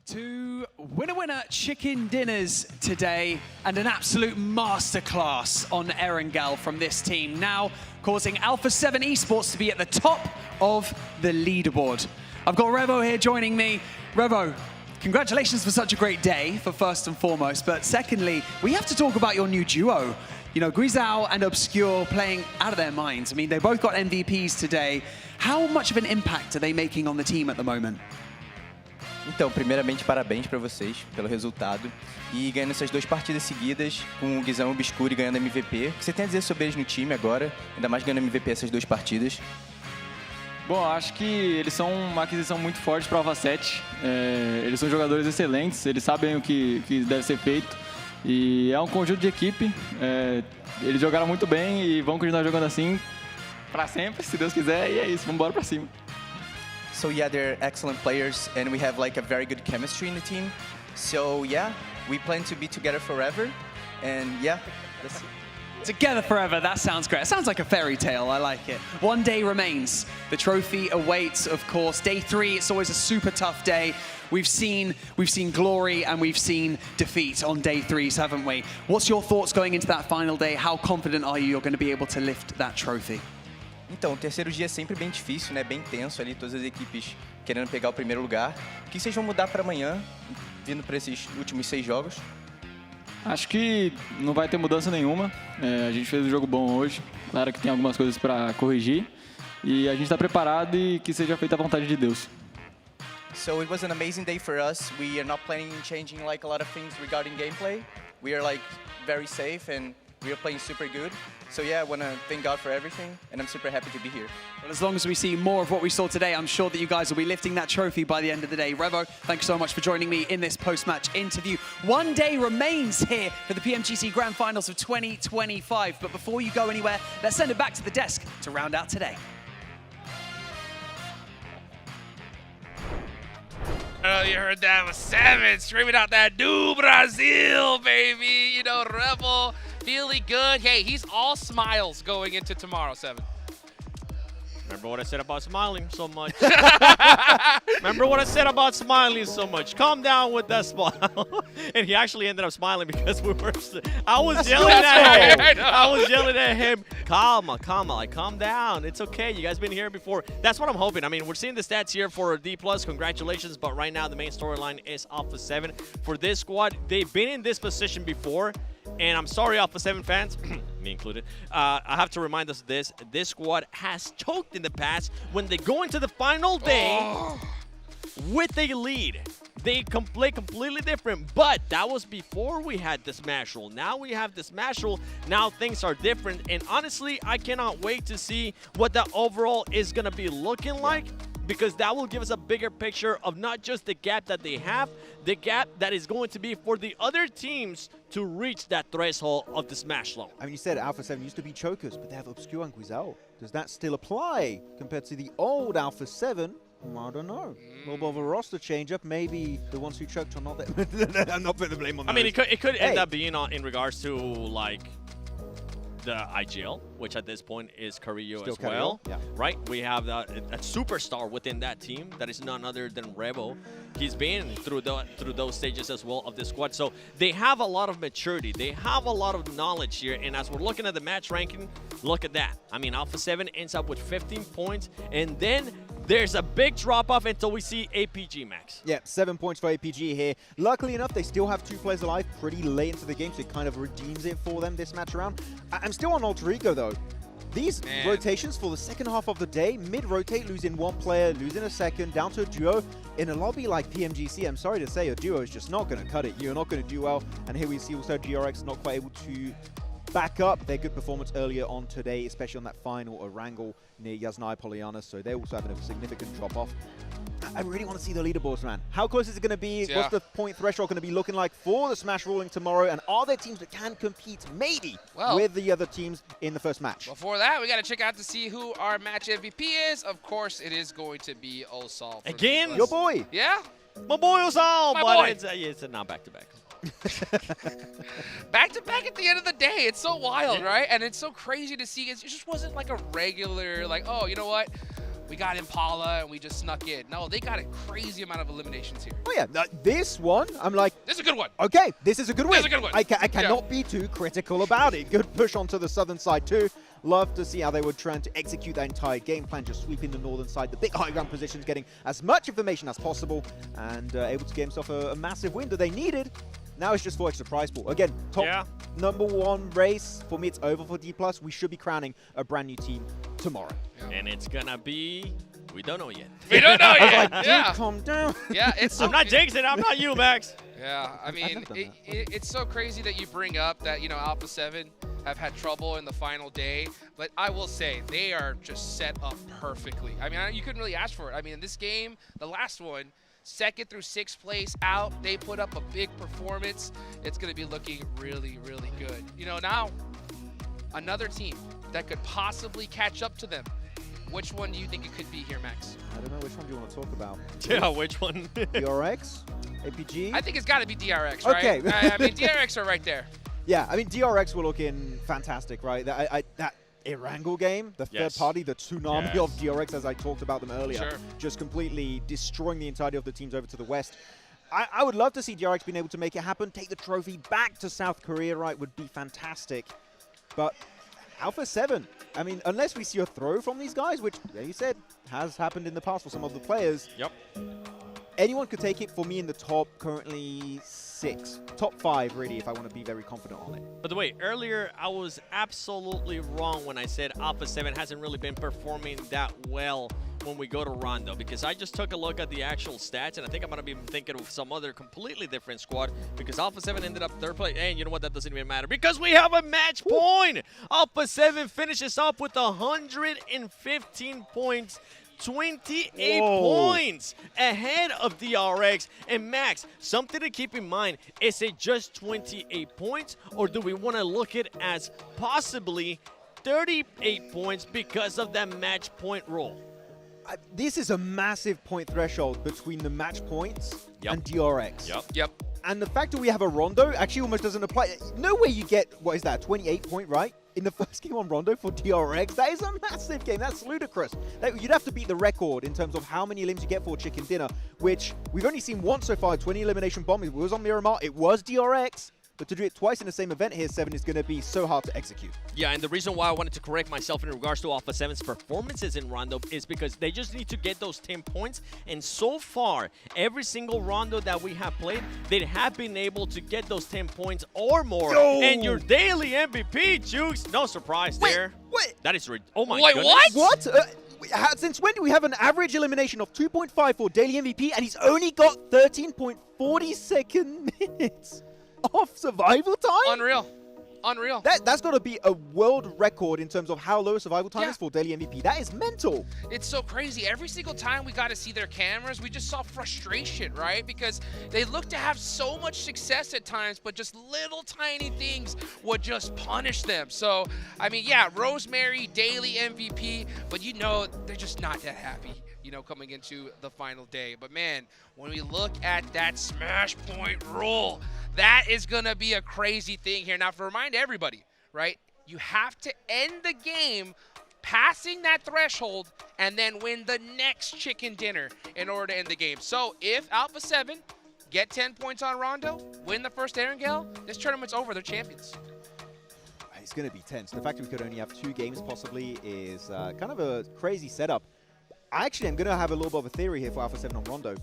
Two winner chicken dinners today, and an absolute masterclass on Erangel from this team, now causing Alpha 7 Esports to be at the top of the leaderboard. I've got Revo here joining me. Revo, congratulations for such a great day, for first and foremost, but secondly, we have to talk about your new duo. You know, Grisao and Obscure playing out of their minds. I mean, they both got MVPs today. How much of an impact are they making on the team at the moment? Então, primeiramente, parabéns para vocês pelo resultado. E ganhando essas 2 partidas seguidas, com o Guizão Obscuro e ganhando MVP. O que você tem a dizer sobre eles no time agora, ainda mais ganhando MVP essas 2 partidas? Well, Bom, acho que eles são uma aquisição muito forte para a Alpha 7. Eles são jogadores excelentes, eles sabem o que deve ser feito. E é um conjunto de equipe. Eles jogaram muito bem e vão continuar jogando assim para sempre, se Deus quiser. E é isso, vamos embora para cima. So yeah, they're excellent players, and we have like a very good chemistry in the team. So yeah, we plan to be together forever, and yeah, that's it. Together forever, that sounds great. It sounds like a fairy tale, I like it. One day remains. The trophy awaits, of course. Day 3, it's always a super tough day. We've seen glory and we've seen defeat on day 3s, haven't we? What's your thoughts going into that final day? How confident are you you're going to be able to lift that trophy? Então, o terceiro dia é sempre bem difícil, né? Bem tenso ali, todas as equipes querendo pegar o primeiro lugar. O que vocês vão mudar para amanhã, vindo para esses últimos 6 jogos? Acho que não vai ter mudança nenhuma. A gente fez um jogo bom hoje. Claro que tem algumas coisas para corrigir. E a gente está preparado e que seja feita a vontade de Deus. So it was an amazing day for us. We are not planning on changing like a lot of things regarding gameplay. We are like very safe and we are playing super good. So yeah, I want to thank God for everything and I'm super happy to be here. Well, as long as we see more of what we saw today, I'm sure that you guys will be lifting that trophy by the end of the day. Revo, thank you so much for joining me in this post-match interview. One day remains here for the PMGC Grand Finals of 2025. But before you go anywhere, let's send it back to the desk to round out today. You heard that was 7 screaming out that do Brazil, baby. You know, Rebel feeling good. Hey, he's all smiles going into tomorrow, 7. Remember what I said about smiling so much? Remember what I said about smiling so much? Calm down with that smile. And he actually ended up smiling because we were. I was yelling at him. I was yelling at him. Calma, like calm down. It's okay. You guys been here before. That's what I'm hoping. I mean, we're seeing the stats here for D+. Congratulations. But right now, the main storyline is Alpha 7. For this squad, they've been in this position before. And I'm sorry, Alpha 7 fans, me included, I have to remind us of this. This squad has choked in the past when they go into the final day with a lead. They play completely different, but that was before we had the Smash Roll. Now we have the Smash Roll. Now things are different. And honestly, I cannot wait to see what the overall is going to be looking like, because that will give us a bigger picture of not just the gap that they have, the gap that is going to be for the other teams to reach that threshold of the Smash Zone. I mean, you said Alpha 7 used to be chokers, but they have Obscure and Guizao. Does that still apply compared to the old Alpha 7? I don't know. A little bit of a roster change-up. Maybe the ones who choked are not there. I'm not putting the blame on them. I mean, it could end up being in regards to, like, the IGL, which at this point is Carrillo Still as well, yeah. right? We have a superstar within that team that is none other than Revo. He's been through those stages as well of the squad, so they have a lot of maturity. They have a lot of knowledge here, and as we're looking at the match ranking, look at that. I mean, Alpha 7 ends up with 15 points, and then there's a big drop-off until we see APG Max. Yeah, 7 points for APG here. Luckily enough, they still have 2 players alive pretty late into the game, so it kind of redeems it for them this match around. I'm still on Alter Ego, though. These rotations for the second half of the day, mid-rotate, losing 1 player, losing a second, down to a duo. In a lobby like PMGC, I'm sorry to say, a duo is just not going to cut it. You're not going to do well. And here we see also GRX not quite able to back up their good performance earlier on today, especially on that final Erangel near Yasnai Poliana, so they're also having a significant drop-off. I really want to see the leaderboards, man. How close is it going to be? Yeah. What's the point threshold going to be looking like for the Smash Ruling tomorrow? And are there teams that can compete, maybe, with the other teams in the first match? Before that, we got to check out to see who our match MVP is. Of course, it is going to be Osal. Again? Your boy. Yeah? My boy Osal, My but boy. it's a not back-to-back. Back-to-back at the end of the day. It's so wild, right? And it's so crazy to see. It just wasn't like a regular, like, oh, you know what? We got Impala and we just snuck in. No, they got a crazy amount of eliminations here. Oh, yeah. This one, I'm like... This is a good one. Okay, this is a good win. This is a good one. I cannot be too critical about it. Good push onto the southern side, too. Love to see how they were trying to execute that entire game plan, just sweeping the northern side, the big high ground positions, getting as much information as possible, and able to get himself a massive win that they needed. Now it's just for extra prize pool. Again, top #1 race. For me, it's over for D+. We should be crowning a brand new team tomorrow. And it's gonna be... We don't know yet. We don't know yet. Like, dude, calm down. Yeah, it's so, I'm not jinxing. I'm not you, Max. Yeah, I mean, it's so crazy that you bring up that, you know, Alpha 7, have had trouble in the final day, but I will say they are just set up perfectly. I mean, you couldn't really ask for it. I mean, in this game, the last one, 2nd through 6th place out, they put up a big performance. It's going to be looking really, really good. You know, now another team that could possibly catch up to them. Which one do you think it could be here, Max? I don't know. Which one do you want to talk about? Yeah, which one? DRX? APG? I think it's got to be DRX, right? Okay. I mean, DRX are right there. Yeah, I mean, DRX were looking fantastic, right? That Erangel game, the third party, the tsunami of DRX, as I talked about them earlier, just completely destroying the entirety of the teams over to the west. I would love to see DRX being able to make it happen, take the trophy back to South Korea, right, would be fantastic. But Alpha 7, I mean, unless we see a throw from these guys, which, like you said, has happened in the past for some of the players. Yep. Anyone could take it for me in the top, currently 6. Top 5, really, if I want to be very confident on it. By the way, earlier I was absolutely wrong when I said Alpha 7 hasn't really been performing that well when we go to Rondo, because I just took a look at the actual stats, and I think I'm going to be thinking of some other completely different squad, because Alpha 7 ended up 3rd place, and you know what, that doesn't even matter, because we have a match point! Alpha 7 finishes off with 115 points, 28 points ahead of DRX. And Max, something to keep in mind, is it just 28 points, or do we want to look at it as possibly 38 points because of that match point rule? This is a massive point threshold between the match points and DRX. Yep. And the fact that we have a Rondo actually almost doesn't apply. No way you get, what is that, 28 point, right? In the first game on Rondo for DRX. That is a massive game. That's ludicrous. You'd have to beat the record in terms of how many elims you get for Chicken Dinner, which we've only seen once so far, 20 elimination bomb. It was on Miramar. It was DRX. But to do it twice in the same event here, 7 is going to be so hard to execute. Yeah, and the reason why I wanted to correct myself in regards to Alpha 7's performances in Rondo is because they just need to get those 10 points. And so far, every single Rondo that we have played, they have been able to get those 10 points or more. Yo! And your daily MVP, Jukes, no surprise there. Wait. That is, oh my Wait, goodness. What? Since when do we have an average elimination of 2.5 for daily MVP, and he's only got 13.40 minutes of survival time? Unreal. That's got to be a world record in terms of how low survival time is for daily MVP. That is mental. It's so crazy. Every single time we got to see their cameras, we just saw frustration, right? Because they look to have so much success at times, but just little tiny things would just punish them. So, I mean, yeah, Rosemary, daily MVP, but you know, they're just not that happy, you know, coming into the final day. But man, when we look at that smash point rule, that is going to be a crazy thing here. Now, to remind everybody, right, you have to end the game passing that threshold and then win the next chicken dinner in order to end the game. So if Alpha 7 get 10 points on Rondo, win the first Erangel, this tournament's over. They're champions. It's going to be tense. The fact that we could only have 2 games possibly is kind of a crazy setup. Actually, I'm going to have a little bit of a theory here for Alpha 7 on Rondo.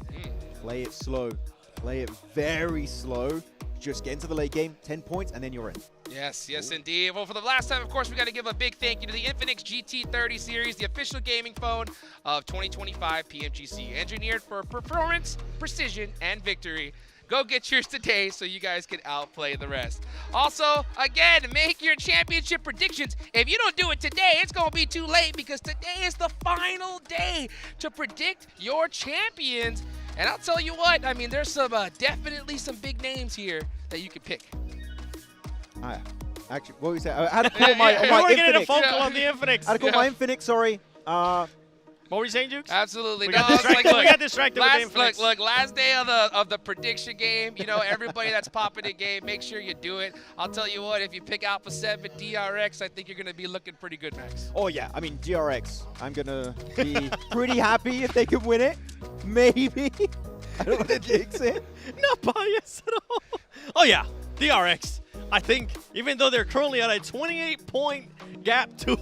Play it slow. Play it very slow. Just get into the late game, 10 points, and then you're in. Yes, indeed. Well, for the last time, of course, we got to give a big thank you to the Infinix GT30 series, the official gaming phone of 2025 PMGC. Engineered for performance, precision, and victory. Go get yours today so you guys can outplay the rest. Also, again, make your championship predictions. If you don't do it today, it's going to be too late, because today is the final day to predict your champions. And I'll tell you what, I mean, there's some definitely some big names here that you could pick. Actually, what was that? I had to call my Infinix. We're getting a phone call on the Infinix. I had to call my Infinix, sorry. What were you saying, Jukes? Absolutely. We got distracted with Infinix. Look, last day of the prediction game, you know, everybody that's popping in game, make sure you do it. I'll tell you what, if you pick Alpha 7 DRX, I think you're going to be looking pretty good, Max. Oh, yeah. I mean, DRX, I'm going to be pretty happy if they can win it. Maybe. I don't want to jinx it. Not biased at all. Oh, yeah. DRX. I think, even though they're currently at a 28-point gap to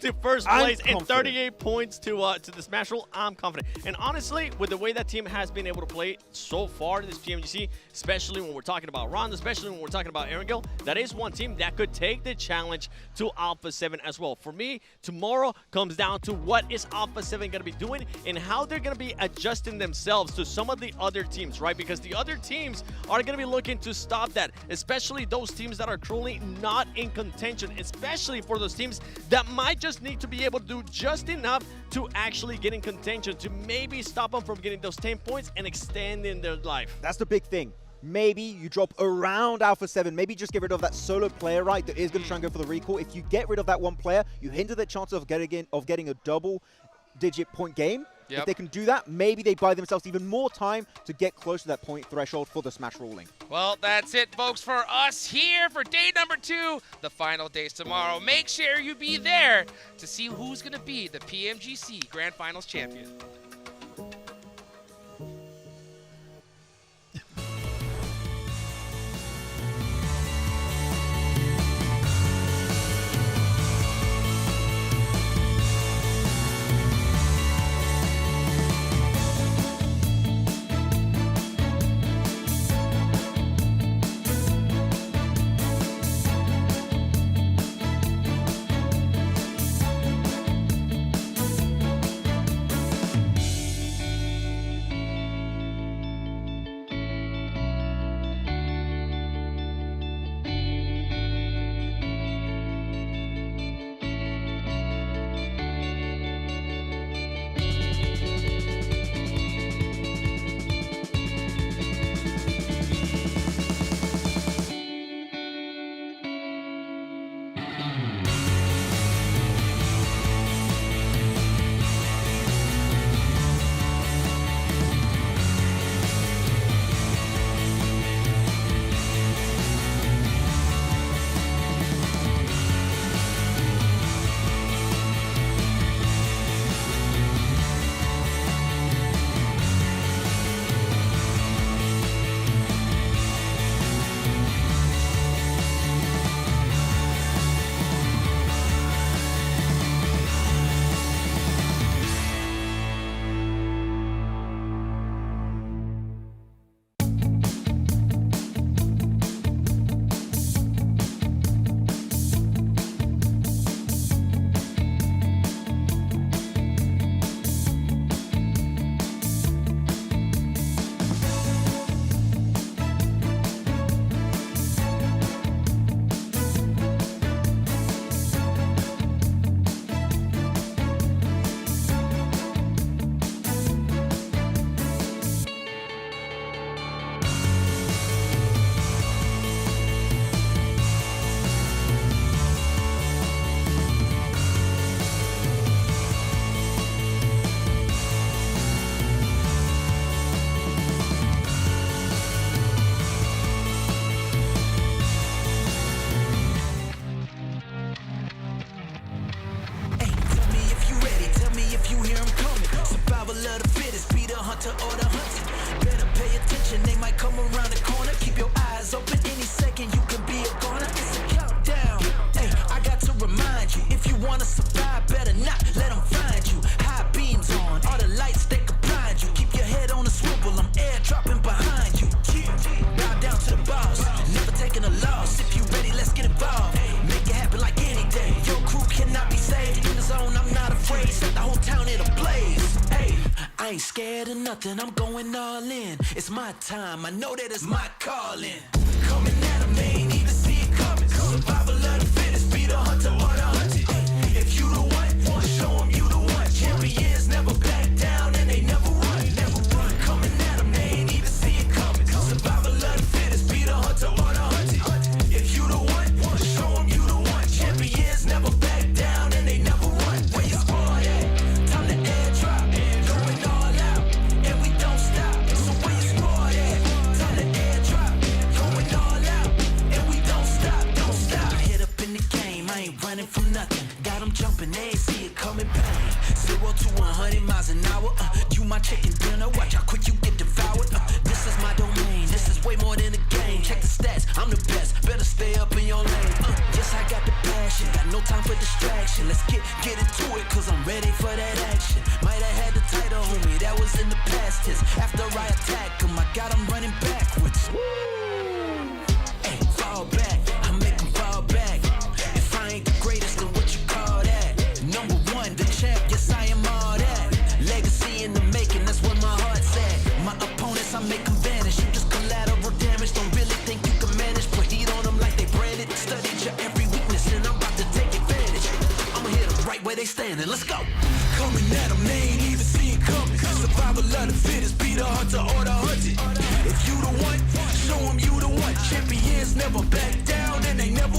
to first place and 38 points to the Smash Roll. I'm confident. And honestly, with the way that team has been able to play so far in this PMGC, especially when we're talking about Ron, especially when we're talking about Erangel, that is one team that could take the challenge to Alpha 7 as well. For me, tomorrow comes down to what is Alpha 7 going to be doing and how they're going to be adjusting themselves to some of the other teams, right? Because the other teams are going to be looking to stop that, especially those teams that are currently not in contention, especially for those teams that might just need to be able to do just enough to actually get in contention, to maybe stop them from getting those 10 points and extending their life. That's the big thing. Maybe you drop around Alpha 7, maybe just get rid of that solo player, right, that is going to try and go for the recall. If you get rid of that one player, you hinder the chance of getting a double-digit point game. If they can do that, maybe they buy themselves even more time to get close to that point threshold for the Smash rolling. Well, that's it, folks, for us here for day number 2. The final day's tomorrow. Make sure you be there to see who's going to be the PMGC Grand Finals champion. Nothing, I'm going all in. It's my time, I know that it's my calling. Coming at 'em, they ain't even see it coming. Survival of the fittest, be the hunter or the hunted. If you the one, show 'em you the one. Champions never back down and they never run, never run. Coming at 'em, they ain't even see it coming. Survival of the fittest, be the hunter or the hunted. If you the one, show 'em you the one. Champions never back down and they never run. Where your squad at? Time to airdrop, going all out. Running from nothing, got them jumping, they ain't see it coming. Bang, 0 to 100 miles an hour. You my chicken dinner, watch how quick you get devoured. This is my domain, this is way more than a Check the stats, I'm the best. Better stay up in your lane. Yes, I got the passion. Got no time for distraction. Survival of the fittest, be the hunter or the hunted. If you the one, show them you the one. Champions never back down and they never